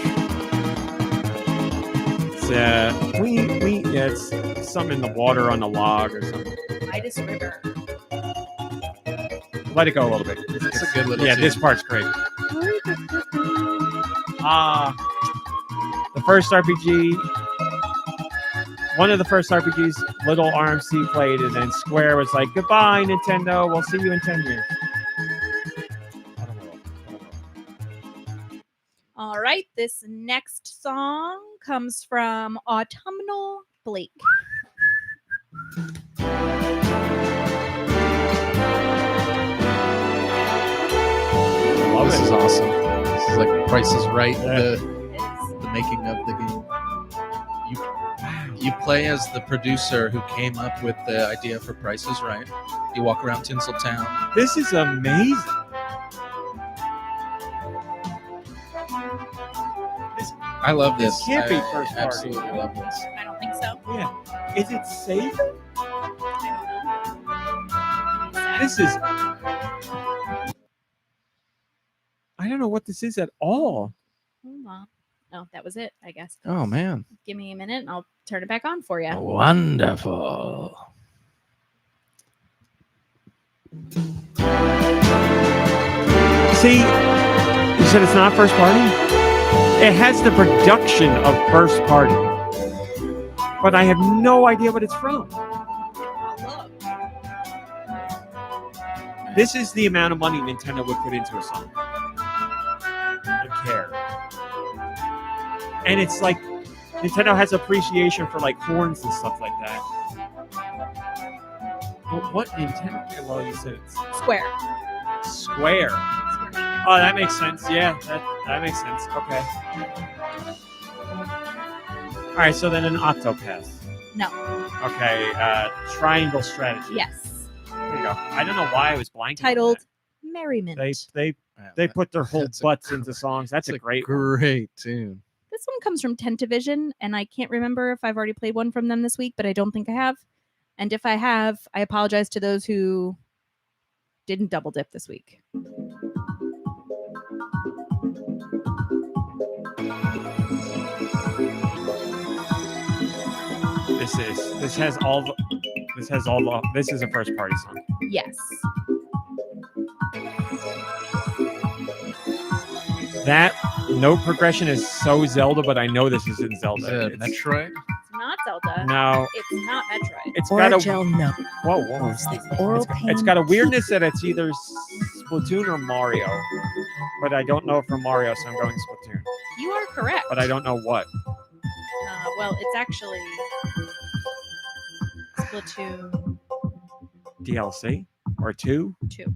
Speaker 3: It's it's something in the water on the log or something.
Speaker 1: Midas River.
Speaker 3: Let it go a little bit.
Speaker 2: It's a good little
Speaker 3: Yeah,
Speaker 2: tune.
Speaker 3: this part's great. The first RPG, one of the first RPGs, little RMC played, and then Square was like, "Goodbye, Nintendo. We'll see you in 10 years."
Speaker 1: All right, this next song comes from Autumnal Blake.
Speaker 2: This is awesome. This is like Price is Right,
Speaker 3: Yeah.
Speaker 2: the making of the game. You play as the producer who came up with the idea for Price is Right. You walk around Tinseltown.
Speaker 3: This is amazing.
Speaker 2: I love this.
Speaker 3: This can't be
Speaker 2: I
Speaker 3: first party.
Speaker 2: absolutely love this.
Speaker 1: I don't think so.
Speaker 3: Yeah. Is it safe?
Speaker 1: I don't know.
Speaker 3: This is. I don't know what this is at all.
Speaker 1: Hold on. Oh, that was it, I guess.
Speaker 2: Oh man.
Speaker 1: Give me a minute and I'll turn it back on for you.
Speaker 2: Wonderful.
Speaker 3: See, you said it's not first party? It has the production of first party. But I have no idea what it's from. This is the amount of money Nintendo would put into a song. I care. And it's like Nintendo has appreciation for like horns and stuff like that. But what Nintendo? Well, you said it's
Speaker 1: Square.
Speaker 3: Square. Oh, that makes sense. Yeah, that makes sense. Okay. All right, so then an Octopath.
Speaker 1: No.
Speaker 3: Okay, Triangle Strategy.
Speaker 1: Yes.
Speaker 3: There you go. I don't know why I was blanking.
Speaker 1: Titled
Speaker 3: on
Speaker 1: Merriment.
Speaker 3: that. They put their whole
Speaker 2: That's a
Speaker 3: butts into songs. That's a great one.
Speaker 2: Great tune.
Speaker 1: This one comes from Tentavision, and I can't remember if I've already played one from them this week, but I don't think I have. And if I have, I apologize to those who didn't double dip this week.
Speaker 3: This is a first party song.
Speaker 1: Yes.
Speaker 3: That note progression is so Zelda, but I know this isn't
Speaker 2: Is
Speaker 3: Zelda.
Speaker 2: it Metroid?
Speaker 1: It's not Zelda.
Speaker 3: No,
Speaker 1: It's not Metroid.
Speaker 3: it's got a
Speaker 8: note.
Speaker 3: whoa.
Speaker 8: Oral
Speaker 3: It's got a weirdness that it's either Splatoon or Mario, but I don't know from Mario, so I'm going Splatoon.
Speaker 1: You are correct.
Speaker 3: But I don't know what.
Speaker 1: Well, it's actually Splatoon
Speaker 3: DLC or 2?
Speaker 1: 2.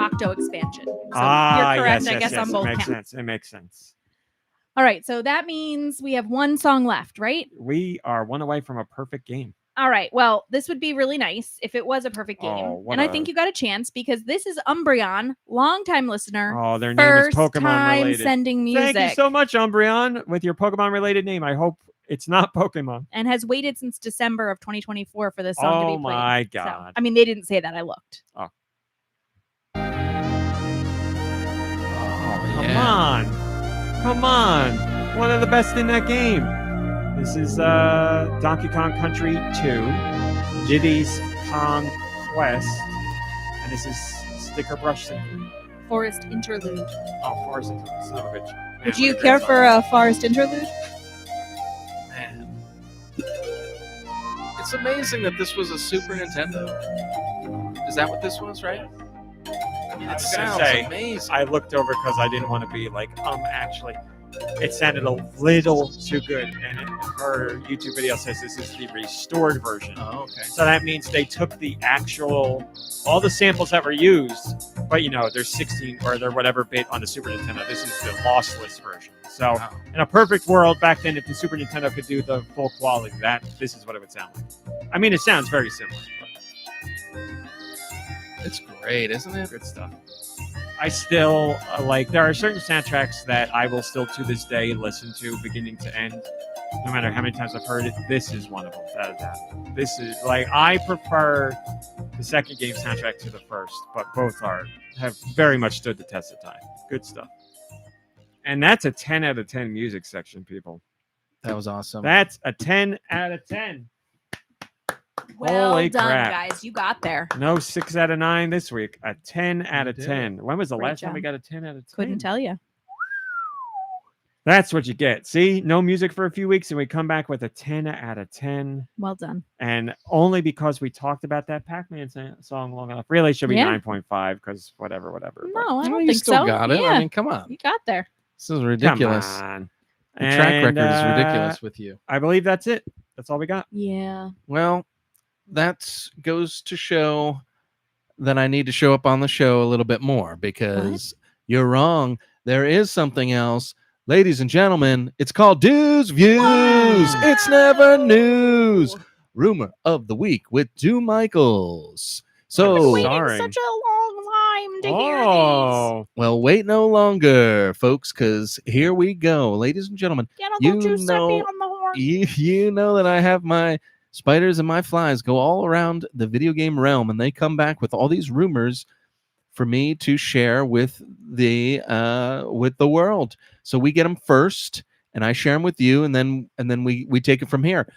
Speaker 1: Octo expansion. So
Speaker 3: Ah,
Speaker 1: you're correct,
Speaker 3: yes,
Speaker 1: I guess, on
Speaker 3: it
Speaker 1: both
Speaker 3: makes
Speaker 1: counts.
Speaker 3: sense. It makes sense.
Speaker 1: All right, so that means we have one song left, right?
Speaker 3: We are one away from a perfect game.
Speaker 1: All right. Well, this would be really nice if it was a perfect game.
Speaker 3: Oh, what
Speaker 1: and I
Speaker 3: a-
Speaker 1: think you got a chance because this is Umbreon, longtime listener,
Speaker 3: Oh, their name is
Speaker 1: first
Speaker 3: Pokemon
Speaker 1: time
Speaker 3: related.
Speaker 1: sending music,
Speaker 3: Thank you so much, Umbreon, with your Pokemon related name. I hope it's not Pokemon.
Speaker 1: and has waited since December of 2024 for this song to
Speaker 3: Oh
Speaker 1: be played.
Speaker 3: my
Speaker 1: So,
Speaker 3: God.
Speaker 1: I mean, they didn't say that. I looked.
Speaker 3: Oh,
Speaker 2: Oh,
Speaker 3: come on. Come on. One of the best in that game. This is Donkey Kong Country 2, Diddy's Kong Quest, and this is Sticker Brush Symphony.
Speaker 1: Forest Interlude.
Speaker 3: Oh, Forest Interlude, son of a bitch. Man,
Speaker 1: Would
Speaker 3: what
Speaker 1: you
Speaker 3: a great
Speaker 1: care
Speaker 3: song.
Speaker 1: for a Forest Interlude?
Speaker 2: Man. It's amazing that this was a Super Nintendo. Is that what this was, right? I mean,
Speaker 3: I
Speaker 2: it
Speaker 3: was gonna
Speaker 2: sounds
Speaker 3: say,
Speaker 2: amazing.
Speaker 3: I looked over because I didn't want to be like, actually. it sounded a little too good. And her YouTube video says this is the restored version.
Speaker 2: Oh, okay.
Speaker 3: So that means they took the all the samples that were used, but there's 16 or there whatever bit on the Super Nintendo. This is the lossless version. So in a perfect world back then, if the Super Nintendo could do the full quality, this is what it would sound like. I mean, it sounds very similar.
Speaker 2: It's great, isn't it?
Speaker 3: Good stuff. I still there are certain soundtracks that I will still to this day listen to beginning to end, no matter how many times I've heard it. This is one of them, without a doubt. This is I prefer the second game soundtrack to the first, but both have very much stood the test of time. Good stuff. And that's a 10 out of 10 music section, people.
Speaker 2: That was awesome.
Speaker 3: That's a 10 out of 10.
Speaker 1: Well
Speaker 3: Holy
Speaker 1: done,
Speaker 3: crap.
Speaker 1: guys. You got there.
Speaker 3: No 6 out of 9 this week. A 10 out of 10. When was the
Speaker 1: Great
Speaker 3: last time we
Speaker 1: job.
Speaker 3: got a 10 out of 10?
Speaker 1: Couldn't tell you.
Speaker 3: That's what you get. See, no music for a few weeks, and we come back with a 10 out of 10.
Speaker 1: Well done.
Speaker 3: And only because we talked about that Pac-Man song long enough. Really, it should be
Speaker 1: Yeah.
Speaker 3: 9.5 because whatever. But
Speaker 1: No, I don't
Speaker 2: you
Speaker 1: think
Speaker 2: still
Speaker 1: so.
Speaker 2: got it.
Speaker 1: Yeah,
Speaker 2: I mean, come on.
Speaker 1: you got there.
Speaker 2: This is ridiculous.
Speaker 3: Come on.
Speaker 2: The track
Speaker 3: And,
Speaker 2: record is ridiculous with you.
Speaker 3: I believe that's it. That's all we got.
Speaker 1: Yeah.
Speaker 2: Well, that goes to show that I need to show up on the show a little bit more because you're wrong. There is something else. Ladies and gentlemen, it's called Deux Views. It's never news. Rumor of the week with Deux Michaels. So,
Speaker 1: Waiting
Speaker 3: Sorry.
Speaker 1: such a long time to hear these.
Speaker 3: Oh,
Speaker 2: well, wait no longer, folks, because here we go. Ladies and gentlemen,
Speaker 1: Get Uncle
Speaker 2: you
Speaker 1: Giuseppe
Speaker 2: know-
Speaker 1: on the horn.
Speaker 2: you know that I have my spiders and my flies go all around the video game realm, and they come back with all these rumors for me to share with the world. So we get them first, and I share them with you, and then we take it from here.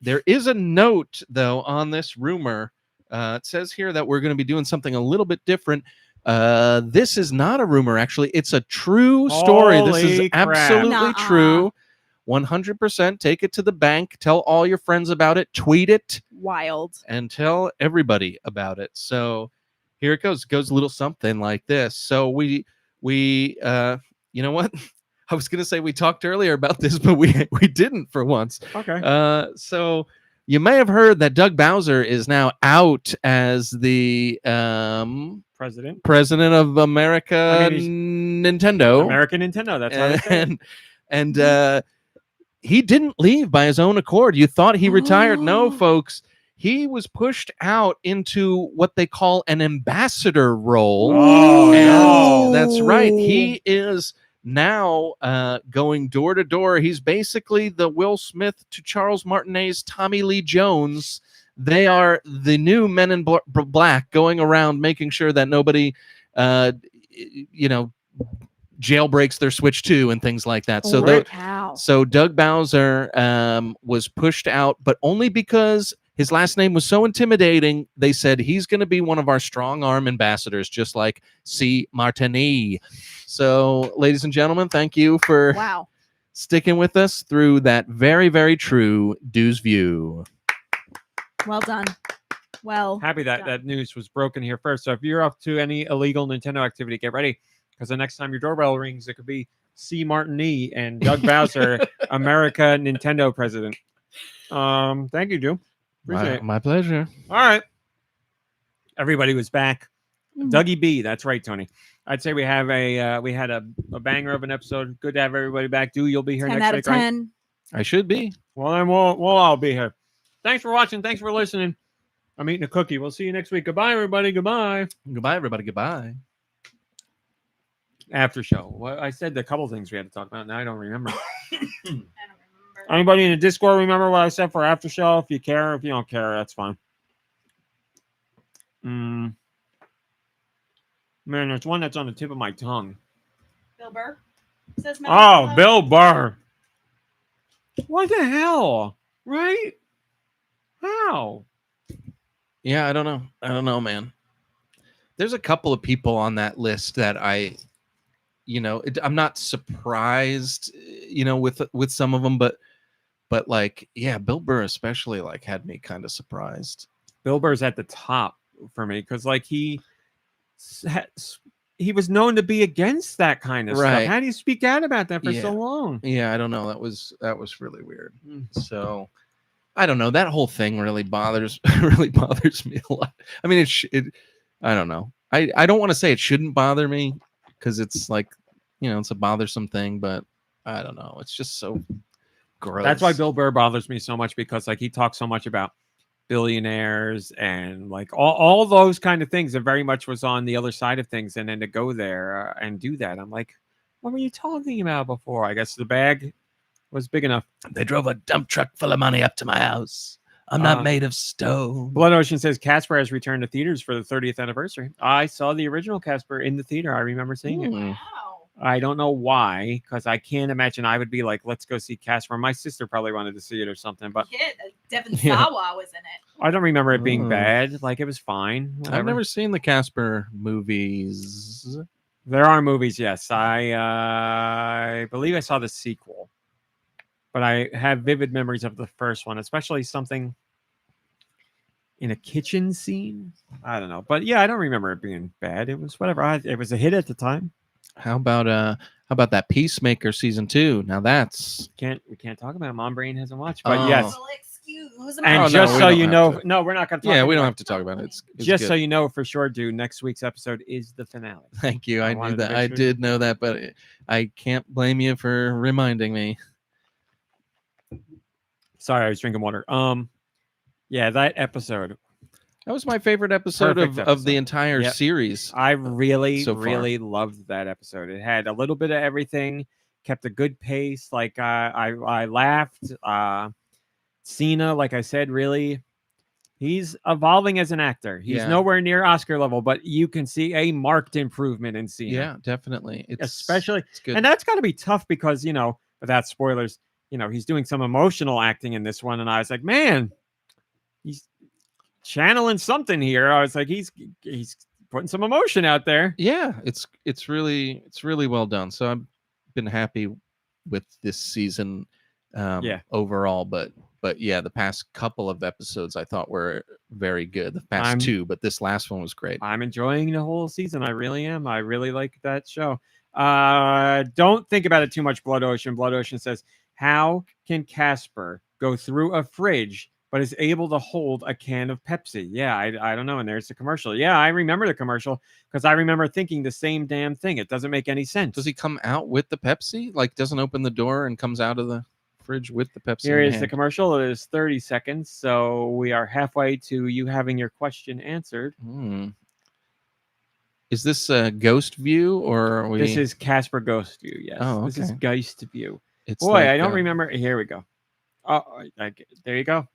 Speaker 2: There is a note though on this rumor. It says here that we're going to be doing something a little bit different. This is not a rumor, actually. It's a true story. This is
Speaker 3: Holy crap.
Speaker 2: absolutely
Speaker 1: Nuh-uh.
Speaker 2: true. 100%. Take it to the bank. Tell all your friends about it. Tweet it
Speaker 1: Wild.
Speaker 2: and tell everybody about it. So here it goes. It goes a little something like this. So we you know what? I was gonna say we talked earlier about this, but we didn't for once.
Speaker 3: okay.
Speaker 2: So you may have heard that Doug Bowser is now out as the
Speaker 3: President
Speaker 2: of America
Speaker 3: I mean,
Speaker 2: Nintendo.
Speaker 3: American Nintendo. That's how they say it.
Speaker 2: and he didn't leave by his own accord. You thought he retired. No, folks. He was pushed out into what they call an ambassador role.
Speaker 3: Oh,
Speaker 2: And
Speaker 3: no.
Speaker 2: that's right. He is now going door to door. He's basically the Will Smith to Charles Martinet's Tommy Lee Jones. They are the new Men in Black going around making sure that nobody, jailbreaks their Switch 2 and things like that. So
Speaker 1: Holy cow.
Speaker 2: so Doug Bowser was pushed out, but only because his last name was so intimidating. They said he's going to be one of our strong arm ambassadors, just like C. Martini. So, ladies and gentlemen, thank you for
Speaker 1: Wow.
Speaker 2: sticking with us through that very, very true Deux View.
Speaker 1: Well done. Well,
Speaker 3: Happy that
Speaker 1: done.
Speaker 3: that news was broken here first. So if you're up to any illegal Nintendo activity, get ready because the next time your doorbell rings, it could be C. Martin E. and Doug Bowser, America Nintendo president. Thank you, Drew. Appreciate it.
Speaker 2: My pleasure.
Speaker 3: All right. Everybody was back.
Speaker 1: Mhm.
Speaker 3: Dougie B. That's right, Tony. I'd say we have we had a banger of an episode. Good to have everybody back. You'll be here
Speaker 1: 10
Speaker 3: next
Speaker 1: out of
Speaker 3: week, right?
Speaker 1: 10.
Speaker 2: I should be.
Speaker 3: Well, then we'll all be here. Thanks for watching. Thanks for listening. I'm eating a cookie. We'll see you next week. Goodbye, everybody. Goodbye.
Speaker 2: Goodbye, everybody. Goodbye.
Speaker 3: After show. Well, I said a couple things we had to talk about. Now I don't remember.
Speaker 1: I don't remember.
Speaker 3: Anybody in the Discord remember what I said for after show? If you care, if you don't care, that's fine. Man, there's one that's on the tip of my tongue.
Speaker 1: Bill Burr says
Speaker 3: Oh, Bill Burr. What the hell? Right? How?
Speaker 2: Yeah, I don't know. I don't know, man. There's a couple of people on that list that I'm not surprised, with some of them, but like, yeah, Bill Burr especially like had me kind of surprised.
Speaker 3: Bill Burr's at the top for me because like he he was known to be against that kind of
Speaker 2: Right.
Speaker 3: stuff. How do you speak out about that for
Speaker 2: Yeah.
Speaker 3: so long?
Speaker 2: Yeah, I don't know. That was really weird. So I don't know. That whole thing really bothers me a lot. I mean, I don't know. I don't want to say it shouldn't bother me because it's like, it's a bothersome thing, but I don't know. It's just so gross.
Speaker 3: That's why Bill Burr bothers me so much, because like he talks so much about billionaires and like all those kind of things, and very much was on the other side of things, and then to go there and do that, I'm like, what were you talking about before? I guess the bag was big enough.
Speaker 2: They drove a dump truck full of money up to my house. I'm not made of stone.
Speaker 3: Blood Ocean says Casper has returned to theaters for the 30th anniversary. I saw the original Casper in the theater. I remember seeing it.
Speaker 1: Wow.
Speaker 3: I don't know why, because I can't imagine I would be like, let's go see Casper. My sister probably wanted to see it or something, but
Speaker 1: Yeah, Devin Sawa was in it.
Speaker 3: I don't remember it being bad. Like, it was fine. Whatever.
Speaker 2: I've never seen the Casper movies.
Speaker 3: There are movies, yes. I believe I saw the sequel, but I have vivid memories of the first one, especially something in a kitchen scene. I don't know, but yeah, I don't remember it being bad. It was whatever. It was a hit at the time.
Speaker 2: How about that Peacemaker season 2? Now that's
Speaker 3: We can't talk about it. Mom Brain hasn't watched, but
Speaker 2: Oh.
Speaker 3: yes.
Speaker 1: Well, excuse me.
Speaker 3: And
Speaker 2: Oh, no,
Speaker 3: just
Speaker 2: we
Speaker 3: so
Speaker 2: don't
Speaker 3: you
Speaker 2: have
Speaker 3: know,
Speaker 2: to.
Speaker 3: no, we're not going to talk.
Speaker 2: yeah, we don't
Speaker 3: about
Speaker 2: have to talk about it. It's
Speaker 3: just
Speaker 2: good.
Speaker 3: so you know for sure, dude. Next week's episode is the finale.
Speaker 2: Thank you. I knew
Speaker 3: wanted to
Speaker 2: that.
Speaker 3: make
Speaker 2: I
Speaker 3: sure.
Speaker 2: did know that, but I can't blame you for reminding me.
Speaker 3: Sorry, I was drinking water. Yeah, that episode.
Speaker 2: That was my favorite episode
Speaker 3: Perfect
Speaker 2: of the
Speaker 3: episode.
Speaker 2: entire
Speaker 3: Yep.
Speaker 2: series.
Speaker 3: I really,
Speaker 2: So far.
Speaker 3: really loved that episode. It had a little bit of everything, kept a good pace. Like I laughed. Cena, like I said, really, he's evolving as an actor. He's
Speaker 2: Yeah.
Speaker 3: nowhere near Oscar level, but you can see a marked improvement in Cena.
Speaker 2: Yeah, definitely.
Speaker 3: Especially,
Speaker 2: it's good.
Speaker 3: and that's got to be tough because, without spoilers, he's doing some emotional acting in this one, and I was like, man, he's channeling something here. I was like, he's putting some emotion out there.
Speaker 2: Yeah, it's really well done. So I've been happy with this season overall, but yeah, the past couple of episodes I thought were very good. The past two, but this last one was great.
Speaker 3: I'm enjoying the whole season. I really am. I really like that show. Don't think about it too much, Blood Ocean. Blood Ocean says, how can Casper go through a fridge but is able to hold a can of Pepsi? Yeah, I don't know. And there's the commercial. Yeah, I remember the commercial because I remember thinking the same damn thing. It doesn't make any sense.
Speaker 2: Does he come out with the Pepsi? Like, doesn't open the door and comes out of the fridge with the Pepsi?
Speaker 3: Here
Speaker 2: in
Speaker 3: is the
Speaker 2: hand?
Speaker 3: commercial. It is 30 seconds. So we are halfway to you having your question answered.
Speaker 2: Is this a ghost view or are we...
Speaker 3: This is Casper Ghost View. Yes.
Speaker 2: Oh,
Speaker 3: This is
Speaker 2: okay.
Speaker 3: Geist View.
Speaker 2: It's
Speaker 3: Boy,
Speaker 2: like,
Speaker 3: I don't remember. Here we go. Oh, there you go.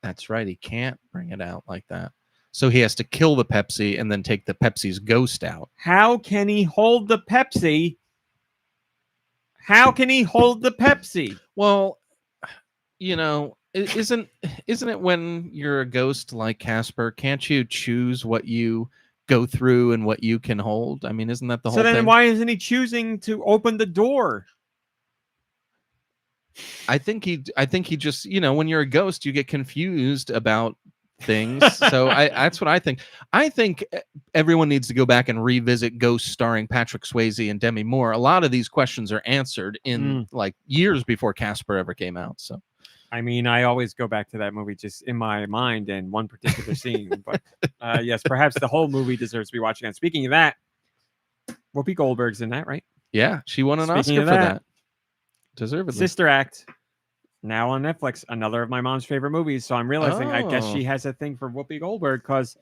Speaker 2: That's right. He can't bring it out like that. So he has to kill the Pepsi and then take the Pepsi's ghost out.
Speaker 3: How can he hold the Pepsi? How can he hold the Pepsi?
Speaker 2: Well, isn't it when you're a ghost like Casper, can't you choose what you go through and what you can hold? I mean, isn't that the whole
Speaker 3: So then
Speaker 2: thing?
Speaker 3: why isn't he choosing to open the door?
Speaker 2: I think he just, when you're a ghost, you get confused about things. So that's what I think. I think everyone needs to go back and revisit Ghost starring Patrick Swayze and Demi Moore. A lot of these questions are answered in like years before Casper ever came out. So
Speaker 3: I mean, I always go back to that movie just in my mind and one particular scene. But yes, perhaps the whole movie deserves to be watched again. Speaking of that, Whoopi Goldberg's in that, right?
Speaker 2: yeah, she won an
Speaker 3: Speaking
Speaker 2: Oscar
Speaker 3: of
Speaker 2: for
Speaker 3: that,
Speaker 2: that. Deservedly.
Speaker 3: Sister Act, now on Netflix, another of my mom's favorite movies. So I'm realizing I guess she has a thing for Whoopi Goldberg because,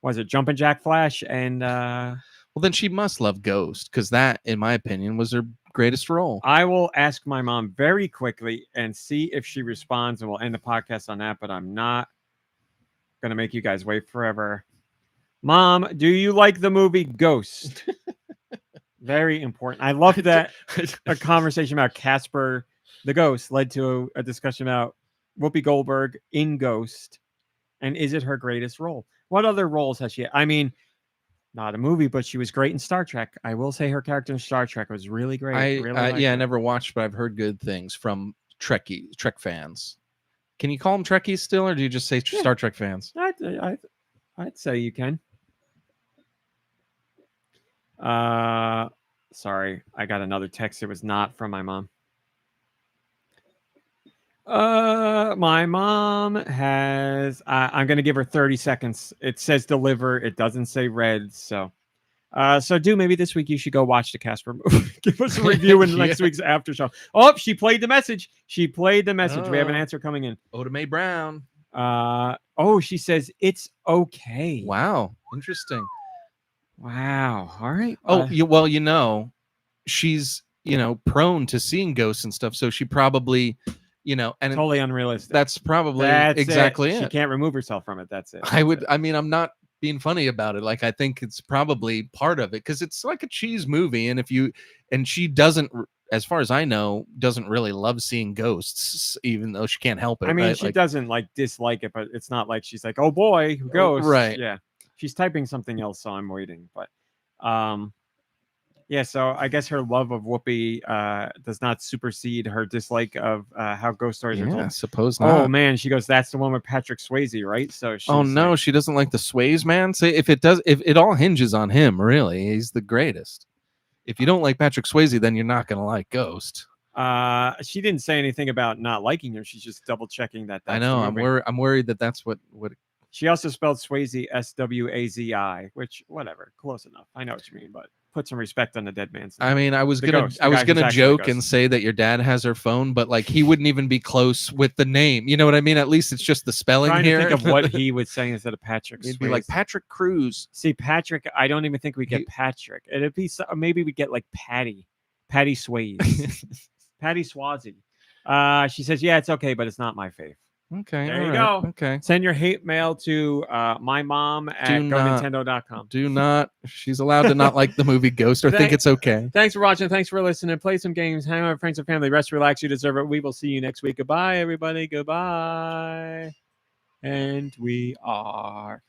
Speaker 3: was it Jumpin' Jack Flash? And
Speaker 2: well, then she must love Ghost because that, in my opinion, was her greatest role.
Speaker 3: I will ask my mom very quickly and see if she responds, and we'll end the podcast on that. But I'm not going to make you guys wait forever. Mom, do you like the movie Ghost? Very important. I love that a conversation about Casper the Ghost led to a discussion about Whoopi Goldberg in Ghost, and is it her greatest role? What other roles has she? I mean, not a movie, but she was great in Star Trek. I will say her character in Star Trek was really great.
Speaker 2: I never watched, but I've heard good things from Trek fans. Can you call them Trekkies still, or do you just say Star Trek fans?
Speaker 3: I'd say you can. Sorry, I got another text. It was not from my mom. My mom has. I'm gonna give her 30 seconds. It says deliver. It doesn't say read. So do maybe this week you should go watch the Casper movie. Give us a review in next week's after show. Oh, she played the message. We have an answer coming in.
Speaker 2: Oda Mae Brown.
Speaker 3: She says it's okay.
Speaker 2: Wow, interesting.
Speaker 3: Wow. All right.
Speaker 2: She's prone to seeing ghosts and stuff, so she probably and
Speaker 3: totally unrealistic.
Speaker 2: That's probably exactly it.
Speaker 3: She can't remove herself from it. That's it.
Speaker 2: I'm not being funny about it. Like, I think it's probably part of it because it's like a cheese movie, and she doesn't, as far as I know, doesn't really love seeing ghosts, even though she can't help it.
Speaker 3: I mean,
Speaker 2: right?
Speaker 3: She doesn't dislike it, but it's not like she's like, oh boy, ghosts.
Speaker 2: Right.
Speaker 3: Yeah. She's typing something else, so I'm waiting. But yeah, so I guess her love of Whoopi does not supersede her dislike of how ghost stories are told.
Speaker 2: I suppose not.
Speaker 3: Oh man, she goes, that's the one with Patrick Swayze, right? So she's
Speaker 2: she doesn't like the Swayze man. Say if it all hinges on him, really, he's the greatest. If you don't like Patrick Swayze, then you're not gonna like Ghost.
Speaker 3: She didn't say anything about not liking him. She's just double checking that. That's
Speaker 2: I know. I'm worried that that's what.
Speaker 3: She also spelled Swayze Swazi, which whatever, close enough. I know what you mean, but put some respect on the dead man's name.
Speaker 2: I mean, I was gonna joke and say that your dad has her phone, but like he wouldn't even be close with the name. You know what I mean? At least it's just the spelling
Speaker 3: I'm trying
Speaker 2: here.
Speaker 3: to think of what he would say instead of Patrick.
Speaker 2: It'd be like Patrick Cruz.
Speaker 3: See, Patrick. I don't even think we get Patrick. It'd be maybe we get like Patty Swayze, Patty Swazi. She says, yeah, it's okay, but it's not my fave.
Speaker 2: Okay.
Speaker 3: There you go.
Speaker 2: Okay.
Speaker 3: Send your hate mail to my mom at GoNintendo.com.
Speaker 2: Do not. She's allowed to not like the movie Ghost or think it's okay.
Speaker 3: Thanks for watching. Thanks for listening. Play some games. Hang out with friends and family. Rest, relax. You deserve it. We will see you next week. Goodbye, everybody. Goodbye. And we are